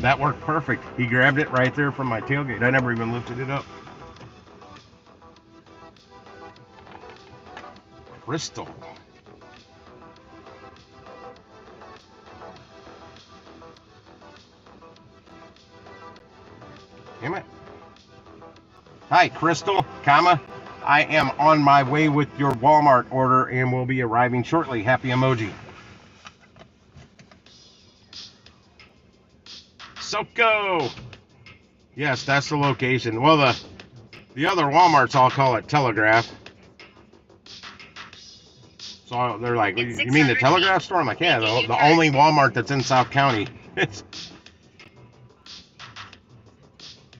That worked perfect. He grabbed it right there from my tailgate. I never even lifted it up. Crystal. Damn it. Hi, Crystal, comma. I am on my way with your Walmart order and will be arriving shortly. Happy emoji. Soko. Yes, that's the location. Well, the other Walmarts all call it Telegraph. So they're like, you mean the Telegraph store? I'm like, yeah, the only Walmart that's in South County.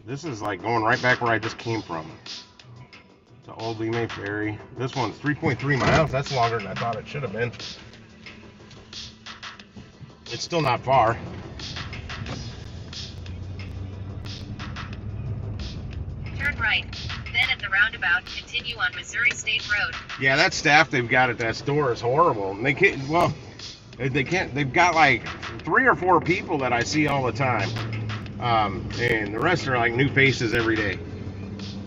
This is like going right back where I just came from. To Old Lime Ferry. This one's 3.3 miles. That's longer than I thought it should have been. It's still not far. Turn right. Then at the roundabout, continue on Missouri State Road. Yeah, that staff they've got at that store is horrible. And they can't, well, They can't. They've got like 3 or 4 people that I see all the time, and the rest are like new faces every day.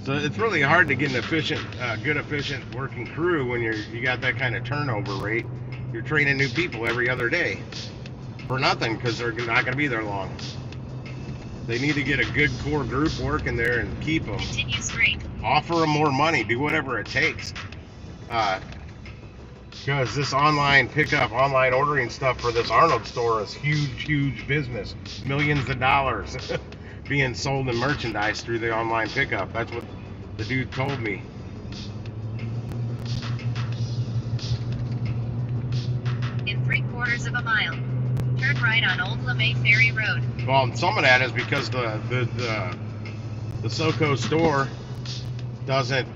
So it's really hard to get an efficient, good efficient working crew when you got that kind of turnover rate. You're training new people every other day for nothing because they're not going to be there long. They need to get a good core group working there and keep them. Continue straight. Offer them more money. Do whatever it takes. Because this online pickup, online ordering stuff for this Arnold store is huge, huge business. Millions of dollars being sold in merchandise through the online pickup. That's what the dude told me. In 3/4 of a mile, turn right on Old LeMay Ferry Road. Well, some of that is because the SoCo store doesn't,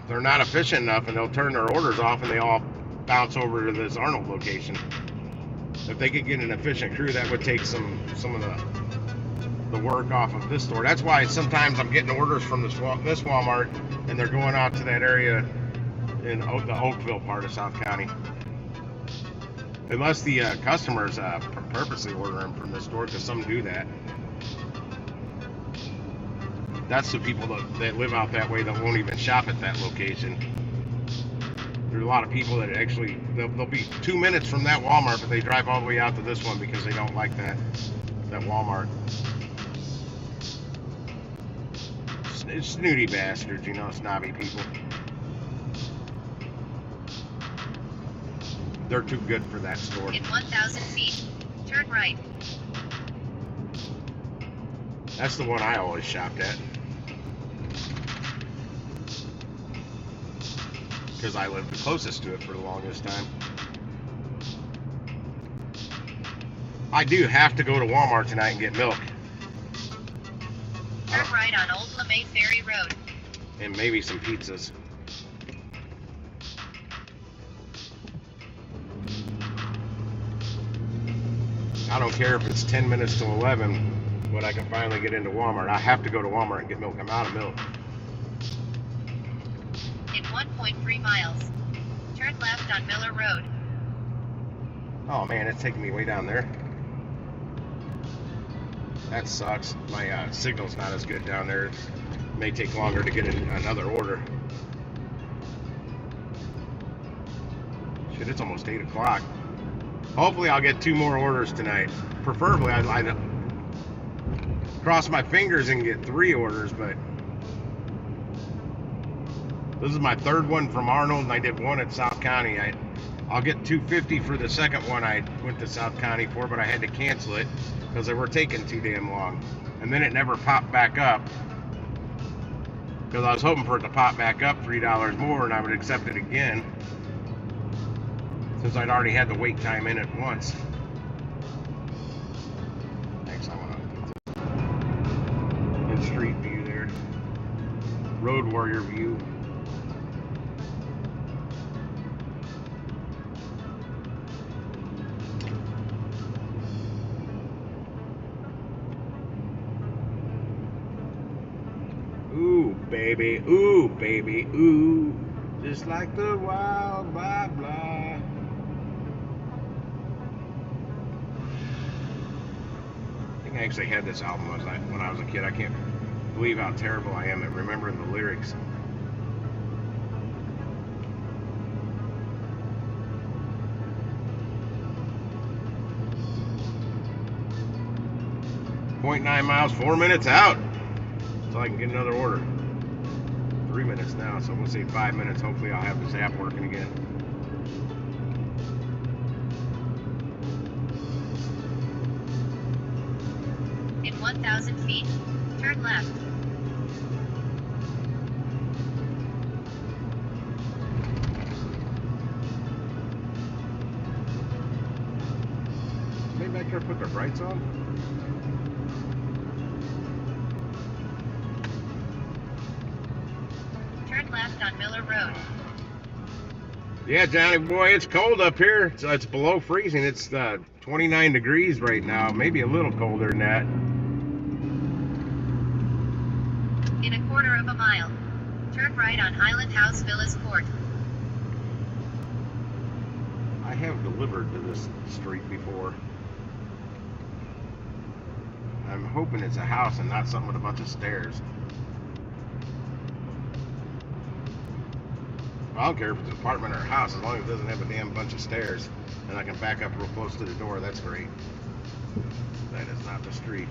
they're not efficient enough, and they'll turn their orders off and they all bounce over to this Arnold location. If they could get an efficient crew, that would take some of the work off of this store. That's why sometimes I'm getting orders from this Walmart, and they're going out to that area in the Oakville part of South County. Unless the customers purposely order them from the store, because some do that. That's the people that live out that way that won't even shop at that location. There's a lot of people that actually, they'll be 2 minutes from that Walmart, but they drive all the way out to this one because they don't like that Walmart. It's snooty bastards, you know, snobby people. They're too good for that store. In 1,000 feet, turn right. That's the one I always shopped at. Because I lived the closest to it for the longest time. I do have to go to Walmart tonight and get milk. Turn right on Old LeMay Ferry Road. And maybe some pizzas. I don't care if it's 10 minutes to 11 when I can finally get into Walmart. I have to go to Walmart and get milk. I'm out of milk. In 1.3 miles, turn left on Miller Road. Oh man, it's taking me way down there. That sucks. My signal's not as good down there. It may take longer to get another order. Shit, it's almost 8 o'clock. Hopefully I'll get 2 more orders tonight. Preferably I'd cross my fingers and get 3 orders, but this is my 3rd one from Arnold, and I did 1 at South County. I'll get $250 for the second one I went to South County for, but I had to cancel it because they were taking too damn long. And then it never popped back up because I was hoping for it to pop back up $3 more, and I would accept it again since I'd already had the wait time in it once. Thanks, I want to in street view there. Road warrior view. Ooh, baby, ooh, just like the wild blah blah. I actually had this album when I was a kid. I can't believe how terrible I am at remembering the lyrics. .9 miles, 4 minutes out. So I can get another order. 3 minutes now, so we'll say 5 minutes. Hopefully I'll have this app working again. In 1,000 feet, turn left. Maybe back there put their brights on? Turn left on Miller Road. Yeah, Johnny boy, it's cold up here. It's below freezing. It's 29 degrees right now, maybe a little colder than that. In 1/4 of a mile, turn right on Highland House Villas Court. I have delivered to this street before. I'm hoping it's a house and not something with a bunch of stairs. I don't care if it's an apartment or a house, as long as it doesn't have a damn bunch of stairs and I can back up real close to the door, that's great. That is not the street.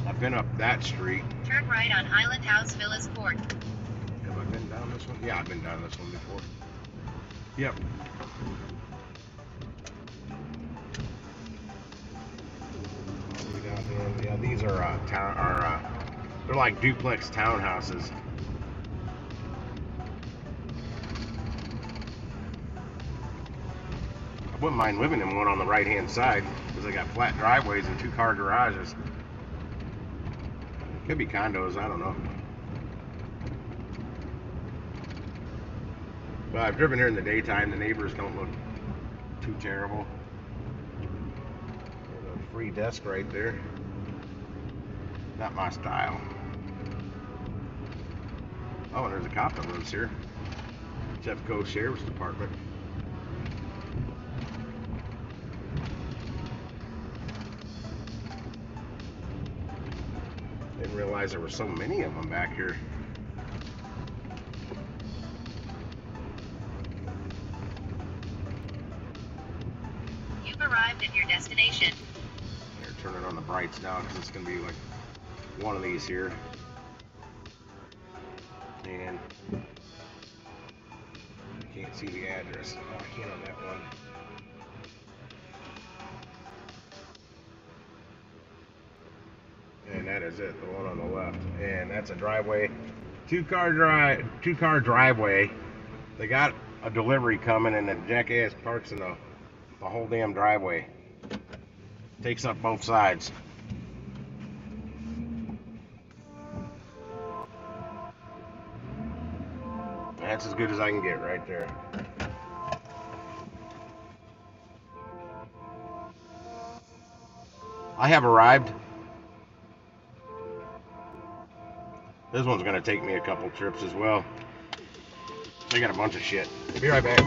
I've been up that street. Turn right on Highland House Villas Court. Have I been down this one? Yeah, I've been down this one before. Yep. All the way down here. Yeah, these are they're like duplex townhouses. I wouldn't mind living in one on the right-hand side because they got flat driveways and two-car garages. Could be condos, I don't know. But I've driven here in the daytime. The neighbors don't look too terrible. There's a free desk right there. Not my style. Oh, and there's a cop that lives here. Jeffco Sheriff's Department. Didn't realize there were so many of them back here. You've arrived at your destination. Here, turn it on the brights now because it's going to be like one of these here. And I can't see the address. Oh, I can't on that one. And that is it, the one on the left. And that's a driveway, two-car driveway. They got a delivery coming, and the jackass parks in the whole damn driveway. Takes up both sides. That's as good as I can get right there. I have arrived. This one's gonna take me a couple trips as well. They got a bunch of shit. Be right back.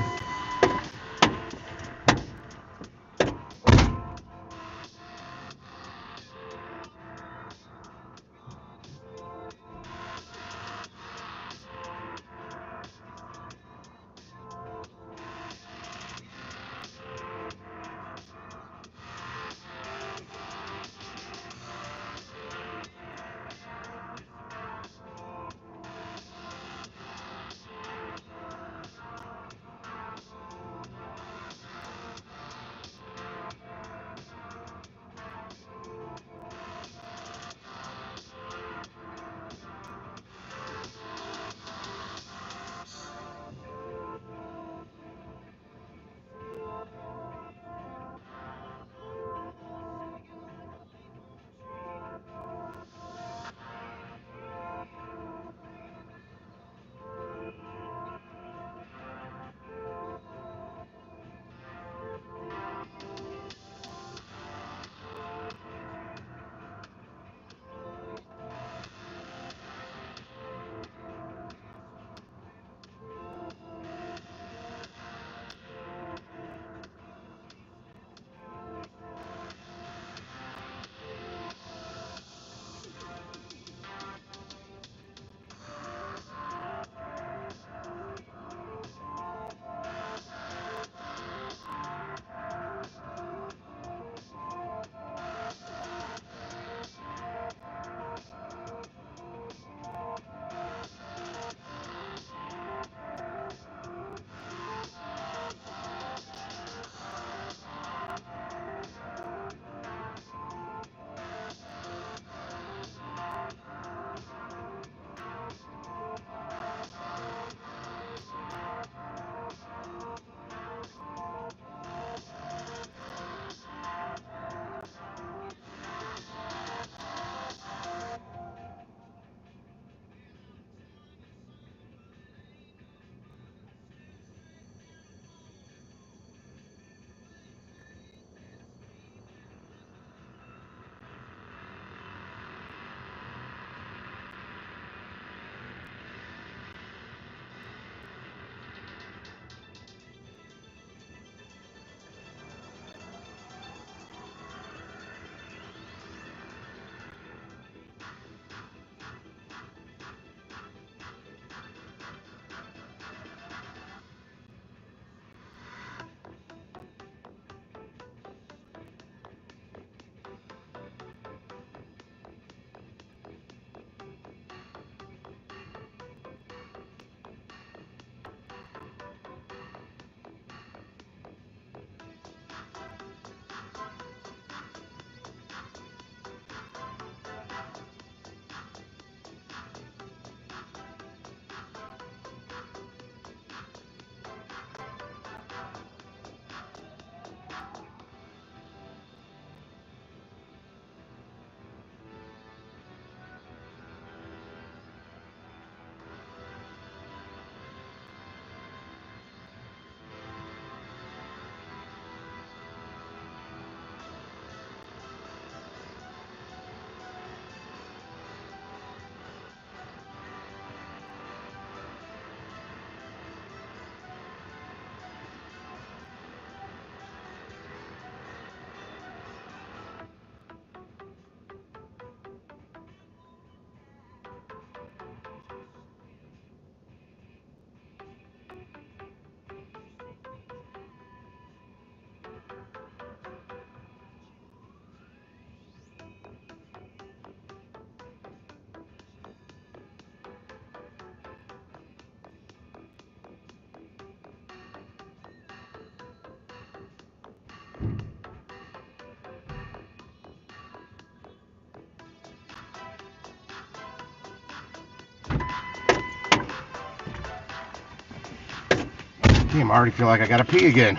Damn, I already feel like I gotta pee again.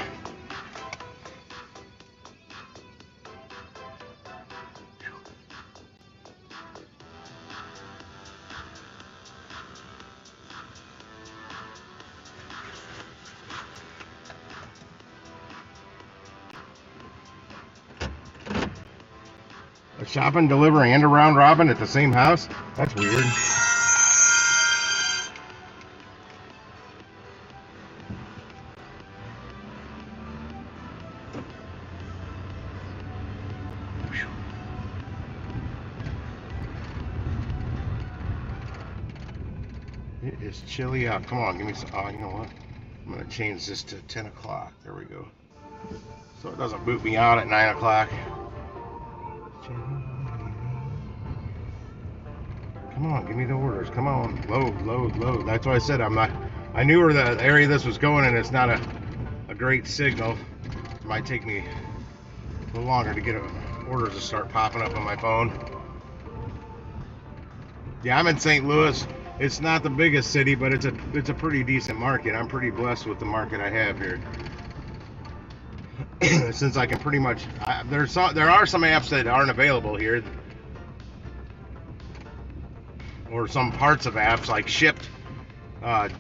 A shopping, deliver, and a round robin at the same house? That's weird. It is chilly out. Come on, give me some. Oh, you know what? I'm going to change this to 10 o'clock. There we go. So it doesn't boot me out at 9 o'clock. Come on, give me the orders. Come on, load, load, load. That's why I said I'm not. I knew where the area this was going, and it's not a great signal. It might take me a little longer to get orders to start popping up on my phone. Yeah, I'm in St. Louis. It's not the biggest city, but it's a pretty decent market. I'm pretty blessed with the market I have here. Since I can pretty much, there are some apps that aren't available here, or some parts of apps like Shipped,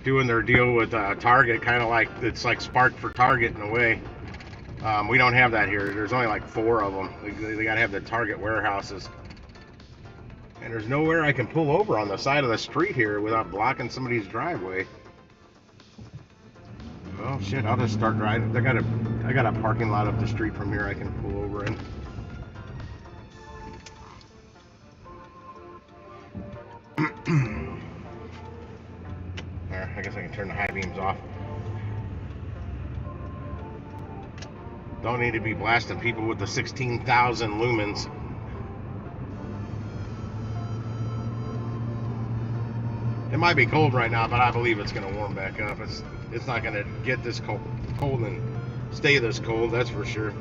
doing their deal with Target, kind of like it's like Spark for Target in a way. We don't have that here. There's only like 4 of them. They gotta have the Target warehouses. And there's nowhere I can pull over on the side of the street here without blocking somebody's driveway. Oh shit, I'll just start driving. I got a parking lot up the street from here I can pull over in. There, I guess I can turn the high beams off. Don't need to be blasting people with the 16,000 lumens. It might be cold right now, but I believe it's going to warm back up. It's not going to get this cold and stay this cold, that's for sure.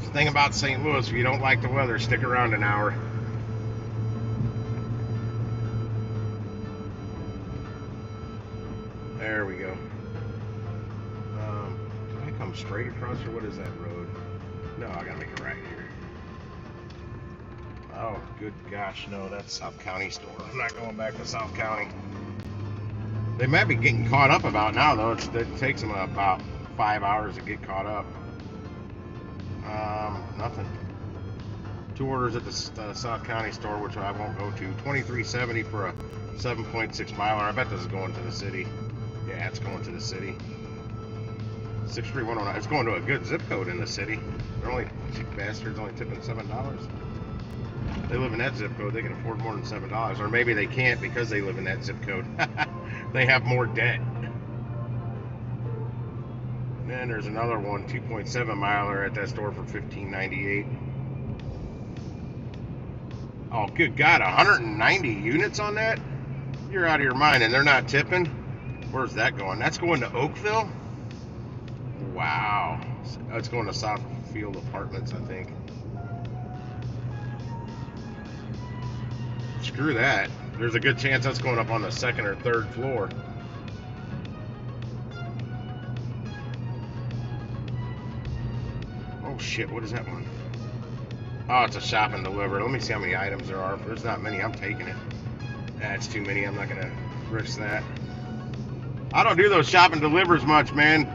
The thing about St. Louis, if you don't like the weather, stick around an hour. There we go. Can I come straight across, or what is that road? No, I gotta make a right here. Oh, good gosh, no, that's South County store. I'm not going back to South County. They might be getting caught up about now, though. It takes them about 5 hours to get caught up. Nothing. 2 orders at the South County store, which I won't go to. $23.70 for a 7.6 miler. I bet this is going to the city. Yeah, it's going to the city. 63109. It's going to a good zip code in the city. They're only, cheap bastards, only tipping $7. They live in that zip code, they can afford more than $7. Or maybe they can't because they live in that zip code. They have more debt. And then there's another one, 2.7 miler at that store for $15.98. Oh, good God, 190 units on that? You're out of your mind, and they're not tipping? Where's that going? That's going to Oakville? Wow. That's going to Southfield Apartments, I think. Screw that. There's a good chance that's going up on the 2nd or 3rd floor. Oh shit, what is that one? Oh, it's a shop and deliver. Let me see how many items there are. If there's not many, I'm taking it. That's too many. I'm not gonna risk that. I don't do those shop and delivers much, man.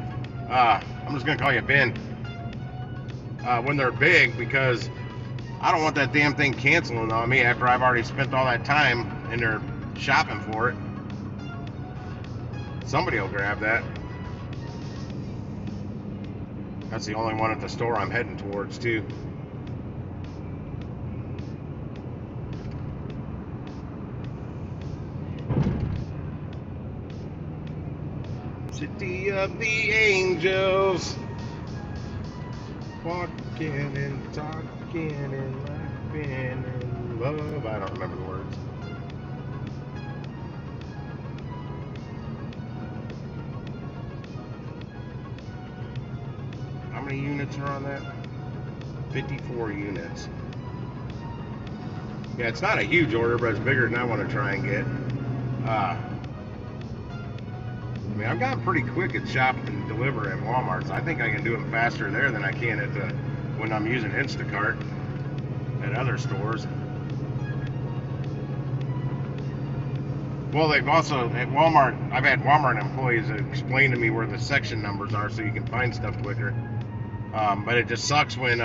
I'm just gonna call you Ben. When they're big, because I don't want that damn thing canceling on me after I've already spent all that time in there shopping for it. Somebody will grab that. That's the only one at the store I'm heading towards, too. City of the Angels. Walking and talking and laughing and love. I don't remember the words. How many units are on that? 54 units. Yeah, it's not a huge order, but it's bigger than I want to try and get. I mean, I've gotten pretty quick at shop and deliver at Walmart, so I think I can do them faster there than I can at when I'm using Instacart at other stores. Well, they've also, at Walmart, I've had Walmart employees explain to me where the section numbers are so you can find stuff quicker. But it just sucks when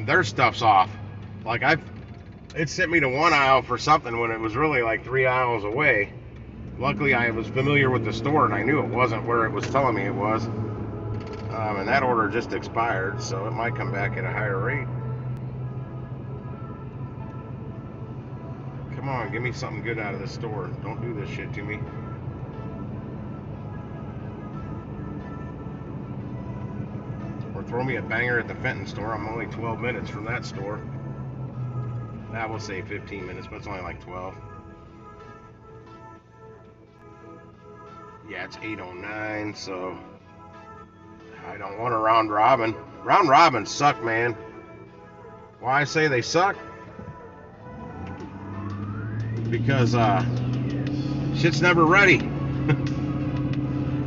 their stuff's off. Like it sent me to one aisle for something when it was really like 3 aisles away. Luckily, I was familiar with the store and I knew it wasn't where it was telling me it was. And that order just expired, so it might come back at a higher rate. Come on, give me something good out of the store. Don't do this shit to me. Or throw me a banger at the Fenton store. I'm only 12 minutes from that store. I will say 15 minutes, but it's only like 12. Yeah, it's 8:09, so I don't want a round robin. Round robins suck, man. Why I say they suck? Because shit's never ready.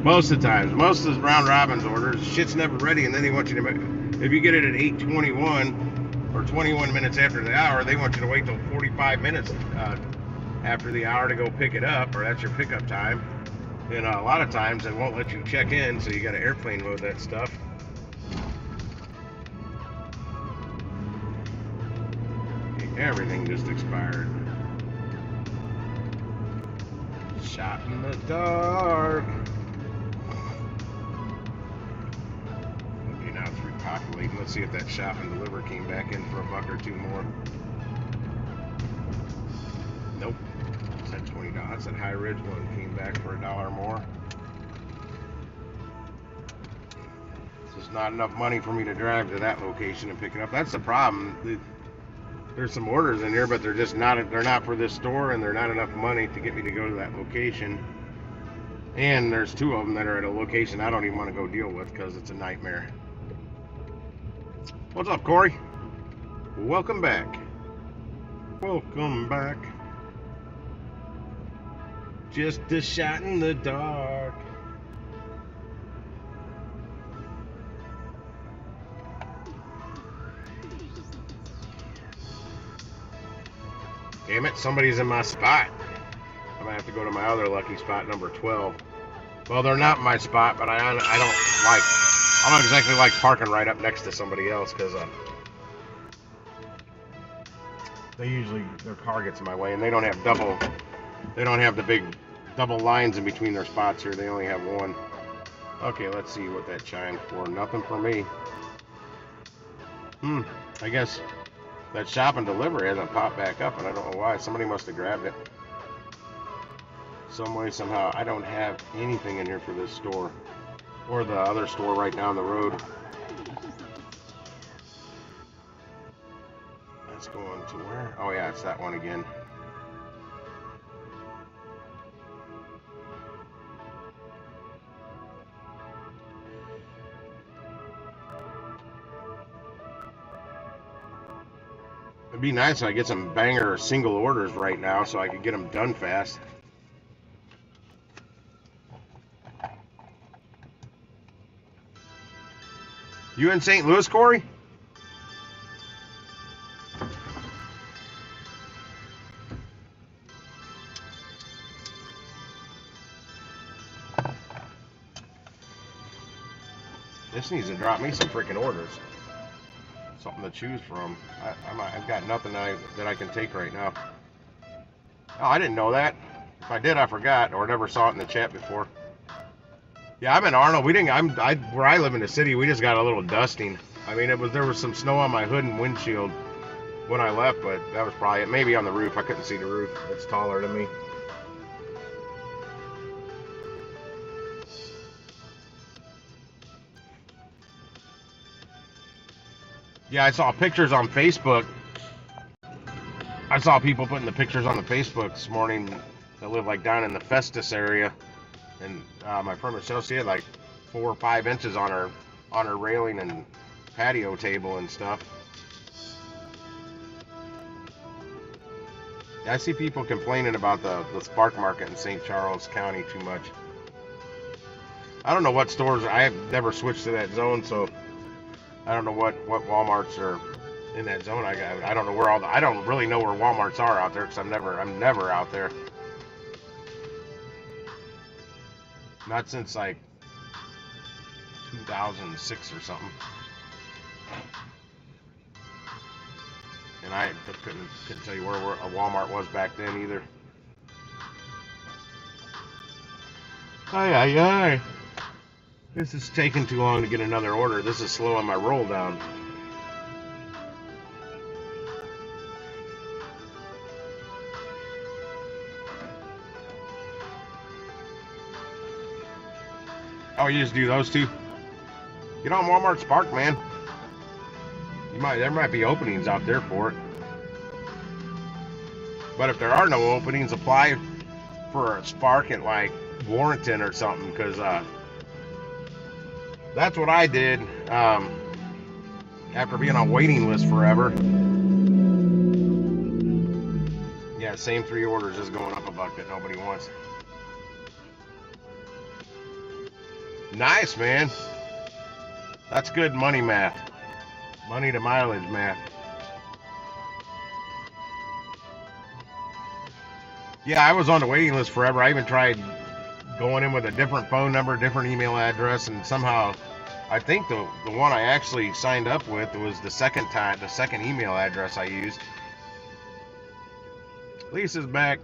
Most of the times, most of the round robins orders, shit's never ready, and then they want you to, if you get it at 8:21 or 21 minutes after the hour, they want you to wait till 45 minutes after the hour to go pick it up, or that's your pickup time. And a lot of times they won't let you check in, so you got to airplane mode that stuff. Everything just expired. Shot in the dark. Okay, now it's repopulating. Let's see if that shop and deliver came back in for a buck or two more. Nope. It's that $20. That's that High Ridge one came back for $1 more. It's just not enough money for me to drive to that location and pick it up. That's the problem. There's some orders in here, but they're just not, they're not for this store, and they're not enough money to get me to go to that location. And there's 2 of them that are at a location I don't even want to go deal with because it's a nightmare. What's up, Corey? Welcome back. Welcome back. Just a shot in the dark. Damn it, somebody's in my spot. I'm gonna have to go to my other lucky spot, number 12. Well, they're not in my spot, but I don't exactly like parking right up next to somebody else because their car gets in my way, and they don't have the big double lines in between their spots here. They only have one. Okay, let's see what that chimed for. Nothing for me. I guess that shop and delivery hasn't popped back up, and I don't know why. Somebody must have grabbed it. Some way, somehow. I don't have anything in here for this store. Or the other store right down the road. That's going to where? Oh yeah, it's that one again. It'd be nice if I get some banger single orders right now so I could get them done fast. You in St. Louis, Corey? This needs to drop me some freaking orders. Something to choose from. I've got nothing that I can take right now. Oh, I didn't know that. If I did, I forgot or never saw it in the chat before. Yeah, I'm in Arnold. Where I live in the city, we just got a little dusting. I mean, there was some snow on my hood and windshield when I left, but that was probably it. Maybe on the roof. I couldn't see the roof. It's taller than me. Yeah, I saw pictures on Facebook. I saw people putting the pictures on the Facebook this morning that live like down in the Festus area, and my friend Michelle, she had like 4 or 5 inches on her railing and patio table and stuff. I see people complaining about the Spark Market in St. Charles County too much. I don't know what stores. I have never switched to that zone, so I don't know what Walmarts are in that zone. I don't know where I don't really know where Walmarts are out there because I'm never out there. Not since like 2006 or something. And I couldn't tell you where a Walmart was back then either. Aye, aye, aye. This is taking too long to get another order. This is slowing my roll down. Oh, you just do those two? Get on Walmart Spark, man. There might be openings out there for it. But if there are no openings, apply for a Spark at like Warrenton or something, because that's what I did after being on waiting list forever. Yeah, same 3 orders, just going up a buck that nobody wants. Nice, man. That's good money math. Money to mileage math. Yeah, I was on the waiting list forever. I even tried going in with a different phone number, different email address, and somehow I think the one I actually signed up with was the second email address I used. Lisa's back.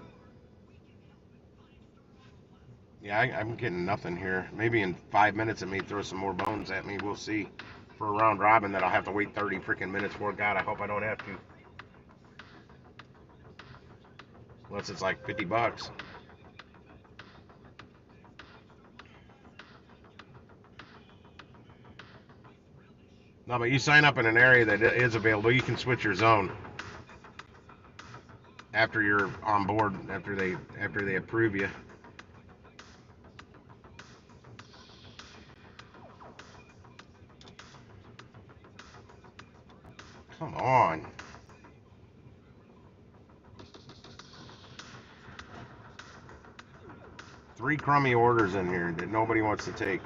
Yeah, I'm getting nothing here. Maybe in 5 minutes it may throw some more bones at me. We'll see. For a round robin that I'll have to wait 30 freaking minutes for. God, I hope I don't have to. Unless it's like 50 bucks. No, but you sign up in an area that is available. You can switch your zone after you're on board, after they approve you. Come on. Three crummy orders in here that nobody wants to take.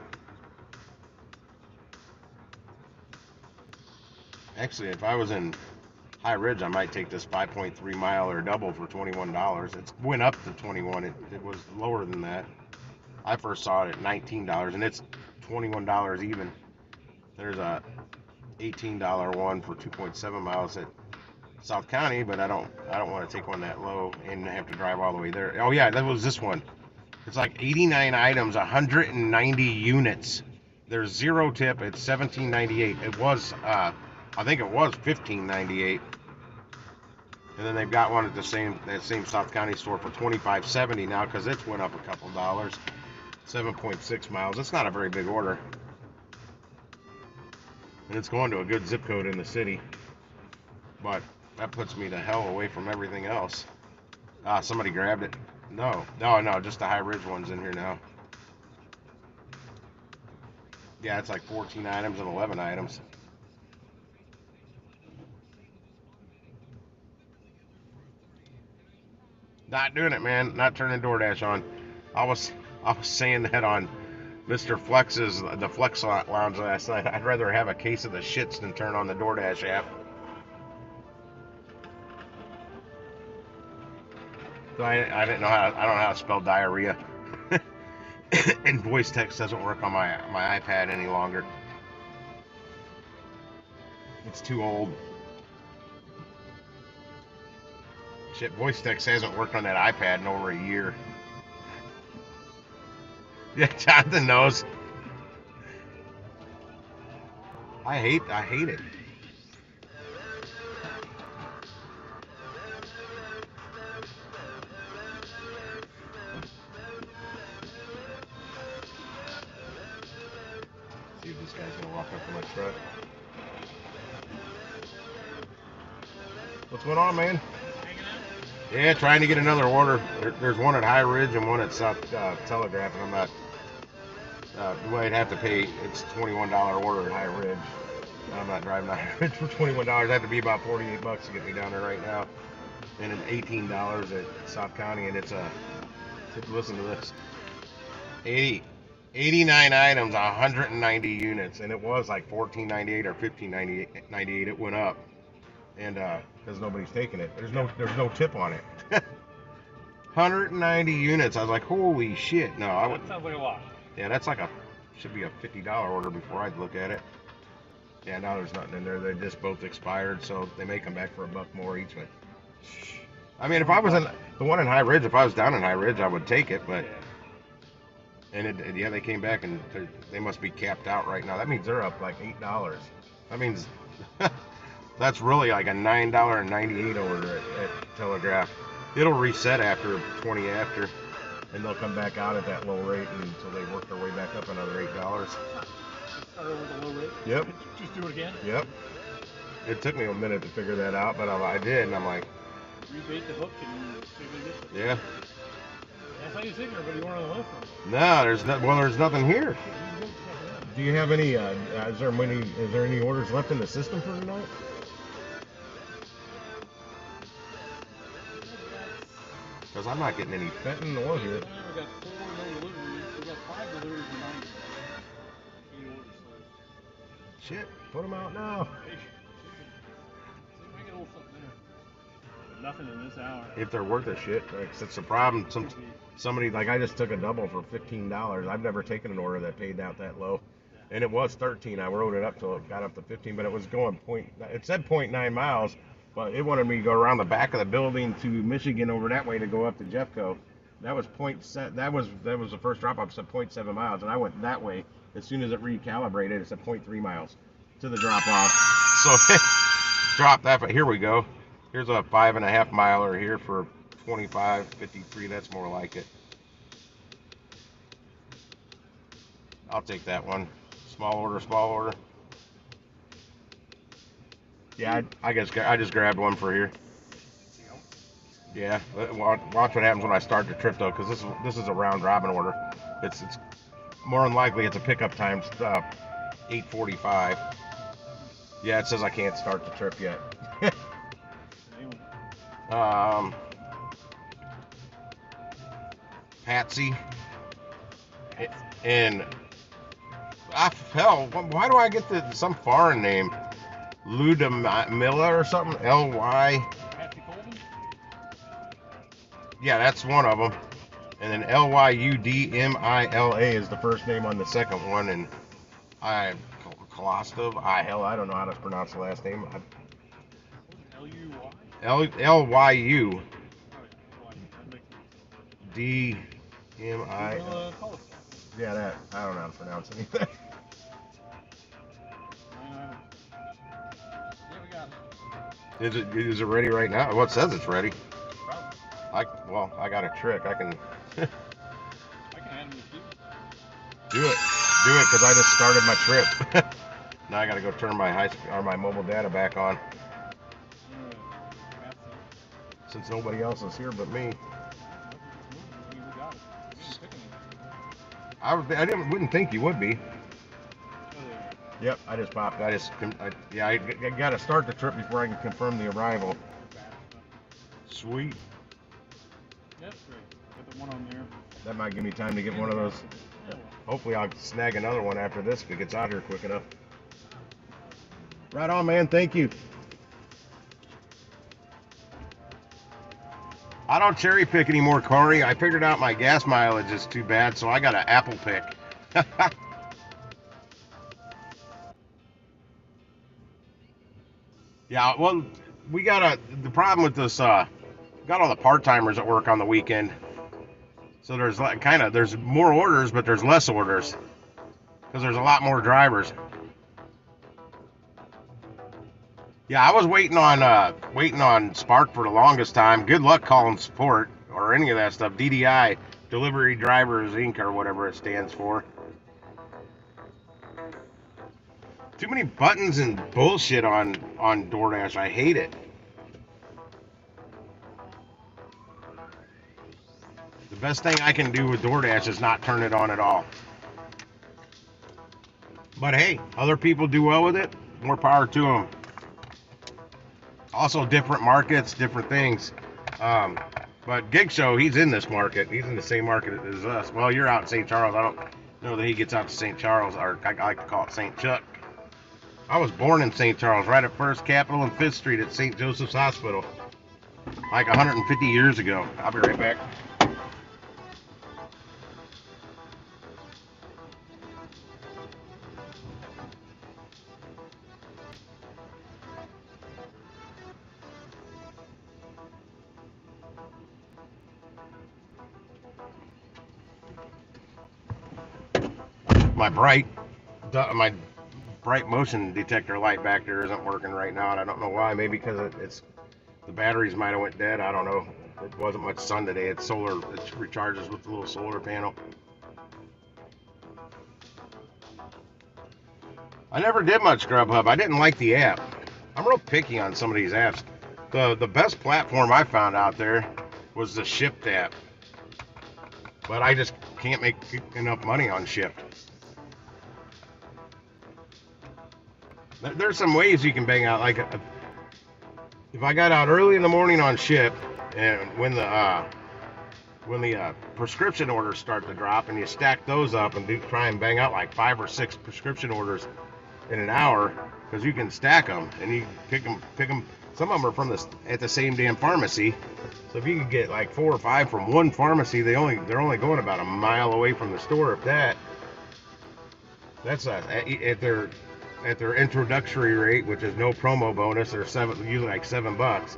Actually, if I was in High Ridge, I might take this 5.3 mile or double for $21. It went up to 21. It was lower than that. I first saw it at $19, and it's $21 even. There's a $18 one for 2.7 miles at South County, but I don't want to take one that low and have to drive all the way there. Oh yeah, that was this one. It's like 89 items, 190 units. There's 0 tip. It's $17.98. It was, I think it was $15.98. And then they've got one at that same South County store for $25.70 now because it's went up a couple dollars. 7.6 miles. It's not a very big order. And it's going to a good zip code in the city. But that puts me the hell away from everything else. Somebody grabbed it. No, just the High Ridge one's in here now. Yeah, it's like 14 items and 11 items. Not doing it, man. Not turning DoorDash on. I was saying that on Mr. the Flex Lounge last night. I'd rather have a case of the shits than turn on the DoorDash app. So I don't know how to spell diarrhea. And voice text doesn't work on my iPad any longer. It's too old. Shit, voice text hasn't worked on that iPad in over a year. Yeah, Jonathan knows. I hate it. See if this guy's gonna walk up to my truck. What's going on, man? Yeah, trying to get another order. There's one at High Ridge and one at South Telegraph, and I'm not. I'd have to pay. It's $21 order at High Ridge. I'm not driving to High Ridge for $21. That'd have to be about 48 bucks to get me down there right now. and it's $18 at South County, and it's a, listen to this, 89 items, 190 units, and it was like $14.98 or $15.98. It went up, and because nobody's taking it, there's no tip on it. 190 units. I was like, holy shit! No, I would. That sounds like a lot. Yeah, that's like should be a $50 order before I'd look at it. Yeah, now there's nothing in there. They just both expired, so they may come back for $1 more each. But I mean, if I was in the one in High Ridge, if I was down in High Ridge, I would take it. But yeah, they came back and they must be capped out right now. That means they're up like $8. That means that's really like a $9.98 order at Telegraph. It'll reset after 20 after, and they'll come back out at that low rate until they work their way back up another $8. Start over with a low rate. Yep. Just do it again. Yep. It took me a minute to figure that out, but I did, and I'm like, rebait the hook and see if it gets it. yeah. That's how you sit here, but you weren't on the hook. No, there's nothing here. Do you have any? Is there any orders left in the system for tonight? Because I'm not getting any Fenton or here. We got 4 no deliveries. We got 5 deliveries and 8 orders. So Shit, put them out now. hey, we get a little something there. But nothing in this hour. If they're worth a shit, it's the problem. Somebody, like, I just took a double for $15. I've never taken an order that paid out that low, and it was 13. I wrote it up till it got up to 15, but it was going it said 0.9 miles, but it wanted me to go around the back of the building to Michigan over that way to go up to Jeffco. That was that was the first drop off. Said 0.7 miles, and I went that way. As soon as it recalibrated, it said 0.3 miles to the drop off. So drop that. But here we go. Here's a 5.5 miler here for $25.53. That's more like it. I'll take that one. Small order. Yeah, I guess I just grabbed one for here. Yeah, watch what happens when I start the trip though, because this is a round robin order. It's more than likely it's a pickup time 8:45. Yeah, it says I can't start the trip yet. Patsy and hell, why do I get some foreign name? Ludmilla or something? L-Y. Yeah, that's one of them. And then Lyudmila is the first name on the second one, and Kolostov. I don't know how to pronounce the last name. Lyu. D-M-I. Yeah, that. I don't know how to pronounce anything. Is it ready right now? Well, it says it's ready. I got a trick. I can. I can add them to you. Do it, because I just started my trip. Now I got to go turn my my mobile data back on. Since nobody else is here but me. I wouldn't think you would be. Yep, I just popped. I got to start the trip before I can confirm the arrival. Sweet. That's great. Got the one on there. That might give me time to get one of those. Hopefully I'll snag another one after this if it gets out here quick enough. Right on, man. Thank you. I don't cherry pick anymore, Corey. I figured out my gas mileage is too bad, so I got an apple pick. Yeah, well, we got the problem with this, got all the part-timers at work on the weekend. So there's there's more orders, but there's less orders. Because there's a lot more drivers. Yeah, I was waiting on Spark for the longest time. Good luck calling support or any of that stuff. DDI, Delivery Drivers Inc. or whatever it stands for. Too many buttons and bullshit on DoorDash. I hate it. The best thing I can do with DoorDash is not turn it on at all. But hey, other people do well with it. More power to them. Also, different markets, different things. Um, but Gig Show, he's in this market. He's in the same market as us. Well, you're out in St. Charles. I don't know that he gets out to St. Charles, or I like to call it St. Chuck. I was born in St. Charles, right at First Capitol and Fifth Street at St. Joseph's Hospital, like 150 years ago. I'll be right back. My my bright motion detector light back there isn't working right now, and I don't know why. Maybe because it's the batteries might have went dead. I don't know. It wasn't much sun today. It's solar. It recharges with the little solar panel. I never did much Grubhub. I didn't like the app. I'm real picky on some of these apps. The best platform I found out there was the Shipt app, but I just can't make enough money on Shipt. There's some ways you can bang out. Like if I got out early in the morning on Shipt, and when the prescription orders start to drop, and you stack those up and try and bang out like 5 or 6 prescription orders in an hour, because you can stack them and you pick them. Some of them are from at the same damn pharmacy. So if you could get like 4 or 5 from one pharmacy, they're only going about a mile away from the store. If that, that's at their introductory rate, which is no promo bonus. They're usually like $7.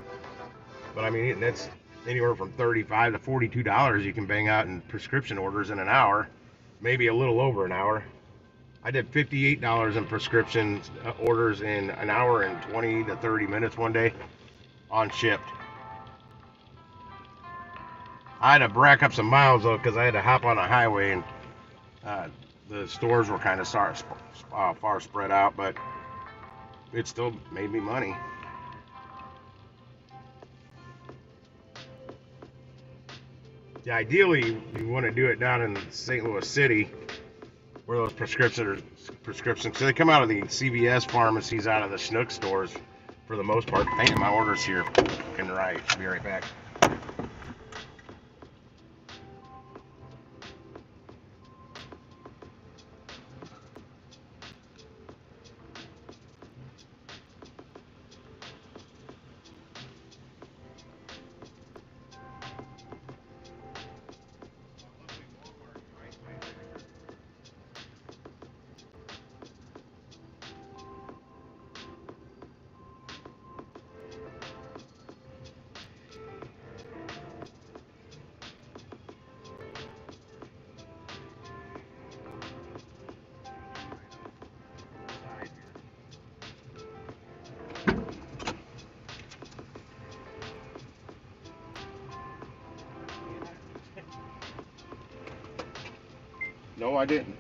But I mean, that's anywhere from $35 to $42 you can bang out in prescription orders in an hour, maybe a little over an hour. I did $58 in prescription orders in an hour and 20 to 30 minutes one day on Shipt. I had to rack up some miles though because I had to hop on a highway, and the stores were kind of far spread out, but it still made me money. Yeah, ideally you want to do it down in St. Louis City where those prescriptions. So they come out of the CVS pharmacies, out of the Schnuck stores for the most part. Damn, my order's here. Fucking right. Be right back. No, I didn't.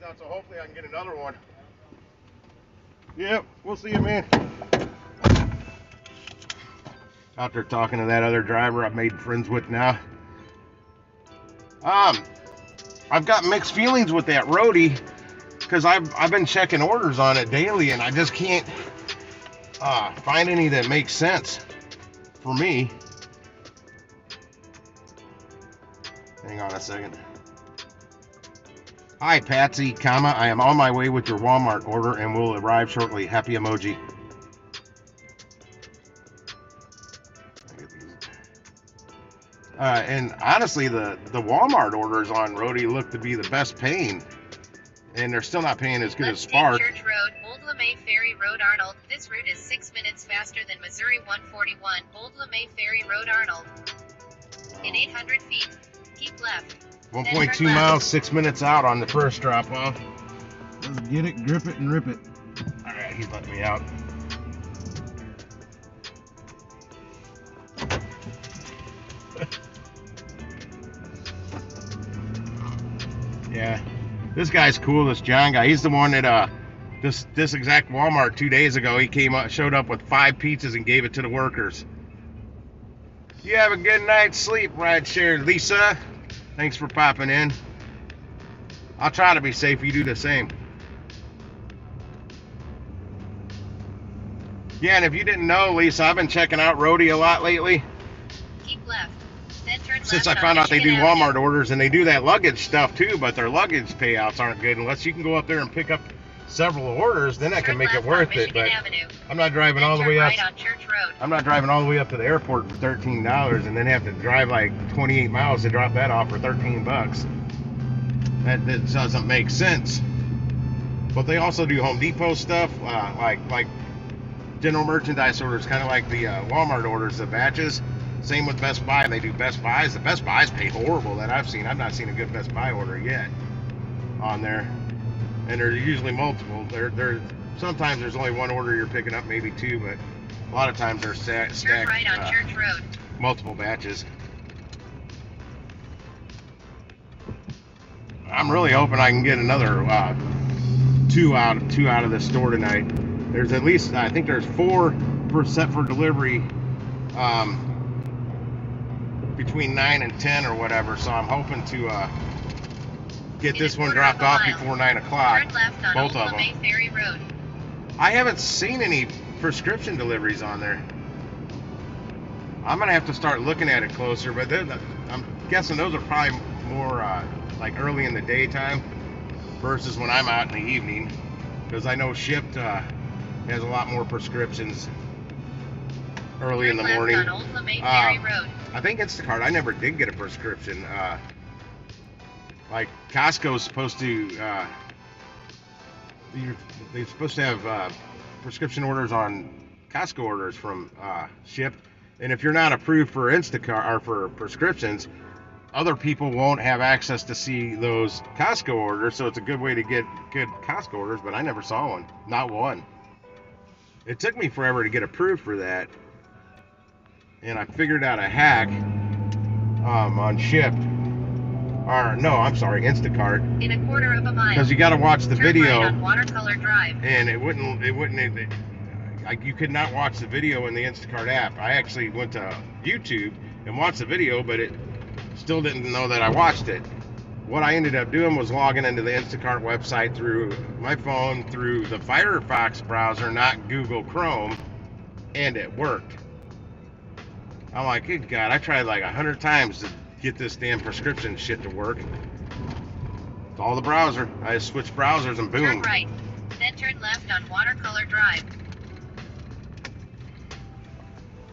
out, so hopefully I can get another one. Yep, we'll see you, man. Out there talking to that other driver I've made friends with now. I've got mixed feelings with that roadie because I've been checking orders on it daily and I just can't find any that make sense for me. Hang on a second. Hi, Patsy, comma, I am on my way with your Walmart order and will arrive shortly. Happy emoji. And honestly, the Walmart orders on Roadie look to be the best paying, and they're still not paying as good as Spark. Church Road, Old LeMay Ferry Road, Arnold. This route is 6 minutes faster than Missouri 141, Old LeMay Ferry Road, Arnold. In 800 feet, keep left. 1.2 miles, 6 minutes out on the first drop off. Let's get it, grip it, and rip it. All right, he's letting me out. Yeah, this guy's cool. This John guy. He's the one that this exact Walmart 2 days ago. He came up, showed up with 5 pizzas and gave it to the workers. You have a good night's sleep, rideshare Lisa. Thanks for popping in. I'll try to be safe. You do the same. Yeah, and if you didn't know, Lisa, I've been checking out Roadie a lot lately. Keep left. Then turn Since left I found out they do Michigan Walmart Avenue. orders, and they do that luggage stuff too, but their luggage payouts aren't good unless you can go up there and pick up several orders. Then that can Turn make it left worth on it. Michigan But Avenue. I'm not driving Then all the turn way up. right on Church Road. I'm not driving all the way up to the airport for $13 and then have to drive like 28 miles to drop that off for $13. That doesn't make sense. But they also do Home Depot stuff, like general merchandise orders, kind of like the Walmart orders, the batches. Same with Best Buy. They do Best Buys. The Best Buys pay horrible that I've seen. I've not seen a good Best Buy order yet on there. And they're usually multiple. They're sometimes there's only one order you're picking up, maybe 2, but a lot of times they're stacked Turn right on Church Road. multiple batches. I'm really hoping I can get another two out of the store tonight. There's at least, I think there's 4 set for delivery between 9 and 10 or whatever. So I'm hoping to get this one dropped off before 9 o'clock. Turn left on Both Old of them. LeMay Ferry Road. I haven't seen any prescription deliveries on there. I'm gonna have to start looking at it closer, but I'm guessing those are probably more like early in the daytime versus when I'm out in the evening, because I know Shipt has a lot more prescriptions early in the morning. Turn left on Old LeMay Ferry Road. I think Instacart, I never did get a prescription. Like Costco's supposed to, they're supposed to have prescription orders on Costco orders from Shipt, and if you're not approved for Instacart or for prescriptions, other people won't have access to see those Costco orders. So it's a good way to get good Costco orders, but I never saw one, not one. It took me forever to get approved for that, and I figured out a hack on Shipt. Or no, I'm sorry, Instacart. In a quarter of a mile. Because you got to watch the Turn video, right on Watercolor Drive. and you could not watch the video in the Instacart app. I actually went to YouTube and watched the video, but it still didn't know that I watched it. What I ended up doing was logging into the Instacart website through my phone, through the Firefox browser, not Google Chrome, and it worked. I'm like, good God, I tried like 100 times to get this damn prescription shit to work. It's all the browser. I just switched browsers and boom. Turn right. Then turn left on Watercolor Drive.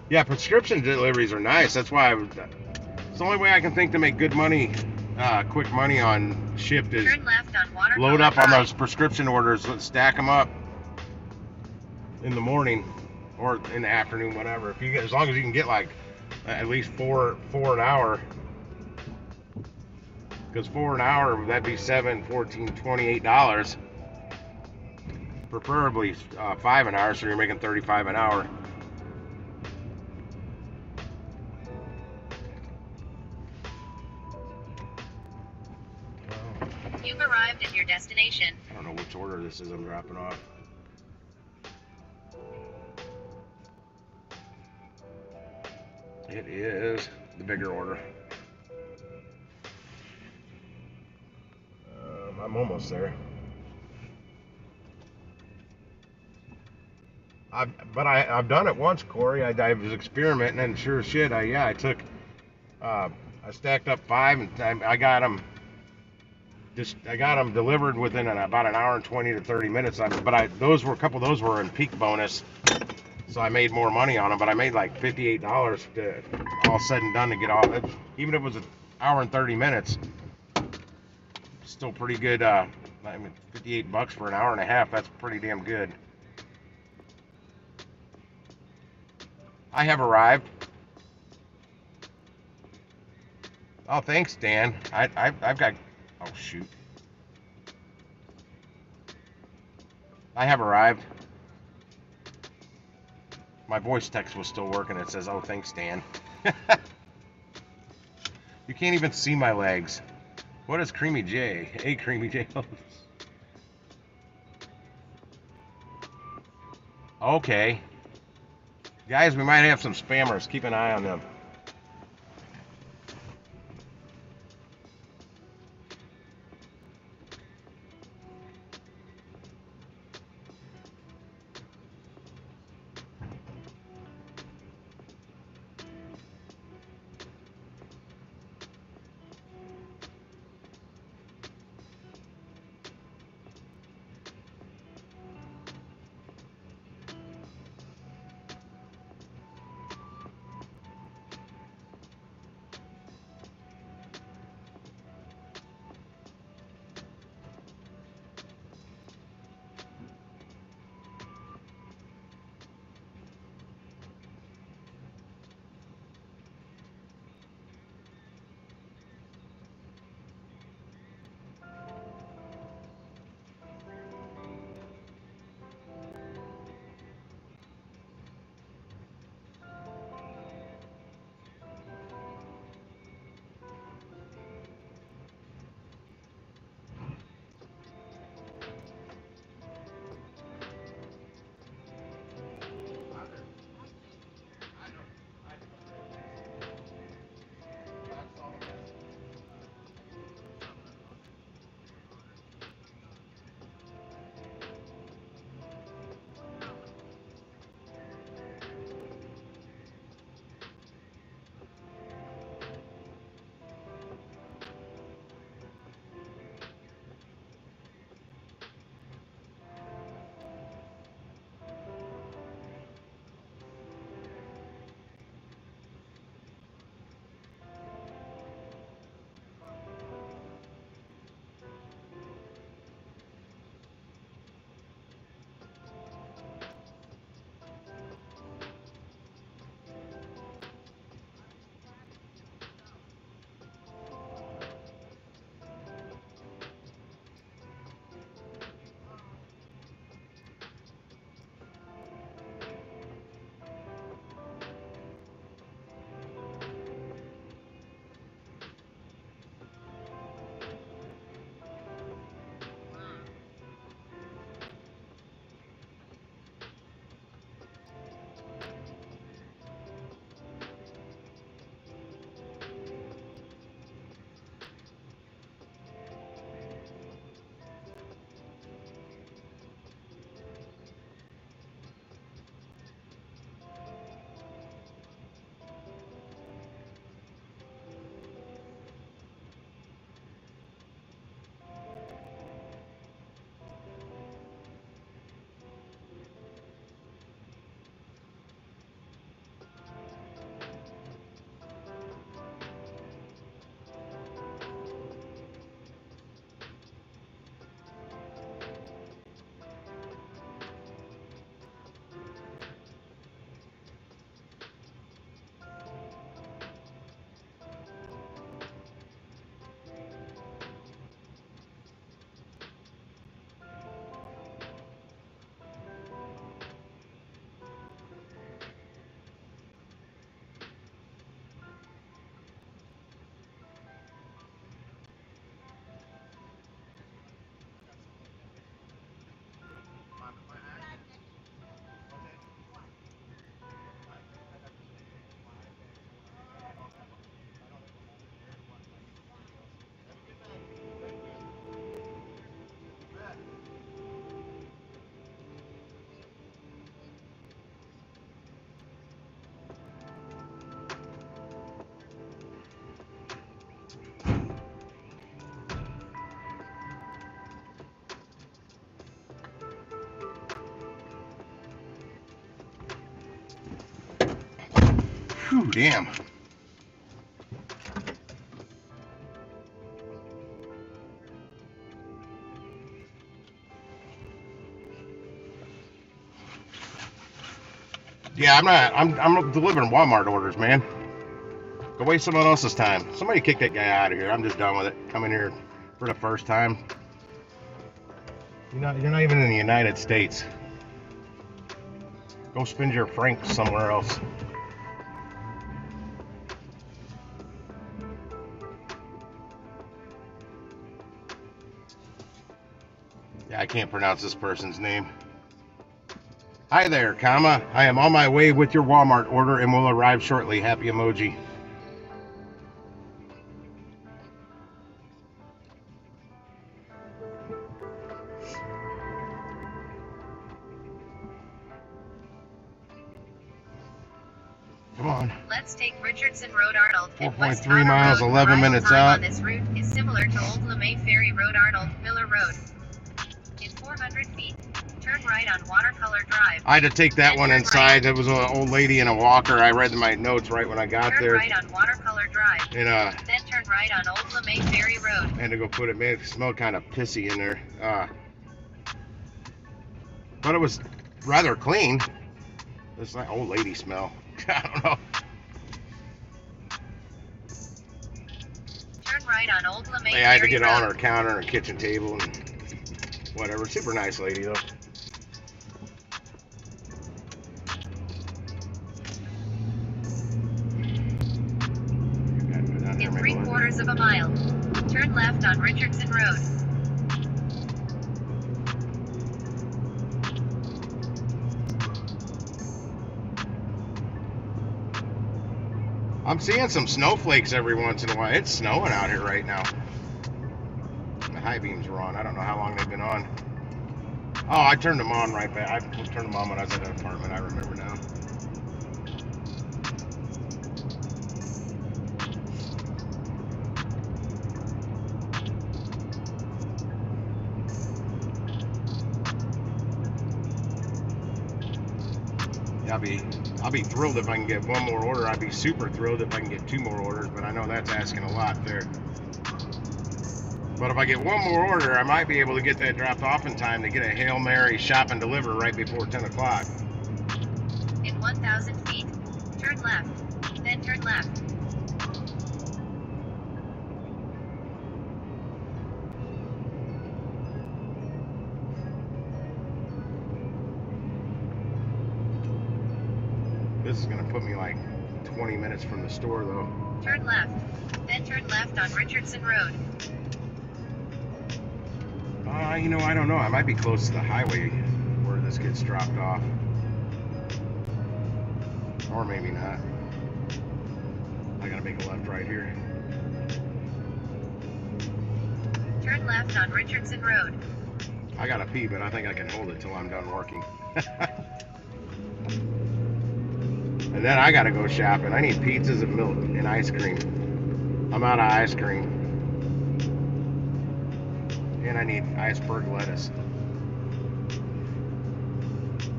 Yeah, prescription deliveries are nice. That's why it's the only way I can think to make good money, quick money on Shipt is Turn left on Watercolor load up on Drive. those prescription orders, stack them up in the morning or in the afternoon, whatever. If you get, as long as you can get like at least four an hour, because 4 an hour, that'd be $7, $14, $28. Preferably 5 an hour, so you're making $35 an hour. You've arrived at your destination. destination. I don't know which order this is I'm dropping off. It is the bigger order. I'm almost there. I've done it once, Corey. I was experimenting, and sure as shit, I took, I stacked up 5, and I got them. I got them delivered within about an hour and 20 to 30 minutes. Those were a couple of those were in peak bonus, so I made more money on them. But I made like $58 to, all said and done, to get all. Even if it was an hour and 30 minutes, still pretty good. I mean, $58 for an hour and a half. That's pretty damn good. I have arrived. Oh, thanks, Dan. I've got. Oh shoot. I have arrived. My voice text was still working. It says, "Oh, thanks, Dan." You can't even see my legs. What is Creamy J? Hey, Creamy J. Okay. Guys, we might have some spammers. Keep an eye on them. Whew, damn. Yeah, I'm delivering Walmart orders, man. Go waste someone else's time. Somebody kick that guy out of here. I'm just done with it. Coming here for the first time. You're not even in the United States. Go spend your francs somewhere else. Yeah, I can't pronounce this person's name. Hi there, comma. I am on my way with your Walmart order and will arrive shortly. Happy emoji. Come on. Let's take Richardson Road Arnold and 4.3 miles, 11 minutes out. On this route is similar to Old LeMay Ferry Road Arnold, Miller Road. In 400 feet, turn right on Watercolor Drive. I had to take that one inside. There was an old lady in a walker. I read my notes right when I got Turn there. right on Watercolor Drive. And then turn right on Old LeMay Ferry Road. I had to go put it. Man, it smelled kind of pissy in there. But it was rather clean. It's like old lady smell. I don't know. Turn right on Old LeMay I had to Ferry get Road. on her counter and kitchen table and whatever. Super nice lady though. In 3/4 of a mile, turn left on Richardson Road. I'm seeing some snowflakes every once in a while. It's snowing out here right now. The high beams are on. I don't know how long they've been on. Oh, I turned them on right back. I turned them on when I was at an apartment. I remember now. I'll be thrilled if I can get one more order. I'd be super thrilled if I can get 2 more orders, but I know that's asking a lot there. But if I get one more order, I might be able to get that dropped off in time to get a Hail Mary shop and deliver right before 10 o'clock. In 1,000 feet, turn left, then turn left. This is going to put me like 20 minutes from the store though. Turn left, then turn left on Richardson Road. You know, I don't know. I might be close to the highway where this gets dropped off. Or maybe not. I gotta make a left right here. Turn left on Richardson Road. I gotta pee, but I think I can hold it till I'm done working. And then I gotta go shopping. I need pizzas and milk and ice cream. I'm out of ice cream. And I need iceberg lettuce.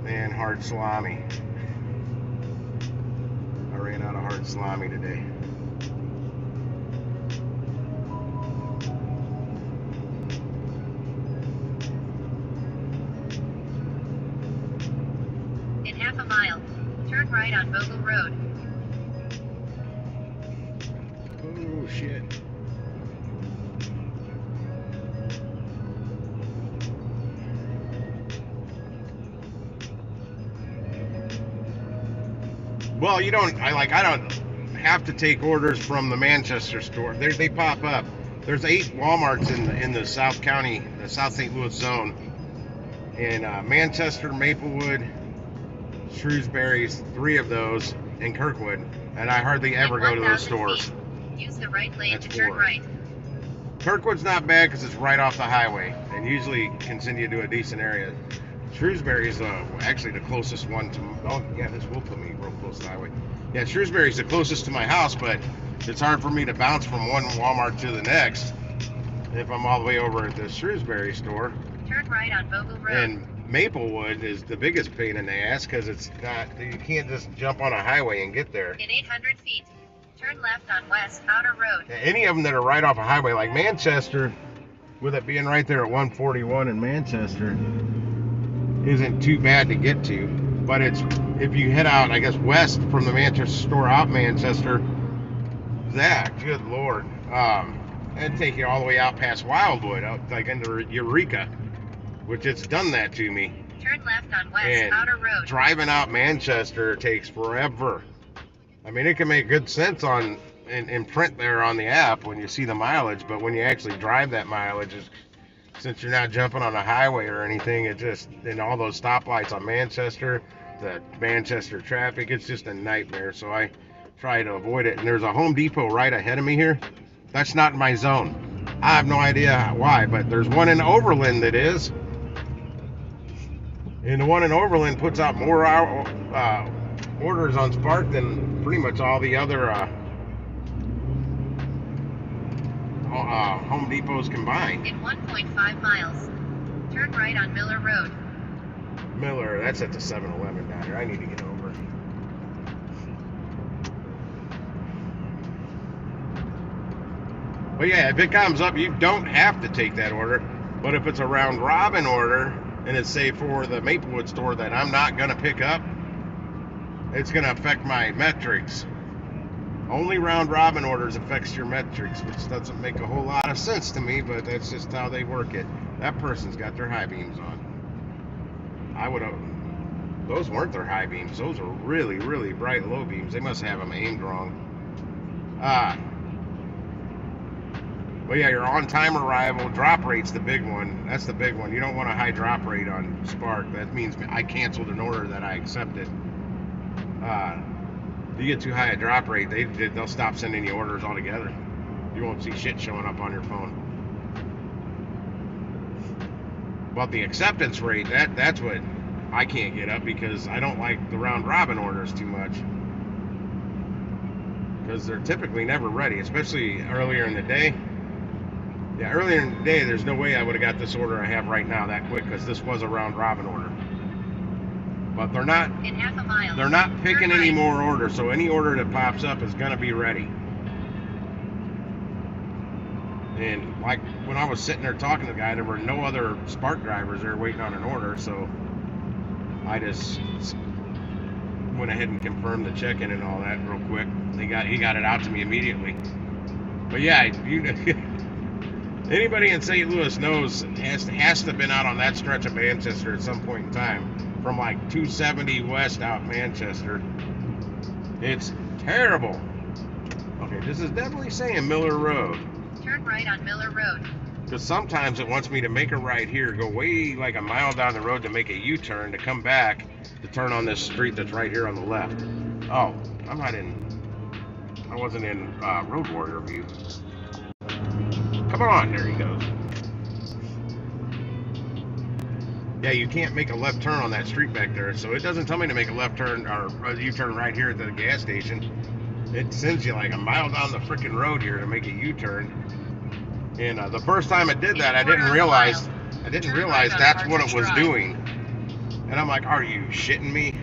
And hard salami. I ran out of hard salami today. In half a mile, turn right on Bogle Road. Oh shit. Well, I don't have to take orders from the Manchester store. They pop up. There's 8 Walmarts in the South County, the South St. Louis zone. In Manchester, Maplewood, Shrewsbury's, 3 of those, in Kirkwood. And I hardly ever go to those stores. Use the right lane That's to turn 4. right. Kirkwood's not bad because it's right off the highway and usually can send you to a decent area. Shrewsbury's actually the closest one to. Oh yeah, this will put me real close to the highway. Yeah, Shrewsbury's the closest to my house, but it's hard for me to bounce from one Walmart to the next if I'm all the way over at the Shrewsbury store. Turn right on Bogle Road. And Maplewood is the biggest pain in the ass because it's not, you can't just jump on a highway and get there. In 800 feet, turn left on West Outer Road. Any of them that are right off a highway, like Manchester, with it being right there at 141 in Manchester, isn't too bad to get to. But it's, if you head out, I guess, west from the Manchester store out Manchester, that, good lord, it'd take you all the way out past Wildwood, out like into Eureka, which it's done that to me. Turn left on West And Outer Road. driving out Manchester takes forever. I mean, it can make good sense on in print there on the app when you see the mileage, but when you actually drive that mileage, since you're not jumping on a highway or anything, it just, and all those stoplights on Manchester, the Manchester traffic, it's just a nightmare. So I try to avoid it. And there's a Home Depot right ahead of me here. That's not in my zone. I have no idea why, but there's one in Overland that is. And the one in Overland puts out more orders on Spark than pretty much all the other Home Depots combined. In 1.5 miles, turn right on Miller Road. Miller, that's at the 7-Eleven down here. I need to get over. But yeah, if it comes up, you don't have to take that order. But if it's a round robin order, and it's say for the Maplewood store that I'm not going to pick up, it's going to affect my metrics. Only round robin orders affects your metrics, which doesn't make a whole lot of sense to me, but that's just how they work it. That person's got their high beams on. I would have, those weren't their high beams. Those are really, really bright low beams. They must have them aimed wrong. But yeah, your on-time arrival, drop rate's the big one. That's the big one. You don't want a high drop rate on Spark. That means I canceled an order that I accepted. If you get too high a drop rate, they'll stop sending you orders altogether. You won't see shit showing up on your phone. But the acceptance rate, that's what I can't get up because I don't like the round robin orders too much. Because they're typically never ready, especially earlier in the day. Yeah, earlier in the day, there's no way I would have got this order I have right now that quick because this was a round robin order. But they're not. In half a mile. They're not picking any more orders, so any order that pops up is gonna be ready. And like when I was sitting there talking to the guy, there were no other Spark drivers there waiting on an order, so I just went ahead and confirmed the check-in and all that real quick. He got it out to me immediately. But yeah, anybody in St. Louis knows has to have been out on that stretch of Manchester at some point in time, from like 270 west out Manchester. It's terrible. Okay, this is definitely saying Miller Road. Turn right on Miller Road. Because sometimes it wants me to make a right here, go way like a mile down the road to make a U-turn, to come back to turn on this street that's right here on the left. Oh, I wasn't in Road Warrior view. Come on, there he goes. Yeah, you can't make a left turn on that street back there, so it doesn't tell me to make a left turn or a U-turn right here at the gas station. It sends you like a mile down the freaking road here to make a U-turn. And the first time it did that, I didn't realize that's what it was doing. And I'm like, are you shitting me?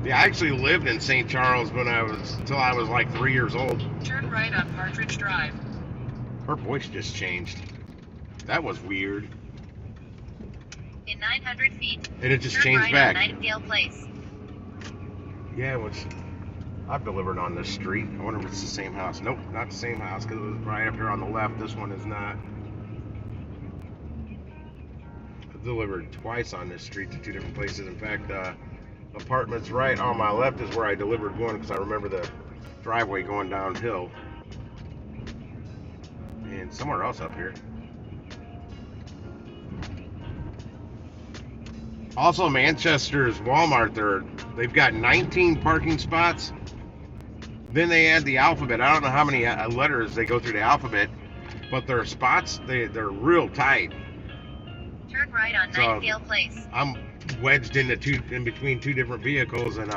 Yeah, I actually lived in St. Charles until I was like 3 years old. Turn right on Partridge Drive. Her voice just changed. That was weird. In 900 feet, And it just turn changed right back. on Nightingale Place. Yeah, I've delivered on this street. I wonder if it's the same house. Nope, not the same house because it was right up here on the left. This one is not. I've delivered twice on this street to two different places. In fact, apartments right on my left is where I delivered one because I remember the driveway going downhill. And somewhere else up here. Also, Manchester's Walmart, they've got 19 parking spots. Then they add the alphabet. I don't know how many letters they go through the alphabet, but their spots, they're real tight. Turn right on Nightingale Place. I'm wedged in between two different vehicles, and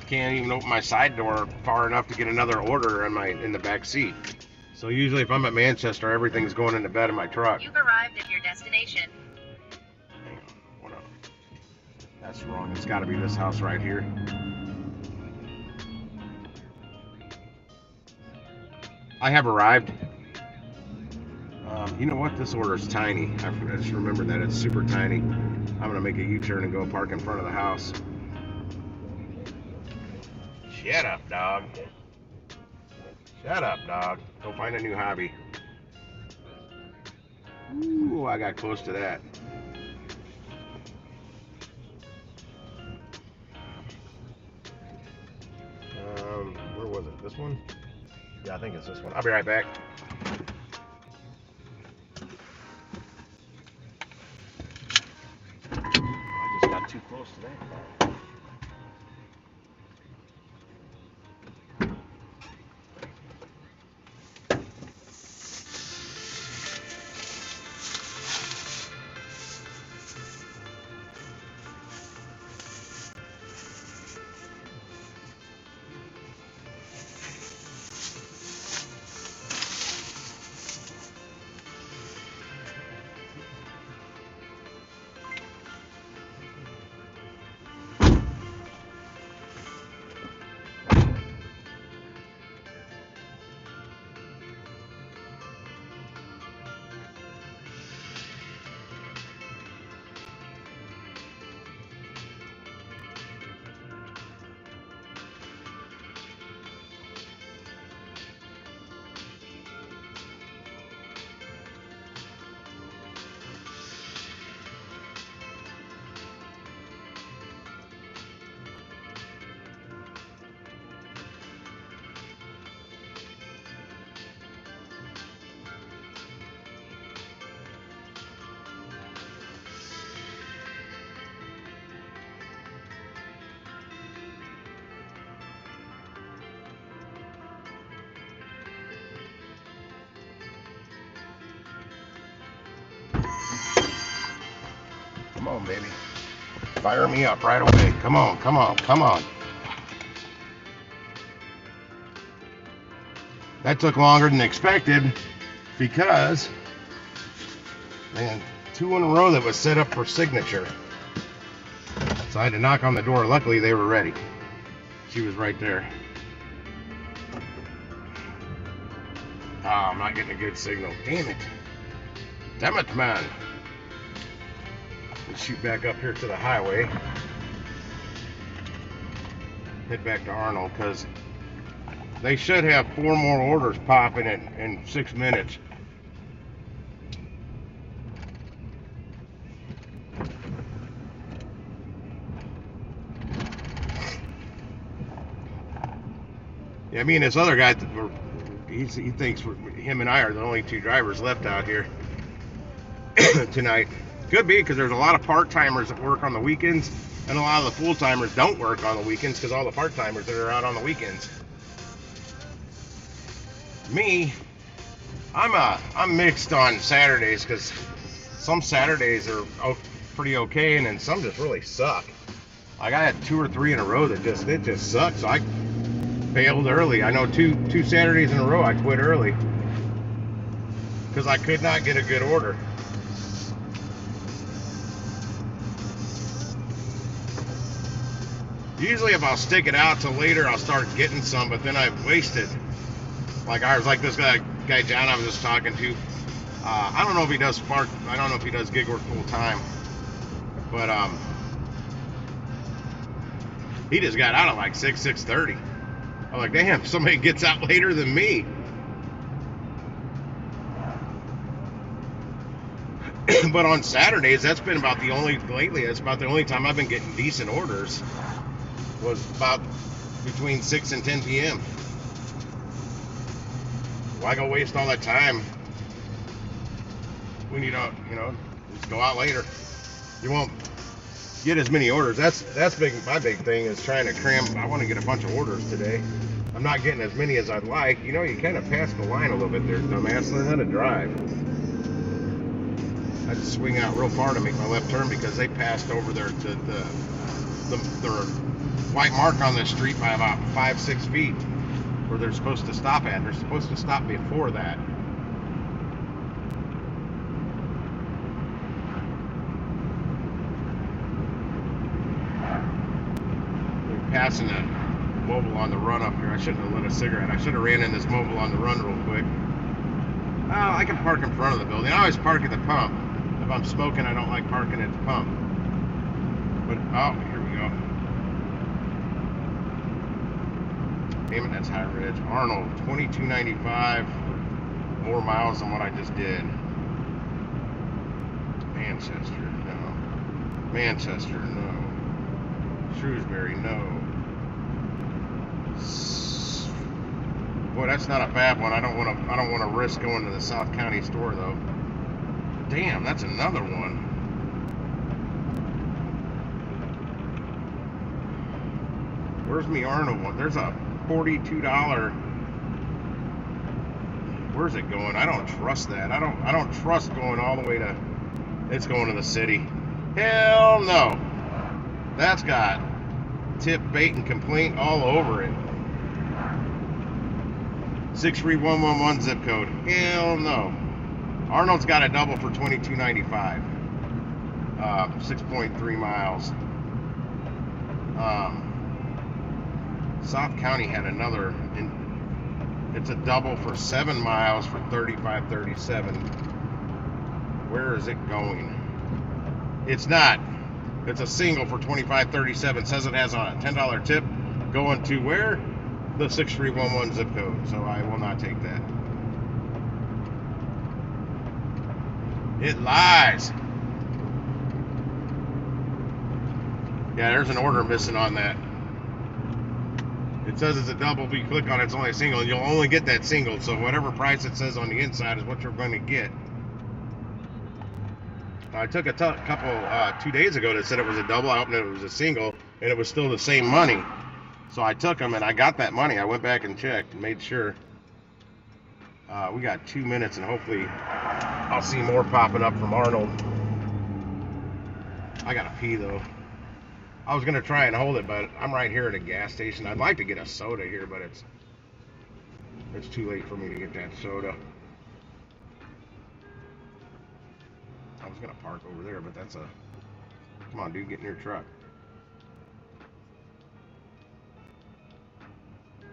can't even open my side door far enough to get another order in the back seat. So usually if I'm at Manchester, everything's going into bed in my truck. You've arrived at your destination. Hang on, hold on. That's wrong. It's got to be this house right here. I have arrived. You know what? This order is tiny. I just remembered that it's super tiny. I'm gonna make a U-turn and go park in front of the house. Shut up, dog. Shut up, dog. Go find a new hobby. Ooh, I got close to that. Where was it? This one? Yeah, I think it's this one. I'll be right back. I just got too close to that. Come on, baby. Fire me up right away. Come on, come on, come on. That took longer than expected because, man, 2 in a row that was set up for signature. So I had to knock on the door. Luckily, they were ready. She was right there. Oh, I'm not getting a good signal. Damn it. Damn it, man. Let's shoot back up here to the highway. Head back to Arnold because they should have 4 more orders popping in 6 minutes. Yeah, me and this other guy, he thinks him and I are the only 2 drivers left out here tonight. Could be because there's a lot of part-timers that work on the weekends, and a lot of the full-timers don't work on the weekends because all the part-timers that are out on the weekends. Me, I'm mixed on Saturdays because some Saturdays are pretty okay, and then some just really suck. Like I had 2 or 3 in a row that just sucked, so I bailed early. I know two Saturdays in a row I quit early because I could not get a good order. Usually if I'll stick it out till later, I'll start getting some, but then I've wasted. Like I was like this guy John I was just talking to. I don't know if he does I don't know if he does gig work full time, but he just got out at like 6:30. I'm like, damn, somebody gets out later than me. But on Saturdays, that's been about the only time I've been getting decent orders. Was about between 6 and 10 p.m. Why go waste all that time when you don't, just go out later. You won't get as many orders. That's my big thing is trying to cram. I want to get a bunch of orders today. I'm not getting as many as I'd like. You kind of passed the line a little bit there, dumbass. Learn how to drive. I had to swing out real far to make my left turn because they passed over there to their white mark on the street by about 5-6 feet where they're supposed to stop at. They're supposed to stop before that. We're passing a mobile on the run up here. I shouldn't have lit a cigarette. I should have ran in this mobile on the run real quick. Oh, I can park in front of the building. I always park at the pump. If I'm smoking, I don't like parking at the pump. But, oh, here we go. Damn it, that's High Ridge. Arnold, 2295. More miles than what I just did. Manchester, no. Manchester, no. Shrewsbury, no. Boy, that's not a bad one. I don't want to risk going to the South County store though. Damn, that's another one. Where's me Arnold one? There's a $42. Where's it going? I don't trust that. I don't trust going all the way to. It's going to the city. Hell no. That's got tip, bait, and complaint all over it. 63111 zip code. Hell no. Arnold's got a double for $22.95. 6.3 miles. South County had another. It's a double for 7 miles for $35.37. Where is it going? It's not. It's a single for $25.37. It says it has a $10 tip going to where? The 6311 zip code. So I will not take that. It lies. Yeah, there's an order missing on that. It says it's a double, but you click on it, it's only a single, and you'll only get that single. So whatever price it says on the inside is what you're going to get. I took a couple 2 days ago that said it was a double. I opened it was a single, and it was still the same money. So I took them, and I got that money. I went back and checked and made sure. We got 2 minutes, and hopefully I'll see more popping up from Arnold. I gotta pee though. I was gonna try and hold it, but I'm right here at a gas station. I'd like to get a soda here, but it's too late for me to get that soda. I was gonna park over there, but that's a. Come on, dude, get in your truck.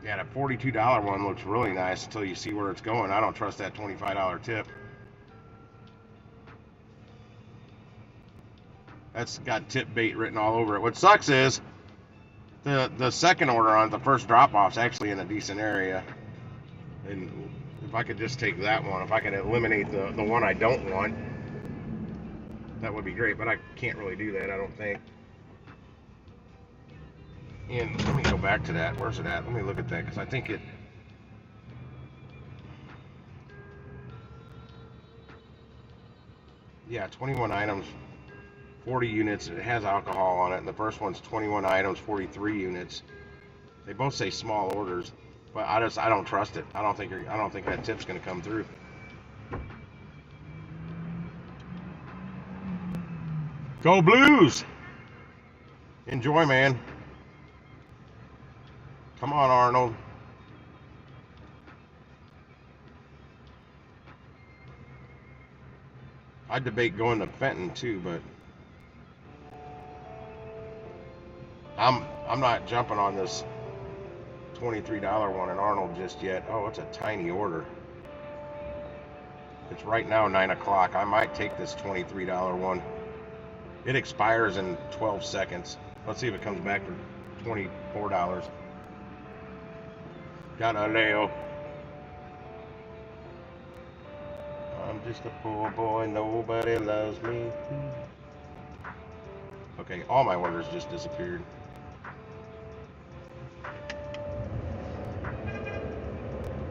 Yeah, that $42 one looks really nice until you see where it's going. I don't trust that $25 tip. That's got tip bait written all over it. What sucks is the second order on the first drop-off's actually in a decent area. And if I could just take that one, if I could eliminate the one I don't want, that would be great. But I can't really do that, I don't think. And let me go back to that. Where's it at? Let me look at that, because I think it. Yeah, 21 items, 40 units. It has alcohol on it, and the first one's 21 items, 43 units. They both say small orders, but I don't trust it. I don't think that tip's gonna come through. Go Blues! Enjoy, man. Come on, Arnold. I debate going to Fenton too, but I'm not jumping on this $23 one in Arnold just yet. Oh, it's a tiny order. It's right now 9 o'clock. I might take this $23 one. It expires in 12 seconds. Let's see if it comes back for $24. Galileo. I'm just a poor boy, nobody loves me. Okay, all my orders just disappeared.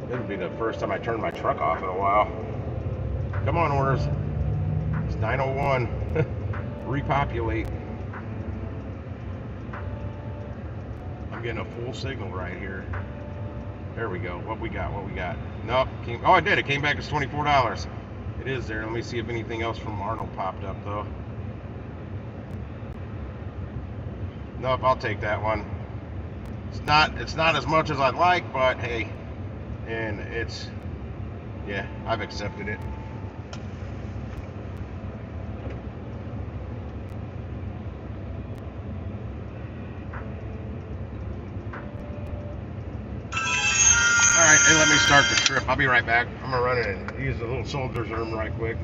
This would be the first time I turned my truck off in a while. Come on, orders. It's 9:01. Repopulate. I'm getting a full signal right here. There we go. What we got? Nope. Oh, I did. It came back as $24. It is there. Let me see if anything else from Arnold popped up though. Nope, I'll take that one. It's not as much as I'd like, but hey, and it's, yeah, I've accepted it. Alright, hey, let me start the trip. I'll be right back. I'm gonna run in and use the little soldier's room right quick.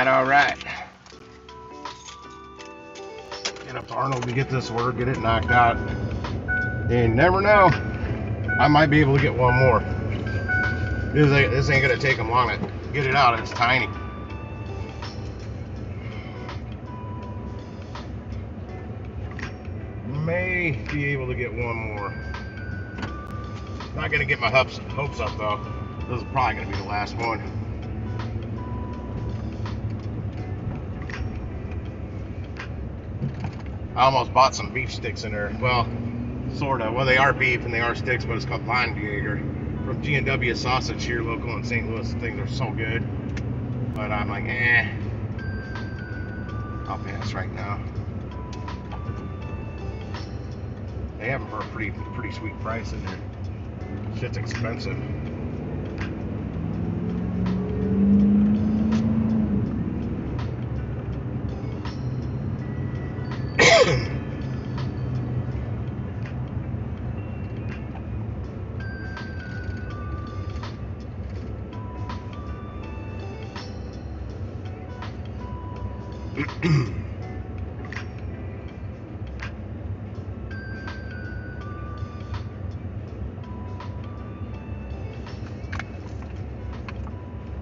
Alright. Get up to Arnold to get this order, get it knocked out. You never know, I might be able to get one more. This ain't gonna take them long to get it out, it's tiny. May be able to get one more. Not gonna get my hopes up though. This is probably gonna be the last one. I almost bought some beef sticks in there. Well, sort of. Well, they are beef and they are sticks, but it's called Jaeger from G&W Sausage here, local in St. Louis. Things are so good. But I'm like, I'll pass right now. They have them for a pretty sweet price in there. Shit's expensive.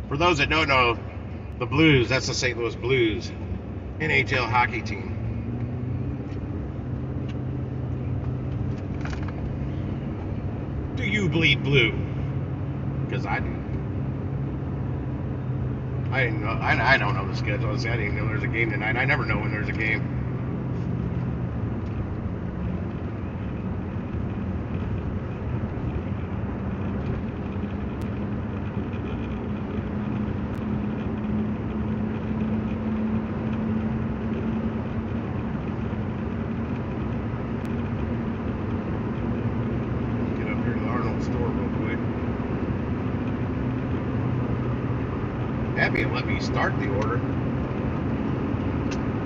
For those that don't know, the Blues, that's the St. Louis Blues NHL hockey team. you bleed blue? Because I do. I didn't know. I don't know the schedule. I didn't know there's a game tonight. I never know when there's a game. Get up here to the Arnold store real quick. Happy to let me start the order.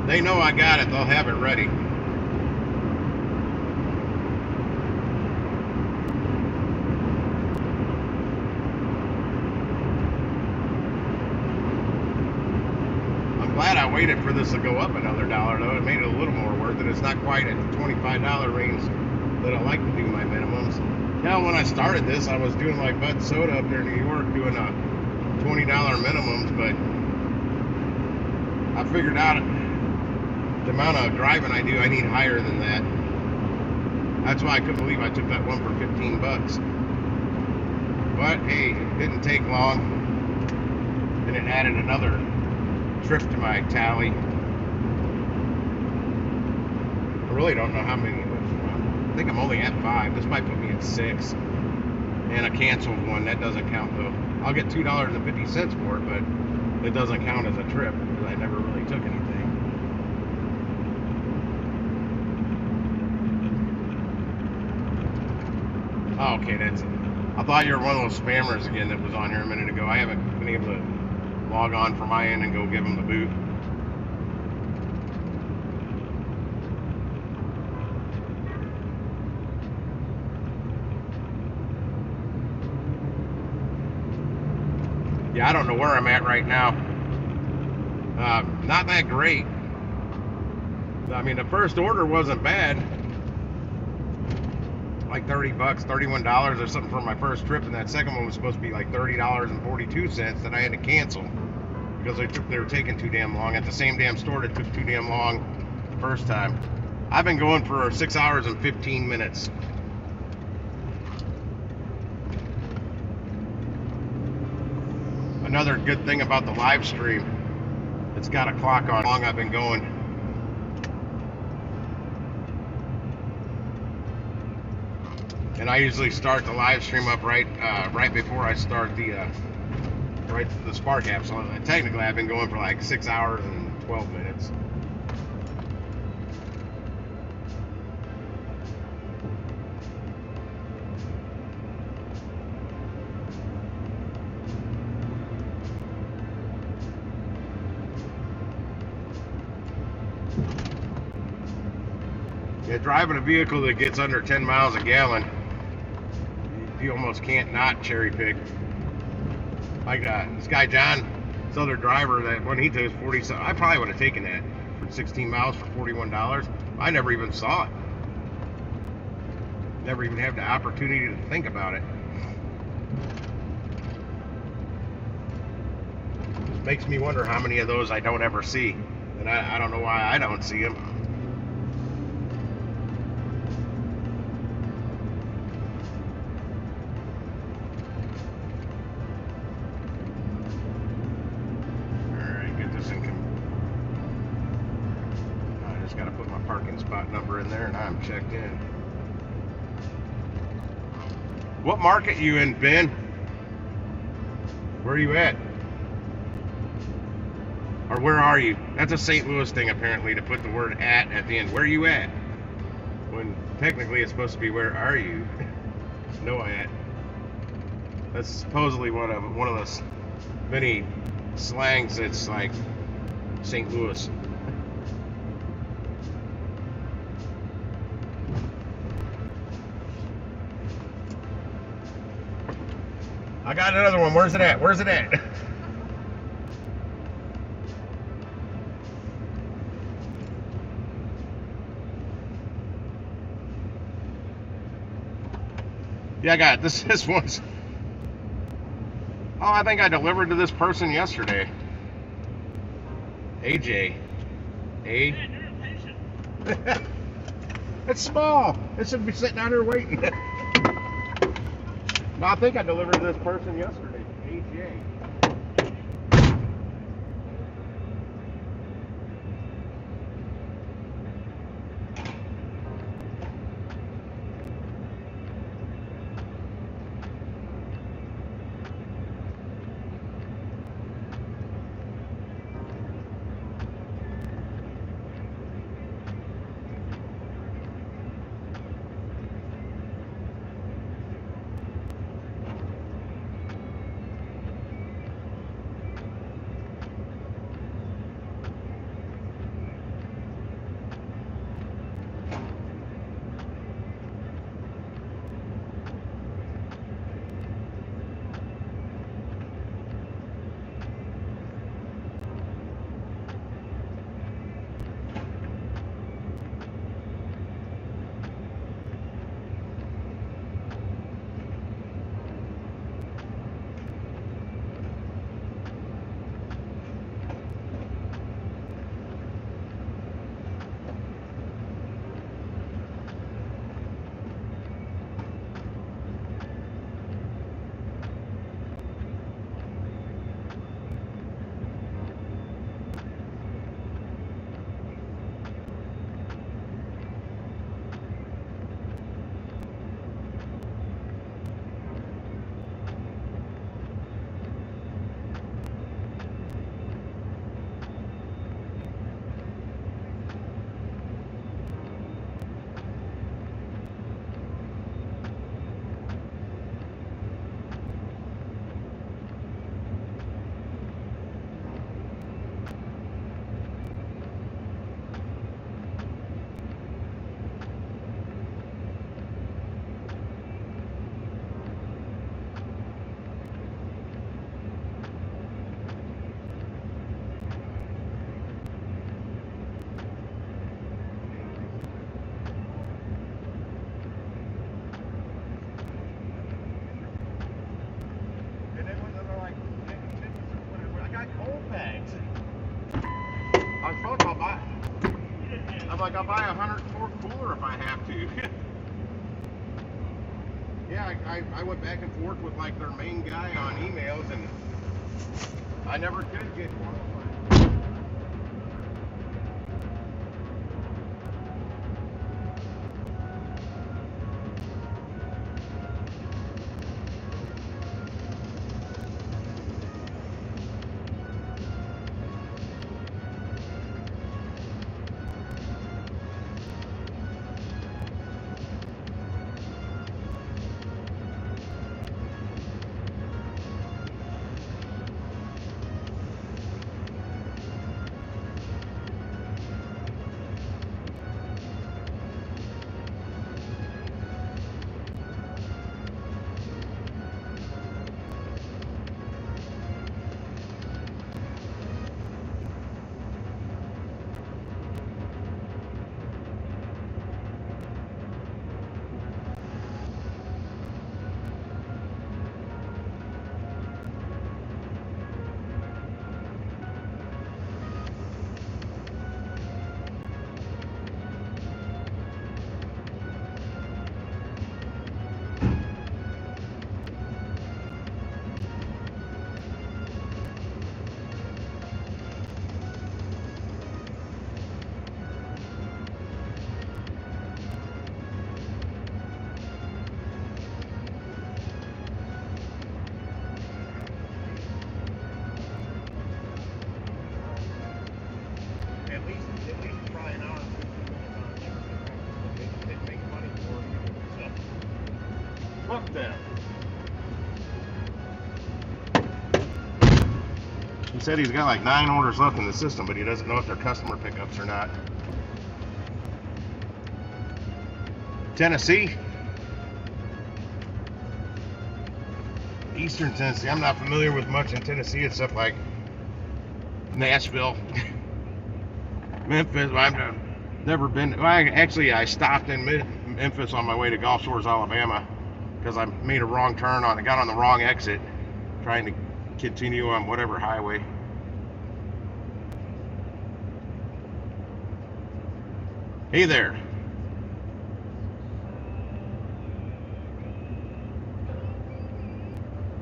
They know I got it. They'll have it ready. I'm glad I waited for this to go up another $1 though. It made it a little more worth it. It's not quite at the $25 range that I like to do my minimums. Now when I started this, I was doing like Bud Soda up there in New York doing a $20 minimums, but I figured out the amount of driving I do, I need higher than that. That's why I couldn't believe I took that one for 15 bucks. But hey, it didn't take long, and it added another trip to my tally. I really don't know how many. I think I'm only at 5. This might put me at 6. And a canceled one, that doesn't count though. I'll get $2.50 for it, but it doesn't count as a trip because I never really took anything. Oh, okay, that's it. I thought you were one of those spammers again that was on here a minute ago. I haven't been able to log on from my end and go give them the boot. Yeah, I don't know where I'm at right now. Not that great. I mean, the first order wasn't bad. Like 30 bucks, $31 or something for my first trip, and that second one was supposed to be like $30.42 that I had to cancel because they were taking too damn long at the same damn store that took too damn long the first time. I've been going for 6 hours and 15 minutes. Another good thing about the live stream, it's got a clock on how long I've been going. And I usually start the live stream up right before I start the Spark app. So technically I've been going for like 6 hours and 12 minutes. Yeah, driving a vehicle that gets under 10 miles a gallon, you almost can't not cherry pick. Like this guy John, this other driver, that when he took 40, I probably would have taken that for 16 miles for $41. I never even saw it. Never even had the opportunity to think about it. It makes me wonder how many of those I don't ever see, and I don't know why I don't see them. Spot number in there and I'm checked in. What market you in, Ben? Where are you at? Or where are you? That's a St. Louis thing apparently, to put the word at the end. Where are you at? When technically it's supposed to be where are you? No at. That's supposedly one of those many slangs that's like St. Louis. I got another one. Where's it at? Where's it at? Yeah, I got it. This one's... Oh, I think I delivered to this person yesterday. AJ. It's small. It should be sitting out here waiting. I think I delivered to this person yesterday. AJ. I'll buy a 104 cooler if I have to. Yeah, I went back and forth with like their main guy on emails, and I never could get qualified. At least try an hour and 15 minutes on it. They make money for it. So, fuck them. He said he's got like 9 orders left in the system, but he doesn't know if they're customer pickups or not. Tennessee? Eastern Tennessee. I'm not familiar with much in Tennessee except like Nashville. Memphis. I've never been. Well, I stopped in Memphis on my way to Gulf Shores, Alabama, because I made a wrong turn I got on the wrong exit, trying to continue on whatever highway. Hey there.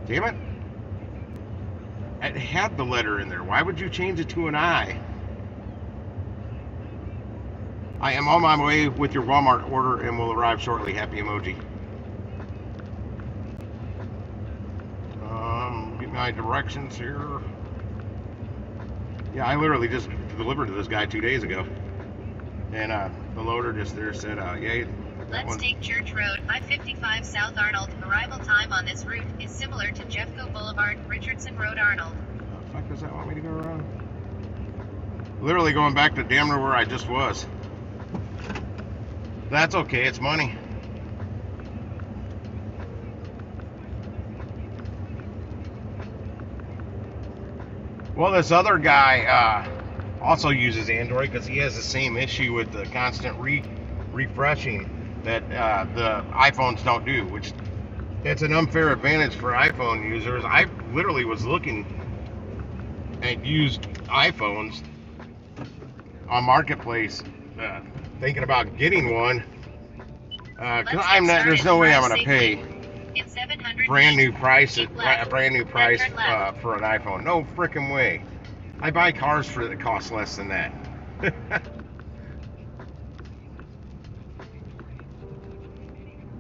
Damn it. It had the letter in there. Why would you change it to an I? I am on my way with your Walmart order and will arrive shortly. Happy emoji. Get my directions here. Yeah, I literally just delivered to this guy 2 days ago. And the loader just there said, yeah, that Let's one. take Church Road, I-55 South Arnold. Arrival time on this route is similar to Jeffco Boulevard, Richardson Road, Arnold. The fuck does that want me to go around? Literally going back to damn near where I just was. That's okay, it's money. Well, this other guy also uses Android because he has the same issue with the constant refreshing that the iPhones don't do, which it's an unfair advantage for iPhone users. I literally was looking at used iPhones on Marketplace, thinking about getting one. Cause I'm not. There's no way I'm gonna pay brand new price for an iPhone. No freaking way. I buy cars that cost less than that.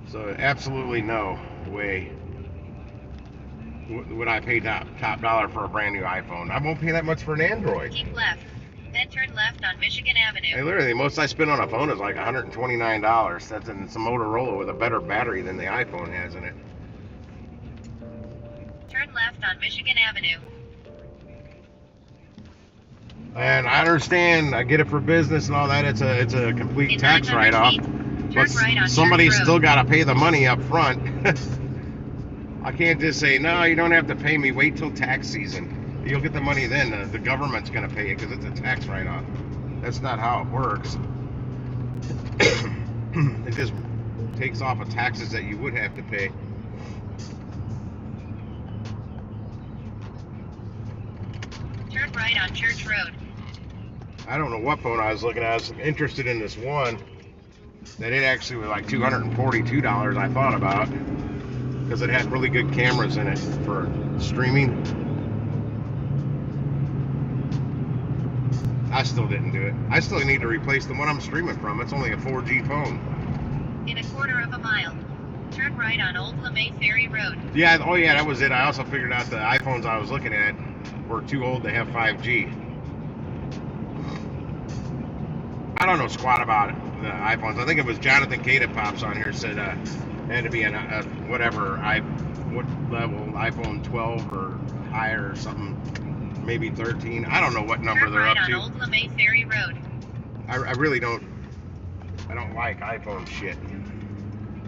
So absolutely no way would I pay top dollar for a brand new iPhone. I won't pay that much for an Android. Keep left, then turn left on Michigan Avenue. Hey, literally, the most I spend on a phone is like $129. That's in some Motorola with a better battery than the iPhone has in it. Turn left on Michigan Avenue. And I understand, I get it for business and all that. It's a complete tax write-off. But right somebody's still got to pay the money up front. I can't just say, no, you don't have to pay me. Wait till tax season. You'll get the money then. The government's going to pay it because it's a tax write-off. That's not how it works. It just takes off of taxes that you would have to pay. Turn right on Church Road. I don't know what phone I was looking at. I was interested in this one that it actually was like $242 I thought about because it had really good cameras in it for streaming. I still didn't do it. I still need to replace the one I'm streaming from. It's only a 4G phone. In a quarter of a mile, turn right on Old LeMay Ferry Road. Yeah, oh yeah, that was it. I also figured out the iPhones I was looking at were too old to have 5G. I don't know squat about the iPhones. I think it was Jonathan K that pops on here said had to be a whatever what level, iPhone 12 or higher or something, maybe 13. I don't know what number Turn they're right up to. on Old LeMay Ferry Road. I really don't. I don't like iPhone shit.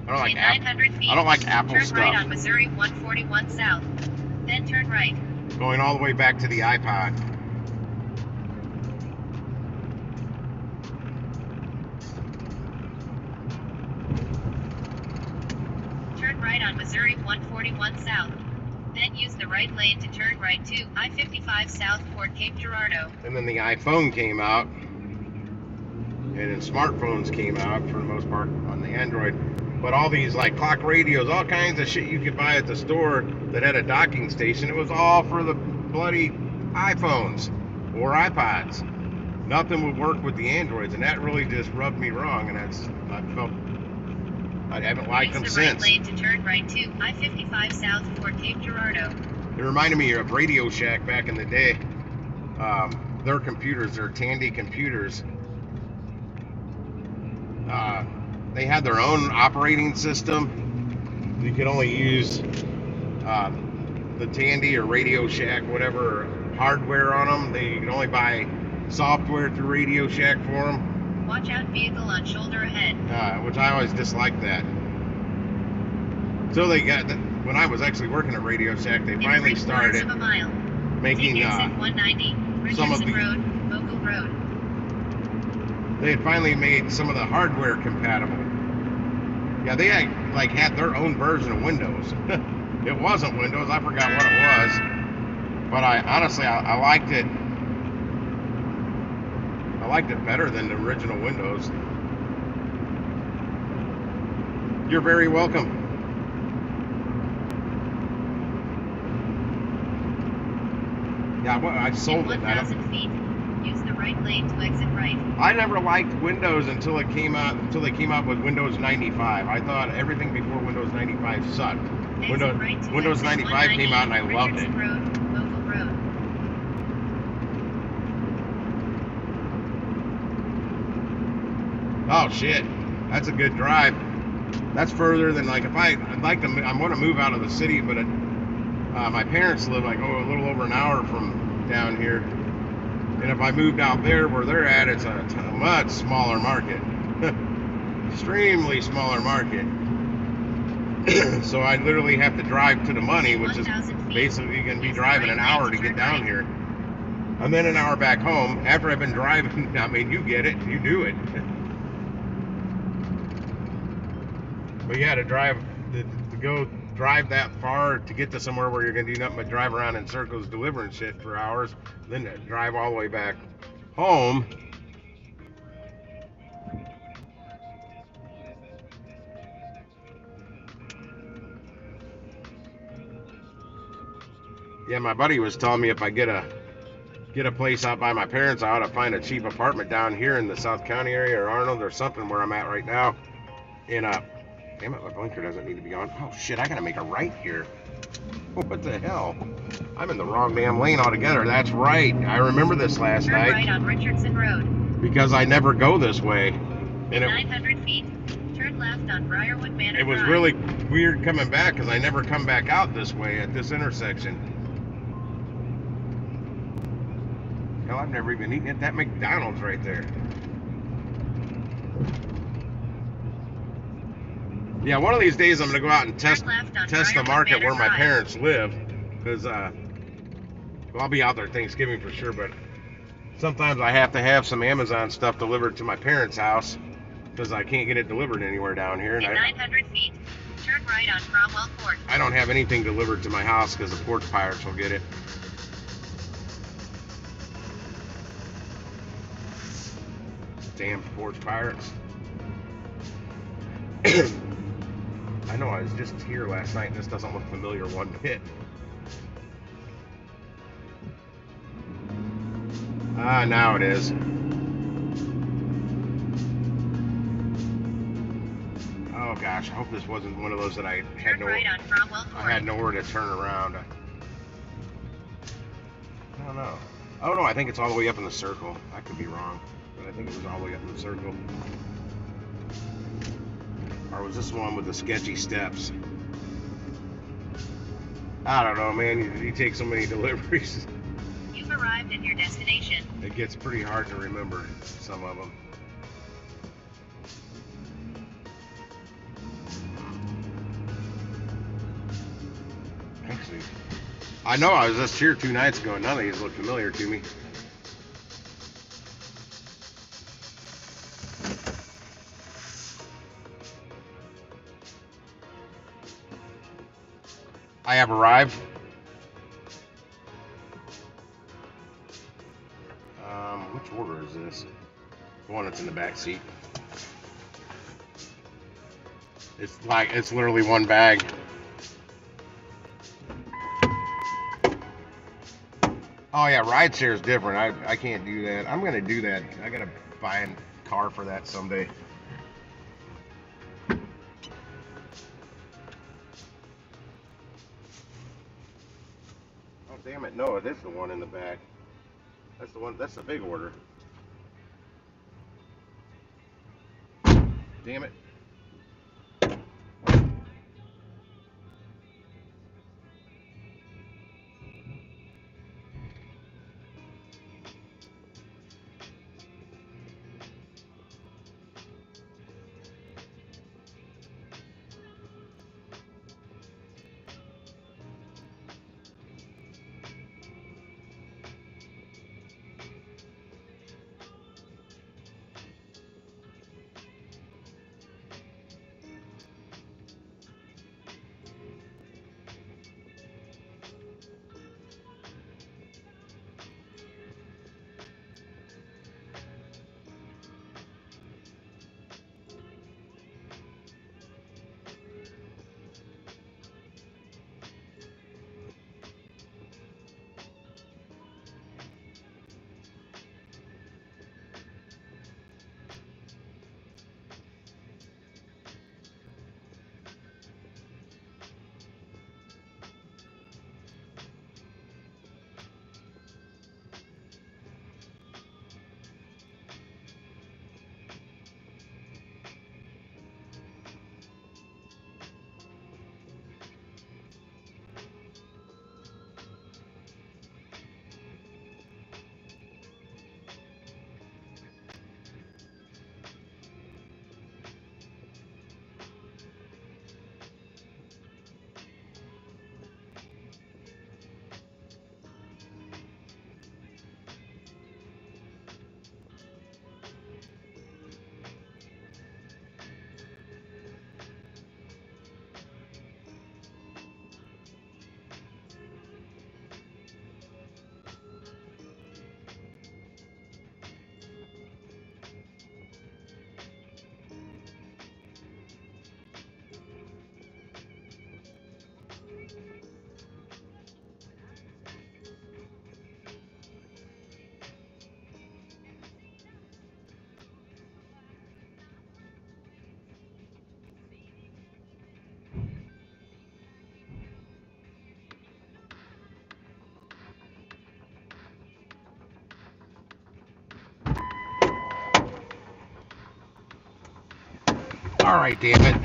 I don't like In 900 feet, I don't like Apple turn stuff. right on Missouri 141 South. Then turn right. Going all the way back to the iPod. Turn right on Missouri 141 South. Then use the right lane to turn right to I-55 South toward Cape Girardeau. And then the iPhone came out. And then smartphones came out for the most part on the Android. But all these like clock radios, all kinds of shit you could buy at the store that had a docking station, it was all for the bloody iPhones or iPods. Nothing would work with the Androids, and that really just rubbed me wrong, and I haven't liked them Use the right since. lane to turn right to I-55 South toward Cape Girardeau. It reminded me of Radio Shack back in the day. Their computers, their Tandy computers, they had their own operating system. You could only use the Tandy or Radio Shack, whatever hardware on them. They could only buy software through Radio Shack for them. Watch out, vehicle on shoulder ahead. Which I always disliked that. So they got when I was actually working at Radio Shack, they finally started making exit 190, some of Richardson the. Road, Vogel Road. They had finally made some of the hardware compatible. Yeah, they had their own version of Windows. It wasn't Windows. I forgot what it was. But I honestly liked it. I liked it better than the original Windows. You're very welcome. Yeah, well, I In sold it. 1,000 feet, use the right lane to exit right. I never liked Windows until they came out with Windows 95. I thought everything before Windows 95 sucked. Exit right to Windows exit 95 came out and I loved it. Richardson Road, Oval Road. Oh shit, that's a good drive. That's further than like if I want to move out of the city, but my parents live like a little over an hour from down here, and if I moved out there where they're at, it's a much smaller market, extremely smaller market. So I literally have to drive to the money, which is basically going to be driving an hour to get down here, and then an hour back home after I've been driving. I mean, you get it, you do it. But yeah, to go drive that far to get to somewhere where you're gonna do nothing but drive around in circles delivering shit for hours, then to drive all the way back home. Yeah, my buddy was telling me if I get a place out by my parents, I ought to find a cheap apartment down here in the South County area or Arnold or something where I'm at right now. And damn it, my blinker doesn't need to be on. Oh shit, I gotta make a right here. What the hell? I'm in the wrong damn lane altogether. That's right. I remember this last Turn night. right on Richardson Road. Because I never go this way. And In 900 feet, turn left on Briarwood Manor it was Drive. really weird coming back because I never come back out this way at this intersection. Hell, I've never even eaten at that McDonald's right there. Yeah, one of these days I'm gonna go out and test the market where my parents live, because well, I'll be out there Thanksgiving for sure, but sometimes I have to have some Amazon stuff delivered to my parents' house because I can't get it delivered anywhere down here. And In 900 feet, turn right on Cromwell Court. I don't have anything delivered to my house because the porch pirates will get it. Damn porch pirates. I know, I was just here last night and this doesn't look familiar one bit. Ah, now it is. Oh gosh, I hope this wasn't one of those that I had nowhere to turn around. I don't know. Oh no, I think it's all the way up in the circle. I could be wrong, but I think it was all the way up in the circle. Or was this one with the sketchy steps? I don't know, man. You take so many deliveries. You've arrived at your destination. It gets pretty hard to remember some of them. Actually, I know I was just here 2 nights ago and none of these look familiar to me. I have arrived. Which order is this? The one that's in the back seat. It's literally one bag. Oh yeah, rideshare is different. I can't do that. I'm gonna do that. I gotta buy a car for that someday. Oh damn it! No, it is the one in the back. That's the one. That's the big order. Damn it. Alright, damn it.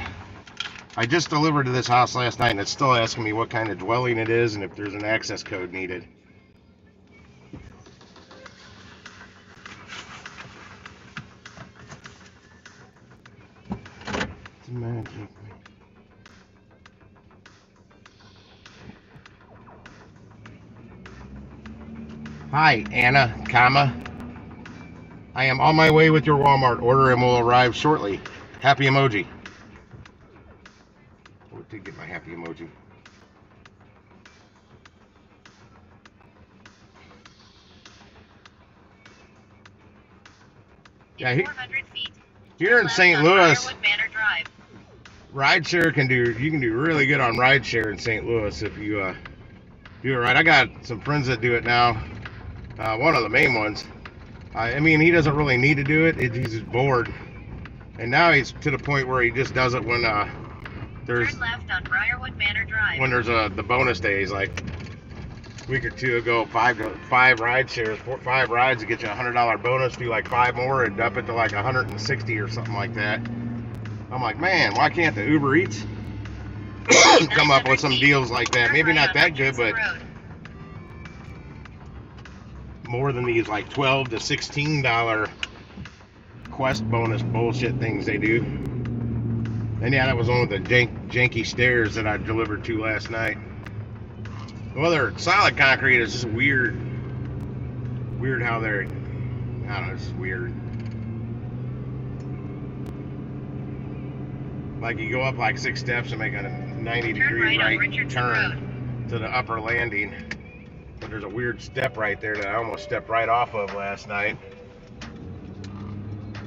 I just delivered to this house last night and it's still asking me what kind of dwelling it is and if there's an access code needed. It's magic. Hi, Anna, comma. I am on my way with your Walmart order and will arrive shortly. Happy emoji. I did get my happy emoji. Yeah, 400 feet. Here in Left St. on Louis, Briarwood Manor Drive. you can do really good on rideshare in St. Louis if you do it right. I got some friends that do it now. One of the main ones. I mean, he doesn't really need to do it. He's just bored. And now he's to the point where he just does it when there's Turn left on Briarwood Manor Drive. when there's the bonus days, like a week or two ago, five ride shares, 5 rides to get you a $100 bonus. Do like 5 more and up it to like 160 or something like that. I'm like, man, why can't the Uber Eats come up with some deals like that? Maybe not that good, but more than these like $12 to $16 quest bonus bullshit things they do. And yeah, that was one with the janky stairs that I delivered to last night. Well, they're solid concrete. It's just weird how they're, I don't know, it's weird. Like you go up like 6 steps and make a 90-degree right turn to the upper landing. But there's a weird step right there that I almost stepped right off of last night.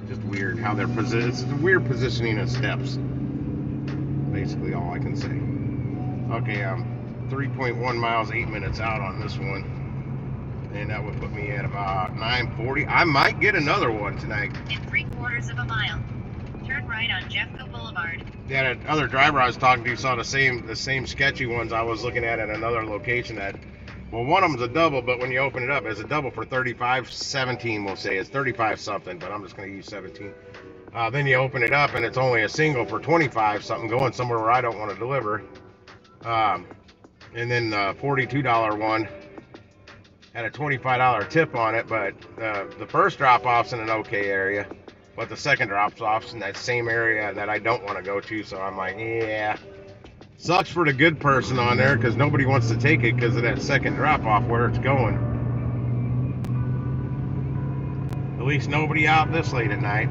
Just weird how they're positioned. It's a weird positioning of steps. Basically all I can say. Okay, 3.1 miles, 8 minutes out on this one. And that would put me at about 9:40. I might get another one tonight. In 3/4 of a mile. Turn right on Jeffco Boulevard. Yeah, that other driver I was talking to saw the same sketchy ones I was looking at another location that, well, one of them's a double, but when you open it up, it's a double for $35.17, we'll say. It's 35 something, but I'm just going to use 17. Then you open it up and it's only a single for 25 something going somewhere where I don't want to deliver. And then the $42 one had a $25 tip on it, but the first drop-off's in an okay area, but the second drop-off's in that same area that I don't want to go to, so I'm like, yeah. Sucks for the good person on there because nobody wants to take it because of that second drop-off where it's going. At least nobody out this late at night.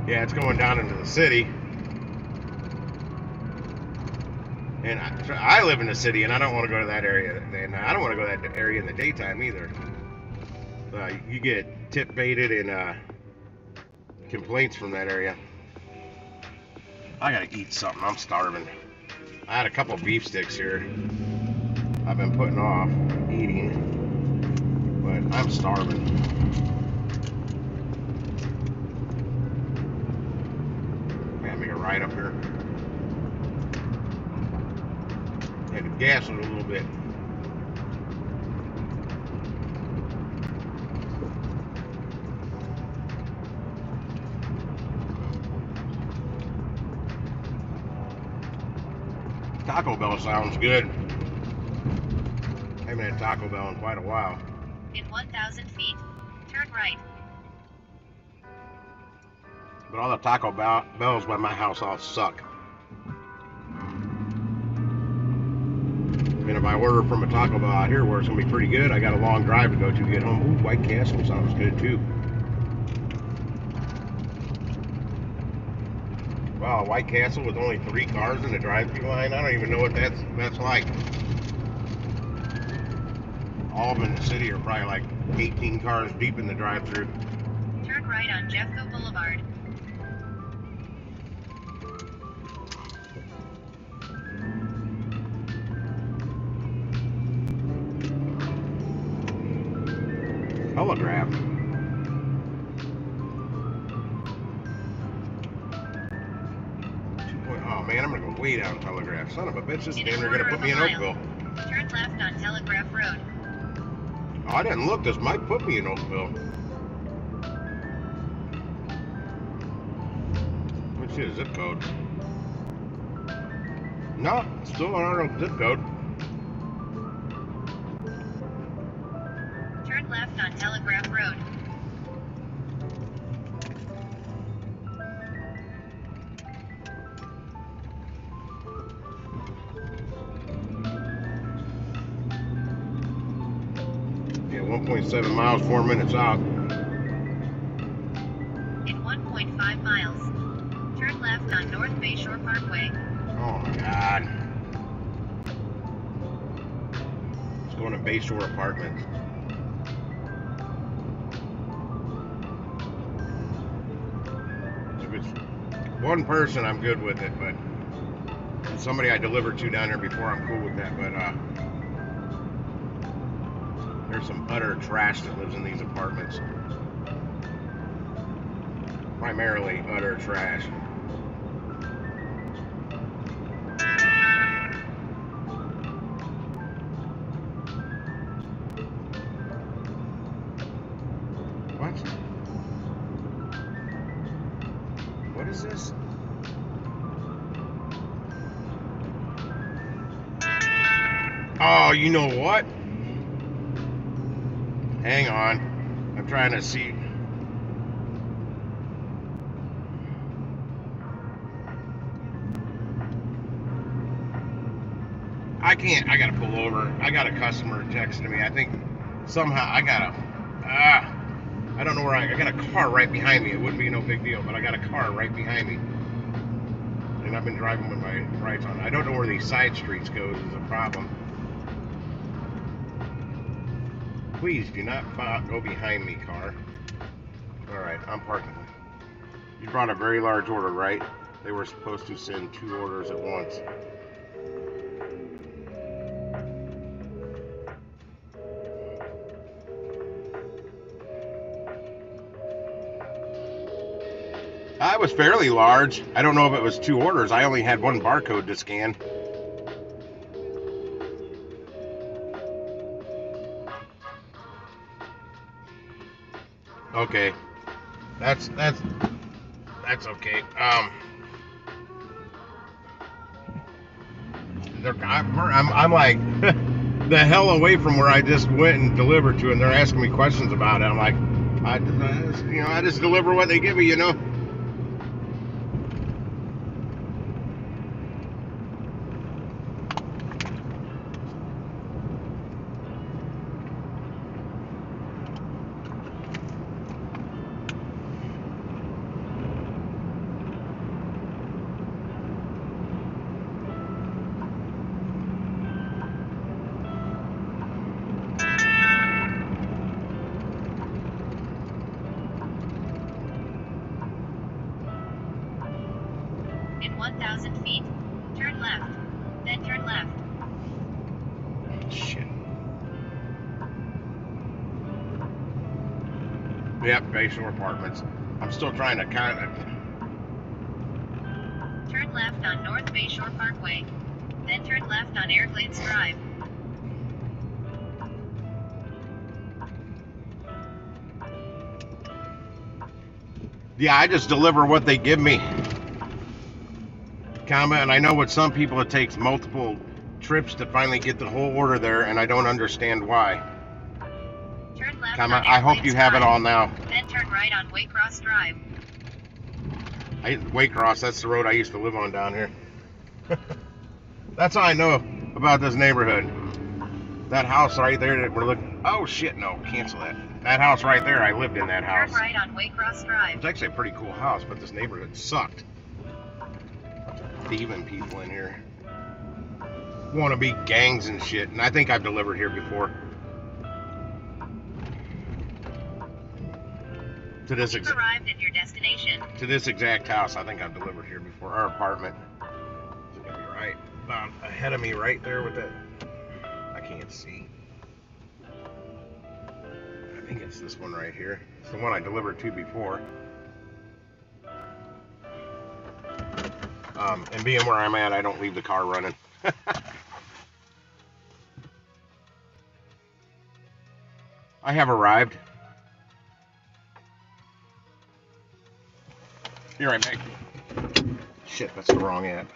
Yeah, it's going down into the city. And I live in the city and I don't want to go to that area. And I don't want to go to that area in the daytime either. You get tip baited and complaints from that area. I gotta eat something. I'm starving. I had a couple beef sticks here. I've been putting off eating, but I'm starving. I gotta make a ride up here. Had to gas it a little bit. Taco Bell sounds good. I haven't had Taco Bell in quite a while. In 1,000 feet, turn right. But all the Taco Bells by my house all suck. And if I order from a Taco Bell out here where it's going to be pretty good, I got a long drive to go to get home. Ooh, White Castle sounds good too. Wow, White Castle with only 3 cars in the drive-thru line? I don't even know what that's like. All of them in the city are probably like 18 cars deep in the drive-thru. Turn right on Jeffco Boulevard. Telegraph. Oh man, I'm gonna go way down Telegraph. Son of a bitch, this damn near gonna put me in Oakville. Turn left on Telegraph Road. Oh, I didn't look. This might put me in Oakville. Let's see the zip code. No, still an Arnold zip code. Turn left on Telegraph Road. Yeah, 1.7 miles, 4 minutes out. In 1.5 miles, turn left on North Bayshore Parkway. Oh my God. It's going to Bayshore Apartments. If it's one person, I'm good with it, but somebody I delivered to down there before, I'm cool with that, but there's some utter trash that lives in these apartments. Primarily utter trash. What? What is this? Oh, you know what? Hang on. I'm trying to see. I can't. I gotta pull over. I got a customer texting me. I think somehow I gotta. I don't know where I got a car right behind me. It wouldn't be no big deal, but I got a car right behind me. And I've been driving with my brights on. I don't know where these side streets go. This is a problem. Please do not go behind me, car. Alright, I'm parking. You brought a very large order, right? They were supposed to send 2 orders at once. It was fairly large. I don't know if it was 2 orders. I only had 1 barcode to scan. Okay. That's okay. I'm like the hell away from where I just went and delivered to, and they're asking me questions about it. I'm like, I just deliver what they give me, you know. In 1,000 feet, turn left. Then turn left. Shit. Yep, Bayshore Apartments. I'm still trying to kind of. Turn left on North Bayshore Parkway. Then turn left on Everglades Drive. Yeah, I just deliver what they give me. And I know with some people it takes multiple trips to finally get the whole order there, and I don't understand why. Turn left on I hope you have it all now. Then turn right on Waycross Drive. Waycross, that's the road I used to live on down here. That's all I know about this neighborhood. That house right there that we're looking. Oh shit, no, cancel that. That house right there, I lived in that house. Turn right on Waycross Drive. It's actually a pretty cool house, but this neighborhood sucked. Thieving people in here. Want to be gangs and shit, and I think I've delivered here before. You've arrived at your destination. To this exact house, I think I've delivered here before. Our apartment. Is it gonna be right about ahead of me right there with that? I can't see. I think it's this one right here. It's the one I delivered to before. And being where I'm at, I don't leave the car running. I have arrived. Be right back. Shit, that's the wrong app.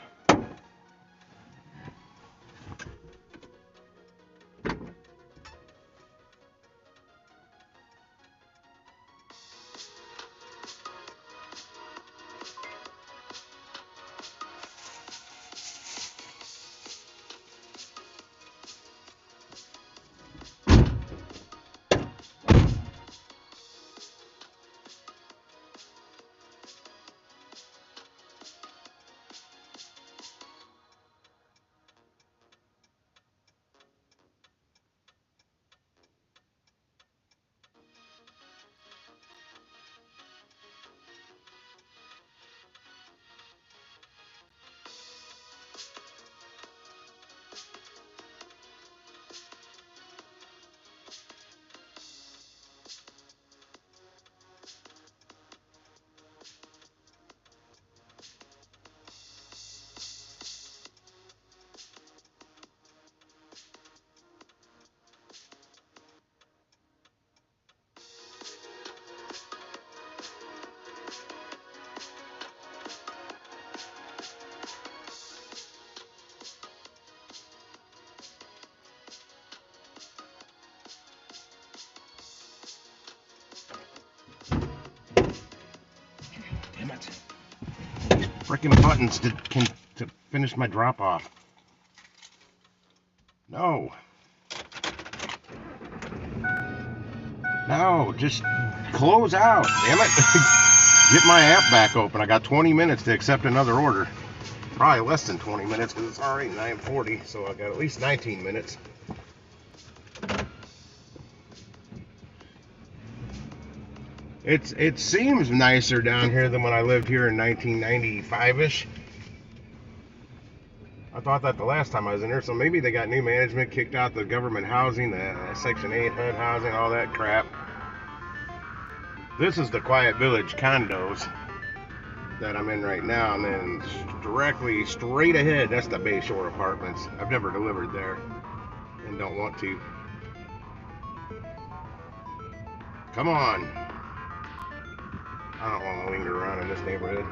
Damn it. These freaking buttons to finish my drop off. No. No, just close out. Damn it. Get my app back open. I got 20 minutes to accept another order. Probably less than 20 minutes because it's already 9:40, so I got at least 19 minutes. It seems nicer down here than when I lived here in 1995-ish. I thought that the last time I was in here, so maybe they got new management, kicked out the government housing, the Section 8 HUD housing, all that crap. This is the Quiet Village condos that I'm in right now, and then directly straight ahead, that's the Bayshore Apartments. I've never delivered there and don't want to. Come on. I don't want to linger around in this neighborhood.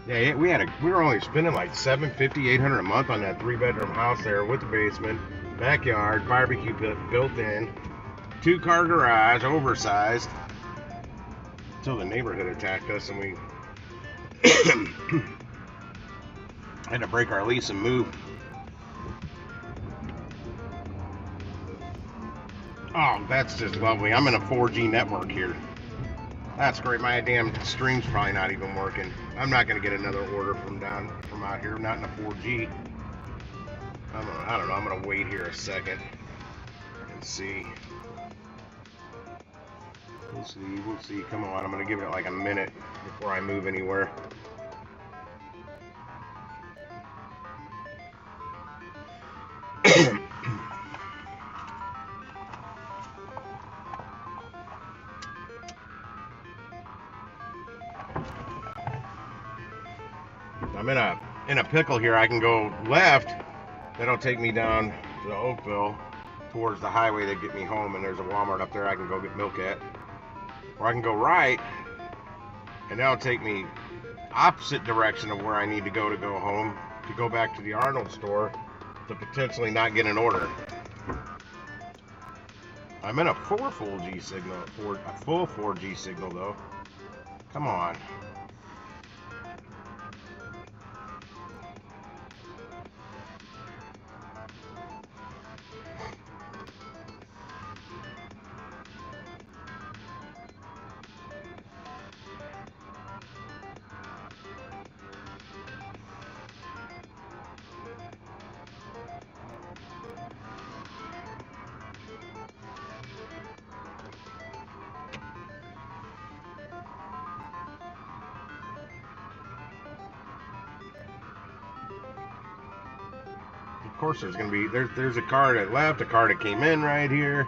Yeah, we were only spending like $750, $800 a month on that 3-bedroom house there with the basement, backyard, barbecue built in, 2-car garage, oversized, until the neighborhood attacked us and we had to break our lease and move. Oh, that's just lovely. I'm in a 4G network here. That's great. My damn stream's probably not even working. I'm not going to get another order from out here, not in a 4G. I don't know. I'm going to wait here a second and see. We'll see. Come on. I'm going to give it like a minute before I move anywhere. I'm in a pickle here. I can go left. That'll take me down to Oakville towards the highway that get me home, and there's a Walmart up there I can go get milk at. Or I can go right, and that'll take me opposite direction of where I need to go home, to go back to the Arnold store to potentially not get an order. I'm in a full 4G signal, a full 4G signal though. Come on. Of course there's gonna be there's a car that left, a car that came in right here.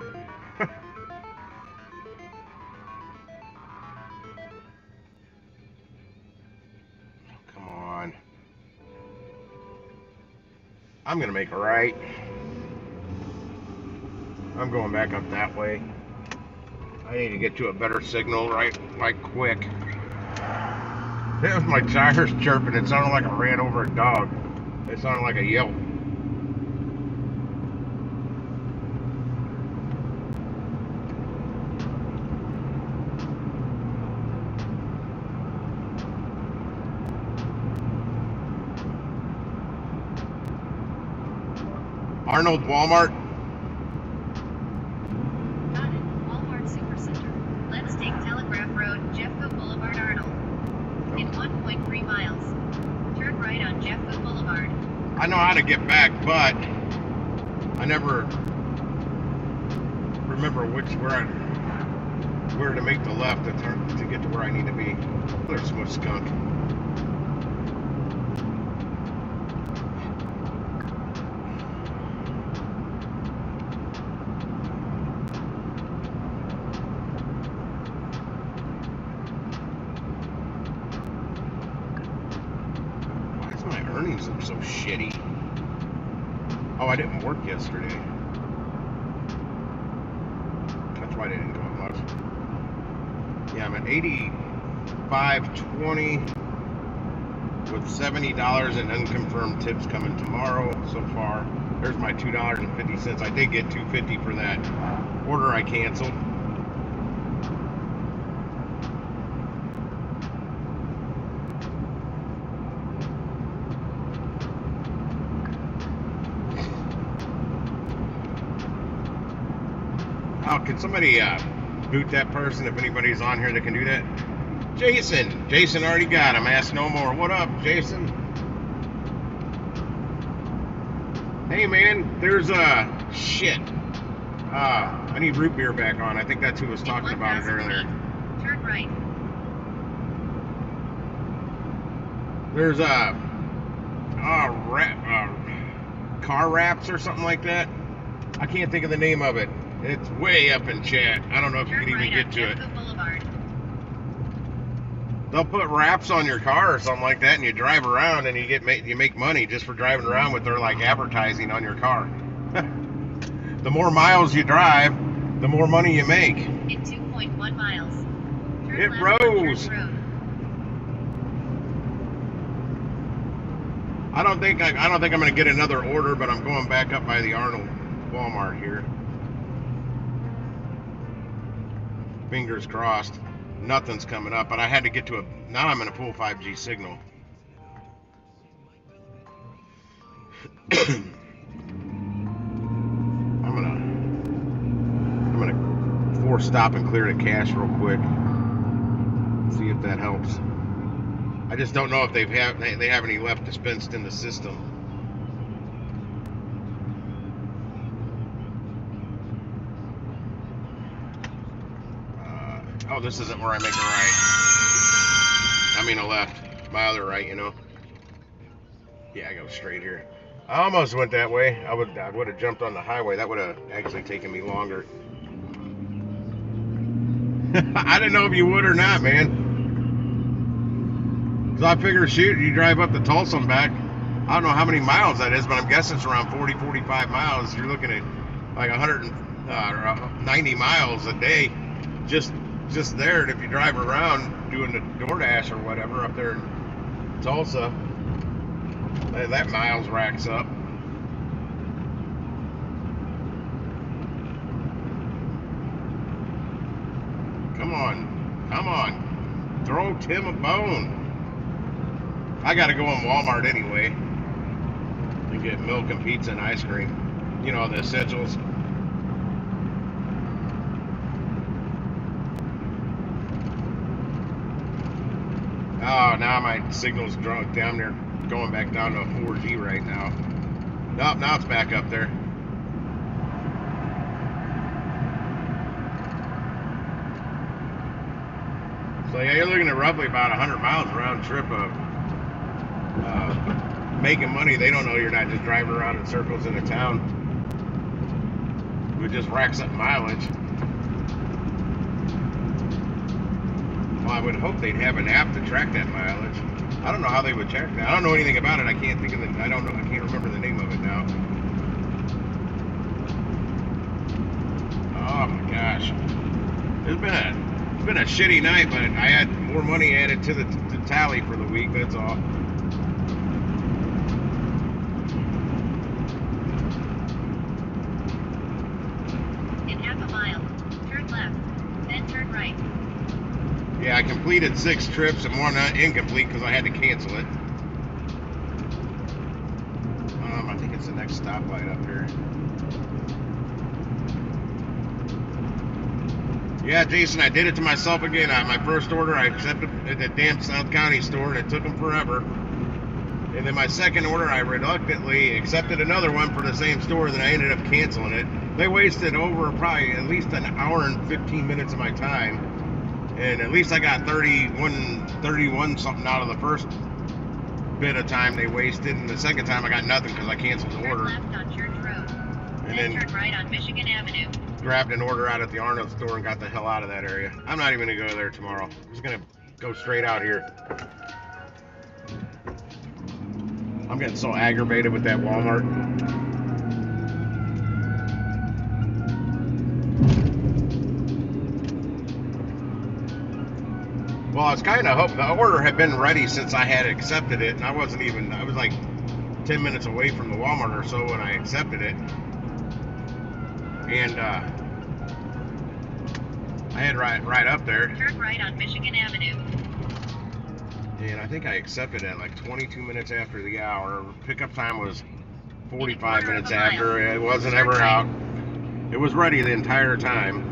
Come on. I'm gonna make a right. I'm going back up that way. I need to get to a better signal right quick. That was my tires chirping. It sounded like I ran over a dog. It sounded like a yelp. Arnold Walmart. Got it. Walmart Supercenter. Let's take Telegraph Road, Jeffco Boulevard, Arnold. In 1.3 miles. Turn right on Jeffco Boulevard. I know how to get back, but I never remember where to make the left to get to where I need to be. There's so much skunk. Why is my earnings look so shitty? Oh, I didn't work yesterday. That's why I didn't go up much. Yeah, I'm at 85.20 with $70 in unconfirmed tips coming tomorrow so far. There's my $2.50. I did get $2.50 for that order I canceled. Oh, can somebody boot that person if anybody's on here that can do that? Jason. Jason already got him. Ask no more. What up, Jason? Hey, man. There's shit. I need root beer back on. I think that's who was talking about it earlier. Turn right. There's car wraps or something like that. I can't think of the name of it. It's way up in chat. I don't know if you can even get to it. They'll put wraps on your car or something like that, and you drive around and you make money just for driving around with their like advertising on your car. The more miles you drive, the more money you make. In 2.1 miles. Turn It left rose. on Church Road. I don't think I'm gonna get another order, but I'm going back up by the Arnold Walmart here. Fingers crossed. Nothing's coming up, but I had to get to now I'm in a full 5G signal. I'm gonna force stop and clear the cache real quick. See if that helps. I just don't know if they have any left dispensed in the system. Oh, this isn't where I make a right. I mean a left. My other right, you know. Yeah, I go straight here. I almost went that way. I would have jumped on the highway. That would have actually taken me longer. I didn't know if you would or not, man. So I figured, shoot, you drive up to Tulsa and back. I don't know how many miles that is, but I'm guessing it's around 40, 45 miles. You're looking at like 190 miles a day just there. And if you drive around doing the DoorDash or whatever up there in Tulsa, that miles racks up. Come on. Throw Tim a bone. I gotta go in Walmart anyway and get milk and pizza and ice cream. You know, the essentials. Oh, now my signal's drunk down there, going back down to 4G right now. Nope, now it's back up there. So yeah, you're looking at roughly about 100 miles round trip of making money. They don't know you're not just driving around in circles in a town. It just racks up mileage. Well, I would hope they'd have an app to track that mileage. I don't know how they would track that. I don't know anything about it. I can't think of it. I can't remember the name of it now. Oh my gosh. It's been a shitty night, but I had more money added to tally for the week, that's all. In half a mile, turn left, then turn right. Yeah, I completed 6 trips and one incomplete because I had to cancel it. I think it's the next stoplight up here. Yeah, Jason, I did it to myself again. My first order I accepted at the damn South County store, and it took them forever. And then my second order, I reluctantly accepted another one for the same store, then I ended up canceling it. They wasted over probably at least an hour and 15 minutes of my time. And at least I got 31 something out of the first bit of time they wasted, and the second time I got nothing because I canceled the order. Turn left on Church Road, And then then turn right on Michigan Avenue. grabbed an order out at the Arnold store and got the hell out of that area. I'm not even gonna go there tomorrow. I'm just gonna go straight out here. I'm getting so aggravated with that Walmart. Well, I was kind of hoping the order had been ready since I had accepted it, and I was like 10 minutes away from the Walmart or so when I accepted it. And I had right up there. Turn right on Michigan Avenue. And I think I accepted it like 22 minutes after the hour. Pickup time was 45 minutes after. It wasn't ever out. It was ready the entire time.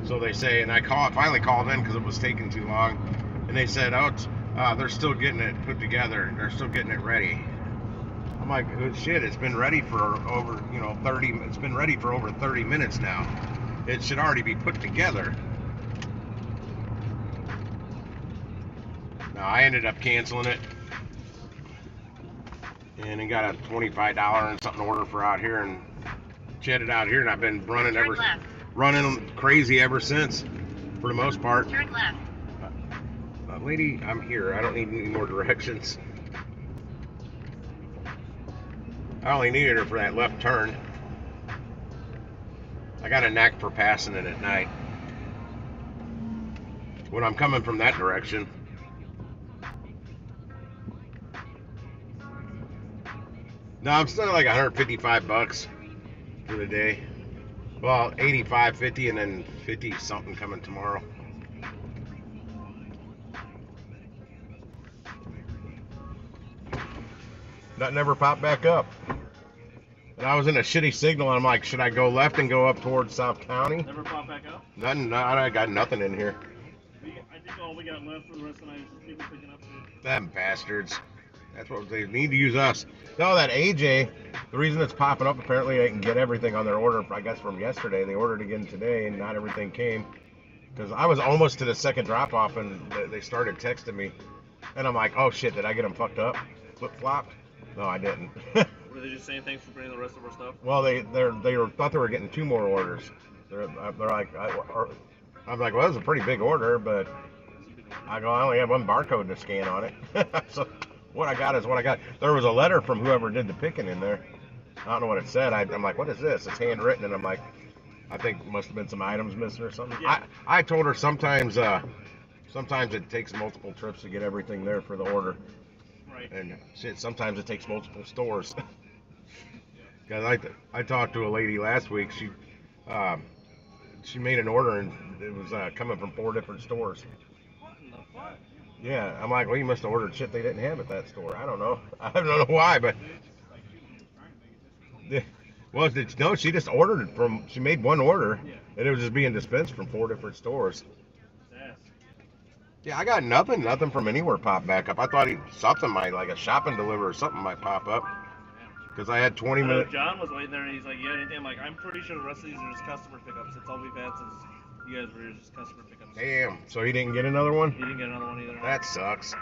So they say, and I finally called in because it was taking too long. And they said, oh, they're still getting it put together. They're still getting it ready. I'm like, oh, shit, it's been ready for over, 30, it's been ready for over 30 minutes now. It should already be put together. Now, I ended up canceling it. And then got a $25 and something order for out here and jetted out here, and I've been running crazy ever since, for the most part. Turn left. Lady, I'm here. I don't need any more directions. I only needed her for that left turn. I got a knack for passing it at night when I'm coming from that direction. No, I'm still like 155 bucks for the day. Well, 85, 50, and then 50 something coming tomorrow. That never popped back up. And I was in a shitty signal, and I'm like, should I go left and go up towards South County? Never popped back up? Nothing. I got nothing in here. I think all we got left for the rest of the night is just people picking up shit. Them bastards. That's what they need to use us. No, that AJ, the reason it's popping up, apparently they can get everything on their order, I guess, from yesterday. They ordered again today, and not everything came. Because I was almost to the second drop-off, and they started texting me. And I'm like, oh, shit, did I get them fucked up? Flip-flopped? No, I didn't. Were they just saying thanks for bringing the rest of our stuff? Well, they thought they were getting 2 more orders. They're like, I'm like, well, that was a pretty big order, but I go, I only have one barcode to scan on it. So what I got is what I got. There was a letter from whoever did the picking in there. I don't know what it said. I'm like, what is this? It's handwritten, and I'm like, I think must have been some items missing or something. Yeah. I told her sometimes it takes multiple trips to get everything there for the order. Right. And shit, sometimes it takes multiple stores. Because I talked to a lady last week. She made an order, and it was coming from 4 different stores. What in the fuck? Yeah, I'm like, well, you must have ordered shit they didn't have at that store. I don't know. I don't know why, but well, no, she just ordered it from. She made one order, and it was just being dispensed from 4 different stores. Yeah, I got nothing from anywhere pop back up. I thought something might, like a shopping delivery or something might pop up. Because I had 20 minutes. John was waiting there, and he's like, yeah, anything. I'm like, I'm pretty sure the rest of these are just customer pickups. That's all we've had since you guys were just customer pickups. Damn. So he didn't get another one? He didn't get another one either. That sucks.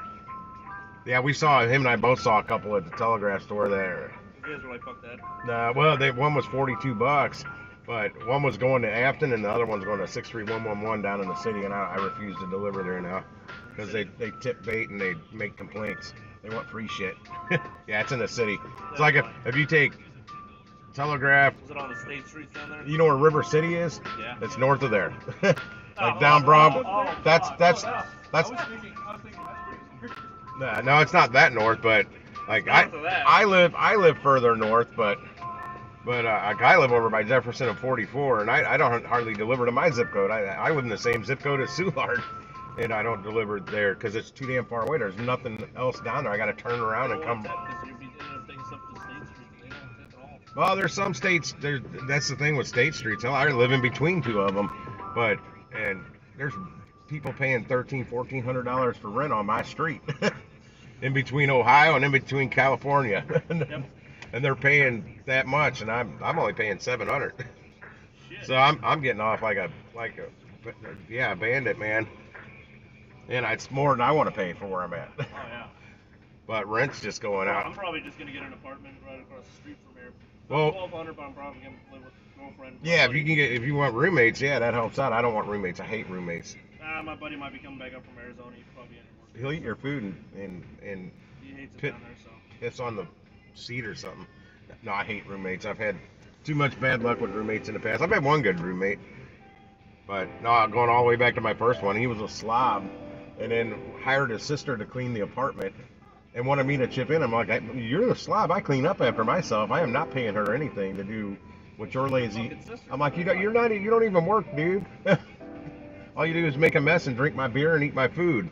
Yeah, him and I both saw a couple at the Telegraph store there. You guys were like, fuck that. Nah, well, one was $42, but one was going to Afton, and the other one's going to 63111 down in the city, and I refuse to deliver there now. Because they tip bait and they make complaints. They want free shit. Yeah, it's in the city. It's like if you take Telegraph. Was it on the state streets down there? You know where River City is? Yeah. It's north of there. Like down Broad. That's I was thinking that's pretty No, it's not that north, but like North of that. I live further north, but like I live over by Jefferson and 44, and I don't hardly deliver to my zip code. I live in the same zip code as Soulard, and I don't deliver there because it's too damn far away. There's nothing else down there. I got to turn around and come. Well, there's some states. That's the thing with state streets. Hell, I live in between two of them, and there's people paying $1,300-$1,400 for rent on my street, in between Ohio and in between California, and they're paying that much, and I'm only paying $700. So I'm getting off like a bandit, man, and it's more than I want to pay for where I'm at. Oh yeah. But rent's just going out. I'm probably just gonna get an apartment right across the street from here. Well, 1,200, but I'm probably gonna live with a girlfriend. Yeah, if you want roommates, yeah, that helps out. I don't want roommates. I hate roommates. My buddy might be coming back up from Arizona. He's probably in work. He'll eat your food and He hates it pit, down there, so. piss on the seat or something. No, I hate roommates. I've had too much bad luck with roommates in the past. I've had one good roommate, but no, going all the way back to my first one, he was a slob, and then hired his sister to clean the apartment, and wanted me to chip in. I'm like, you're the slob. I clean up after myself. I am not paying her anything to do what you're lazy. I'm like, you don't even work, dude. All you do is make a mess and drink my beer and eat my food.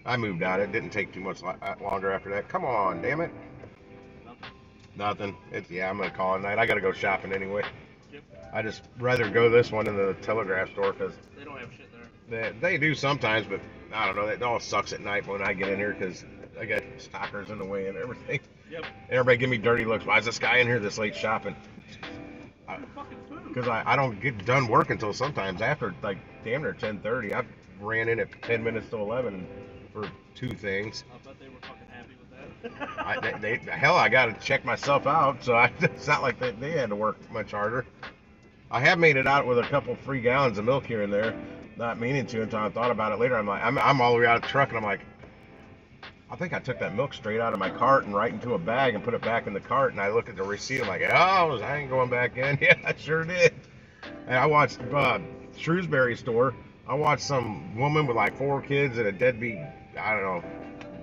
I moved out. It didn't take too much longer after that. Come on, damn it. Nothing. I'm gonna call it a night. I gotta go shopping anyway. Yep. I just rather go this one in the Telegraph store because They don't have shit there. they do sometimes, but I don't know. It all sucks at night when I get in here because I got stalkers in the way and everything. Yep. Everybody give me dirty looks. Why is this guy in here this late shopping? Fucking food. Because I don't get done work until sometimes after like damn near 10:30. I've ran in at 10 minutes to 11 for two things. I bet they were fucking happy with that. I got to check myself out, so it's not like they had to work much harder. I have made it out with a couple free gallons of milk here and there, not meaning to until I thought about it later. I'm like, I'm all the way out of the truck, and I'm like, I think I took that milk straight out of my cart and right into a bag and put it back in the cart. And I look at the receipt. I'm like, oh, I ain't going back in. Yeah, I sure did. And I watched Shrewsbury store. I watched some woman with like 4 kids and a deadbeat, I don't know,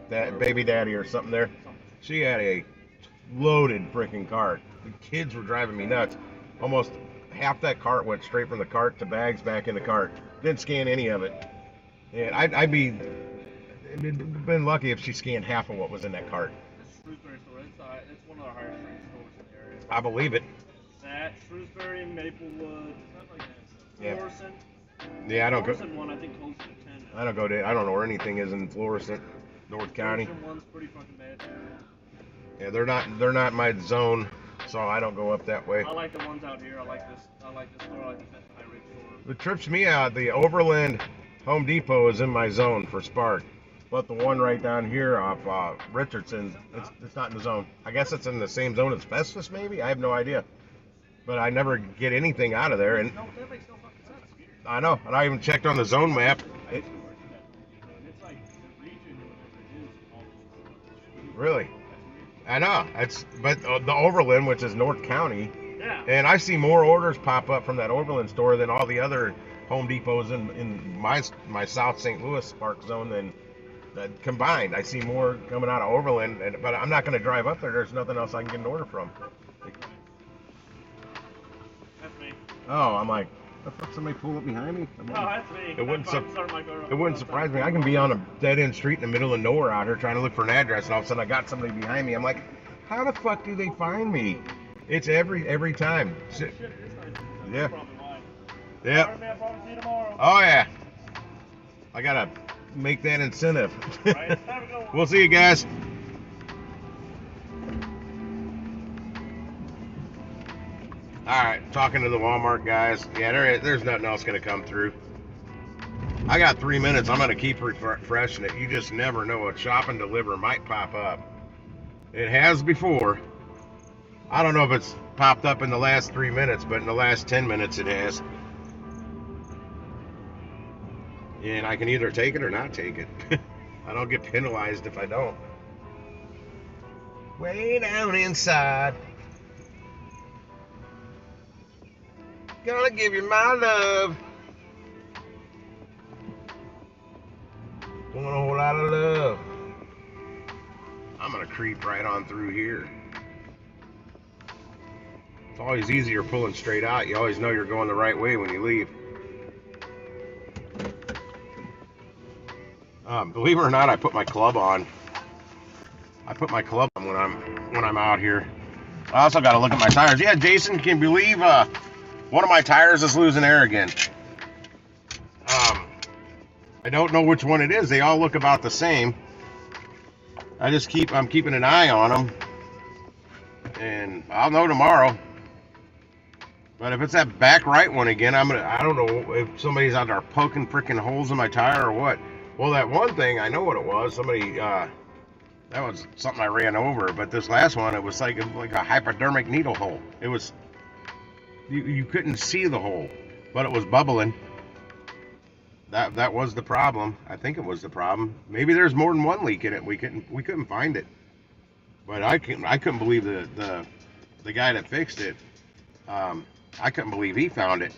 that baby daddy or something there. She had a loaded freaking cart. The kids were driving me nuts. Almost half that cart went straight from the cart to bags back in the cart. Didn't scan any of it. And I'd been lucky if she scanned half of what was in that cart. This Shrewsbury store, it's one of the highest rated stores in the area. I believe it. That, Shrewsbury, Maplewood, not like that. Yeah. Florissant. Yeah, I don't go. Florissant one, I think, close to 10 now. I don't go to. I don't know where anything is in Florissant, North County. Florissant one's pretty fucking bad. Yeah, they're not my zone, so I don't go up that way. I like the ones out here. I like this store. I like this high rate store. What trips me out, the Overland Home Depot is in my zone for Spark. But the one right down here off Richardson, it's not in the zone. I guess it's in the same zone as Festus, maybe? I have no idea. But I never get anything out of there. And No, that makes no fucking sense. I know. And I even checked on the zone map. It's like the region or whatever it is. Really? I know. But the Overland, which is North County, Yeah. and I see more orders pop up from that Overland store than all the other Home Depots in my South St. Louis Spark zone than combined. I see more coming out of Overland, but I'm not going to drive up there. There's nothing else I can get an order from. That's me. Oh, I'm like, the fuck, somebody pull up behind me? No, that's me. It wouldn't I'm starting my car up. It wouldn't surprise me. I can be on a dead-end street in the middle of nowhere out here trying to look for an address, and all of a sudden I got somebody behind me. I'm like, how the fuck do they find me? It's every time. Shit, it's nice. That's Yeah. probably why. Yep. Alright, man, probably see you tomorrow. Oh yeah. I gotta make that incentive. Right, have a good one. We'll see you guys. Alright, talking to the Walmart guys. Yeah, there's nothing else gonna come through. I got 3 minutes. I'm gonna keep refreshing it. You just never know. A shop and deliver might pop up. It has before. I don't know if it's popped up in the last 3 minutes, but in the last 10 minutes it has. And I can either take it or not take it. I don't get penalized if I don't. Way down inside, gonna give you my love. Want a whole lot of love. gonna creep right on through here. It's always easier pulling straight out. You always know you're going the right way when you leave. Believe it or not, I put my club on. I put my club on when I'm out here. I also got to look at my tires. Yeah, Jason, can you believe one of my tires is losing air again? I don't know which one it is. They all look about the same. I'm keeping an eye on them, and I'll know tomorrow. But if it's that back right one again, I don't know if somebody's out there poking freaking holes in my tire or what. Well, that one thing, I know what it was. Somebody, that was something I ran over. But this last one, it was like a hypodermic needle hole. It was, you couldn't see the hole, but it was bubbling. That was the problem. I think it was the problem. Maybe there's more than one leak in it. We couldn't find it. But I couldn't believe the guy that fixed it. I couldn't believe he found it.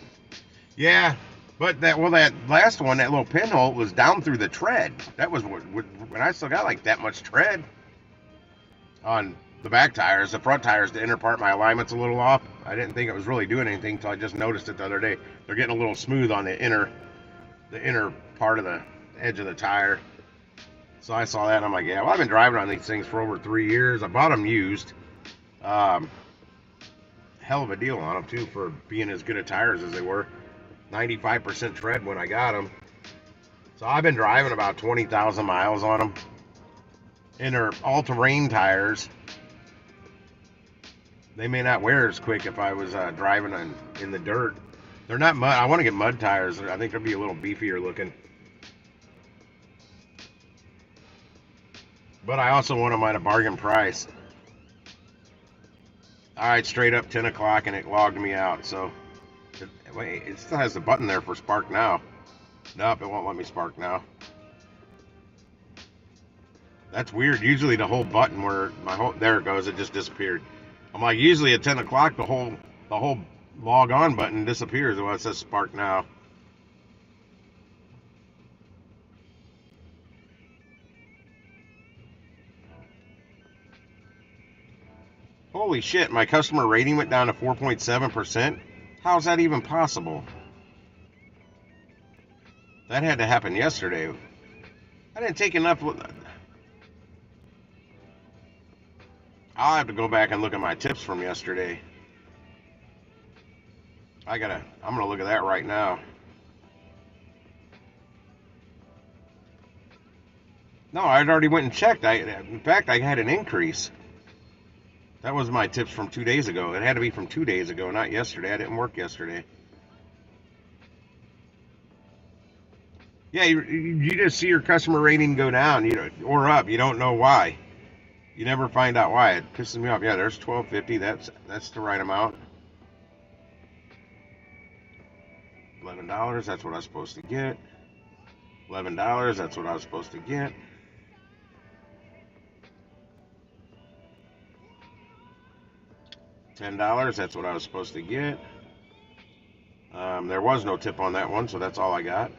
Yeah, but that last one, that little pinhole was down through the tread. That was when I still got like that much tread on the back tires. The front tires, the inner part, my alignment's a little off. I didn't think it was really doing anything until I just noticed it the other day. They're getting a little smooth on the inner part of the edge of the tire. So I saw that and I'm like, yeah, well, I've been driving on these things for over 3 years. I bought them used. Hell of a deal on them too for being as good a tires as they were. 95% tread when I got them. So I've been driving about 20,000 miles on them. And they're all-terrain tires. They may not wear as quick if I was driving in the dirt. They're not mud. I want to get mud tires. I think they'll be a little beefier looking. But I also want them at a bargain price. Alright, straight up 10 o'clock and it logged me out. So, wait, it still has the button there for spark now. Nope, it won't let me spark now. That's weird. Usually the whole button where there it goes, it just disappeared. I'm like, usually at 10 o'clock the whole log on button disappears. Well, it says spark now. Holy shit, my customer rating went down to 4.7%. How's that even possible? That had to happen yesterday. I didn't take enough. I'll have to go back and look at my tips from yesterday. I'm gonna look at that right now. No, I'd already went and checked. In fact, I had an increase. That was my tips from 2 days ago. It had to be from 2 days ago, not yesterday. I didn't work yesterday. Yeah, you just see your customer rating go down, or up. You don't know why. You never find out why. It pisses me off. Yeah, there's $12.50. That's the right amount. $11. That's what I was supposed to get. $11. That's what I was supposed to get. $10, that's what I was supposed to get. There was no tip on that one, so that's all I got.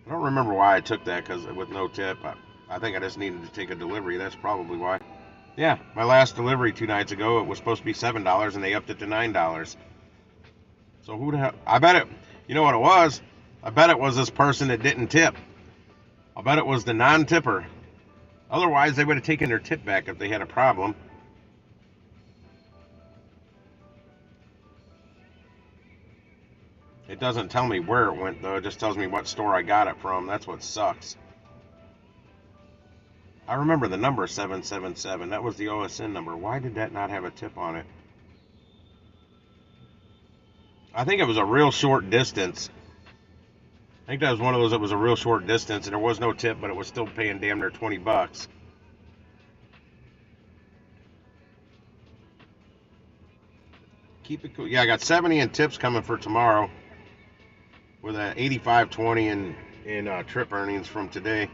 I don't remember why I took that, because with no tip, I think I just needed to take a delivery. That's probably why. Yeah, my last delivery 2 nights ago, it was supposed to be $7, and they upped it to $9. So who the hell? I bet it, you know what it was? I bet it was this person that didn't tip. I bet it was the non-tipper. Otherwise, they would have taken their tip back if they had a problem. It doesn't tell me where it went, though. It just tells me what store I got it from. That's what sucks. I remember the number 777. That was the OSN number. Why did that not have a tip on it? I think it was a real short distance. I think that was one of those that was a real short distance, and there was no tip, but it was still paying damn near 20 bucks. Keep it cool. Yeah, I got 70 in tips coming for tomorrow, with a 85.20 in trip earnings from today.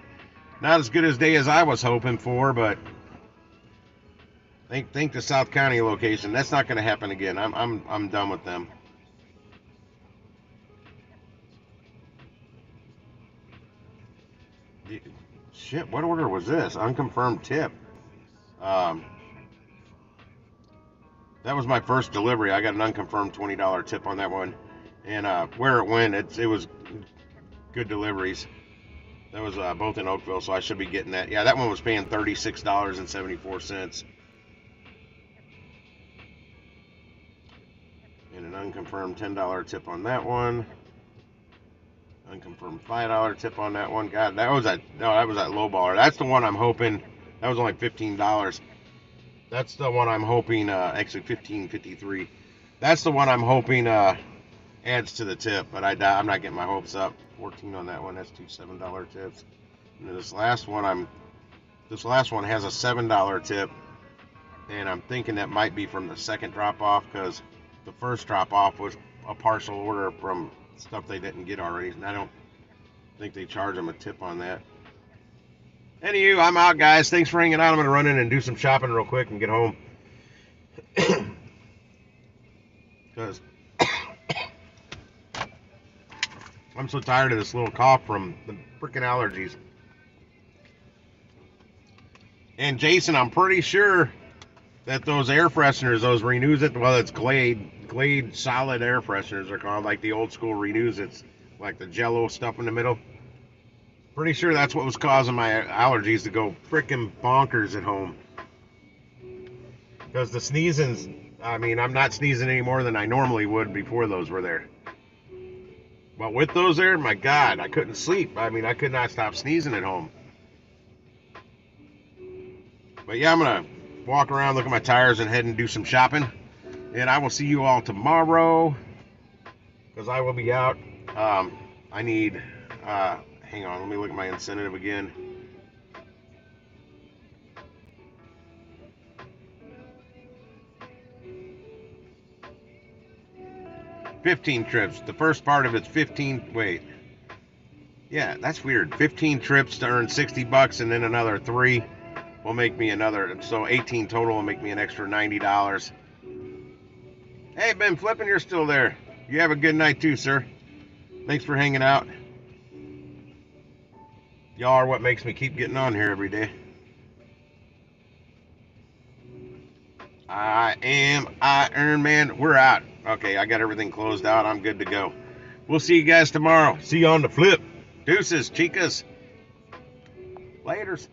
Not as good a day as I was hoping for, but think the South County location. That's not going to happen again. I'm done with them. shit, what order was this? Unconfirmed tip. That was my first delivery. I got an unconfirmed $20 tip on that one. And where it went, it was good deliveries. That was both in Oakville, so I should be getting that. Yeah, that one was paying $36.74. And an unconfirmed $10 tip on that one. Unconfirmed $5 tip on that one. God, that was that low baller. That's the one I'm hoping. That was only $15. That's the one I'm hoping. Actually, $15.53. That's the one I'm hoping adds to the tip. But I'm not getting my hopes up. 14 on that one. That's two $7 tips. And this last one has a $7 tip, and I'm thinking that might be from the second drop off, because the first drop off was a partial order from stuff they didn't get already, and I don't think they charge them a tip on that. Anywho, I'm out, guys. Thanks for hanging out. I'm gonna run in and do some shopping real quick and get home. Because I'm so tired of this little cough from the freaking allergies. And Jason, I'm pretty sure that those air fresheners, those Renews It, well, it's Glade solid air fresheners are called, like the old school Renews It's, like the Jello stuff in the middle. Pretty sure that's what was causing my allergies to go freaking bonkers at home. Because the sneezing's, I mean, I'm not sneezing any more than I normally would before those were there. But with those there, my God, I couldn't sleep. I mean, I could not stop sneezing at home. But yeah, I'm going to walk around, look at my tires, and head and do some shopping. And I will see you all tomorrow, because I will be out. I need, hang on, let me look at my incentive again. $15 trips. The first part of it's 15, wait. Yeah, that's weird. 15 trips to earn $60, and then another 3 will make me another, so 18 total will make me an extra $90. Hey, Ben Flippin, you're still there. You have a good night too, sir. Thanks for hanging out. Y'all are what makes me keep getting on here every day. I am Iron Man. We're out. Okay, I got everything closed out. I'm good to go. We'll see you guys tomorrow. See you on the flip. Deuces, chicas. Laters.